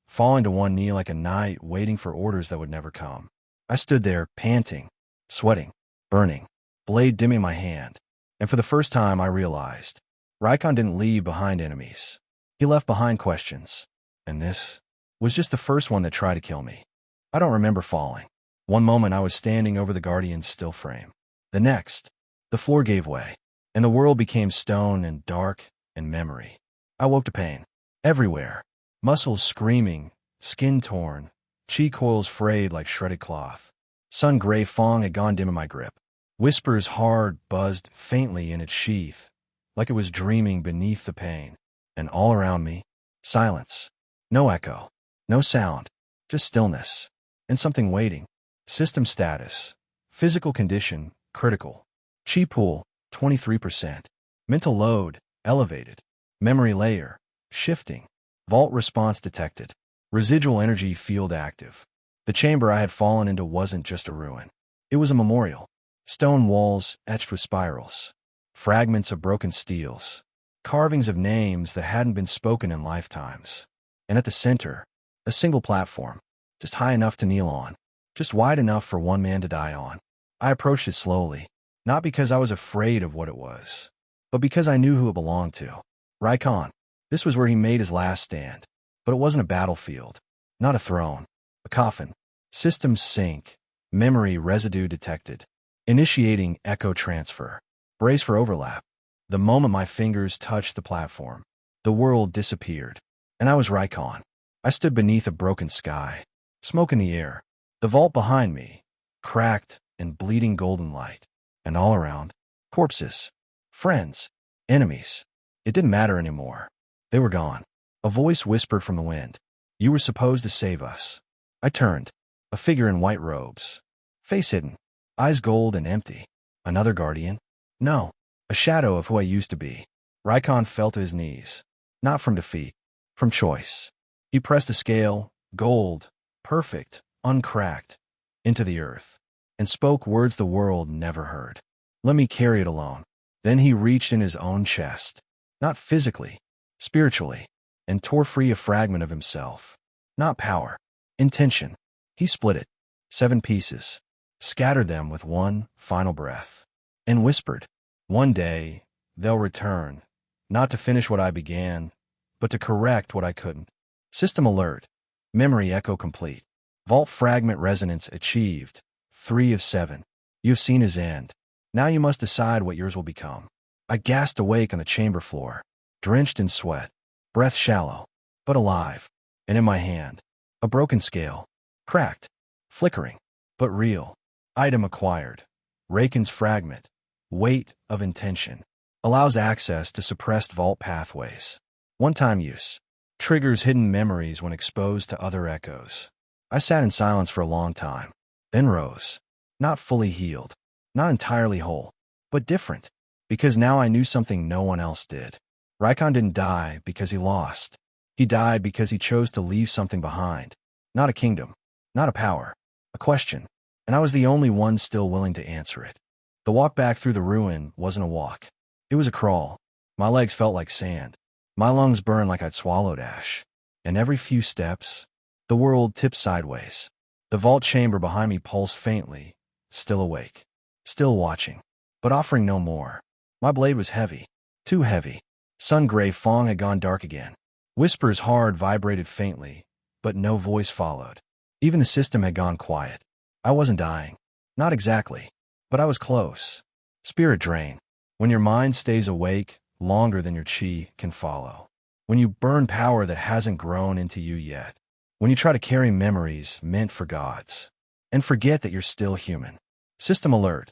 falling to one knee like a knight waiting for orders that would never come. I stood there, panting, sweating, burning, blade dimming my hand, and for the first time I realized Reichon didn't leave behind enemies. He left behind questions, and this was just the first one that tried to kill me. I don't remember falling. One moment I was standing over the Guardian's still frame. The next, the floor gave way, and the world became stone and dark and memory. I woke to pain. Everywhere. Muscles screaming, skin torn, chi coils frayed like shredded cloth. Sun gray fong had gone dim in my grip. Whispers hard buzzed faintly in its sheath, like it was dreaming beneath the pain. And all around me, silence. No echo. No sound. Just stillness. And something waiting. System status. Physical condition, critical. Chi pool, 23%. Mental load, elevated. Memory layer, shifting. Vault response detected. Residual energy field active. The chamber I had fallen into wasn't just a ruin. It was a memorial. Stone walls etched with spirals. Fragments of broken steels. Carvings of names that hadn't been spoken in lifetimes. And at the center, a single platform. Just high enough to kneel on. Just wide enough for one man to die on. I approached it slowly. Not because I was afraid of what it was, but because I knew who it belonged to. Reichon. This was where he made his last stand. But it wasn't a battlefield. Not a throne. A coffin. Systems sync. Memory residue detected. Initiating echo transfer. Brace for overlap. The moment my fingers touched the platform, the world disappeared. And I was Reichon. I stood beneath a broken sky. Smoke in the air. The vault behind me. Cracked and bleeding golden light. And all around, corpses. Friends. Enemies. It didn't matter anymore. They were gone. A voice whispered from the wind. You were supposed to save us. I turned. A figure in white robes. Face hidden. Eyes gold and empty. Another guardian? No. A shadow of who I used to be. Reichon fell to his knees. Not from defeat. From choice. He pressed a scale, gold, perfect, uncracked, into the earth, and spoke words the world never heard. Let me carry it alone. Then he reached in his own chest. Not physically, spiritually, and tore free a fragment of himself. Not power. Intention. He split it. 7 pieces. Scattered them with one final breath. And whispered, one day, they'll return. Not to finish what I began, but to correct what I couldn't. System alert. Memory echo complete. Vault fragment resonance achieved. 3 of 7. You've seen his end. Now you must decide what yours will become. I gasped awake on the chamber floor, drenched in sweat, breath shallow, but alive. And in my hand, a broken scale. Cracked. Flickering. But real. Item acquired. Reichon's fragment. Weight of intention. Allows access to suppressed vault pathways. One-time use. Triggers hidden memories when exposed to other echoes. I sat in silence for a long time, then rose. Not fully healed. Not entirely whole. But different. Because now I knew something no one else did. Reichon didn't die because he lost. He died because he chose to leave something behind. Not a kingdom. Not a power. A question. And I was the only one still willing to answer it. The walk back through the ruin wasn't a walk. It was a crawl. My legs felt like sand. My lungs burned like I'd swallowed ash. And every few steps, the world tipped sideways. The vault chamber behind me pulsed faintly, still awake, still watching, but offering no more. My blade was heavy, too heavy. Sun-gray fong had gone dark again. Whispers hard vibrated faintly, but no voice followed. Even the system had gone quiet. I wasn't dying. Not exactly. But I was close. Spirit drain. When your mind stays awake longer than your chi can follow. When you burn power that hasn't grown into you yet. When you try to carry memories meant for gods. And forget that you're still human. System alert.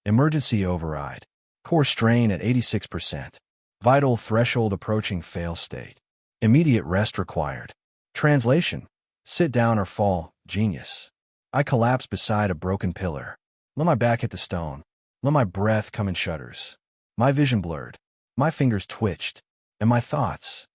Emergency override. Core strain at 86%. Vital threshold approaching fail state. Immediate rest required. Translation. Sit down or fall, genius. I collapsed beside a broken pillar. Let my back hit the stone. Let my breath come in shudders. My vision blurred. My fingers twitched. And my thoughts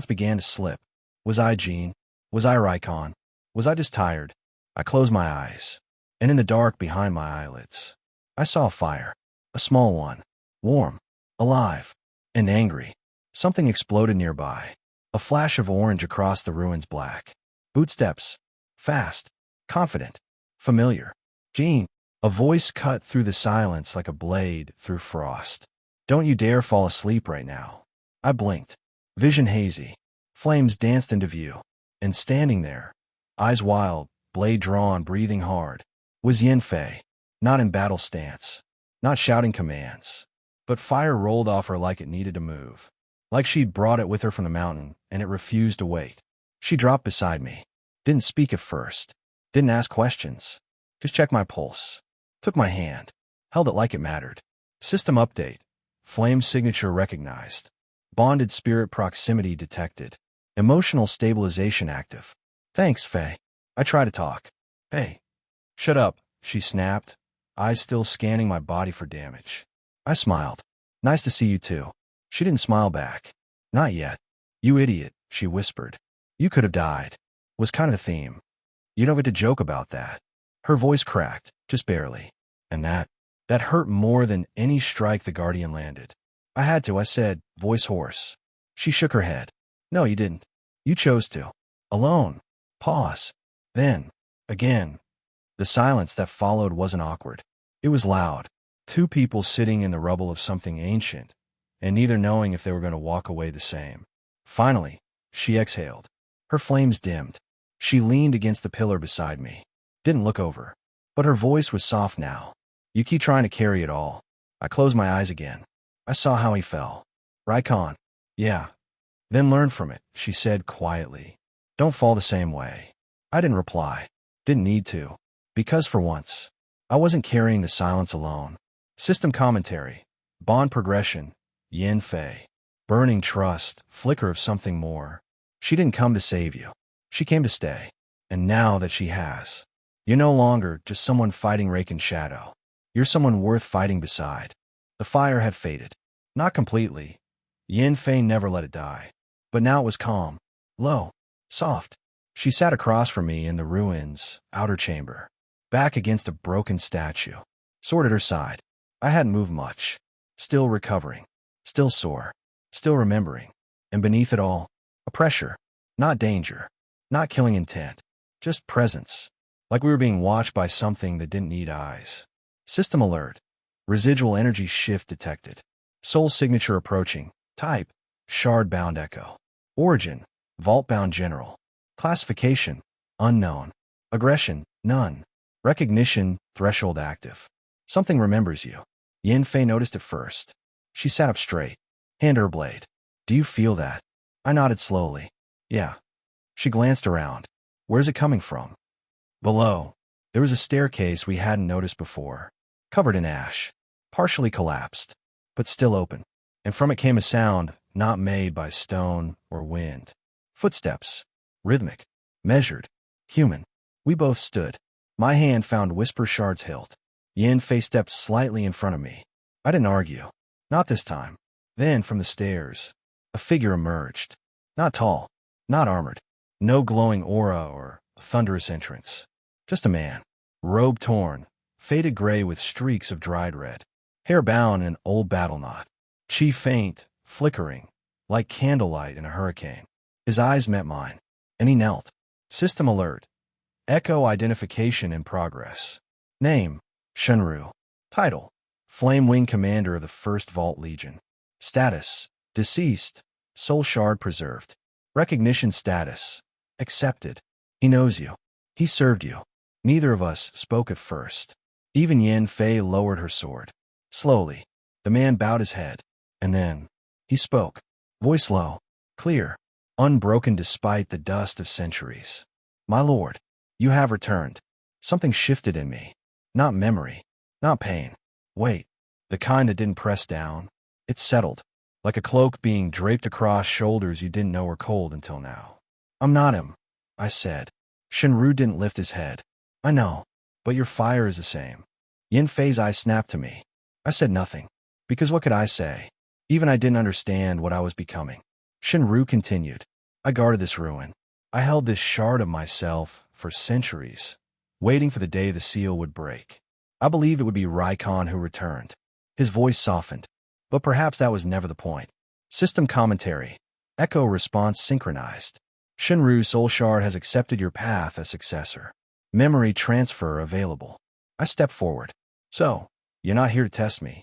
began to slip. Was I Jean? Was I Reichon? Was I just tired? I closed my eyes. And in the dark behind my eyelids, I saw a fire. A small one. Warm. Alive. And angry. Something exploded nearby. A flash of orange across the ruins black. Footsteps. Fast. Confident. Familiar. Jean. A voice cut through the silence like a blade through frost. Don't you dare fall asleep right now. I blinked. Vision hazy. Flames danced into view. And standing there, eyes wild, blade drawn, breathing hard, was Yinfay. Not in battle stance. Not shouting commands. But fire rolled off her like it needed to move. Like she'd brought it with her from the mountain, and it refused to wait. She dropped beside me. Didn't speak at first. Didn't ask questions. Just checked my pulse. Took my hand. Held it like it mattered. System update. Flame signature recognized. Bonded spirit proximity detected. Emotional stabilization active. Thanks, Faye. I try to talk. Hey. Shut up, she snapped, eyes still scanning my body for damage. I smiled. Nice to see you too. She didn't smile back. Not yet. You idiot, she whispered. You could have died. Was kind of the theme. You don't get to joke about that. Her voice cracked, just barely. And that hurt more than any strike the Guardian landed. I had to, I said, voice hoarse. She shook her head. No, you didn't. You chose to. Alone. Pause. Then. Again. The silence that followed wasn't awkward. It was loud. Two people sitting in the rubble of something ancient, and neither knowing if they were going to walk away the same. Finally, she exhaled. Her flames dimmed. She leaned against the pillar beside me. Didn't look over. But her voice was soft now. You keep trying to carry it all. I closed my eyes again. I saw how he fell. Reichon. Yeah. Then learn from it, she said quietly. Don't fall the same way. I didn't reply. Didn't need to. Because for once, I wasn't carrying the silence alone. System commentary. Bond progression. Yinfay. Burning trust. Flicker of something more. She didn't come to save you. She came to stay. And now that she has, you're no longer just someone fighting Reichon's shadow. You're someone worth fighting beside. The fire had faded. Not completely. Yinfay never let it die. But now it was calm. Low. Soft. She sat across from me in the ruins' outer chamber. Back against a broken statue. Sword at her side. I hadn't moved much. Still recovering. Still sore. Still remembering. And beneath it all, a pressure. Not danger. Not killing intent. Just presence. Like we were being watched by something that didn't need eyes. System alert. Residual energy shift detected. Soul signature approaching. Type. Shard-bound echo. Origin. Vault-bound general. Classification. Unknown. Aggression. None. Recognition. Threshold active. Something remembers you. Yinfay noticed it first. She sat up straight. Hand her blade. Do you feel that? I nodded slowly. Yeah. She glanced around. Where's it coming from? Below. There was a staircase we hadn't noticed before. Covered in ash. Partially collapsed. But still open. And from it came a sound not made by stone or wind. Footsteps. Rhythmic. Measured. Human. We both stood. My hand found Whisper Shard's hilt. Yinfay stepped slightly in front of me. I didn't argue. Not this time. Then, from the stairs, a figure emerged. Not tall. Not armored. No glowing aura or thunderous entrance. Just a man. Robe torn. Faded gray with streaks of dried red. Hair bound in an old battle knot. Chi faint, flickering, like candlelight in a hurricane. His eyes met mine. And he knelt. System alert. Echo identification in progress. Name. Shenru. Title. Flame Wing Commander of the 1st Vault Legion. Status. Deceased. Soul Shard preserved. Recognition status. Accepted. He knows you. He served you. Neither of us spoke at first. Even Yinfay lowered her sword. Slowly. The man bowed his head. And then, he spoke. Voice low. Clear. Unbroken despite the dust of centuries. My lord, you have returned. Something shifted in me. Not memory. Not pain. Wait. The kind that didn't press down. It settled. Like a cloak being draped across shoulders you didn't know were cold until now. I'm not him, I said. Shinru didn't lift his head. I know, but your fire is the same. Yinfei's eyes snapped to me. I said nothing. Because what could I say? Even I didn't understand what I was becoming. Shinru continued. I guarded this ruin. I held this shard of myself for centuries, waiting for the day the seal would break. I believe it would be Reichon who returned. His voice softened. But perhaps that was never the point. System commentary. Echo response synchronized. Shinru's soul shard has accepted your path as successor. Memory transfer available. I stepped forward. So, you're not here to test me?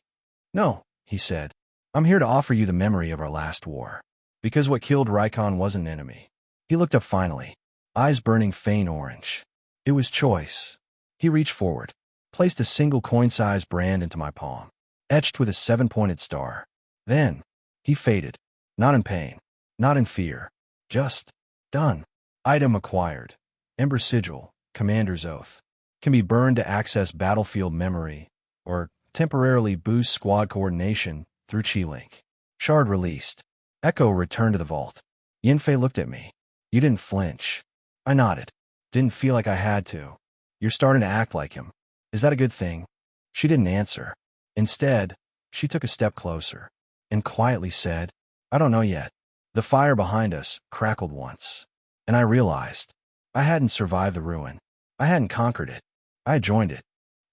No, he said. I'm here to offer you the memory of our last war. Because what killed Reichon wasn't an enemy. He looked up finally, eyes burning faint orange. It was choice. He reached forward, placed a single coin-sized brand into my palm, etched with a 7-pointed star. Then, he faded. Not in pain, not in fear. Just done. Item acquired. Ember Sigil, Commander's Oath. Can be burned to access battlefield memory, or temporarily boost squad coordination through Chi-Link. Shard released. Echo returned to the vault. Yinfay looked at me. You didn't flinch. I nodded. Didn't feel like I had to. You're starting to act like him. Is that a good thing? She didn't answer. Instead, she took a step closer and quietly said, I don't know yet. The fire behind us crackled once, and I realized I hadn't survived the ruin. I hadn't conquered it. I had joined it.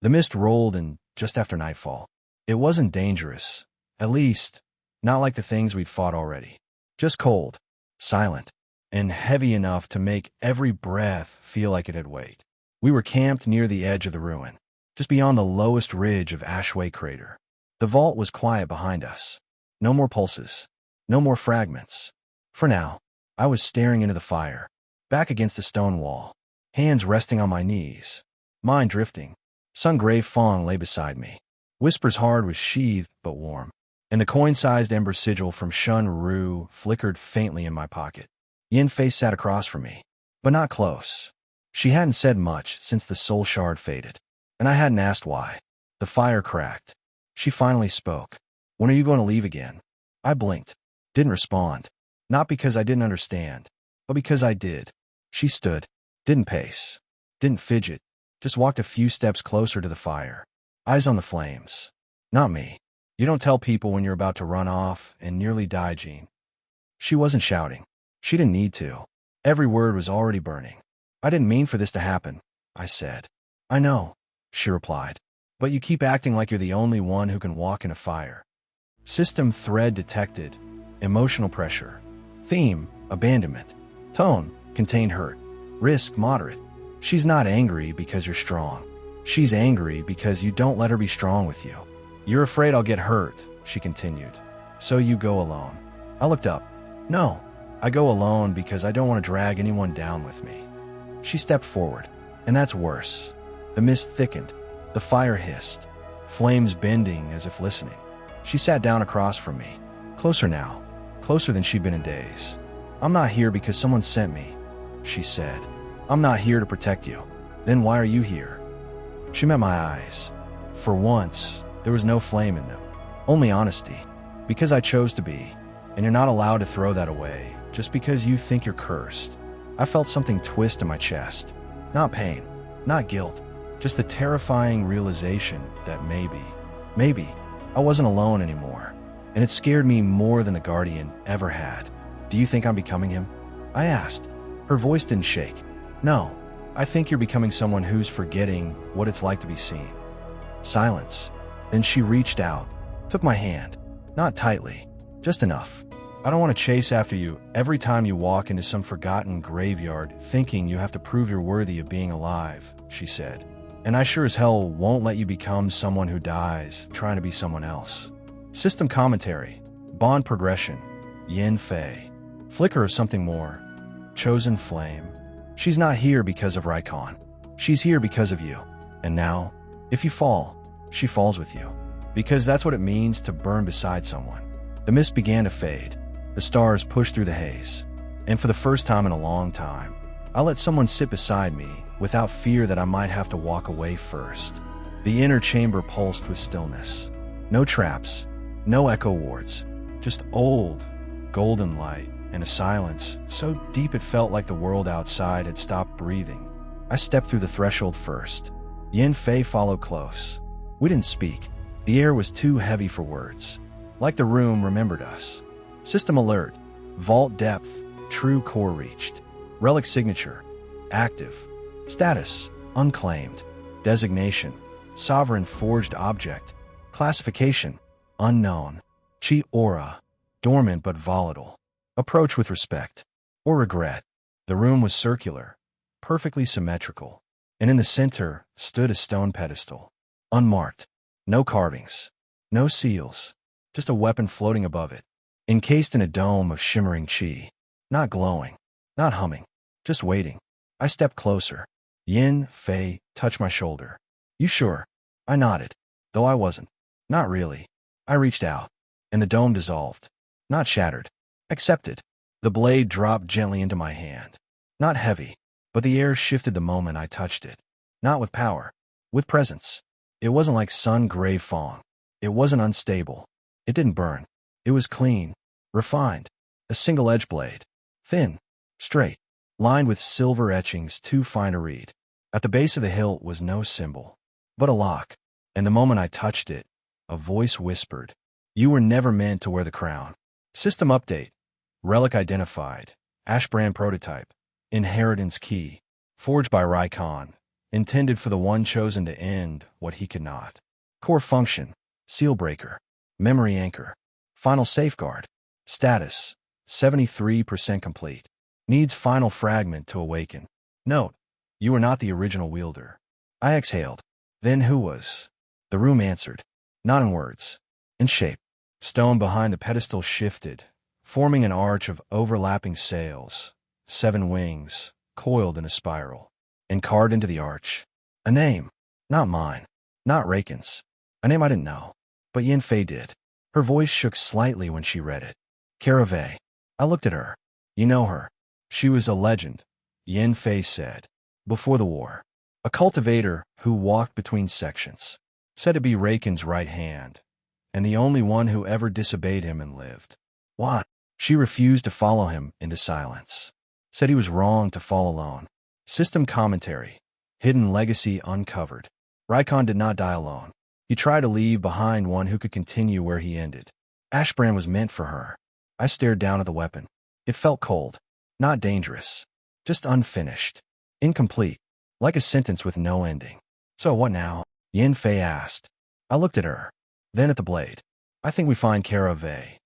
The mist rolled in just after nightfall. It wasn't dangerous, at least, not like the things we'd fought already. Just cold, silent, and heavy enough to make every breath feel like it had weight. We were camped near the edge of the ruin, just beyond the lowest ridge of Ashway Crater. The vault was quiet behind us. No more pulses. No more fragments. For now, I was staring into the fire, back against the stone wall, hands resting on my knees, mind drifting. Sun-Grave Fong lay beside me. Whisper's Hard was sheathed but warm, and the coin-sized ember sigil from Shun-Ru flickered faintly in my pocket. Yinfay sat across from me, but not close. She hadn't said much since the soul shard faded, and I hadn't asked why. The fire cracked. She finally spoke. When are you going to leave again? I blinked. Didn't respond. Not because I didn't understand, but because I did. She stood. Didn't pace. Didn't fidget. Just walked a few steps closer to the fire. Eyes on the flames. Not me. You don't tell people when you're about to run off and nearly die, Jean. She wasn't shouting. She didn't need to. Every word was already burning. I didn't mean for this to happen, I said. I know, she replied. But you keep acting like you're the only one who can walk in a fire. System thread detected. Emotional pressure. Theme, abandonment. Tone, contained hurt. Risk, moderate. She's not angry because you're strong. She's angry because you don't let her be strong with you. You're afraid I'll get hurt, she continued. So you go alone. I looked up. No, I go alone because I don't want to drag anyone down with me. She stepped forward, and that's worse. The mist thickened. The fire hissed, flames bending as if listening. She sat down across from me, closer now, closer than she'd been in days. I'm not here because someone sent me, she said. I'm not here to protect you. Then why are you here? She met my eyes. For once, there was no flame in them, only honesty. Because I chose to be, and you're not allowed to throw that away just because you think you're cursed. I felt something twist in my chest. Not pain, not guilt, just the terrifying realization that maybe, I wasn't alone anymore. And it scared me more than the Guardian ever had. Do you think I'm becoming him? I asked. Her voice didn't shake. No, I think you're becoming someone who's forgetting what it's like to be seen. Silence. Then she reached out, took my hand. Not tightly, just enough. I don't want to chase after you every time you walk into some forgotten graveyard thinking you have to prove you're worthy of being alive, she said. And I sure as hell won't let you become someone who dies trying to be someone else. System commentary. Bond progression. Yinfay. Flicker of something more. Chosen flame. She's not here because of Reichon. She's here because of you. And now, if you fall, she falls with you. Because that's what it means to burn beside someone. The mist began to fade. The stars pushed through the haze. And for the first time in a long time, I let someone sit beside me without fear that I might have to walk away first. The inner chamber pulsed with stillness. No traps, no echo wards, just old, golden light and a silence so deep it felt like the world outside had stopped breathing. I stepped through the threshold first. Yinfay followed close. We didn't speak. The air was too heavy for words. Like the room remembered us. System alert. Vault depth. True core reached. Relic signature. Active. Status. Unclaimed. Designation. Sovereign forged object. Classification. Unknown. Chi aura. Dormant but volatile. Approach with respect. Or regret. The room was circular. Perfectly symmetrical. And in the center stood a stone pedestal. Unmarked. No carvings. No seals. Just a weapon floating above it. Encased in a dome of shimmering chi. Not glowing. Not humming. Just waiting. I stepped closer. Yinfay touched my shoulder. You sure? I nodded. Though I wasn't. Not really. I reached out. And the dome dissolved. Not shattered. Accepted. The blade dropped gently into my hand. Not heavy. But the air shifted the moment I touched it. Not with power. With presence. It wasn't like sun-gray fong. It wasn't unstable. It didn't burn. It was clean. Refined. A single-edged blade. Thin. Straight. Lined with silver etchings too fine to read. At the base of the hilt was no symbol. But a lock. And the moment I touched it, a voice whispered, "You were never meant to wear the crown." System update. Relic identified. Ashbrand prototype. Inheritance key. Forged by Reichon. Intended for the one chosen to end what he could not. Core function. Seal breaker. Memory anchor. Final safeguard. Status. 73% complete. Needs final fragment to awaken. Note. You were not the original wielder. I exhaled. Then who was? The room answered. Not in words. In shape. Stone behind the pedestal shifted, forming an arch of overlapping sails. 7 wings, coiled in a spiral. And carved into the arch. A name. Not mine. Not Reichon's. A name I didn't know. But Yinfay did. Her voice shook slightly when she read it. Carave. I looked at her. You know her. She was a legend, Yinfay said. Before the war. A cultivator who walked between sections. Said to be Reichon's right hand. And the only one who ever disobeyed him and lived. What? She refused to follow him into silence. Said he was wrong to fall alone. System commentary. Hidden legacy uncovered. Reichon did not die alone. He tried to leave behind one who could continue where he ended. Ashbrand was meant for her. I stared down at the weapon. It felt cold. Not dangerous. Just unfinished. Incomplete. Like a sentence with no ending. So what now? Yinfay asked. I looked at her. Then at the blade. I think we find Carave.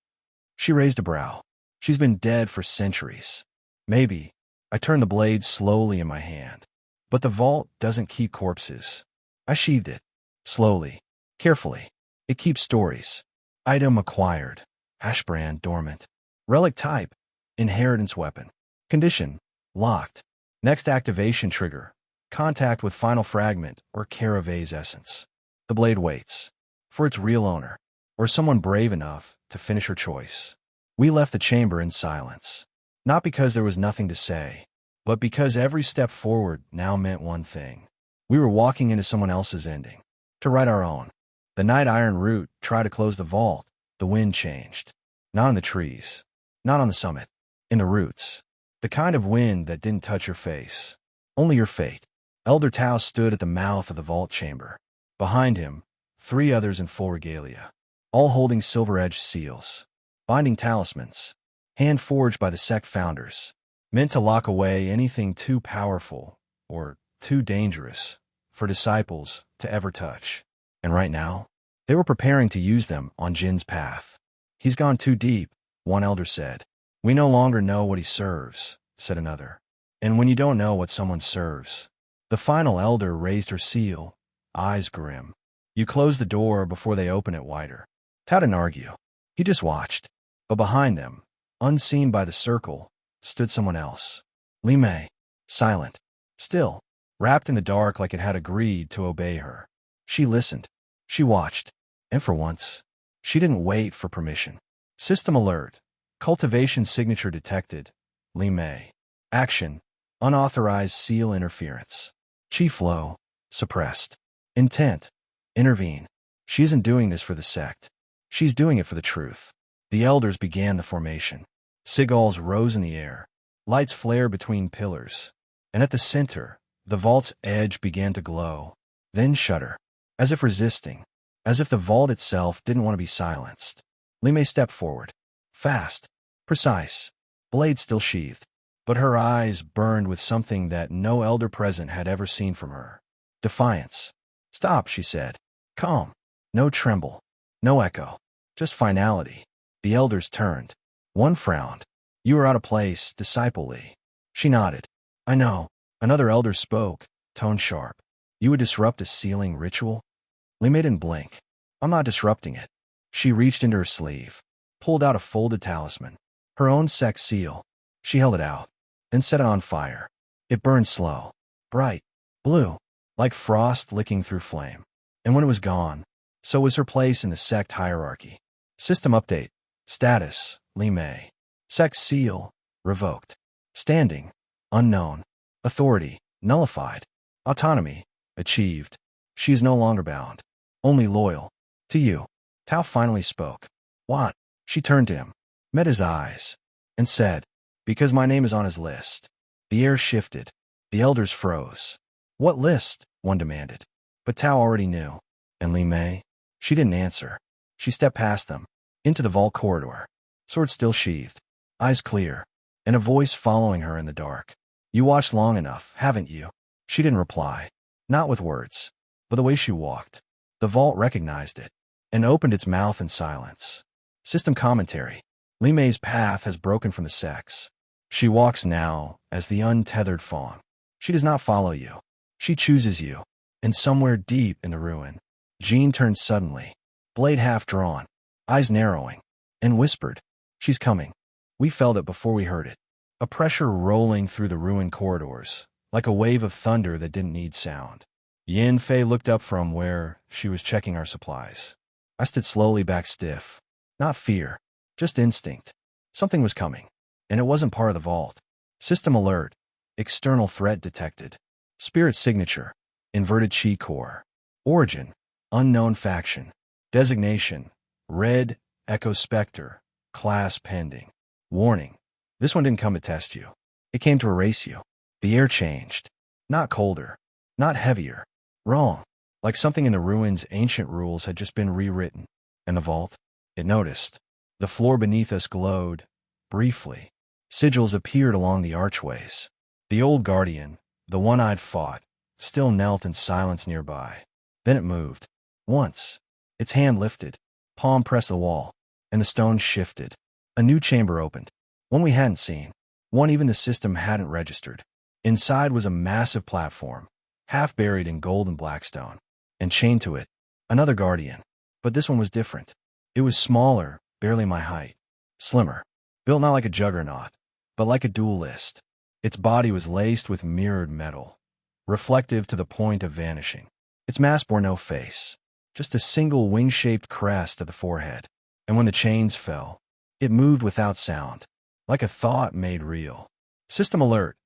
She raised a brow. She's been dead for centuries. Maybe. I turned the blade slowly in my hand. But the vault doesn't keep corpses. I sheathed it. Slowly. Carefully. It keeps stories. Item acquired. Ashbrand dormant. Relic type. Inheritance weapon. Condition. Locked. Next activation trigger. Contact with final fragment or Carave's essence. The blade waits. For its real owner. Or someone brave enough to finish her choice. We left the chamber in silence. Not because there was nothing to say, but because every step forward now meant one thing. We were walking into someone else's ending. To write our own. The night iron root tried to close the vault. The wind changed. Not in the trees. Not on the summit. In the roots. The kind of wind that didn't touch your face. Only your fate. Elder Tao stood at the mouth of the vault chamber. Behind him, 3 others in full regalia. All holding silver-edged seals. Binding talismans. Hand-forged by the sect founders. Meant to lock away anything too powerful, or too dangerous, for disciples to ever touch. And right now, they were preparing to use them on Jin's path. He's gone too deep, one elder said. We no longer know what he serves, said another. And when you don't know what someone serves. The final elder raised her seal, eyes grim. You close the door before they open it wider. Tao didn't argue. He just watched. But behind them, unseen by the circle, stood someone else. Lime. Silent. Still. Wrapped in the dark like it had agreed to obey her. She listened. She watched. And for once, she didn't wait for permission. System alert. Cultivation signature detected. Lime. Action. Unauthorized seal interference. Chi flow. Suppressed. Intent. Intervene. She isn't doing this for the sect. She's doing it for the truth. The elders began the formation. Seagulls rose in the air. Lights flared between pillars. And at the center, the vault's edge began to glow, then shudder, as if resisting, as if the vault itself didn't want to be silenced. Li stepped forward. Fast, precise, blade still sheathed, but her eyes burned with something that no elder present had ever seen from her. Defiance. Stop, she said. Calm. No tremble. No echo. Just finality. The elders turned. One frowned. You are out of place, disciple Li. She nodded. I know. Another elder spoke, tone sharp. You would disrupt a sealing ritual? Li didn't blink. I'm not disrupting it. She reached into her sleeve, pulled out a folded talisman, her own sect seal. She held it out, then set it on fire. It burned slow, bright, blue, like frost licking through flame. And when it was gone, so was her place in the sect hierarchy. System update. Status, Li Mei. Sect seal, revoked. Standing, unknown. Authority, nullified. Autonomy, achieved. She is no longer bound. Only loyal. To you. Tao finally spoke. What? She turned to him, met his eyes, and said, because my name is on his list. The air shifted. The elders froze. What list? One demanded. But Tao already knew. And Li Mei? She didn't answer. She stepped past them, into the vault corridor. Sword still sheathed, eyes clear, and a voice following her in the dark. You watched long enough, haven't you? She didn't reply. Not with words, but the way she walked. The vault recognized it, and opened its mouth in silence. System commentary. Li Mei's path has broken from the sects. She walks now as the untethered fawn. She does not follow you. She chooses you. And somewhere deep in the ruin, Jean turned suddenly, blade half drawn, eyes narrowing, and whispered, she's coming. We felt it before we heard it. A pressure rolling through the ruined corridors, like a wave of thunder that didn't need sound. Yinfay looked up from where she was checking our supplies. I stood slowly back stiff. Not fear, just instinct. Something was coming, and it wasn't part of the vault. System alert. External threat detected. Spirit signature. Inverted chi core. Origin. Unknown faction. Designation. Red. Echo Spectre. Class pending. Warning. This one didn't come to test you. It came to erase you. The air changed. Not colder. Not heavier. Wrong. Like something in the ruins' ancient rules had just been rewritten. And the vault? It noticed. The floor beneath us glowed. Briefly. Sigils appeared along the archways. The old guardian, the one I'd fought, still knelt in silence nearby. Then it moved. Once. Its hand lifted. Palm pressed the wall. And the stone shifted. A new chamber opened. One we hadn't seen. One even the system hadn't registered. Inside was a massive platform, half buried in gold and blackstone. And chained to it, another guardian. But this one was different. It was smaller, barely my height. Slimmer. Built not like a juggernaut, but like a duelist. Its body was laced with mirrored metal, reflective to the point of vanishing. Its mask bore no face, just a single wing-shaped crest at the forehead. And when the chains fell, it moved without sound, like a thought made real. System alert.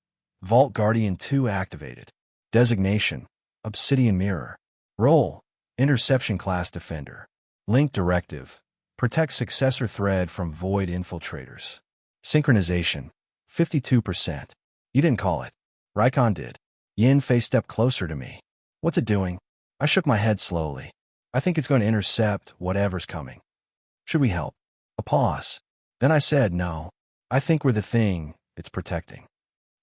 Vault Guardian 2 activated. Designation. Obsidian Mirror. Role. Interception Class Defender. Link Directive. Protect successor thread from void infiltrators. Synchronization. 52%. You didn't call it. Reichon did. Yinfay stepped closer to me. What's it doing? I shook my head slowly. I think it's going to intercept whatever's coming. Should we help? A pause. Then I said no. I think we're the thing it's protecting.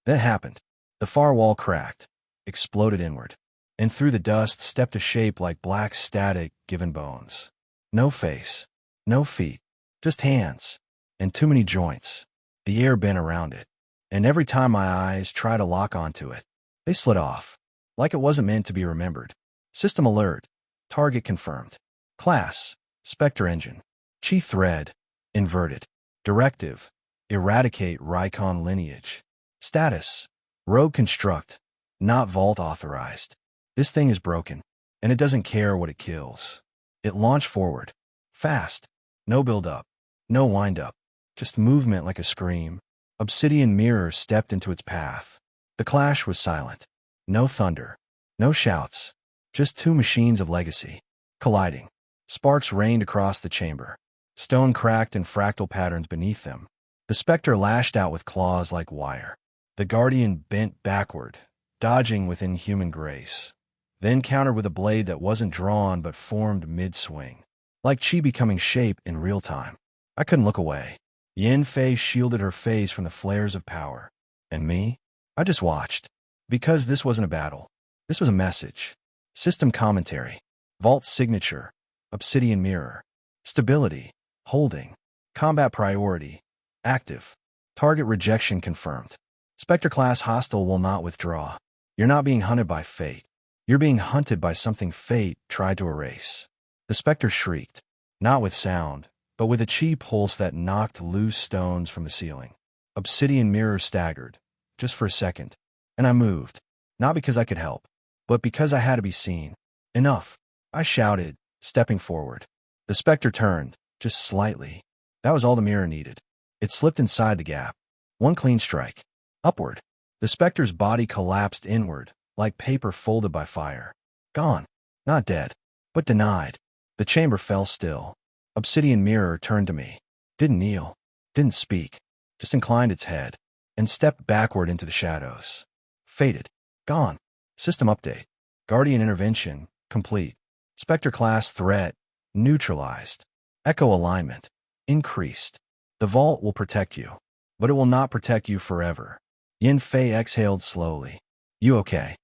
Then it happened. The far wall cracked, exploded inward, and through the dust stepped a shape like black static given bones. No face, no feet, just hands, and too many joints. The air bent around it, and every time my eyes tried to lock onto it, they slid off, like it wasn't meant to be remembered. System alert. Target confirmed. Class. Spectre engine. Chi thread. Inverted. Directive. Eradicate Reichon lineage. Status. Rogue construct. Not vault authorized. This thing is broken, and it doesn't care what it kills. It launched forward. Fast. No build-up. No wind-up. Just movement like a scream. Obsidian Mirror stepped into its path. The clash was silent. No thunder. No shouts. Just two machines of legacy. Colliding. Sparks rained across the chamber. Stone cracked in fractal patterns beneath them. The specter lashed out with claws like wire. The guardian bent backward, dodging with inhuman grace, then countered with a blade that wasn't drawn but formed mid-swing, like chi becoming shape in real time. I couldn't look away. Yinfay shielded her face from the flares of power. And me? I just watched. Because this wasn't a battle. This was a message. System commentary. Vault signature. Obsidian mirror. Stability. Holding. Combat priority. Active. Target rejection confirmed. Spectre class hostile will not withdraw. You're not being hunted by fate. You're being hunted by something fate tried to erase. The spectre shrieked. Not with sound, but with a chi pulse that knocked loose stones from the ceiling. Obsidian mirror staggered. Just for a second. And I moved. Not because I could help, but because I had to be seen. Enough. I shouted, stepping forward. The spectre turned, just slightly. That was all the mirror needed. It slipped inside the gap. One clean strike. Upward. The specter's body collapsed inward, like paper folded by fire. Gone. Not dead, but denied. The chamber fell still. Obsidian mirror turned to me. Didn't kneel. Didn't speak. Just inclined its head. And stepped backward into the shadows. Faded. Gone. System update. Guardian intervention. Complete. Spectre class threat. Neutralized. Echo alignment. Increased. The vault will protect you. But it will not protect you forever. Yinfay exhaled slowly. You okay?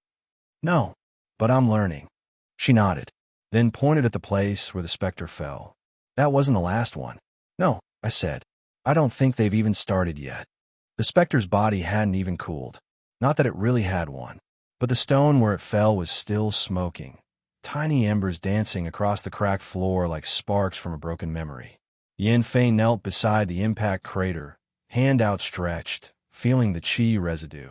No. But I'm learning. She nodded. Then pointed at the place where the spectre fell. That wasn't the last one. No, I said. I don't think they've even started yet. The specter's body hadn't even cooled. Not that it really had one. But the stone where it fell was still smoking. Tiny embers dancing across the cracked floor like sparks from a broken memory. Yinfay knelt beside the impact crater, hand outstretched, feeling the chi residue.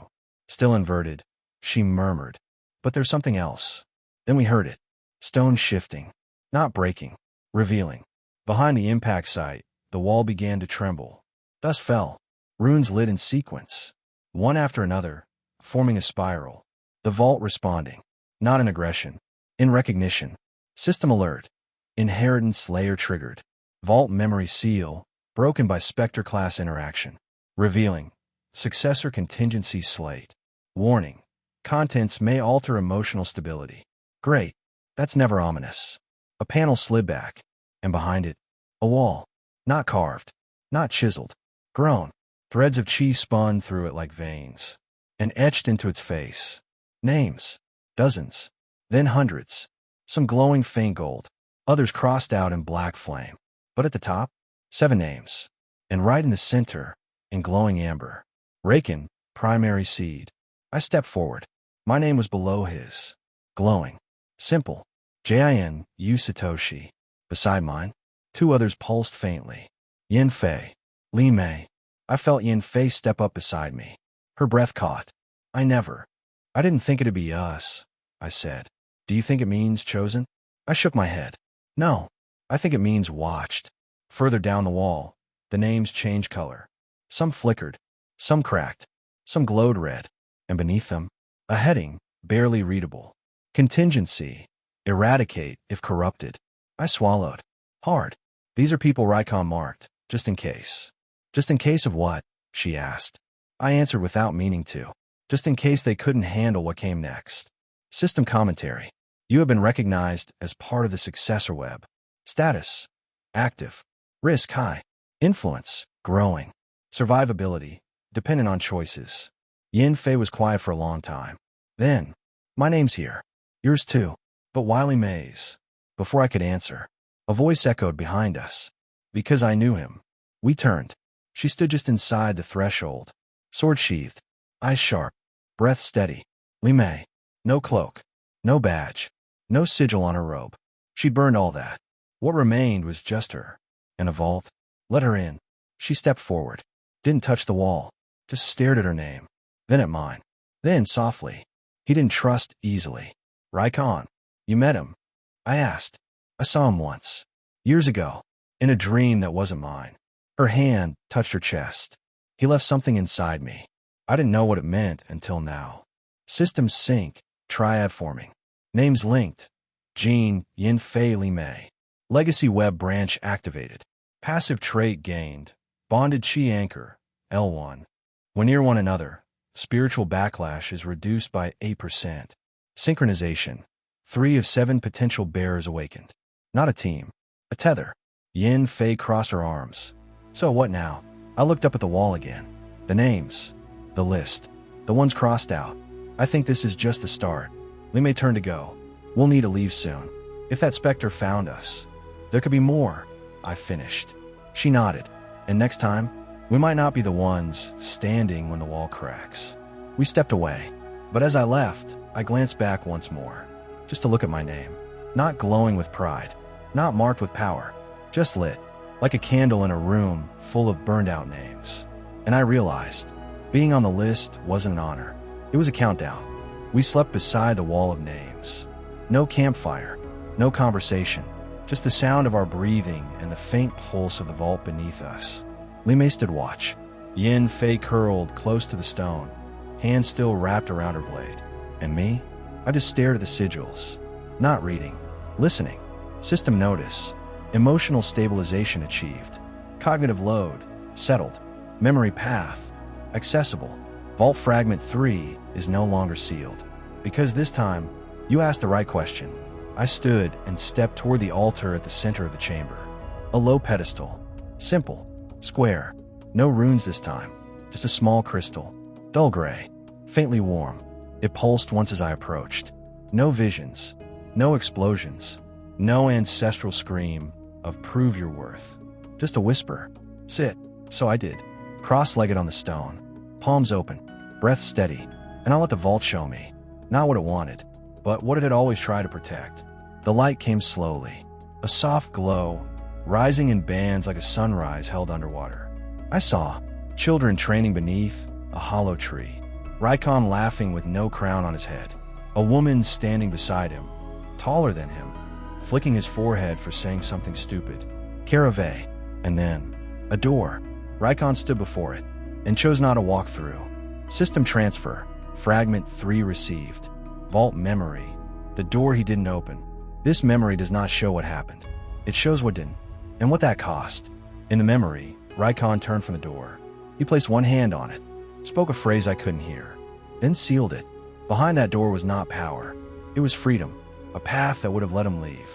Still inverted, she murmured. But there's something else. Then we heard it. Stone shifting. Not breaking. Revealing. Behind the impact site, the wall began to tremble. Dust fell. Runes lit in sequence. One after another, forming a spiral. The vault responding. Not in aggression. In recognition. System alert. Inheritance layer triggered. Vault memory seal, broken by Spectre class interaction. Revealing. Successor contingency slate. Warning. Contents may alter emotional stability. Great. That's never ominous. A panel slid back. And behind it, a wall. Not carved. Not chiseled. Groan. Threads of chi spun through it like veins. And etched into its face. Names. Dozens. Then hundreds. Some glowing faint gold. Others crossed out in black flame. But at the top, 7 names. And right in the center, in glowing amber. Reichon, primary seed. I stepped forward. My name was below his. Glowing. Simple. Jin, Yu Satoshi. Beside mine, 2 others pulsed faintly. Yinfay. Li Mei. I felt Yinfay step up beside me. Her breath caught. I didn't think it'd be us, I said. Do you think it means chosen? I shook my head. No. I think it means watched. Further down the wall, the names changed color. Some flickered. Some cracked. Some glowed red. And beneath them, a heading, barely readable. Contingency. Eradicate if corrupted. I swallowed. Hard. These are people Reichon marked, just in case. Just in case of what? She asked. I answered without meaning to. Just in case they couldn't handle what came next. System commentary. You have been recognized as part of the successor web. Status. Active. Risk high. Influence. Growing. Survivability. Dependent on choices. Yinfay was quiet for a long time. Then, my name's here. Yours too. But Wiley Mays. Before I could answer, a voice echoed behind us. Because I knew him. We turned. She stood just inside the threshold. Sword sheathed. Eyes sharp. Breath steady. Li Mei. No cloak. No badge. No sigil on her robe. She'd burned all that. What remained was just her. And a vault. Let her in. She stepped forward. Didn't touch the wall. Just stared at her name. Then at mine. Then softly. He didn't trust easily. Reichon. You met him? I asked. I saw him once. Years ago. In a dream that wasn't mine. Her hand touched her chest. He left something inside me. I didn't know what it meant until now. Systems sync. Triad forming. Names linked. Jean, Yinfay, Li Mei. Legacy web branch activated. Passive trait gained. Bonded chi anchor. L1. When near one another, spiritual backlash is reduced by 8%. Synchronization. 3 of 7 potential bearers awakened. Not a team. A tether. Yinfay crossed her arms. So what now? I looked up at the wall again. The names. The list. The ones crossed out. I think this is just the start. We may turn to go. We'll need to leave soon. If that specter found us, there could be more. I finished. She nodded. And next time, we might not be the ones standing when the wall cracks. We stepped away. But as I left, I glanced back once more, just to look at my name. Not glowing with pride. Not marked with power. Just lit, like a candle in a room full of burned-out names. And I realized, being on the list wasn't an honor. It was a countdown. We slept beside the wall of names. No campfire, no conversation, just the sound of our breathing and the faint pulse of the vault beneath us. Li stood watch. Yinfay curled close to the stone, hands still wrapped around her blade. And me? I just stared at the sigils. Not reading. Listening. System notice. Emotional stabilization achieved. Cognitive load. Settled. Memory path. Accessible. Vault Fragment 3 is no longer sealed. Because this time, you asked the right question. I stood and stepped toward the altar at the center of the chamber. A low pedestal. Simple. Square. No runes this time. Just a small crystal. Dull gray. Faintly warm. It pulsed once as I approached. No visions. No explosions. No ancestral scream of prove your worth. Just a whisper. Sit. So I did. Cross-legged on the stone. Palms open. Breath steady. And I'll let the vault show me. Not what it wanted, but what it had always tried to protect. The light came slowly. A soft glow, rising in bands like a sunrise held underwater. I saw children training beneath a hollow tree. Reichon laughing with no crown on his head. A woman standing beside him, taller than him, flicking his forehead for saying something stupid. Carave. And then, a door. Reichon stood before it, and chose not to walk through. System transfer. Fragment 3 received. Vault memory. The door he didn't open. This memory does not show what happened. It shows what didn't, and what that cost. In the memory, Reichon turned from the door. He placed one hand on it, spoke a phrase I couldn't hear, then sealed it. Behind that door was not power. It was freedom, a path that would have let him leave.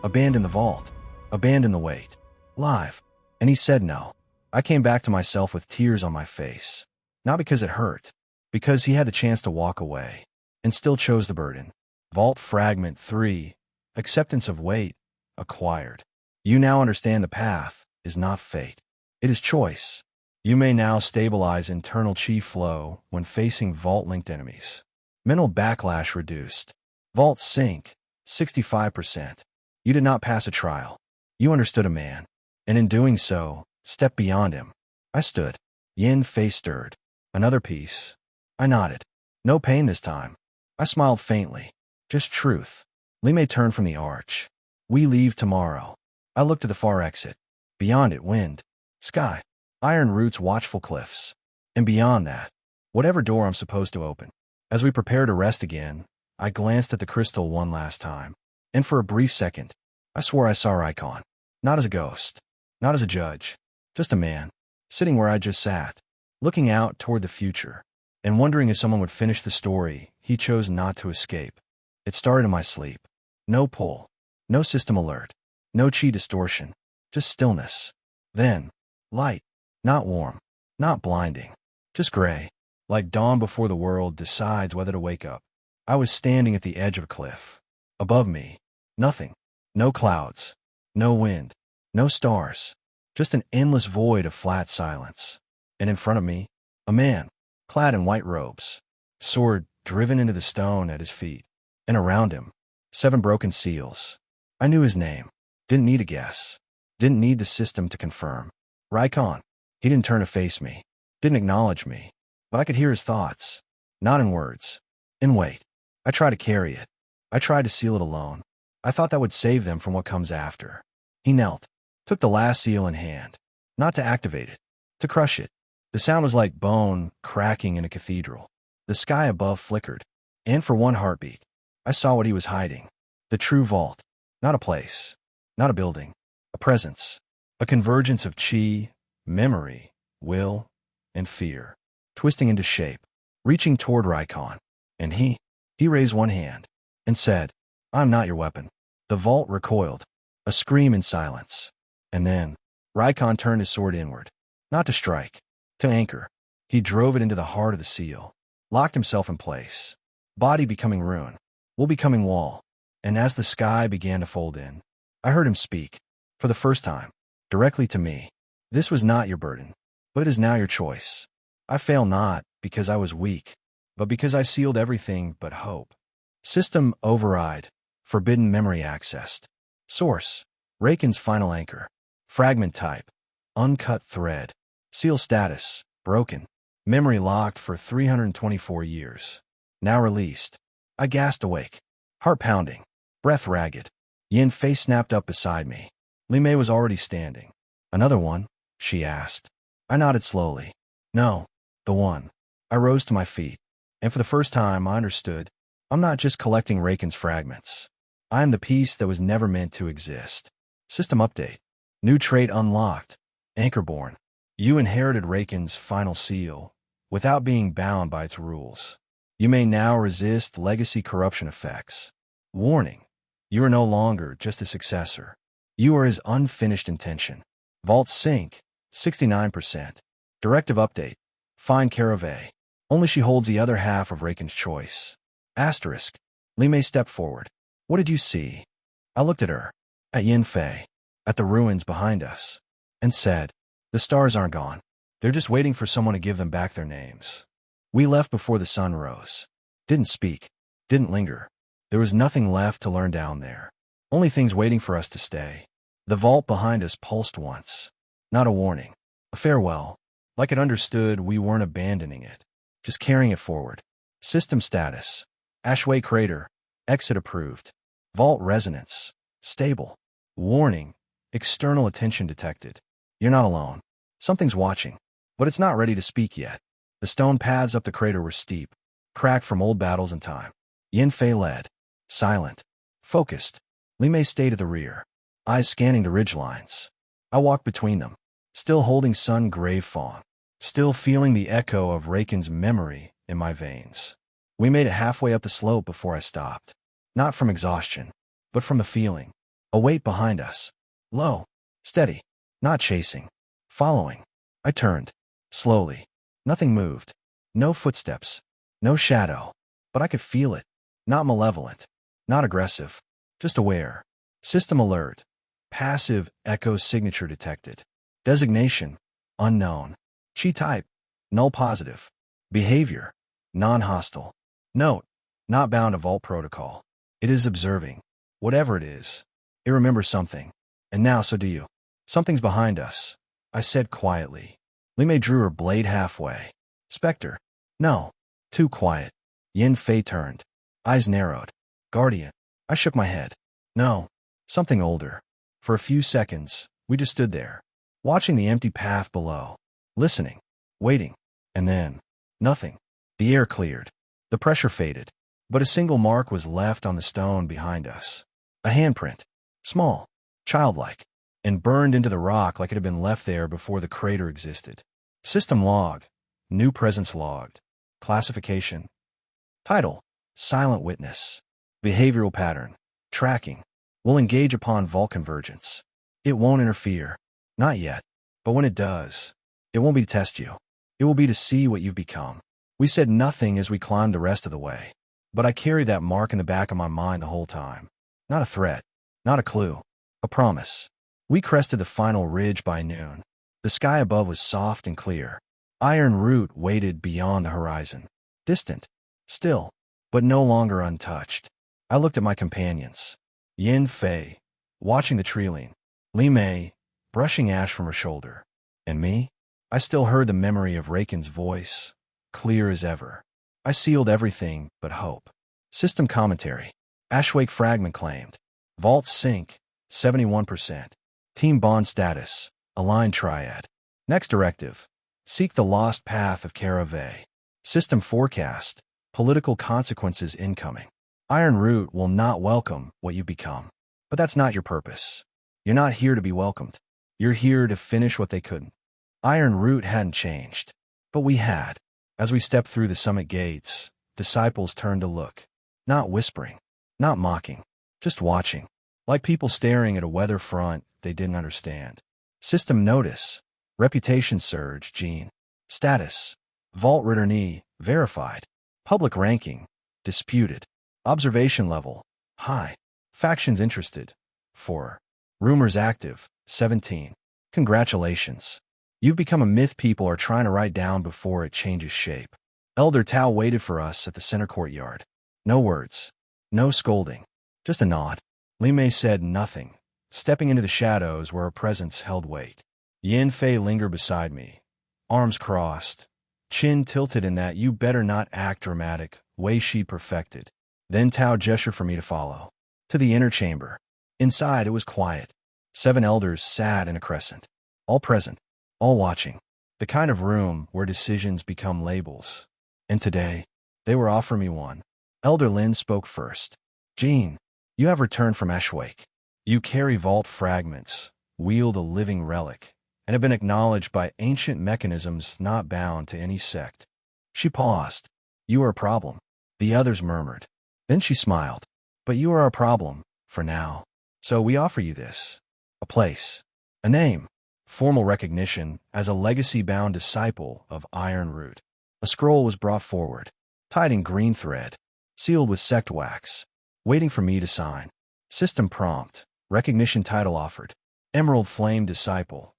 Abandon the vault. Abandon the weight. Live. And he said no. I came back to myself with tears on my face. Not because it hurt, because he had the chance to walk away, and still chose the burden. Vault Fragment 3. Acceptance of weight. Acquired. You now understand the path is not fate. It is choice. You may now stabilize internal chi flow when facing vault-linked enemies. Mental backlash reduced. Vault sync. 65%. You did not pass a trial. You understood a man, and in doing so, stepped beyond him. I stood. Yinfay stirred. Another piece. I nodded. No pain this time. I smiled faintly. Just truth. Li turned from the arch. We leave tomorrow. I looked to the far exit. Beyond it, wind. Sky. Iron roots, watchful cliffs. And beyond that, whatever door I'm supposed to open. As we prepare to rest again, I glanced at the crystal one last time. And for a brief second, I swore I saw Reichon. Not as a ghost. Not as a judge. Just a man. Sitting where I just sat. Looking out toward the future. And wondering if someone would finish the story he chose not to escape. It started in my sleep. No pull. No system alert. No chi distortion. Just stillness. Then, light. Not warm. Not blinding. Just gray. Like dawn before the world decides whether to wake up. I was standing at the edge of a cliff. Above me, nothing. No clouds. No wind. No stars. Just an endless void of flat silence. And in front of me, a man, clad in white robes, sword driven into the stone at his feet. And around him, 7 broken seals. I knew his name. Didn't need a guess. Didn't need the system to confirm. Reichon. He didn't turn to face me. Didn't acknowledge me. But I could hear his thoughts. Not in words. In weight. I tried to carry it. I tried to seal it alone. I thought that would save them from what comes after. He knelt. Took the last seal in hand. Not to activate it. To crush it. The sound was like bone cracking in a cathedral. The sky above flickered. And for one heartbeat, I saw what he was hiding. The true vault. Not a place. Not a building. A presence. A convergence of chi, memory, will, and fear, twisting into shape, reaching toward Reichon. And he raised one hand and said, "I'm not your weapon." The vault recoiled, a scream in silence. And then Reichon turned his sword inward, not to strike, to anchor. He drove it into the heart of the seal, locked himself in place, body becoming ruin, will becoming wall. And as the sky began to fold in, I heard him speak, for the first time, directly to me. "This was not your burden, but it is now your choice. I fail not because I was weak, but because I sealed everything but hope." System override, forbidden memory accessed. Source, Reichon's final anchor. Fragment type, uncut thread. Seal status, broken. Memory locked for 324 years. Now released. I gasped awake, heart pounding, breath ragged. Yinfay snapped up beside me. Limei was already standing. "Another one?" she asked. I nodded slowly. "No, the one." I rose to my feet, and for the first time I understood. I'm not just collecting Reichon's fragments. I am the piece that was never meant to exist. System update. New trait unlocked. Anchorborn. You inherited Reichon's final seal, without being bound by its rules. You may now resist legacy corruption effects. Warning. You are no longer just a successor. You are his unfinished intention. Vault sync. 69%. Directive update. Find Carave. Only she holds the other half of Reichon's choice. Asterisk. Limei stepped forward. "What did you see?" I looked at her, at Yinfay, at the ruins behind us, and said, "The stars aren't gone. They're just waiting for someone to give them back their names." We left before the sun rose. Didn't speak. Didn't linger. There was nothing left to learn down there. Only things waiting for us to stay. The vault behind us pulsed once. Not a warning. A farewell. Like it understood we weren't abandoning it. Just carrying it forward. System status. Ashway crater. Exit approved. Vault resonance. Stable. Warning. External attention detected. You're not alone. Something's watching. But it's not ready to speak yet. The stone paths up the crater were steep, cracked from old battles and time. Yinfay led. Silent. Focused. Limei stayed at the rear, eyes scanning the ridgelines. I walked between them, still holding sun grave fawn, still feeling the echo of Reichon's memory in my veins. We made it halfway up the slope before I stopped. Not from exhaustion, but from the feeling. A weight behind us. Low. Steady. Not chasing. Following. I turned. Slowly. Nothing moved. No footsteps. No shadow. But I could feel it. Not malevolent. Not aggressive. Just aware. System alert. Passive echo signature detected. Designation. Unknown. Chi type. Null positive. Behavior. Non-hostile. Note. Not bound to vault protocol. It is observing. Whatever it is. It remembers something. And now so do you. Something's behind us, I said quietly. Limei drew her blade halfway. Spectre. No. Too quiet. Yinfay turned. Eyes narrowed. Guardian. I shook my head. No. Something older. For a few seconds, we just stood there, watching the empty path below, listening, waiting, and then, nothing. The air cleared. The pressure faded, but a single mark was left on the stone behind us. A handprint. Small, childlike, and burned into the rock like it had been left there before the crater existed. System log. New presence logged. Classification. Title. Silent witness. Behavioral pattern. Tracking. Will engage upon vault convergence. It won't interfere. Not yet. But when it does, it won't be to test you. It will be to see what you've become. We said nothing as we climbed the rest of the way. But I carried that mark in the back of my mind the whole time. Not a threat. Not a clue. A promise. We crested the final ridge by noon. The sky above was soft and clear. Iron Root waited beyond the horizon. Distant. Still. But no longer untouched. I looked at my companions. Yinfay, watching the trailing. Limei, brushing ash from her shoulder. And me? I still heard the memory of Reichon's voice, clear as ever. I sealed everything but hope. System commentary. Ashwake fragment claimed. Vault sync, 71%. Team bond status, aligned triad. Next directive. Seek the lost path of Carave. System forecast. Political consequences incoming. Iron Root will not welcome what you become. But that's not your purpose. You're not here to be welcomed. You're here to finish what they couldn't. Iron Root hadn't changed. But we had. As we stepped through the summit gates, disciples turned to look. Not whispering, not mocking, just watching. Like people staring at a weather front they didn't understand. System notice. Reputation surge, Gene. Status. Vault returnee, verified. Public ranking, disputed. Observation level, high. Factions interested, 4. Rumors active, 17. Congratulations. You've become a myth people are trying to write down before it changes shape. Elder Tao waited for us at the center courtyard. No words. No scolding. Just a nod. Yinfay said nothing, stepping into the shadows where her presence held weight. Yinfay lingered beside me, arms crossed, chin tilted in that you better not act dramatic way she perfected. Then Tao gestured for me to follow. To the inner chamber. Inside it was quiet. 7 elders sat in a crescent. All present. All watching. The kind of room where decisions become labels. And today, they were offering me one. Elder Lin spoke first. Gene, you have returned from Ashwake. You carry vault fragments, wield a living relic, and have been acknowledged by ancient mechanisms not bound to any sect. She paused. You are a problem. The others murmured. Then she smiled. But you are a problem, for now. So we offer you this. A place. A name. Formal recognition as a legacy-bound disciple of Iron Root. A scroll was brought forward, tied in green thread, sealed with sect wax, waiting for me to sign. System prompt. Recognition title offered. Emerald Flame Disciple.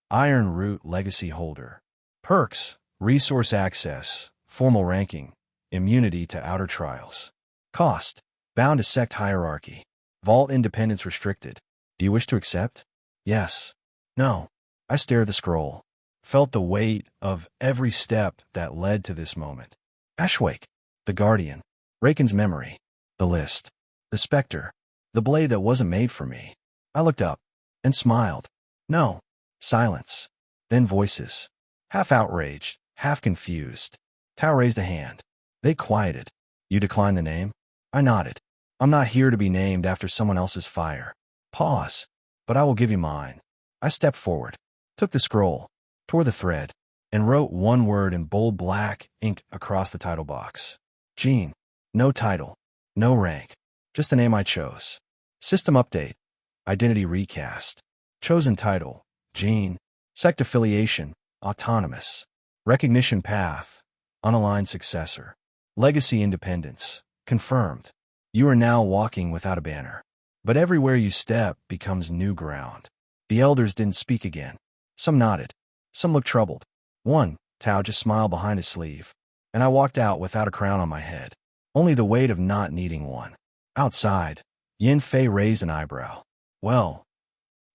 Iron Root Legacy Holder. Perks. Resource access. Formal ranking. Immunity to outer trials. Cost. Bound to sect hierarchy. Vault independence restricted. Do you wish to accept? Yes. No. I stared at the scroll. Felt the weight of every step that led to this moment. Ashwake. The Guardian. Reichon's memory. The list. The specter. The blade that wasn't made for me. I looked up and smiled. No. Silence. Then voices. Half outraged, half confused. Tao raised a hand. They quieted. You decline the name? I nodded. I'm not here to be named after someone else's fire. Pause. But I will give you mine. I stepped forward, took the scroll, tore the thread, and wrote one word in bold black ink across the title box. Gene. No title. No rank. Just the name I chose. System update. Identity recast. Chosen title. Gene. Sect affiliation. Autonomous. Recognition path. Unaligned successor. Legacy independence. Confirmed. You are now walking without a banner. But everywhere you step becomes new ground. The elders didn't speak again. Some nodded. Some looked troubled. One, Tao, just smiled behind his sleeve. And I walked out without a crown on my head. Only the weight of not needing one. Outside, Yinfay raised an eyebrow. Well,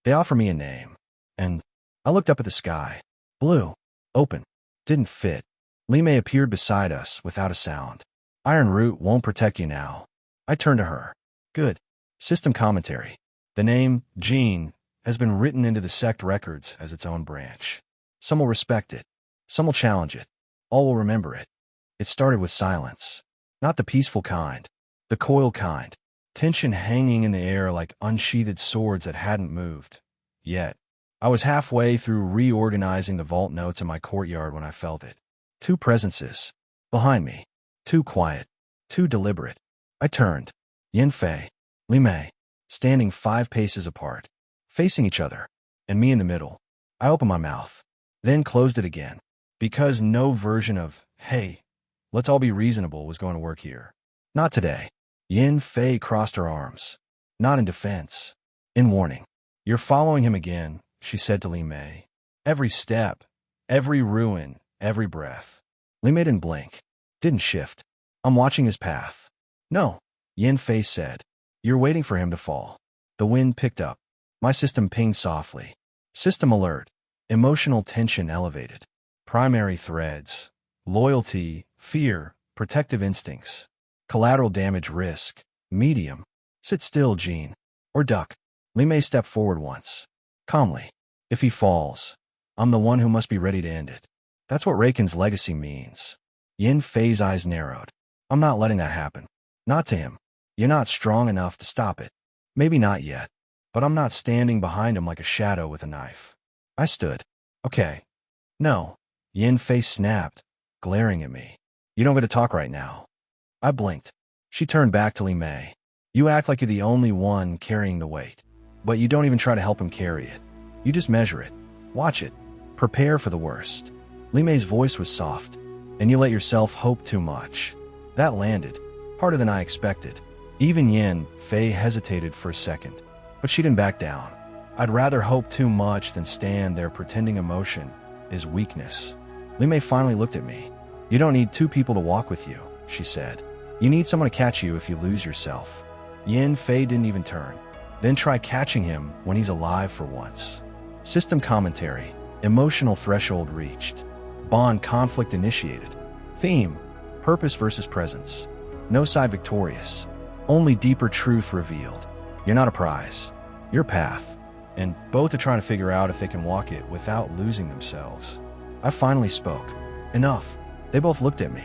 they offer me a name. And I looked up at the sky. Blue. Open. Didn't fit. Yinfay appeared beside us without a sound. Iron Root won't protect you now. I turned to her. Good. System commentary. The name, Gene, has been written into the sect records as its own branch. Some will respect it. Some will challenge it. All will remember it. It started with silence. Not the peaceful kind. The coiled kind. Tension hanging in the air like unsheathed swords that hadn't moved. Yet, I was halfway through reorganizing the vault notes in my courtyard when I felt it. 2 presences. Behind me. Too quiet. Too deliberate. I turned. Yinfay. Yinfay. Standing 5 paces apart. Facing each other. And me in the middle. I opened my mouth. Then closed it again. Because no version of, hey, let's all be reasonable was going to work here. Not today. Yinfay crossed her arms. Not in defense. In warning. You're following him again, she said to Yinfay. Every step. Every ruin. Every breath. Yinfay didn't blink. Didn't shift. I'm watching his path. No. Yinfay said. You're waiting for him to fall. The wind picked up. My system pinged softly. System alert. Emotional tension elevated. Primary threads. Loyalty, fear, protective instincts. Collateral damage risk. Medium. Sit still, Gene. Or duck. Yinfay stepped forward once. Calmly. If he falls, I'm the one who must be ready to end it. That's what Reichon's legacy means. Yinfay's eyes narrowed. I'm not letting that happen. Not to him. You're not strong enough to stop it. Maybe not yet. But I'm not standing behind him like a shadow with a knife. I stood. Okay. No. Yinfay snapped, glaring at me. You don't get to talk right now. I blinked. She turned back to Li Mei. You act like you're the only one carrying the weight. But you don't even try to help him carry it. You just measure it. Watch it. Prepare for the worst. Li Mei's voice was soft. And you let yourself hope too much. That landed. Harder than I expected. Even Yinfay hesitated for a second. But she didn't back down. I'd rather hope too much than stand there pretending emotion is weakness. Li Mei finally looked at me. You don't need two people to walk with you, she said. You need someone to catch you if you lose yourself. Yinfay didn't even turn. Then try catching him when he's alive for once. System commentary. Emotional threshold reached. Bond conflict initiated. Theme. Purpose versus presence. No side victorious. Only deeper truth revealed. You're not a prize. You're a path. And both are trying to figure out if they can walk it without losing themselves. I finally spoke. Enough. They both looked at me.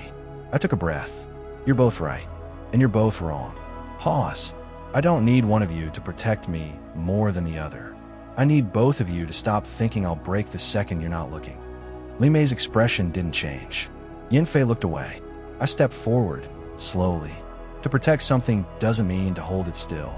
I took a breath. You're both right. And you're both wrong. Pause. I don't need one of you to protect me more than the other. I need both of you to stop thinking I'll break the second you're not looking. Li Mei's expression didn't change. Yinfay looked away. I stepped forward, slowly. To protect something doesn't mean to hold it still.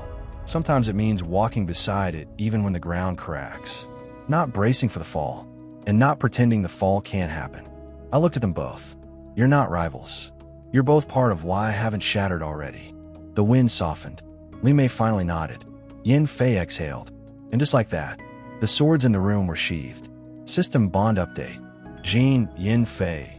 Sometimes it means walking beside it even when the ground cracks. Not bracing for the fall, and not pretending the fall can't happen. I looked at them both. You're not rivals. You're both part of why I haven't shattered already. The wind softened. Li Mei finally nodded. Yinfay exhaled. And just like that, the swords in the room were sheathed. System bond update. Jean Yinfay.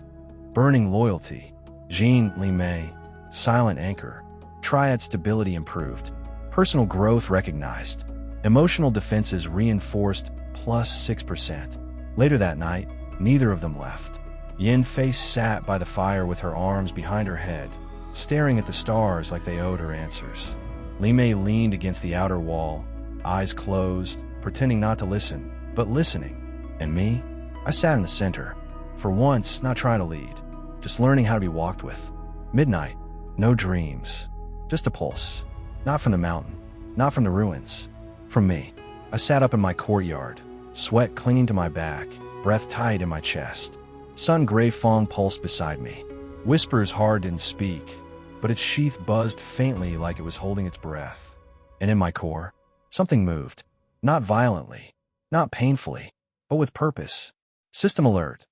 Burning loyalty. Jean Li Mei. Silent anchor. Triad stability improved. Personal growth recognized. Emotional defenses reinforced +6%. Later that night, neither of them left. Yinfay sat by the fire with her arms behind her head, staring at the stars like they owed her answers. Li Mei leaned against the outer wall, eyes closed, pretending not to listen, but listening. And me? I sat in the center. For once, not trying to lead, just learning how to be walked with. Midnight. No dreams. Just a pulse. Not from the mountain. Not from the ruins. From me. I sat up in my courtyard, sweat clinging to my back, breath tight in my chest. Sun Gray Fong pulsed beside me. Whispers hard didn't speak, but its sheath buzzed faintly like it was holding its breath. And in my core, something moved. Not violently, not painfully, but with purpose. System alert.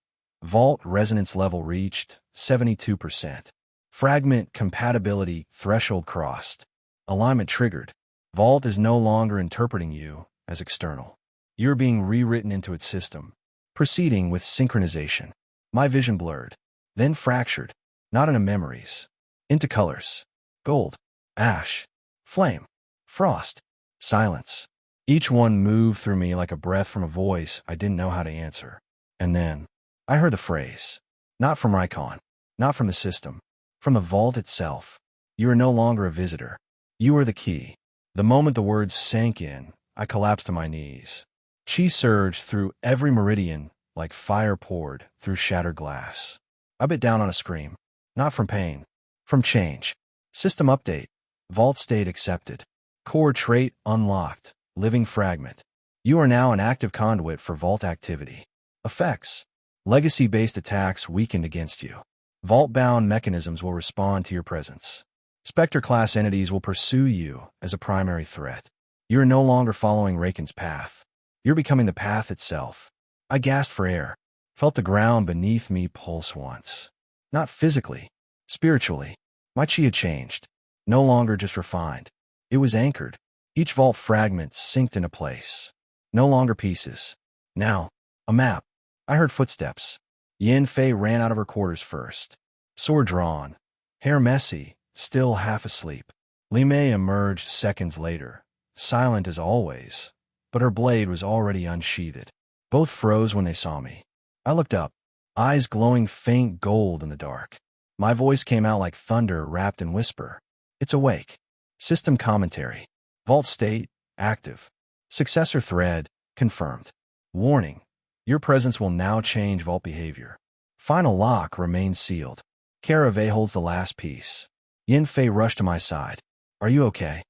Vault resonance level reached 72%. Fragment compatibility threshold crossed. Alignment triggered. Vault is no longer interpreting you as external. You're being rewritten into its system. Proceeding with synchronization. My vision blurred, then fractured, not into memories, into colors. Gold, ash, flame, frost, silence. Each one moved through me like a breath from a voice I didn't know how to answer. And then, I heard the phrase. Not from Reichon, not from the system, from the vault itself. You are no longer a visitor. You are the key. The moment the words sank in, I collapsed to my knees. Chi surged through every meridian like fire poured through shattered glass. I bit down on a scream. Not from pain. From change. System update. Vault state accepted. Core trait unlocked. Living fragment. You are now an active conduit for vault activity. Effects. Legacy-based attacks weakened against you. Vault-bound mechanisms will respond to your presence. Spectre-class entities will pursue you as a primary threat. You are no longer following Reichon's path. You're becoming the path itself. I gasped for air, felt the ground beneath me pulse once. Not physically, spiritually. My chi had changed. No longer just refined. It was anchored. Each vault fragment synced into place. No longer pieces. Now, a map. I heard footsteps. Yinfay ran out of her quarters first. Sword drawn. Hair messy, still half asleep. Li Mei emerged seconds later, silent as always, but her blade was already unsheathed. Both froze when they saw me. I looked up, eyes glowing faint gold in the dark. My voice came out like thunder wrapped in whisper. It's awake. System commentary. Vault state, active. Successor thread, confirmed. Warning. Your presence will now change vault behavior. Final lock remains sealed. Carave holds the last piece. Yinfay rushed to my side. Are you okay?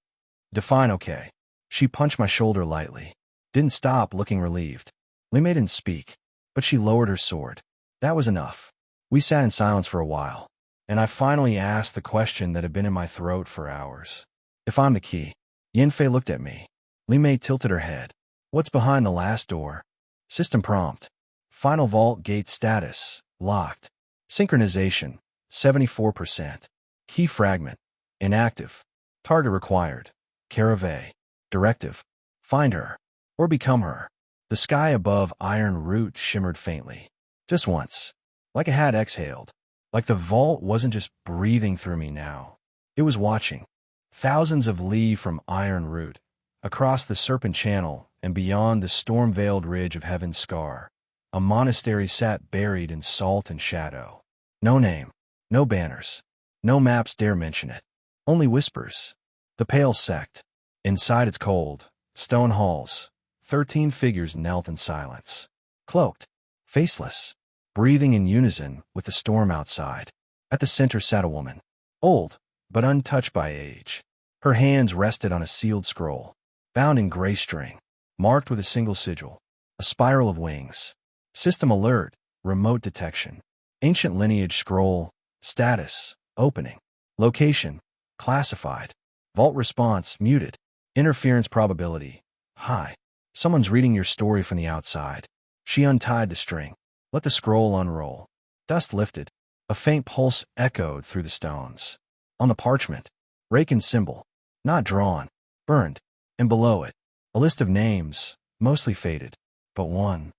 Define okay. She punched my shoulder lightly. Didn't stop looking relieved. Li Mei didn't speak, but she lowered her sword. That was enough. We sat in silence for a while, and I finally asked the question that had been in my throat for hours. If I'm the key. Yinfay looked at me. Limei tilted her head. What's behind the last door? System prompt. Final vault gate status. Locked. Synchronization. 74%. Key fragment. Inactive. Target required. Carave. Directive. Find her. Or become her. The sky above Iron Root shimmered faintly. Just once. Like a had exhaled. Like the vault wasn't just breathing through me now. It was watching. Thousands of li from Iron Root, across the Serpent Channel and beyond the storm-veiled ridge of Heaven's Scar, a monastery sat buried in salt and shadow. No name, no banners, no maps dare mention it. Only whispers. The pale sect. Inside its cold, stone halls, 13 figures knelt in silence. Cloaked, faceless, breathing in unison with the storm outside. At the center sat a woman. Old, but untouched by age. Her hands rested on a sealed scroll, bound in gray string, marked with a single sigil, a spiral of wings. System alert, remote detection. Ancient lineage scroll, status, opening. Location, classified. Vault response, muted. Interference probability, high. Someone's reading your story from the outside. She untied the string. Let the scroll unroll. Dust lifted. A faint pulse echoed through the stones. On the parchment, Reichon's symbol, not drawn, burned, and below it, a list of names, mostly faded, but one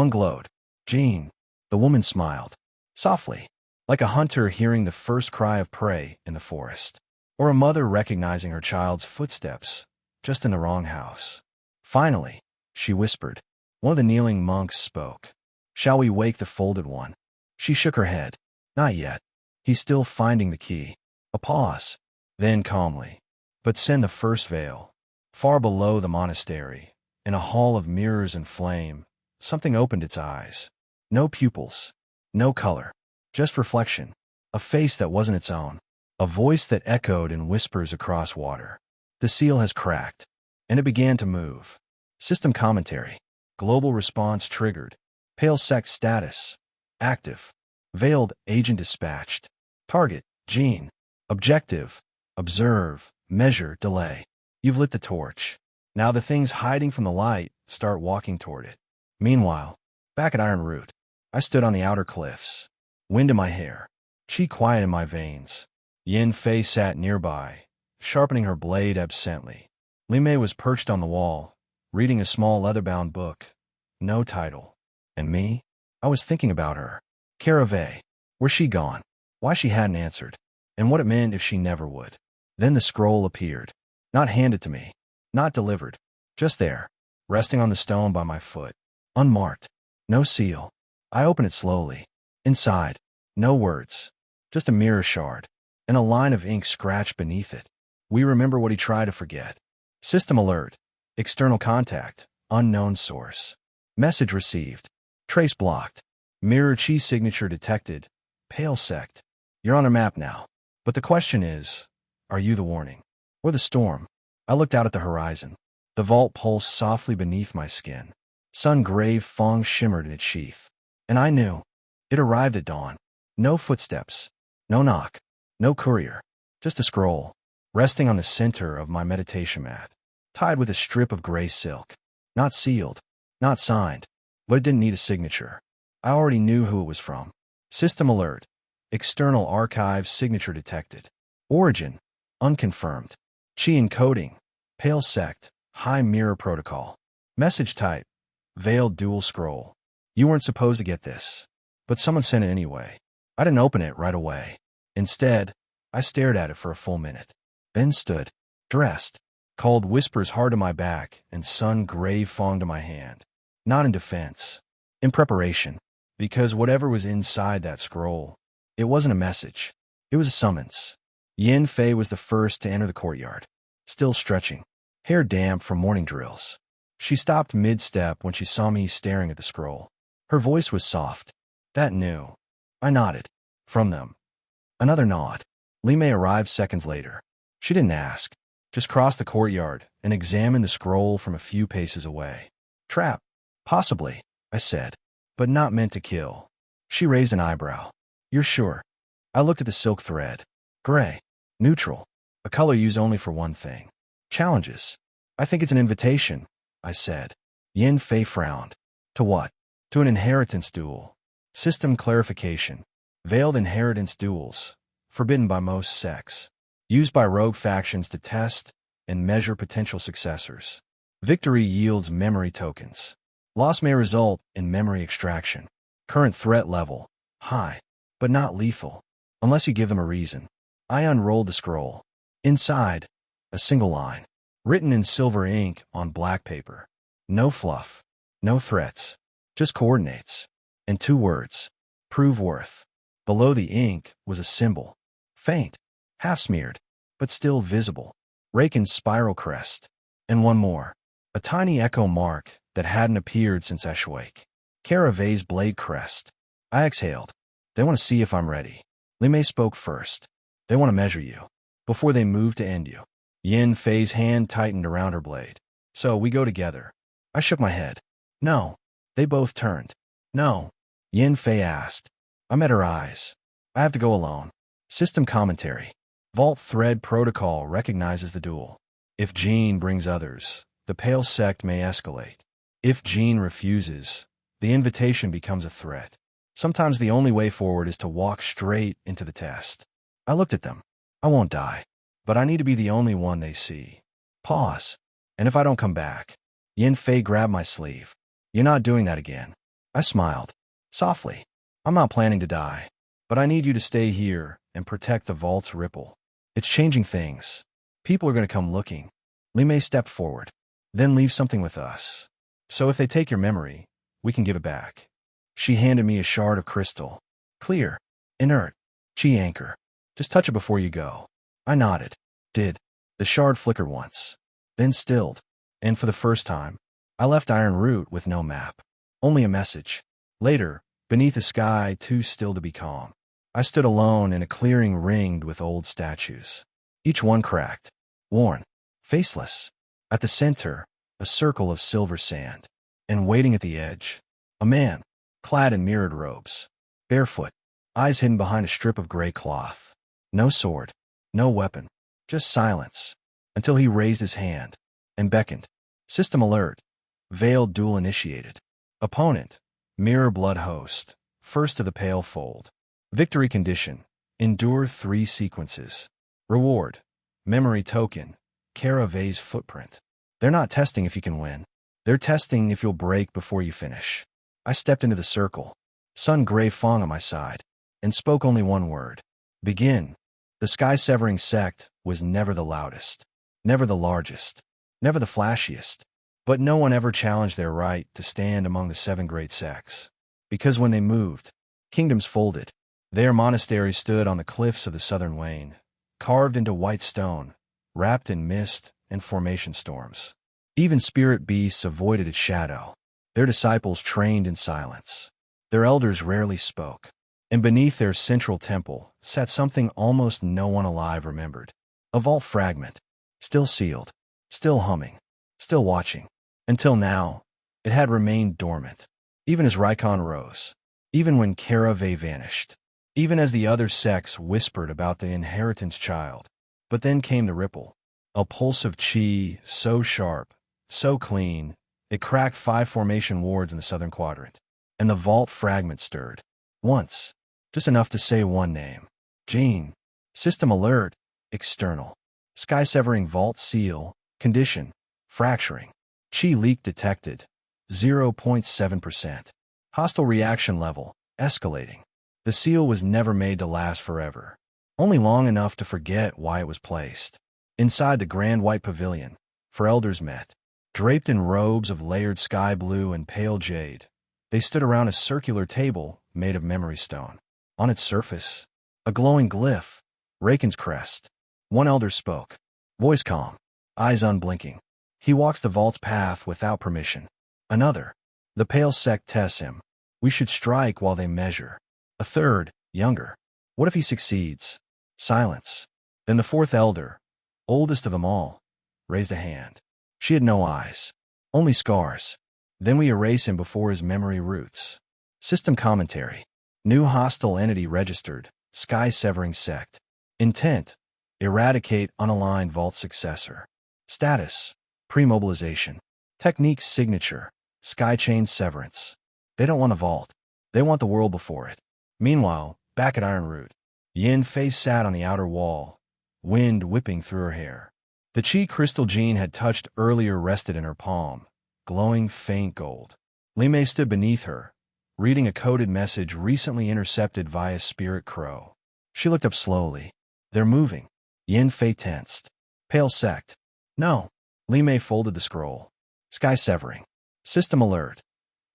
glowed. Jean. The woman smiled, softly, like a hunter hearing the first cry of prey in the forest, or a mother recognizing her child's footsteps, just in the wrong house. Finally, she whispered. One of the kneeling monks spoke. Shall we wake the folded one? She shook her head. Not yet. He's still finding the key. A pause. Then calmly. But send the first veil. Far below the monastery, in a hall of mirrors and flame, something opened its eyes. No pupils. No color. Just reflection. A face that wasn't its own. A voice that echoed in whispers across water. The seal has cracked. And it began to move. System commentary. Global response triggered. Pale sect status. Active. Veiled agent dispatched. Target, Jean. Objective. Observe. Measure. Delay. You've lit the torch. Now the things hiding from the light start walking toward it. Meanwhile, back at Iron Root, I stood on the outer cliffs. Wind in my hair. Chi quiet in my veins. Yinfay sat nearby, sharpening her blade absently. Limei was perched on the wall, reading a small leather-bound book. No title. And me? I was thinking about her. Carave. Where's she gone? Why she hadn't answered. And what it meant if she never would. Then the scroll appeared. Not handed to me. Not delivered. Just there, resting on the stone by my foot. Unmarked. No seal. I opened it slowly. Inside, no words. Just a mirror shard. And a line of ink scratched beneath it. We remember what he tried to forget. System alert. External contact. Unknown source. Message received. Trace blocked. Mirror Chi signature detected. Pale sect. You're on a map now. But the question is, are you the warning? Or the storm? I looked out at the horizon. The vault pulsed softly beneath my skin. Sun-grave fong shimmered in its sheath. And I knew. It arrived at dawn. No footsteps. No knock. No courier. Just a scroll. Resting on the center of my meditation mat. Tied with a strip of gray silk. Not sealed. Not signed. But it didn't need a signature. I already knew who it was from. System alert. External archive signature detected. Origin. Unconfirmed. Chi encoding. Pale sect. High mirror protocol. Message type. Veiled dual scroll. You weren't supposed to get this. But someone sent it anyway. I didn't open it right away. Instead, I stared at it for a full minute. Then stood. Dressed. Cold whispers hard to my back and sun-grave fong to my hand. Not in defense. In preparation. Because whatever was inside that scroll, it wasn't a message. It was a summons. Yinfay was the first to enter the courtyard. Still stretching. Hair damp from morning drills. She stopped mid-step when she saw me staring at the scroll. Her voice was soft. That knew. I nodded. From them. Another nod. Limei arrived seconds later. She didn't ask. Just crossed the courtyard and examined the scroll from a few paces away. Trap. Possibly, I said. But not meant to kill. She raised an eyebrow. You're sure? I looked at the silk thread. Gray. Neutral. A color used only for one thing. Challenges. I think it's an invitation, I said. Yinfay frowned. To what? To an inheritance duel. System clarification. Veiled inheritance duels. Forbidden by most sects. Used by rogue factions to test and measure potential successors. Victory yields memory tokens. Loss may result in memory extraction. Current threat level. High. But not lethal. Unless you give them a reason. I unrolled the scroll. Inside, a single line. Written in silver ink on black paper. No fluff. No threats. Just coordinates. And 2 words. Prove worth. Below the ink was a symbol. Faint. Half-smeared. But still visible. Reichon's spiral crest. And one more. A tiny echo mark that hadn't appeared since Eshwake. Carave's blade crest. I exhaled. They want to see if I'm ready. Limei spoke first. They want to measure you. Before they move to end you. Yinfei's hand tightened around her blade. So we go together. I shook my head. No. They both turned. No. Yinfay asked. I met her eyes. I have to go alone. System commentary. Vault thread protocol recognizes the duel. If Jean brings others, the pale sect may escalate. If Jean refuses, the invitation becomes a threat. Sometimes the only way forward is to walk straight into the test. I looked at them. I won't die, but I need to be the only one they see. Pause. And if I don't come back? Yinfay grabbed my sleeve. You're not doing that again. I smiled. Softly. I'm not planning to die, but I need you to stay here and protect the vault's ripple. It's changing things. People are going to come looking. Limei stepped forward. Then leave something with us. So if they take your memory, we can give it back. She handed me a shard of crystal. Clear. Inert. Chi anchor. Just touch it before you go. I nodded. Did. The shard flickered once. Then stilled. And for the first time, I left Iron Root with no map. Only a message. Later, beneath a sky too still to be calm, I stood alone in a clearing ringed with old statues. Each one cracked. Worn. Faceless. At the center, a circle of silver sand. And waiting at the edge, a man, clad in mirrored robes. Barefoot. Eyes hidden behind a strip of gray cloth. No sword. No weapon. Just silence. Until he raised his hand. And beckoned. System alert. Veiled duel initiated. Opponent. Mirror blood host. First to the pale fold. Victory condition. Endure 3 sequences. Reward. Memory token. Carave's footprint. They're not testing if you can win. They're testing if you'll break before you finish. I stepped into the circle. Sun Gray Fong on my side. And spoke only one word. Begin. The sky-severing sect was never the loudest. Never the largest. Never the flashiest. But no one ever challenged their right to stand among the 7 great sects. Because when they moved, kingdoms folded. Their monasteries stood on the cliffs of the southern Wayne, carved into white stone, wrapped in mist and formation storms. Even spirit beasts avoided its shadow. Their disciples trained in silence. Their elders rarely spoke. And beneath their central temple sat something almost no one alive remembered. A vault fragment, still sealed, still humming, still watching. Until now, it had remained dormant. Even as Reichon rose. Even when Carave vanished. Even as the other sects whispered about the inheritance child. But then came the ripple. A pulse of chi so sharp, so clean, it cracked 5 formation wards in the southern quadrant. And the vault fragment stirred. Once. Just enough to say one name. Jean. System alert. External. Sky-severing vault seal. Condition. Fracturing. Chi leak detected. 0.7%. Hostile reaction level. Escalating. The seal was never made to last forever. Only long enough to forget why it was placed. Inside the grand white pavilion, for elders met. Draped in robes of layered sky blue and pale jade, they stood around a circular table made of memory stone. On its surface, a glowing glyph, Reichon's crest. One elder spoke, voice calm, eyes unblinking. He walks the vault's path without permission. Another, the pale sect tests him. We should strike while they measure. A third, younger. What if he succeeds? Silence. Then the 4th elder, oldest of them all, raised a hand. She had no eyes, only scars. Then we erase him before his memory roots. System commentary. New hostile entity registered. Sky-severing sect. Intent: eradicate unaligned vault successor. Status: pre-mobilization. Technique signature: skychain severance. They don't want a vault. They want the world before it. Meanwhile, back at Ironroot, Yinfay sat on the outer wall, wind whipping through her hair. The chi crystal Jean had touched earlier rested in her palm, glowing faint gold. Limei stood beneath her, reading a coded message recently intercepted via Spirit Crow. She looked up slowly. They're moving. Yinfay tensed. Pale sect. No. Limei folded the scroll. Sky severing. System alert.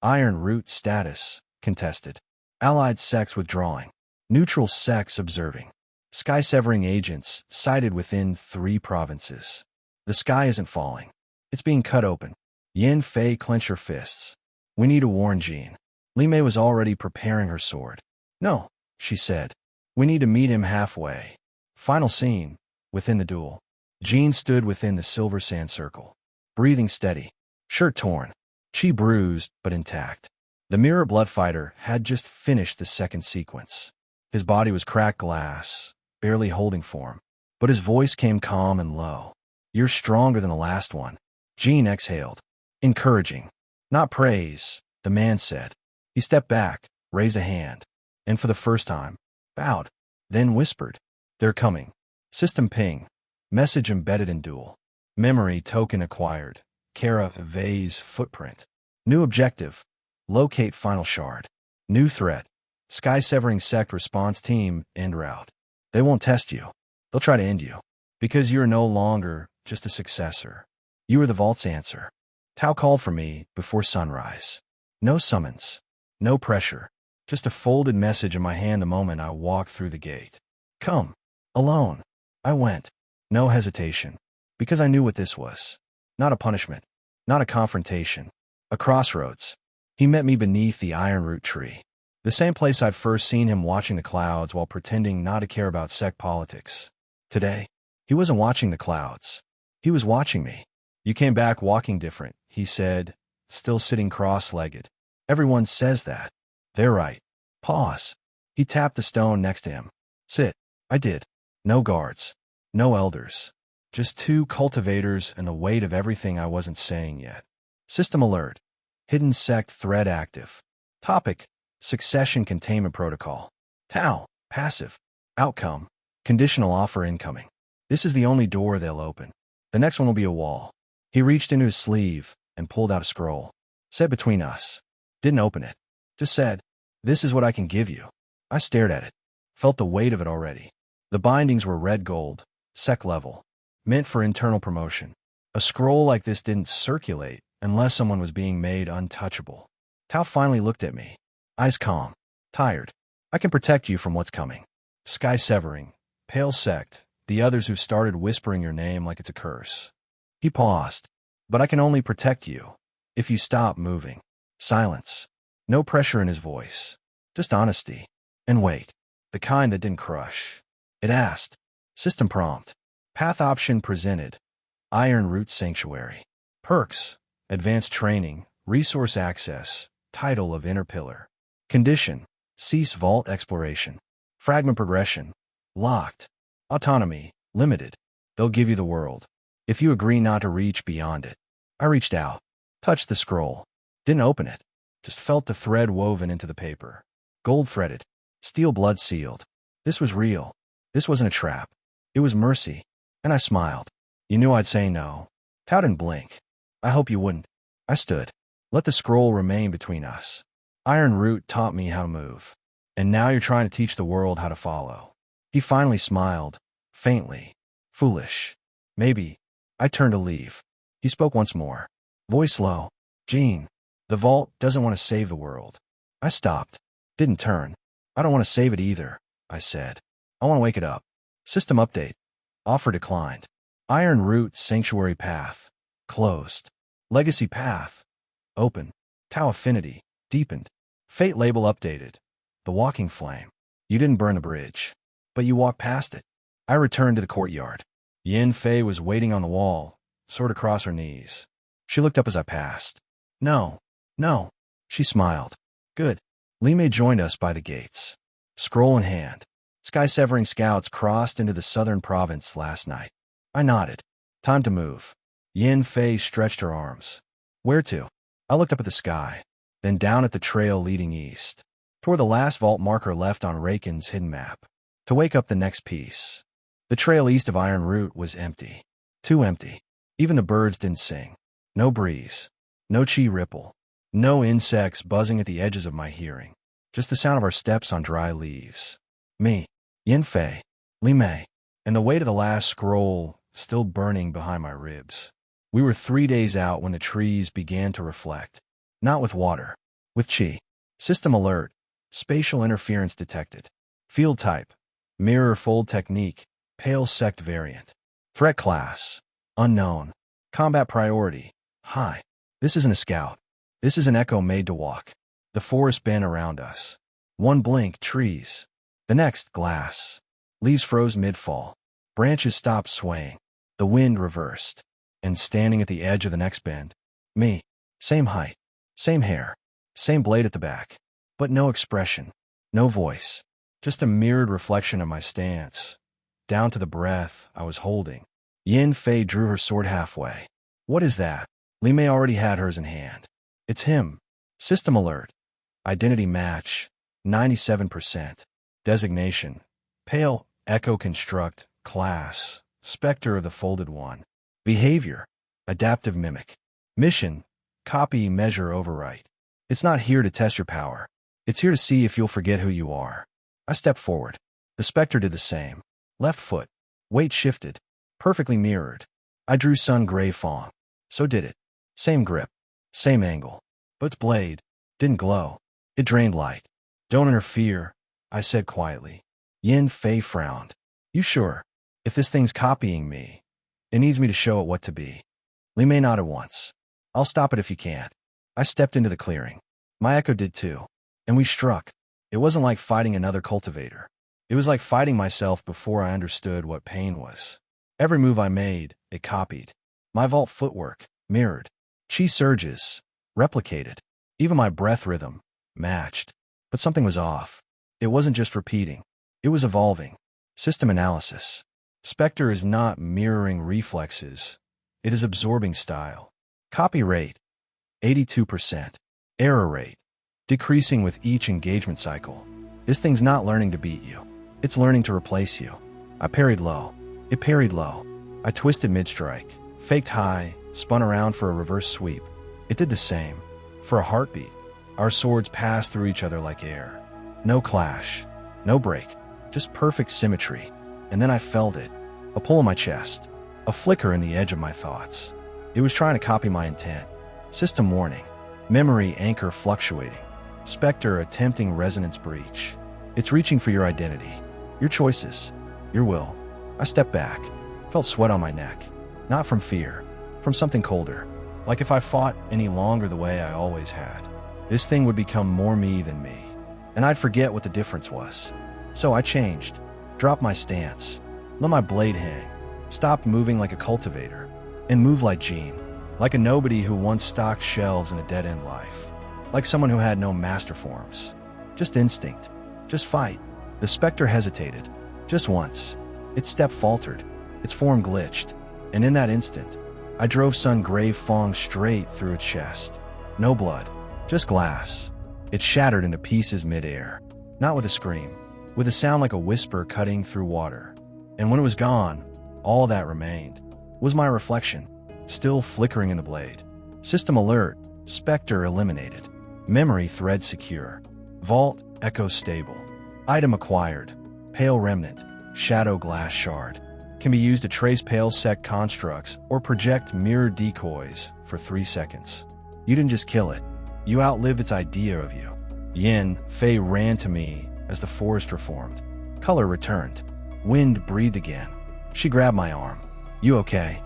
Iron root status contested. Allied sects withdrawing. Neutral sects observing. Sky severing agents sighted within 3 provinces. The sky isn't falling. It's being cut open. Yinfay clenched her fists. We need to warn Jean. Limei was already preparing her sword. No, she said. We need to meet him halfway. Final scene. Within the duel. Jean stood within the silver sand circle. Breathing steady. Shirt torn. Chi bruised, but intact. The mirror bloodfighter had just finished the second sequence. His body was cracked glass, barely holding form. But his voice came calm and low. You're stronger than the last one. Jean exhaled. Encouraging. Not praise, the man said. He stepped back, raised a hand, and for the first time, bowed, then whispered. They're coming. System ping. Message embedded in duel. Memory token acquired. Carave's footprint. New objective. Locate final shard. New threat. Sky-severing sect response team en route. They won't test you. They'll try to end you. Because you're no longer just a successor. You are the vault's answer. Tao called for me before sunrise. No summons. No pressure. Just a folded message in my hand the moment I walked through the gate. Come. Alone. I went. No hesitation. Because I knew what this was. Not a punishment. Not a confrontation. A crossroads. He met me beneath the ironroot tree. The same place I'd first seen him watching the clouds while pretending not to care about sect politics. Today, he wasn't watching the clouds. He was watching me. You came back walking different, he said, still sitting cross-legged. Everyone says that. They're right. Pause. He tapped the stone next to him. Sit. I did. No guards. No elders. Just 2 cultivators and the weight of everything I wasn't saying yet. System alert. Hidden sect threat active. Topic. Succession containment protocol. Tau. Passive. Outcome. Conditional offer incoming. This is the only door they'll open. The next one will be a wall. He reached into his sleeve and pulled out a scroll. Said between us. Didn't open it. Just said, this is what I can give you. I stared at it. Felt the weight of it already. The bindings were red gold, sec level, meant for internal promotion. A scroll like this didn't circulate unless someone was being made untouchable. Tao finally looked at me. Eyes calm. Tired. I can protect you from what's coming. Sky severing. Pale sect. The others who started whispering your name like it's a curse. He paused. But I can only protect you if you stop moving. Silence. No pressure in his voice. Just honesty. And wait. The kind that didn't crush. It asked. System prompt. Path option presented. Iron Root Sanctuary. Perks. Advanced training. Resource access. Title of Inner Pillar. Condition. Cease vault exploration. Fragment progression. Locked. Autonomy. Limited. They'll give you the world. If you agree not to reach beyond it. I reached out. Touched the scroll. Didn't open it. Just felt the thread woven into the paper. Gold threaded. Steel blood sealed. This was real. This wasn't a trap. It was mercy. And I smiled. You knew I'd say no. Tao didn't blink. I hope you wouldn't. I stood. Let the scroll remain between us. Iron Root taught me how to move. And now you're trying to teach the world how to follow. He finally smiled. Faintly. Foolish. Maybe. I turned to leave. He spoke once more. Voice low. Jean. The vault doesn't want to save the world. I stopped. Didn't turn. I don't want to save it either, I said. I want to wake it up. System update. Offer declined. Iron Root Sanctuary Path. Closed. Legacy Path. Open. Tau Affinity. Deepened. Fate label updated. The Walking Flame. You didn't burn the bridge. But you walked past it. I returned to the courtyard. Yinfay was waiting on the wall, sort of across her knees. She looked up as I passed. No. No. She smiled. Good. Mei joined us by the gates. Scroll in hand. Sky-severing scouts crossed into the southern province last night. I nodded. Time to move. Yinfay stretched her arms. Where to? I looked up at the sky, then down at the trail leading east, toward the last vault marker left on Reichon's hidden map. To wake up the next piece. The trail east of Iron Root was empty. Too empty. Even the birds didn't sing. No breeze. No chi ripple. No insects buzzing at the edges of my hearing. Just the sound of our steps on dry leaves. Me, Yinfay, Mei, and the weight of the last scroll still burning behind my ribs. We were 3 days out when the trees began to reflect. Not with water. With chi. System alert. Spatial interference detected. Field type. Mirror fold technique. Pale sect variant. Threat class. Unknown. Combat priority. High. This isn't a scout. This is an echo made to walk. The forest bent around us. One blink, trees. The next, glass. Leaves froze mid-fall. Branches stopped swaying. The wind reversed. And standing at the edge of the next bend, me. Same height. Same hair. Same blade at the back. But no expression. No voice. Just a mirrored reflection of my stance. Down to the breath I was holding. Yinfay drew her sword halfway. What is that? Mei already had hers in hand. It's him. System alert. Identity match. 97%. Designation. Pale. Echo construct. Class. Spectre of the Folded One. Behavior. Adaptive mimic. Mission. Copy, measure, overwrite. It's not here to test your power. It's here to see if you'll forget who you are. I stepped forward. The spectre did the same. Left foot. Weight shifted. Perfectly mirrored. I drew Sun Gray Fong. So did it. Same grip. Same angle. But its blade didn't glow. It drained light. Don't interfere, I said quietly. Yinfay frowned. You sure? If this thing's copying me, it needs me to show it what to be. Mei nodded once. I'll stop it if you can't. I stepped into the clearing. My echo did too. And we struck. It wasn't like fighting another cultivator. It was like fighting myself before I understood what pain was. Every move I made, it copied. My vault footwork, mirrored. Chi surges, replicated. Even my breath rhythm, matched. But something was off. It wasn't just repeating. It was evolving. System analysis. Spectre is not mirroring reflexes. It is absorbing style. Copy rate, 82%. Error rate, decreasing with each engagement cycle. This thing's not learning to beat you. It's learning to replace you. I parried low. It parried low. I twisted mid-strike, faked high, spun around for a reverse sweep. It did the same. For a heartbeat, our swords passed through each other like air. No clash, no break, just perfect symmetry. And then I felt it. A pull in my chest. A flicker in the edge of my thoughts. It was trying to copy my intent. System warning. Memory anchor fluctuating. Spectre attempting resonance breach. It's reaching for your identity. Your choices. Your will. I stepped back. Felt sweat on my neck. Not from fear. From something colder. Like if I fought any longer the way I always had, this thing would become more me than me. And I'd forget what the difference was. So I changed. Dropped my stance. Let my blade hang. Stopped moving like a cultivator. And moved like Jean. Like a nobody who once stocked shelves in a dead-end life. Like someone who had no master forms. Just instinct. Just fight. The spectre hesitated. Just once. Its step faltered. Its form glitched. And in that instant, I drove Sun Gray Fong straight through its chest. No blood. Just glass. It shattered into pieces mid-air. Not with a scream. With a sound like a whisper cutting through water. And when it was gone, all that remained was my reflection, still flickering in the blade. System alert. Spectre eliminated. Memory thread secure. Vault echo stable. Item acquired. Pale remnant. Shadow glass shard. Can be used to trace pale sect constructs or project mirror decoys for 3 seconds. You didn't just kill it. You outlived its idea of you. Yinfay ran to me as the forest reformed. Color returned. Wind breathed again. She grabbed my arm. You okay?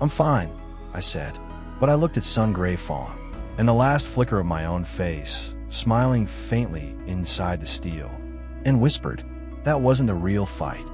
I'm fine, I said. But I looked at Sun Gray Fawn, and the last flicker of my own face, smiling faintly inside the steel, and whispered, that wasn't the real fight.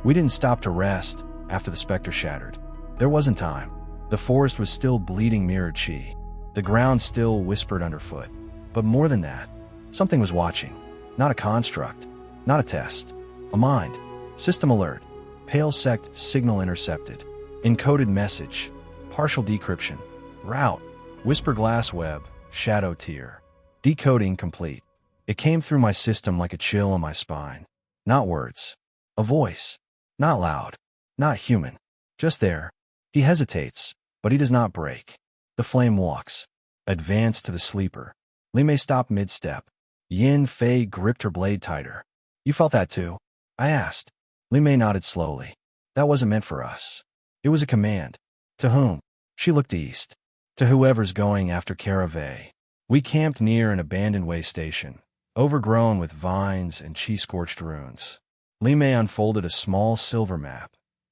We didn't stop to rest after the specter shattered. There wasn't time. The forest was still bleeding mirrored chi. The ground still whispered underfoot. But more than that, Something was watching. Not a construct. Not a test. A mind. System alert. Pale sect signal intercepted. Encoded message. Partial decryption. Route. Whisper glass web. Shadow tier. Decoding complete. It came through my system like a chill on my spine. Not words. A voice. Not loud. Not human. Just there. He hesitates, but he does not break. The flame walks. Advance to the sleeper. Yinfay stopped mid-step. Yinfay gripped her blade tighter. You felt that too? I asked. Yinfay nodded slowly. That wasn't meant for us. It was a command. To whom? She looked east. To whoever's going after Carave. We camped near an abandoned way station, overgrown with vines and chi-scorched ruins. Yinfay unfolded a small silver map,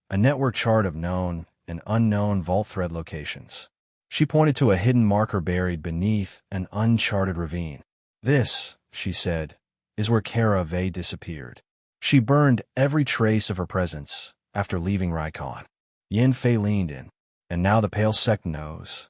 a network chart of known and unknown vault thread locations. She pointed to a hidden marker buried beneath an uncharted ravine. This, she said, is where Carave disappeared. She burned every trace of her presence after leaving Reichon. Yinfay leaned in, and now the pale sect knows.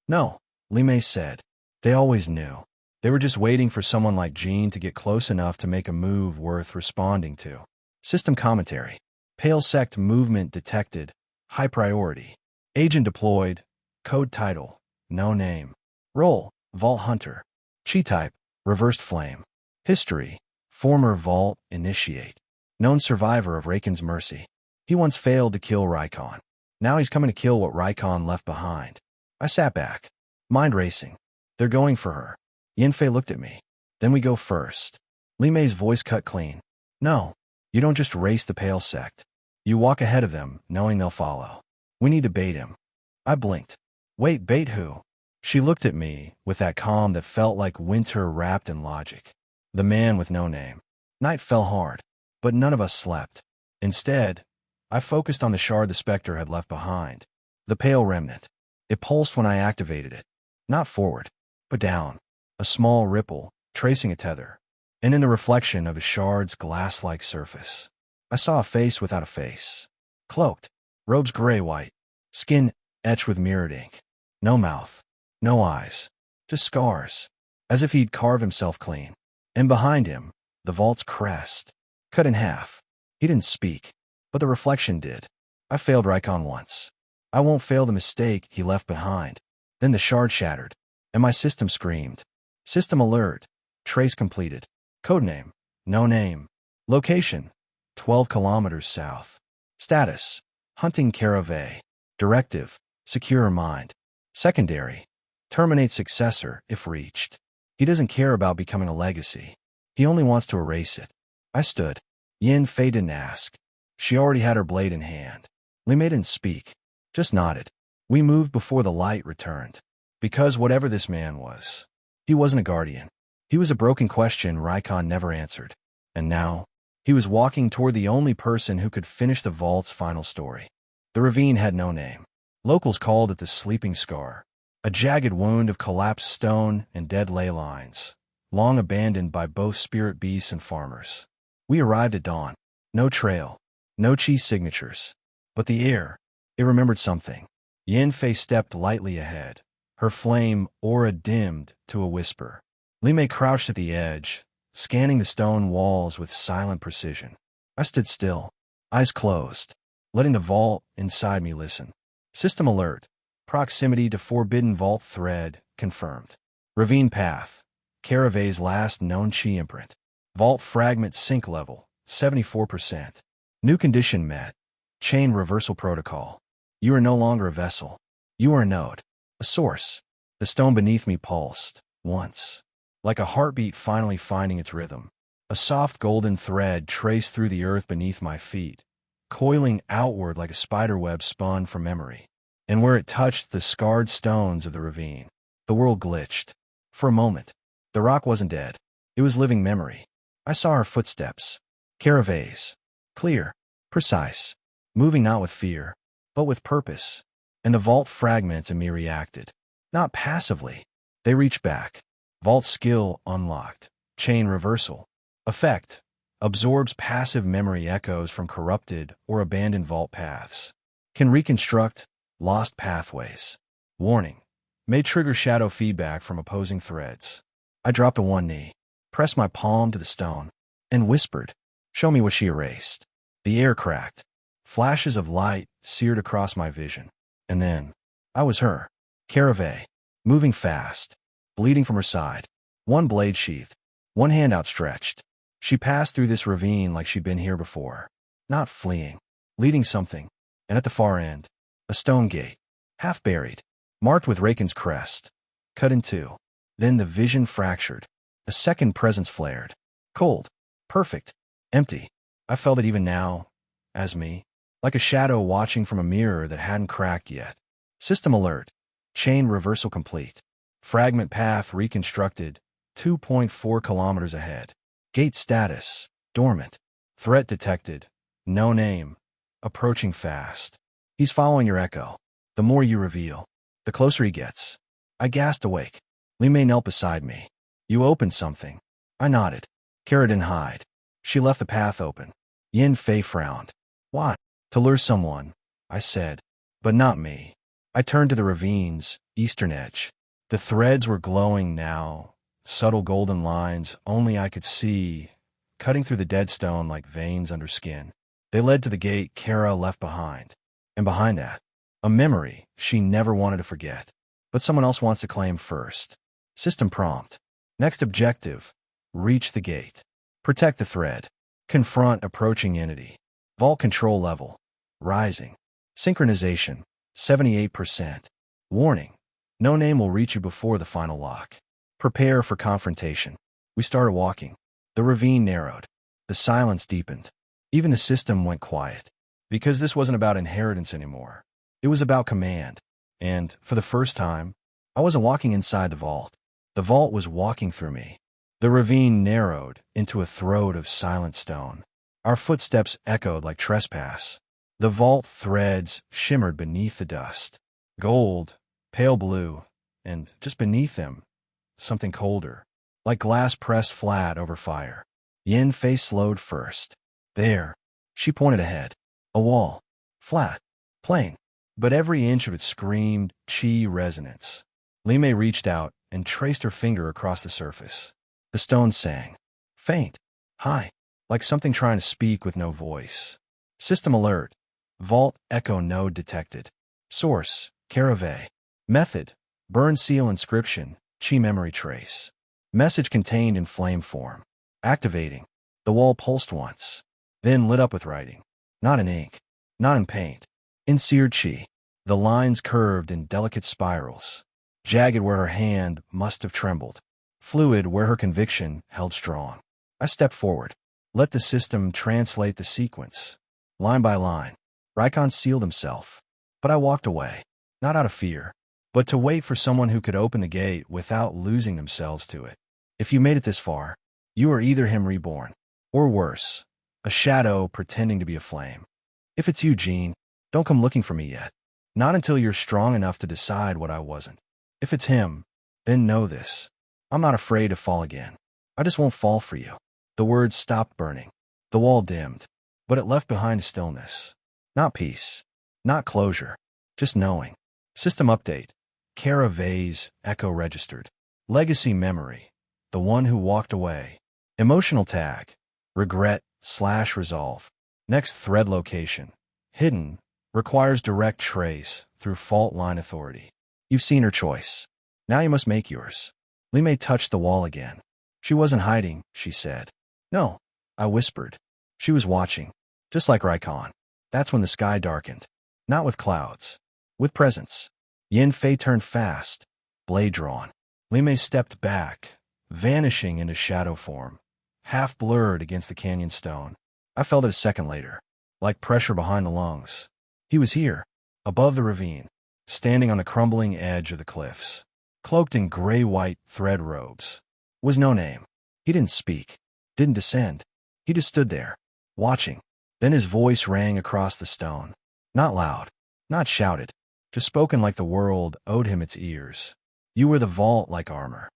No, Yinfay said. They always knew. They were just waiting for someone like Jean to get close enough to make a move worth responding to. System commentary. Pale sect movement detected. High priority. Agent deployed. Code title. No name. Role. Vault Hunter. Chi type. Reversed flame. History. Former Vault Initiate. Known survivor of Reichon's mercy. He once failed to kill Reichon. Now he's coming to kill what Reichon left behind. I sat back. Mind racing. They're going for her. Yinfay looked at me. Then we go first. Yinfay's voice cut clean. No, you don't just race the pale sect. You walk ahead of them, knowing they'll follow. We need to bait him. I blinked. Wait, bait who? She looked at me with that calm that felt like winter wrapped in logic. The man with no name. Night fell hard, but none of us slept. Instead, I focused on the shard the specter had left behind. The pale remnant. It pulsed when I activated it. Not forward, but down. A small ripple, tracing a tether. And in the reflection of the shard's glass-like surface, I saw a face without a face. Cloaked. Robes gray-white. Skin etched with mirrored ink. No mouth. No eyes. Just scars. As if he'd carved himself clean. And behind him, the vault's crest. Cut in half. He didn't speak, but the reflection did. I failed Reichon once. I won't fail the mistake he left behind. Then the shard shattered, and my system screamed. System alert. Trace completed. Codename. No name. Location. 12 kilometers south. Status. Hunting Carave. Directive. Secure mind. Secondary. Terminate successor if reached. He doesn't care about becoming a legacy. He only wants to erase it. I stood. Yinfay didn't ask. She already had her blade in hand. Yinfay didn't speak. Just nodded. We moved before the light returned. Because whatever this man was, he wasn't a guardian. He was a broken question Reichon never answered. And now, he was walking toward the only person who could finish the vault's final story. The ravine had no name. Locals called it the Sleeping Scar, a jagged wound of collapsed stone and dead ley lines, long abandoned by both spirit beasts and farmers. We arrived at dawn. No trail, no chi signatures. But the air, it remembered something. Yinfay stepped lightly ahead, her flame aura dimmed to a whisper. Yinfay crouched at the edge, scanning the stone walls with silent precision. I stood still, eyes closed, letting the vault inside me listen. System alert. Proximity to forbidden vault thread confirmed. Ravine path. Carave's last known chi imprint. Vault fragment sync level, 74%. New condition met. Chain reversal protocol. You are no longer a vessel. You are a node. A source. The stone beneath me pulsed. Once. Like a heartbeat finally finding its rhythm. A soft golden thread traced through the earth beneath my feet, coiling outward like a spiderweb spun from memory. And where it touched the scarred stones of the ravine, the world glitched. For a moment, the rock wasn't dead. It was living memory. I saw her footsteps. Carave's. Clear. Precise. Moving not with fear, but with purpose. And the vault fragments in me reacted. Not passively. They reached back. Vault skill unlocked. Chain reversal. Effect. Absorbs passive memory echoes from corrupted or abandoned vault paths. Can reconstruct lost pathways. Warning. May trigger shadow feedback from opposing threads. I dropped to one knee. pressed my palm to the stone, and whispered, "Show me what she erased." The air cracked. Flashes of light seared across my vision. And then, I was her. Carave, moving fast, bleeding from her side. One blade sheathed, one hand outstretched. She passed through this ravine like she'd been here before. Not fleeing, leading something. And at the far end, a stone gate, half buried, marked with Reichon's crest, cut in two. Then the vision fractured. A second presence flared. Cold, perfect, empty. I felt it even now, as me, like a shadow watching from a mirror that hadn't cracked yet. System alert. Chain reversal complete. Fragment path reconstructed, 2.4 kilometers ahead. Gate status, dormant. Threat detected, no name. Approaching fast. He's following your echo. The more you reveal, the closer he gets. I gasped awake. Yinfay knelt beside me. You opened something. I nodded. Kara didn't hide. She left the path open. Yinfay frowned. Why? To lure someone, I said. But not me. I turned to the ravine's eastern edge. The threads were glowing now, subtle golden lines only I could see, cutting through the dead stone like veins under skin. They led to the gate Kara left behind. And behind that, a memory she never wanted to forget. But someone else wants to claim first. System prompt. Next objective. Reach the gate. Protect the thread. Confront approaching entity. Vault control level. Rising. Synchronization. 78%. Warning. No name will reach you before the final lock. Prepare for confrontation. We started walking. The ravine narrowed. The silence deepened. Even the system went quiet. Because this wasn't about inheritance anymore. It was about command. And, for the first time, I wasn't walking inside the vault. The vault was walking through me. The ravine narrowed into a throat of silent stone. Our footsteps echoed like trespass. The vault threads shimmered beneath the dust. Gold, pale blue, and just beneath them, something colder, like glass pressed flat over fire. Yinfay slowed first. There, she pointed ahead. A wall. Flat. Plain. But every inch of it screamed chi resonance. Yinfay reached out and traced her finger across the surface. The stone sang. Faint. High. Like something trying to speak with no voice. System alert. Vault echo node detected. Source. Carave. Method. Burn seal inscription. Chi memory trace. Message contained in flame form. Activating. The wall pulsed once. Then lit up with writing. Not in ink. Not in paint. In seared chi. The lines curved in delicate spirals. Jagged where her hand must have trembled. Fluid where her conviction held strong. I stepped forward. Let the system translate the sequence. Line by line. Reichon sealed himself. But I walked away. Not out of fear, but to wait for someone who could open the gate without losing themselves to it. If you made it this far, you are either him reborn, or worse, a shadow pretending to be a flame. If it's you, Jean, don't come looking for me yet. Not until you're strong enough to decide what I wasn't. If it's him, then know this. I'm not afraid to fall again. I just won't fall for you. The words stopped burning. The wall dimmed, but it left behind stillness. Not peace. Not closure. Just knowing. System update. Carave's echo registered. Legacy memory. The one who walked away. Emotional tag. Regret/resolve. Next thread location. Hidden. Requires direct trace through fault line authority. You've seen her choice. Now you must make yours. Yinfay touched the wall again. She wasn't hiding, she said. No, I whispered. She was watching. Just like Reichon. That's when the sky darkened. Not with clouds. With presence. Yinfay turned fast. Blade drawn. Yinfay stepped back, vanishing into shadow form. Half blurred against the canyon stone. I felt it a second later. Like pressure behind the lungs. He was here. Above the ravine. Standing on the crumbling edge of the cliffs. Cloaked in gray-white thread robes. Was no name. He didn't speak. Didn't descend. He just stood there. Watching. Then his voice rang across the stone. Not loud. Not shouted. Just spoken like the world owed him its ears. You were the vault-like armor.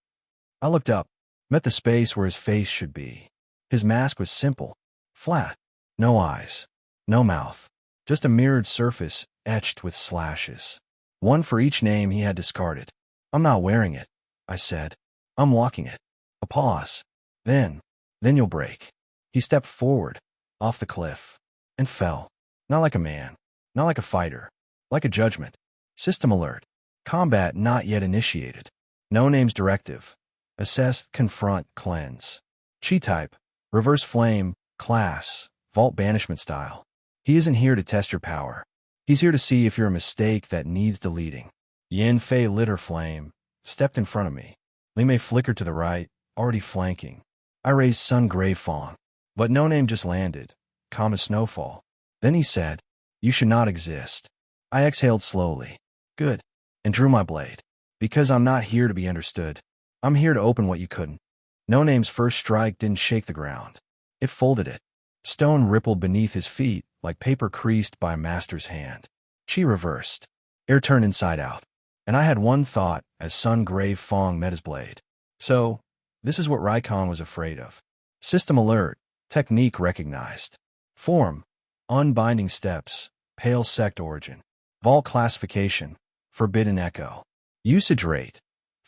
I looked up. Met the space where his face should be. His mask was simple. Flat. No eyes. No mouth. Just a mirrored surface etched with slashes. One for each name he had discarded. I'm not wearing it, I said. I'm walking it. A pause. Then, then you'll break. He stepped forward, off the cliff, and fell. Not like a man, not like a fighter, like a judgment. System alert. Combat not yet initiated. No names directive. Assess, confront, cleanse. Chi type, reverse flame, class, vault banishment style. He isn't here to test your power. He's here to see if you're a mistake that needs deleting. Yinfay lit her flame, stepped in front of me. Limei flickered to the right, already flanking. I raised Sun Grey Fawn, but no name just landed, calm as snowfall. Then he said, "You should not exist." I exhaled slowly. Good. And drew my blade. Because I'm not here to be understood. I'm here to open what you couldn't. No name's first strike didn't shake the ground. It folded it. Stone rippled beneath his feet like paper creased by a master's hand. Chi reversed. Air turned inside out. And I had one thought as Sun Grey Fong met his blade. So, this is what Reichon was afraid of. System alert. Technique recognized. Form. Unbinding steps. Pale sect origin. Vault classification. Forbidden echo. Usage rate.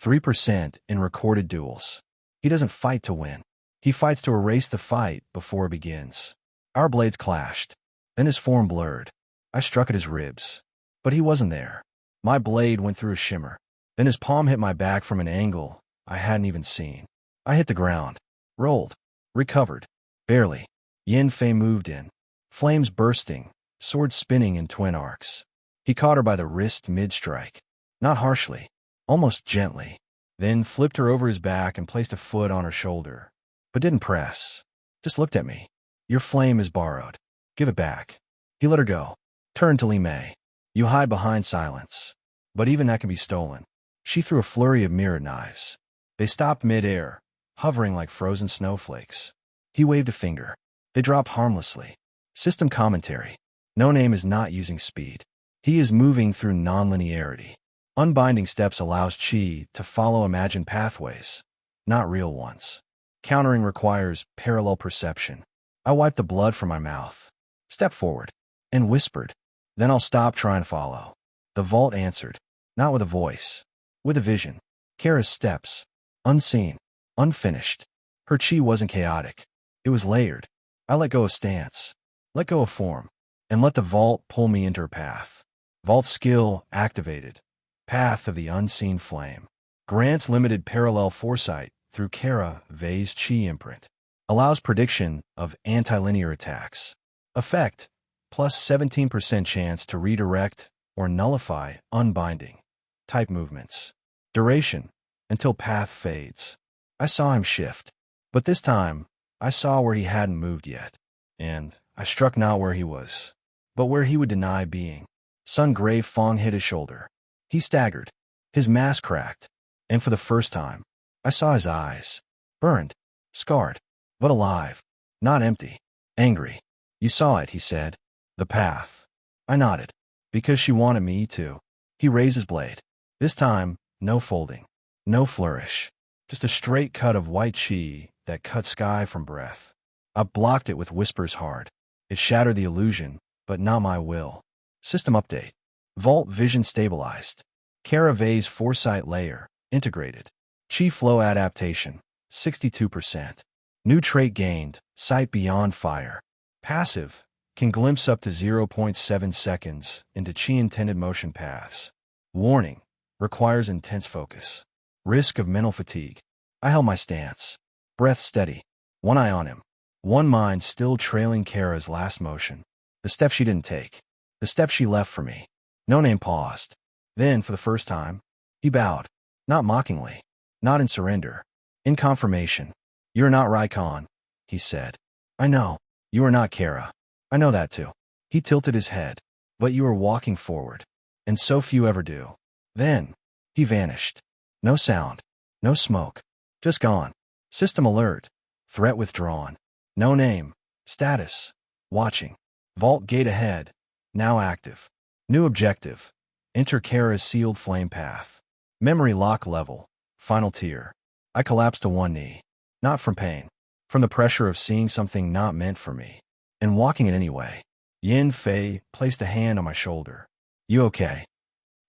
3% in recorded duels. He doesn't fight to win. He fights to erase the fight before it begins. Our blades clashed. Then his form blurred. I struck at his ribs. But he wasn't there. My blade went through a shimmer. Then his palm hit my back from an angle I hadn't even seen. I hit the ground. Rolled. Recovered. Barely. Yinfay moved in. Flames bursting. Sword spinning in twin arcs. He caught her by the wrist mid-strike. Not harshly. Almost gently. Then flipped her over his back and placed a foot on her shoulder. But didn't press. Just looked at me. Your flame is borrowed. Give it back. He let her go. Turned to Limei. You hide behind silence. But even that can be stolen. She threw a flurry of mirror knives. They stopped mid-air, hovering like frozen snowflakes. He waved a finger. They dropped harmlessly. System commentary. No name is not using speed. He is moving through nonlinearity. Unbinding steps allows Chi to follow imagined pathways, not real ones. Countering requires parallel perception. I wiped the blood from my mouth, stepped forward, and whispered, "Then I'll stop trying to follow." The vault answered, not with a voice, with a vision. Kara's steps, unseen, unfinished. Her chi wasn't chaotic. It was layered. I let go of stance, let go of form, and let the vault pull me into her path. Vault skill activated. Path of the unseen flame. Grants limited parallel foresight through Carave's chi imprint. Allows prediction of antilinear attacks. Effect, plus 17% chance to redirect or nullify unbinding. Type movements. Duration, until path fades. I saw him shift. But this time, I saw where he hadn't moved yet. And I struck not where he was, but where he would deny being. Sun Grey Fong hit his shoulder. He staggered. His mask cracked. And for the first time, I saw his eyes. Burned. Scarred. But alive. Not empty. Angry. You saw it, he said. The path. I nodded. Because she wanted me to. He raised his blade. This time, no folding. No flourish. Just a straight cut of white chi that cut sky from breath. I blocked it with whispers hard. It shattered the illusion, but not my will. System update. Vault vision stabilized. Carave's foresight layer, integrated. Chi flow adaptation, 62%. New trait gained, sight beyond fire. Passive, can glimpse up to 0.7 seconds into chi intended motion paths. Warning, requires intense focus. Risk of mental fatigue. I held my stance. Breath steady. One eye on him. One mind still trailing Kara's last motion. The step she didn't take. The step she left for me. No name paused. Then, for the first time, he bowed. Not mockingly. Not in surrender. In confirmation. "You're not Reichon," he said. "I know. You are not Kara. I know that too." He tilted his head. "But you are walking forward. And so few ever do." Then, he vanished. No sound. No smoke. Just gone. System alert. Threat withdrawn. No name. Status. Watching. Vault gate ahead. Now active. New objective. Enter Kara's sealed flame path. Memory lock level. Final tier. I collapsed to one knee. Not from pain. From the pressure of seeing something not meant for me. And walking it anyway. Yinfay placed a hand on my shoulder. "You okay?"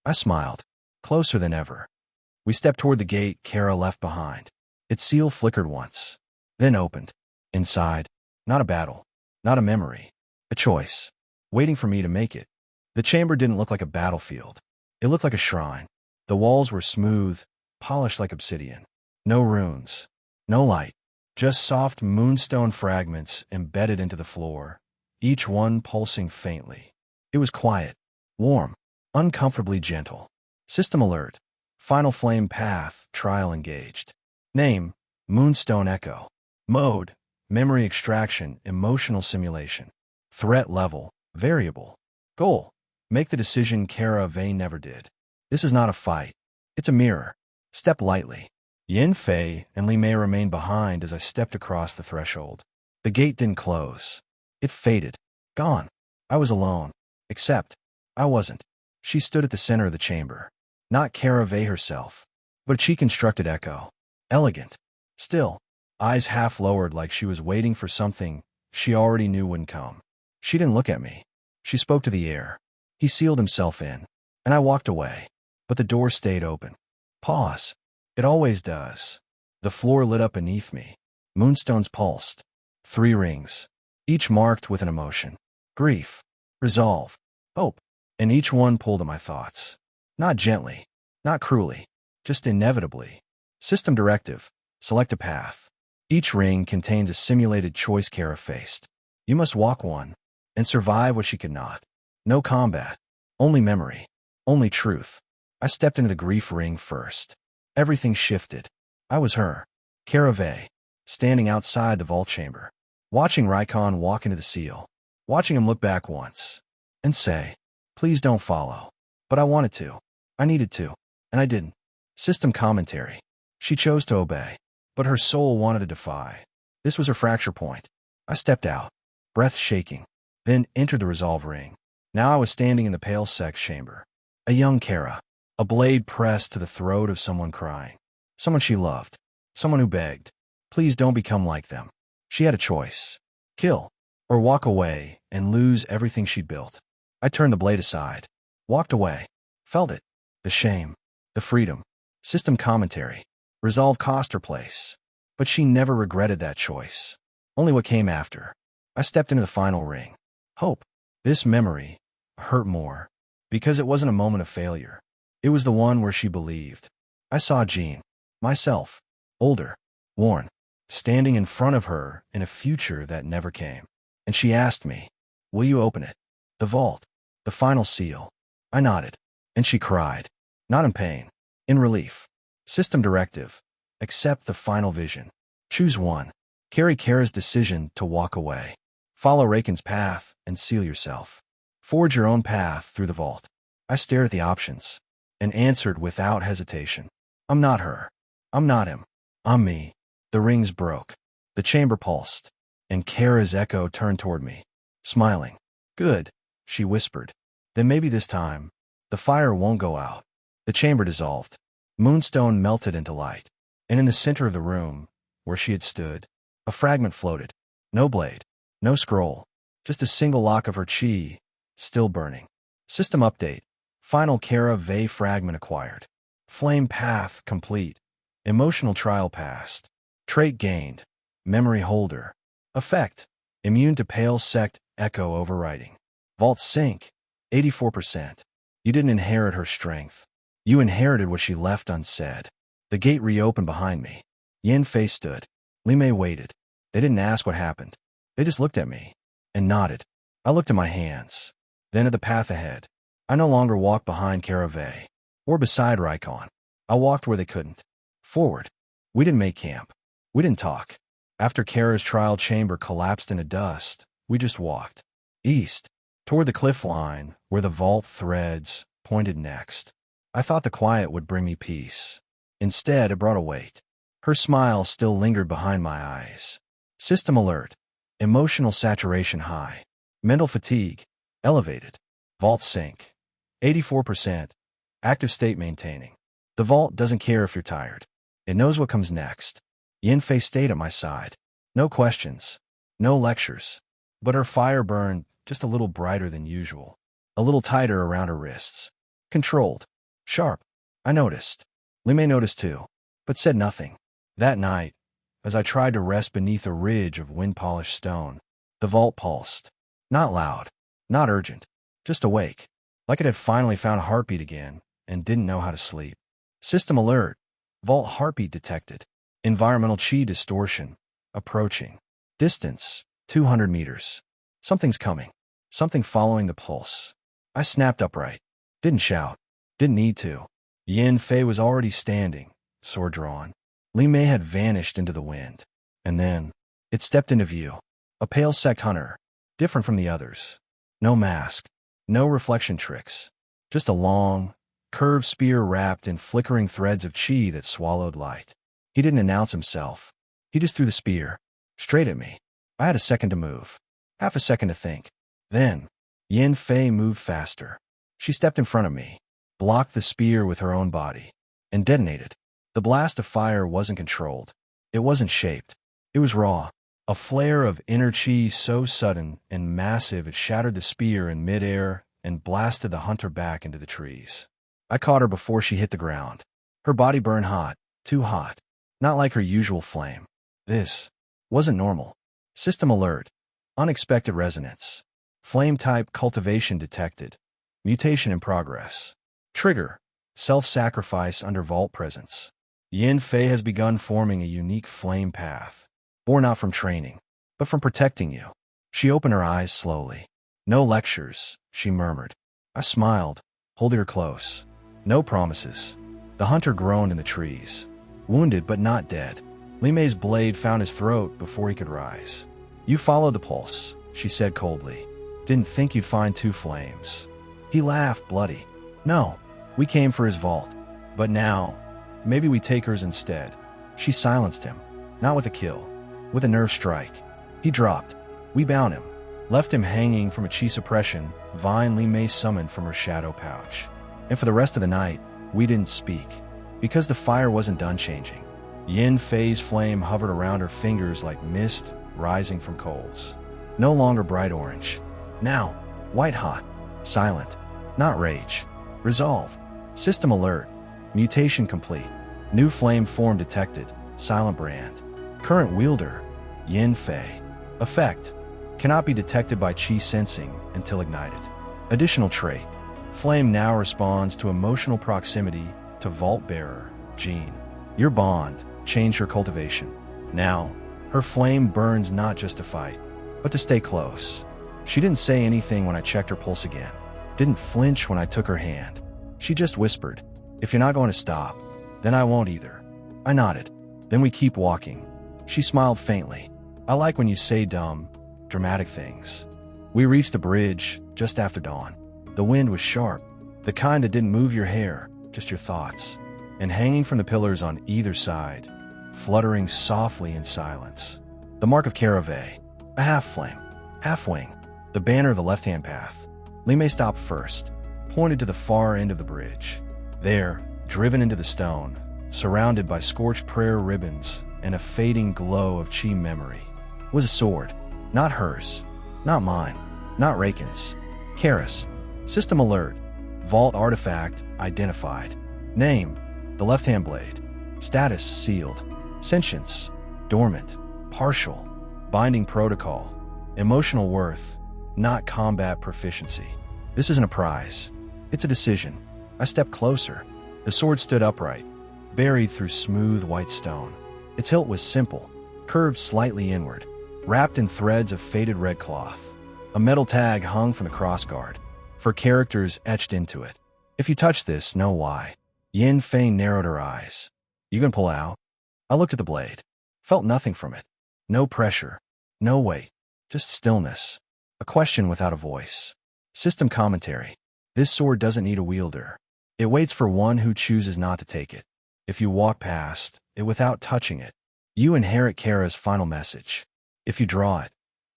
I smiled. Closer than ever. We stepped toward the gate Kara left behind. Its seal flickered once. then opened. Inside, not a battle, not a memory, a choice, waiting for me to make it. The chamber didn't look like a battlefield. It looked like a shrine. The walls were smooth, polished like obsidian. No runes, no light, just soft moonstone fragments embedded into the floor, each one pulsing faintly. It was quiet, warm, uncomfortably gentle. System alert. Final flame path, trial engaged. Name, Moonstone Echo. Mode, memory extraction, emotional simulation. Threat level, variable. Goal, make the decision Carave never did. This is not a fight. It's a mirror. Step lightly. Yinfay and Li Mei remained behind as I stepped across the threshold. The gate didn't close. It faded. Gone. I was alone. Except, I wasn't. She stood at the center of the chamber. Not Carave herself, but a cheek-constructed echo. Elegant. Still. Eyes half lowered like she was waiting for something she already knew wouldn't come. She didn't look at me. She spoke to the air. He sealed himself in, and I walked away. But the door stayed open. Pause. It always does. The floor lit up beneath me. Moonstones pulsed. 3 rings, each marked with an emotion. Grief, resolve, hope, and each one pulled at my thoughts. Not gently, not cruelly, just inevitably. System directive, select a path. Each ring contains a simulated choice Kara faced. You must walk one, and survive what she could not. No combat, only memory, only truth. I stepped into the grief ring first. Everything shifted. I was her, Carave, standing outside the vault chamber, watching Reichon walk into the seal, watching him look back once, and say, "Please don't follow." But I wanted to. I needed to. And I didn't. System commentary. She chose to obey, but her soul wanted to defy. This was her fracture point. I stepped out, breath shaking, then entered the resolve ring. Now I was standing in the pale sect chamber. A young Kara, a blade pressed to the throat of someone crying. Someone she loved. Someone who begged, "Please don't become like them." She had a choice. Kill, or walk away and lose everything she'd built. I turned the blade aside, walked away, felt it. The shame, the freedom. System commentary. Resolve cost her place. But she never regretted that choice. Only what came after. I stepped into the final ring. Hope. This memory hurt more, because it wasn't a moment of failure. It was the one where she believed. I saw Jean, myself, older, worn, standing in front of her in a future that never came. And she asked me, "Will you open it? The vault, the final seal." I nodded, and she cried, not in pain, in relief. System directive. Accept the final vision. Choose one. Carry Kara's decision to walk away. Follow Reichon's path and seal yourself. Forge your own path through the vault. I stared at the options and answered without hesitation. I'm not her. I'm not him. I'm me. The rings broke. The chamber pulsed, and Kara's echo turned toward me, smiling. "Good," she whispered. "Then maybe this time, the fire won't go out." The chamber dissolved. Moonstone melted into light, and in the center of the room, where she had stood, a fragment floated. No blade, no scroll, just a single lock of her chi, still burning. System update. Final Carave fragment acquired. Flame path complete. Emotional trial passed. Trait gained. Memory holder. Effect. Immune to pale sect echo overriding. Vault sync. 84%. You didn't inherit her strength. You inherited what she left unsaid. The gate reopened behind me. Yinfay stood. Li Mei waited. They didn't ask what happened. They just looked at me and nodded. I looked at my hands, then at the path ahead. I no longer walked behind Carave or beside Reichon. I walked where they couldn't. Forward. We didn't make camp. We didn't talk. After Kara's trial chamber collapsed into dust, we just walked. East, toward the cliff line, where the vault threads pointed next. I thought the quiet would bring me peace. Instead, it brought a weight. Her smile still lingered behind my eyes. System alert. Emotional saturation high. Mental fatigue elevated. Vault sync. 84%. Active state maintaining. The vault doesn't care if you're tired. It knows what comes next. Yinfay stayed at my side. No questions. No lectures. But her fire burned just a little brighter than usual. A little tighter around her wrists. Controlled. Sharp. I noticed. Li Mei noticed too, but said nothing. That night, as I tried to rest beneath a ridge of wind-polished stone. The vault pulsed. Not loud, not urgent, just awake, like it had finally found a heartbeat again and didn't know how to sleep. System alert. Vault heartbeat detected. Environmental chi distortion. Approaching. Distance, 200 meters. Something's coming. Something following the pulse. I snapped upright. Didn't shout. Didn't need to. Yinfay was already standing, sword drawn. Li Mei had vanished into the wind. And then, it stepped into view. A pale sect hunter, different from the others. No mask, no reflection tricks. Just a long, curved spear wrapped in flickering threads of chi that swallowed light. He didn't announce himself. He just threw the spear, straight at me. I had a second to move. Half a second to think. Then, Yinfay moved faster. She stepped in front of me, blocked the spear with her own body, and detonated. The blast of fire wasn't controlled. It wasn't shaped. It was raw. A flare of inner chi so sudden and massive it shattered the spear in midair and blasted the hunter back into the trees. I caught her before she hit the ground. Her body burned hot, too hot. Not like her usual flame. This wasn't normal. System alert. Unexpected resonance. Flame type cultivation detected. Mutation in progress. Trigger. Self-sacrifice under vault presence. Yinfay has begun forming a unique flame path. Born not from training, but from protecting you. She opened her eyes slowly. No lectures, she murmured. I smiled, holding her close. No promises. The hunter groaned in the trees. Wounded but not dead. Li Mei's blade found his throat before he could rise. You followed the pulse, she said coldly. Didn't think you'd find two flames. He laughed, bloody. No, we came for his vault. But now, maybe we take hers instead. She silenced him. Not with a kill. With a nerve strike. He dropped. We bound him. Left him hanging from a chi suppression vine Li Mei summoned from her shadow pouch. And for the rest of the night, we didn't speak. Because the fire wasn't done changing. Yinfay's flame hovered around her fingers like mist rising from coals. No longer bright orange. Now, white hot. Silent. Not rage. Resolve. System alert. Mutation complete. New flame form detected. Silent brand. Current wielder. Yinfay. Effect. Cannot be detected by chi sensing until ignited. Additional trait. Flame now responds to emotional proximity to vault bearer. Gene. Your bond. Change her cultivation. Now, her flame burns not just to fight, but to stay close. She didn't say anything when I checked her pulse again. Didn't flinch when I took her hand. She just whispered, if you're not going to stop, then I won't either. I nodded. Then we keep walking. She smiled faintly. I like when you say dumb, dramatic things. We reached the bridge just after dawn. The wind was sharp, the kind that didn't move your hair, just your thoughts. And hanging from the pillars on either side, fluttering softly in silence. The mark of Carave, a half-flame, half-wing, the banner of the left-hand path. Li Mei stopped first, pointed to the far end of the bridge. There, driven into the stone, surrounded by scorched prayer ribbons and a fading glow of chi memory, was a sword. Not hers, not mine, not Reichon's. Karis. System alert. Vault artifact identified. Name, the left-hand blade. Status sealed. Sentience, dormant, partial. Binding protocol. Emotional worth, not combat proficiency. This isn't a prize. It's a decision. I stepped closer. The sword stood upright, buried through smooth white stone. Its hilt was simple, curved slightly inward, wrapped in threads of faded red cloth. A metal tag hung from the crossguard, for characters etched into it. If you touch this, know why. Yinfay narrowed her eyes. You can pull out? I looked at the blade. Felt nothing from it. No pressure. No weight. Just stillness. A question without a voice. System commentary. This sword doesn't need a wielder. It waits for one who chooses not to take it. If you walk past it without touching it, you inherit Kara's final message. If you draw it,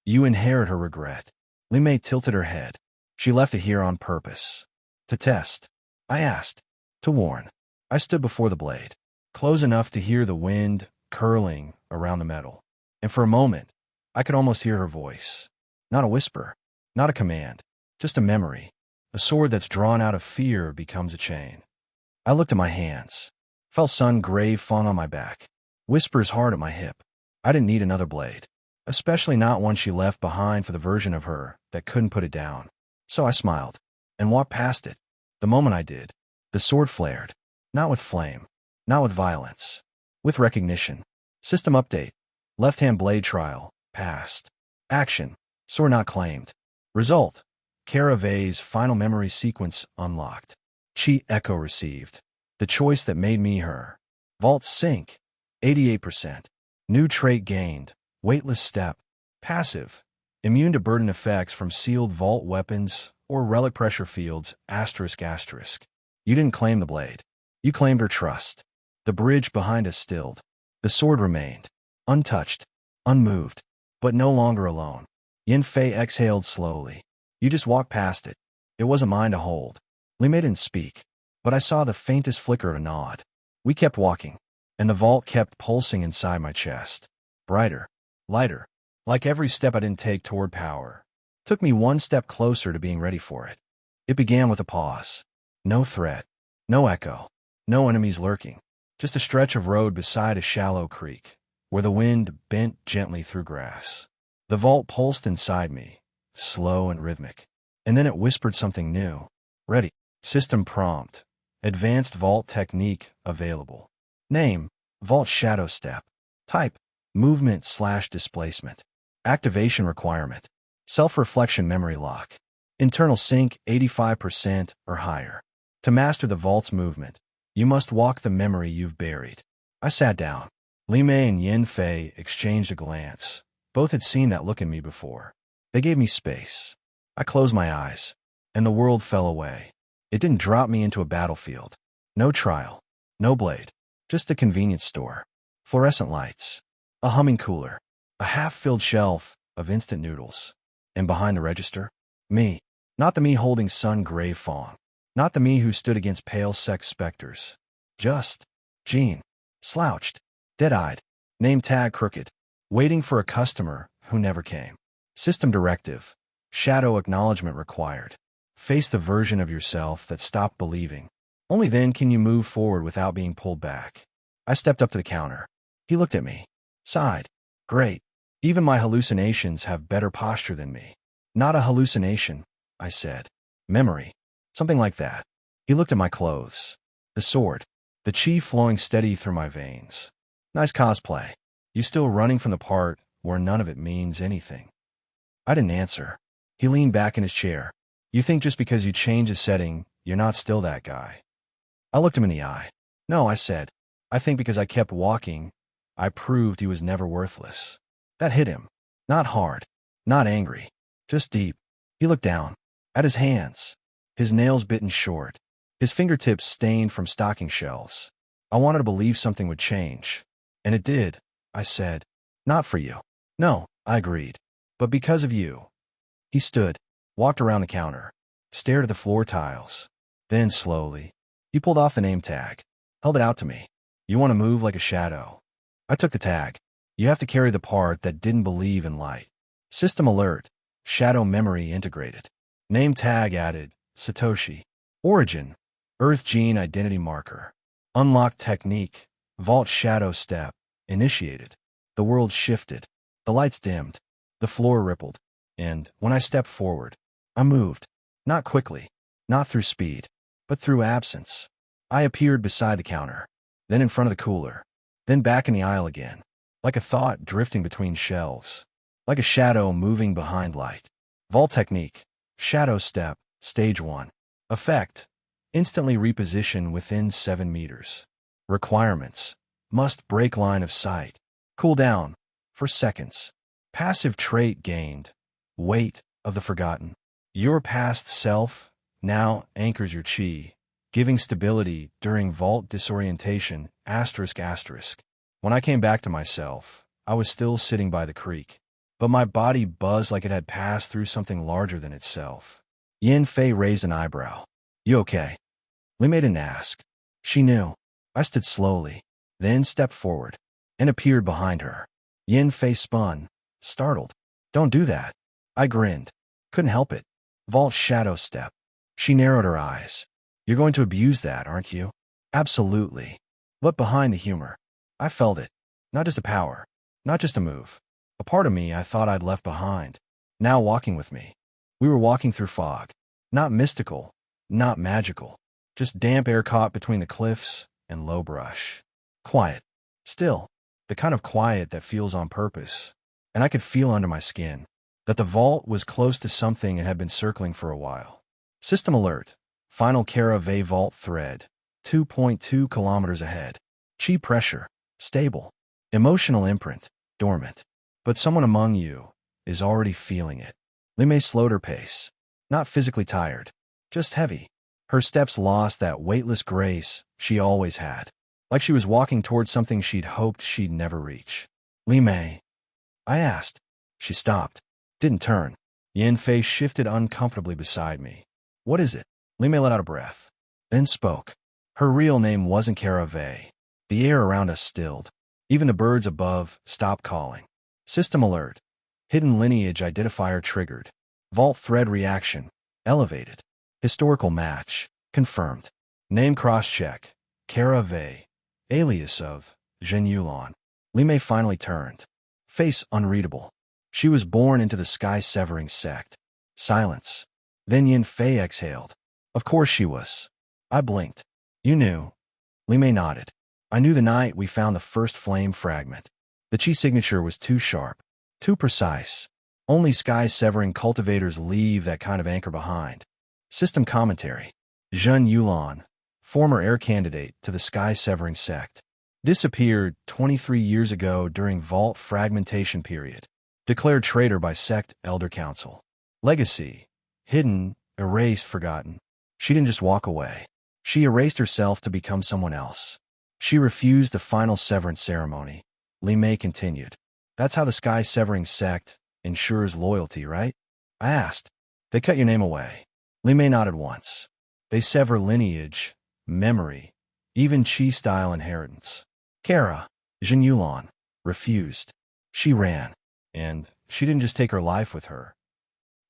you inherit her regret. Li Mei tilted her head. She left it here on purpose. To test. I asked. To warn. I stood before the blade, close enough to hear the wind curling around the metal. And for a moment, I could almost hear her voice. Not a whisper, not a command, just a memory. A sword that's drawn out of fear becomes a chain. I looked at my hands. Felt sun gray fawn on my back. Whispers hard at my hip. I didn't need another blade, especially not one she left behind for the version of her that couldn't put it down. So I smiled and walked past it. The moment I did, the sword flared, not with flame, not with violence, with recognition. System update. Left-hand blade trial, passed. Action, sword not claimed. Result, Carave's final memory sequence unlocked. Chi echo received. The choice that made me her. Vault sync, 88%. New trait gained, weightless step. Passive, immune to burden effects from sealed vault weapons or relic pressure fields, asterisk asterisk. You didn't claim the blade. You claimed her trust. The bridge behind us stilled. The sword remained, untouched, unmoved, but no longer alone. Yinfay exhaled slowly. You just walked past it. It wasn't mine to hold. Lime didn't speak, but I saw the faintest flicker of a nod. We kept walking, and the vault kept pulsing inside my chest. Brighter, lighter, like every step I didn't take toward power took me one step closer to being ready for it. It began with a pause. No threat, no echo, no enemies lurking, just a stretch of road beside a shallow creek, where the wind bent gently through grass. The vault pulsed inside me, slow and rhythmic, and then it whispered something new. Ready. System prompt. Advanced vault technique available. Name, Vault Shadow Step. Type, movement/displacement. Activation requirement, self-reflection memory lock. Internal sync 85% or higher. To master the vault's movement, you must walk the memory you've buried. I sat down. Lime and Yinfay exchanged a glance. Both had seen that look in me before. They gave me space. I closed my eyes, and the world fell away. It didn't drop me into a battlefield. No trial, no blade, just a convenience store. Fluorescent lights, a humming cooler, a half-filled shelf of instant noodles. And behind the register, me. Not the me holding sun-gray fawn. Not the me who stood against pale sect specters. Just Jean, slouched, dead-eyed, name tag crooked, waiting for a customer who never came. System directive. Shadow acknowledgement required. Face the version of yourself that stopped believing. Only then can you move forward without being pulled back. I stepped up to the counter. He looked at me, sighed. Great. Even my hallucinations have better posture than me. Not a hallucination, I said. Memory. Something like that. He looked at my clothes. The sword. The chi flowing steady through my veins. Nice cosplay. You still running from the part where none of it means anything. I didn't answer. He leaned back in his chair. You think just because you change a setting, you're not still that guy. I looked him in the eye. No, I said. I think because I kept walking, I proved he was never worthless. That hit him. Not hard. Not angry. Just deep. He looked down. At his hands. His nails bitten short. His fingertips stained from stocking shelves. I wanted to believe something would change. And it did, I said. Not for you. No, I agreed. But because of you. He stood, walked around the counter, stared at the floor tiles. Then slowly, he pulled off the name tag, held it out to me. You want to move like a shadow. I took the tag. You have to carry the part that didn't believe in light. System alert. Shadow memory integrated. Name tag added. Satoshi. Origin. Earth gene identity marker. Unlocked technique. Vault shadow step. Initiated. The world shifted. The lights dimmed. The floor rippled. And when I stepped forward, I moved. Not quickly. Not through speed. But through absence. I appeared beside the counter. Then in front of the cooler. Then back in the aisle again. Like a thought drifting between shelves. Like a shadow moving behind light. Vault technique. Shadow step. Stage 1. Effect. Instantly reposition within 7 meters. Requirements. Must break line of sight. Cool down. For seconds. Passive trait gained. Weight of the forgotten. Your past self now anchors your chi, giving stability during vault disorientation, asterisk asterisk. When I came back to myself, I was still sitting by the creek, but my body buzzed like it had passed through something larger than itself. Yinfay raised an eyebrow. You okay? Lime didn't ask. She knew. I stood slowly, then stepped forward, and appeared behind her. Yinfay spun, startled. Don't do that. I grinned. Couldn't help it. Vault shadow step. She narrowed her eyes. You're going to abuse that, aren't you? Absolutely. But behind the humor, I felt it. Not just the power, Not just a move. A part of me I thought I'd left behind, now walking with me. We were walking through fog. Not mystical, not magical. Just damp air caught between the cliffs and low brush. Quiet. Still. The kind of quiet that feels on purpose. And I could feel under my skin that the vault was close to something it had been circling for a while. System alert. Final Carave vault thread. 2.2 kilometers ahead. Chi pressure. Stable. Emotional imprint. Dormant. But someone among you is already feeling it. Limei slowed her pace. Not physically tired. Just heavy. Her steps lost that weightless grace she always had. Like she was walking towards something she'd hoped she'd never reach. Limei, I asked. She stopped. Didn't turn. Yinfay shifted uncomfortably beside me. What is it? Limei let out a breath. Then spoke. Her real name wasn't Carave. The air around us stilled. Even the birds above stopped calling. System alert. Hidden lineage identifier triggered. Vault thread reaction. Elevated. Historical match. Confirmed. Name cross-check. Carave. Alias of Zhen Yulon. Limei finally turned. Face unreadable. She was born into the sky-severing sect. Silence. Then Yinfay exhaled. Of course she was. I blinked. You knew. Limei nodded. I knew the night we found the first flame fragment. The chi signature was too sharp. Too precise. Only sky-severing cultivators leave that kind of anchor behind. System commentary. Zhen Yulon, former heir candidate to the sky-severing sect. Disappeared 23 years ago during vault fragmentation period. Declared traitor by sect elder council. Legacy. Hidden, erased, forgotten. She didn't just walk away. She erased herself to become someone else. She refused the final severance ceremony. Limei continued. That's how the sky-severing sect ensures loyalty, right? I asked. They cut your name away. Limei nodded once. They sever lineage, memory, even chi-style inheritance. Kara, Zhen Yulon, refused. She ran. And she didn't just take her life with her.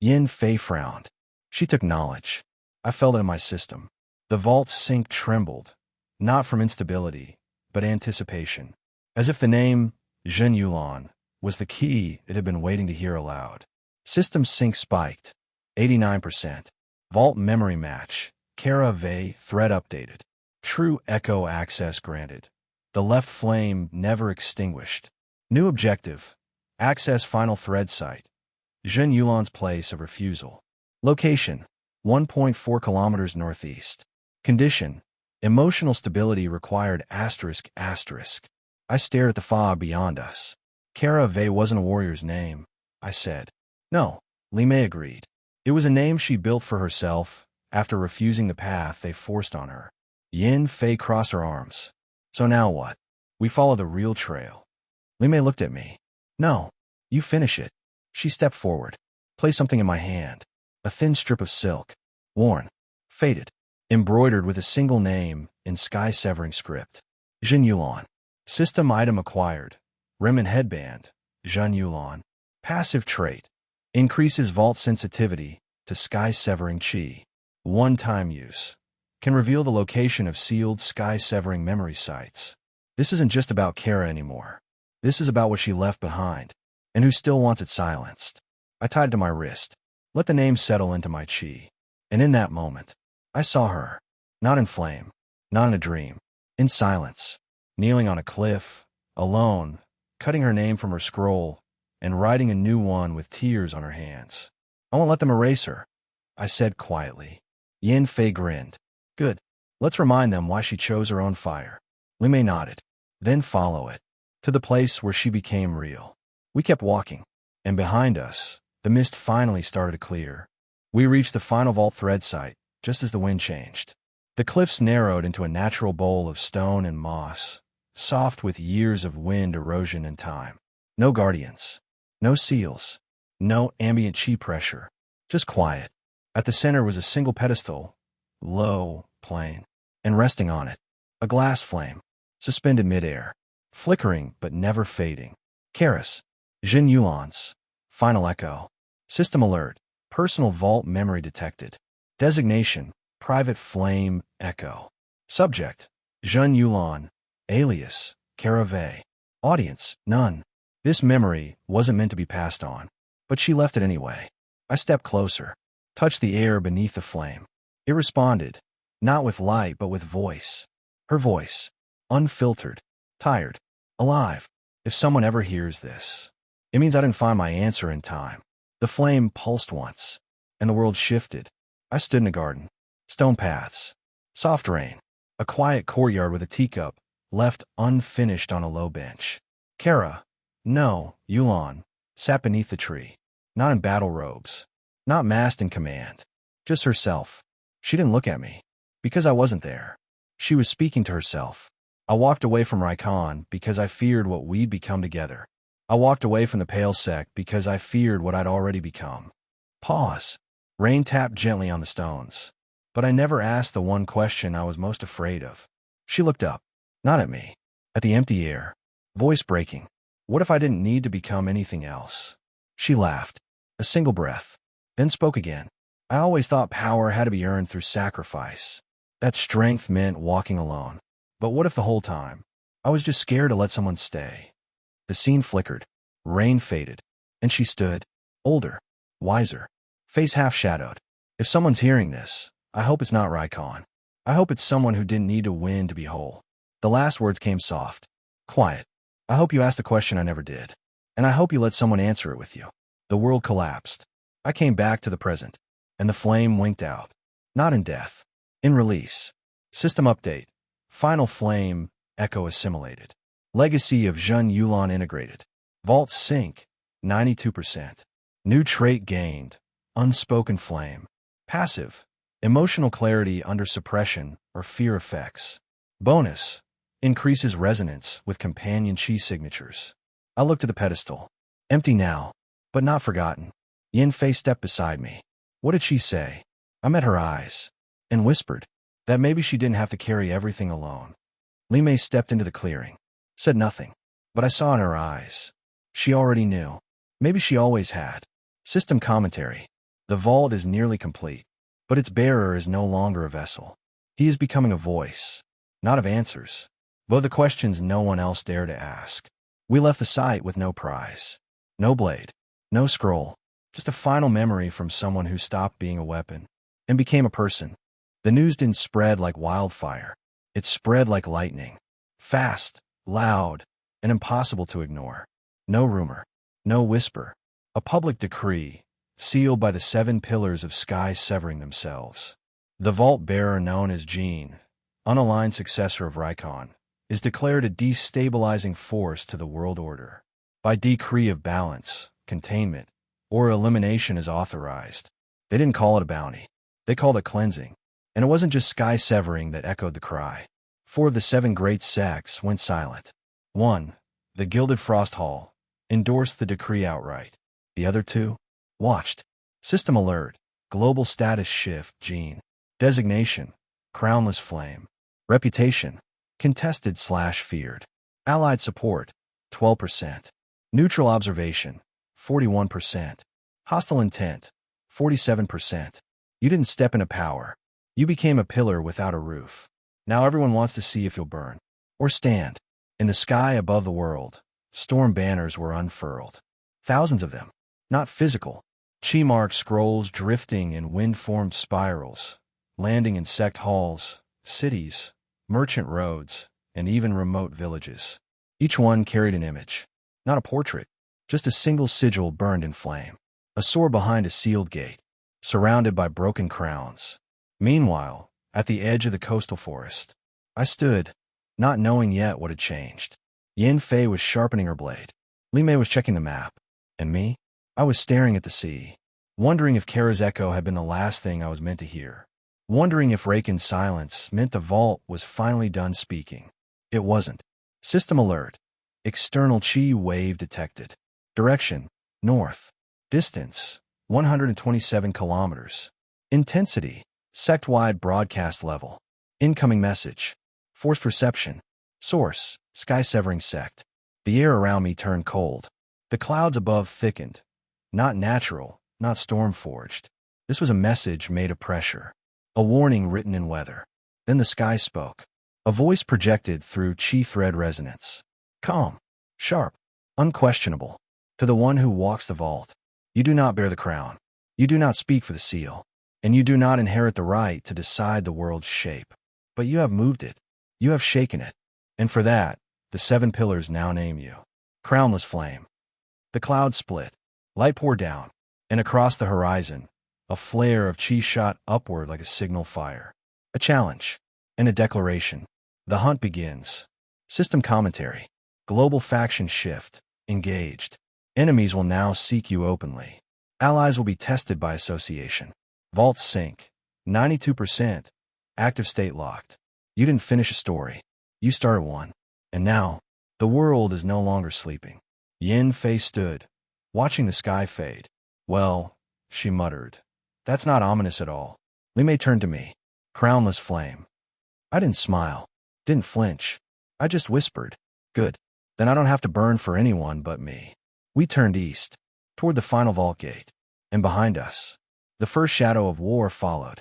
Yinfay frowned. She took knowledge. I felt it in my system. The vault's sync trembled, not from instability, but anticipation. As if the name, Zhen Yulon, was the key it had been waiting to hear aloud. System sync spiked. 89%. Vault memory match. Carave thread updated. True echo access granted. The left flame never extinguished. New objective. Access final thread site. Zhen Yulon's place of refusal. Location. 1.4 kilometers northeast. Condition. Emotional stability required asterisk asterisk. I stared at the fog beyond us. Carave wasn't a warrior's name, I said. No, Limei agreed. It was a name she built for herself after refusing the path they forced on her. Yinfay crossed her arms. So now what? We follow the real trail. Limei looked at me. No, you finish it. She stepped forward. Placed something in my hand. A thin strip of silk. Worn. Faded. Embroidered with a single name in sky-severing script. Zhen Yulon. System item acquired. Remnant headband. Zhen Yulon. Passive trait. Increases vault sensitivity to sky-severing chi. One-time use. Can reveal the location of sealed sky-severing memory sites. This isn't just about Kara anymore. This is about what she left behind, and who still wants it silenced. I tied it to my wrist. Let the name settle into my chi. And in that moment, I saw her. Not in flame. Not in a dream. In silence. Kneeling on a cliff. Alone. Cutting her name from her scroll. And writing a new one with tears on her hands. I won't let them erase her, I said quietly. Yinfay grinned. Good. Let's remind them why she chose her own fire. Limei nodded. Then follow it. To the place where she became real. We kept walking. And behind us, the mist finally started to clear. We reached the final vault thread site, just as the wind changed. The cliffs narrowed into a natural bowl of stone and moss, soft with years of wind, erosion, and time. No guardians. No seals. No ambient chi pressure. Just quiet. At the center was a single pedestal, low, plain, and resting on it, a glass flame, suspended midair, flickering but never fading. Karis. Zhen Yulon's. Final echo. System alert. Personal vault memory detected. Designation. Private flame echo. Subject. Zhen Yulon. Alias. Carave. Audience. None. This memory wasn't meant to be passed on, but she left it anyway. I stepped closer, touched the air beneath the flame. It responded, not with light but with voice. Her voice, unfiltered, tired, alive. If someone ever hears this, it means I didn't find my answer in time. The flame pulsed once, and the world shifted. I stood in a garden. Stone paths. Soft rain. A quiet courtyard with a teacup, left unfinished on a low bench. Kara, no, Yulon, sat beneath the tree. Not in battle robes. Not masked in command. Just herself. She didn't look at me. Because I wasn't there. She was speaking to herself. I walked away from Reichon because I feared what we'd become together. I walked away from the pale sect because I feared what I'd already become. Pause. Rain tapped gently on the stones. But I never asked the one question I was most afraid of. She looked up. Not at me. At the empty air. Voice breaking. What if I didn't need to become anything else? She laughed. A single breath. Then spoke again. I always thought power had to be earned through sacrifice. That strength meant walking alone. But what if the whole time I was just scared to let someone stay? The scene flickered. Rain faded. And she stood. Older. Wiser. Face half-shadowed. If someone's hearing this, I hope it's not Reichon. I hope it's someone who didn't need to win to be whole. The last words came soft. Quiet. I hope you asked the question I never did. And I hope you let someone answer it with you. The world collapsed. I came back to the present. And the flame winked out. Not in death. In release. System update. Final flame, echo assimilated. Legacy of Jun Yulon integrated. Vault sync, 92%. New trait gained. Unspoken flame. Passive. Emotional clarity under suppression or fear effects. Bonus. Increases resonance with companion chi signatures. I looked at the pedestal. Empty now, but not forgotten. Yinfay stepped beside me. What did she say? I met her eyes. And whispered. That maybe she didn't have to carry everything alone. Limei stepped into the clearing. Said nothing. But I saw in her eyes. She already knew. Maybe she always had. System commentary. The vault is nearly complete. But its bearer is no longer a vessel. He is becoming a voice. Not of answers, but of the questions no one else dared to ask. We left the site with no prize. No blade. No scroll. Just a final memory from someone who stopped being a weapon and became a person. The news didn't spread like wildfire. It spread like lightning. Fast, loud, and impossible to ignore. No rumor. No whisper. A public decree, sealed by the 7 pillars of sky severing themselves. The vault bearer known as Jean, unaligned successor of Reichon, is declared a destabilizing force to the world order. By decree of balance, containment, or elimination is authorized. They didn't call it a bounty. They called it cleansing. And it wasn't just sky severing that echoed the cry. 4 of the 7 great sects went silent. 1, the Gilded Frost Hall, endorsed the decree outright. The other 2 watched. System alert. Global status shift, Gene. Designation, crownless flame. Reputation, contested/feared. Allied support, 12%. Neutral observation, 41%. Hostile intent, 47%. You didn't step into power. You became a pillar without a roof. Now everyone wants to see if you'll burn. Or stand. In the sky above the world, storm banners were unfurled. Thousands of them. Not physical. Chi-marked scrolls drifting in wind-formed spirals, landing in sect halls, cities, merchant roads, and even remote villages. Each one carried an image. Not a portrait. Just a single sigil burned in flame. A sword behind a sealed gate, surrounded by broken crowns. Meanwhile, at the edge of the coastal forest, I stood, not knowing yet what had changed. Yinfay was sharpening her blade. Limei was checking the map. And me? I was staring at the sea, wondering if Kara's echo had been the last thing I was meant to hear. Wondering if Reichon's silence meant the vault was finally done speaking. It wasn't. System alert. External chi wave detected. Direction, north. Distance, 127 kilometers. Intensity, sect-wide broadcast level. Incoming message. Forced reception. Source, sky-severing sect. The air around me turned cold. The clouds above thickened. Not natural, not storm-forged. This was a message made of pressure. A warning written in weather. Then the sky spoke. A voice projected through chi thread resonance. Calm. Sharp. unquestionable. To the one who walks the vault, you do not bear the crown, you do not speak for the seal, and you do not inherit the right to decide the world's shape. But you have moved it, you have shaken it, and for that, the 7 pillars now name you. Crownless flame. The clouds split, light poured down, and across the horizon, a flare of chi shot upward like a signal fire. A challenge, and a declaration. The hunt begins. System commentary. Global faction shift. Engaged. Enemies will now seek you openly. Allies will be tested by association. Vaults sync. 92%. Active state locked. You didn't finish a story. You started one. And now, the world is no longer sleeping. Yinfay stood, watching the sky fade. Well, she muttered. That's not ominous at all. Li turned to me. Crownless flame. I didn't smile. Didn't flinch. I just whispered. Good. Then I don't have to burn for anyone but me. We turned east, toward the final vault gate. And behind us, the first shadow of war followed.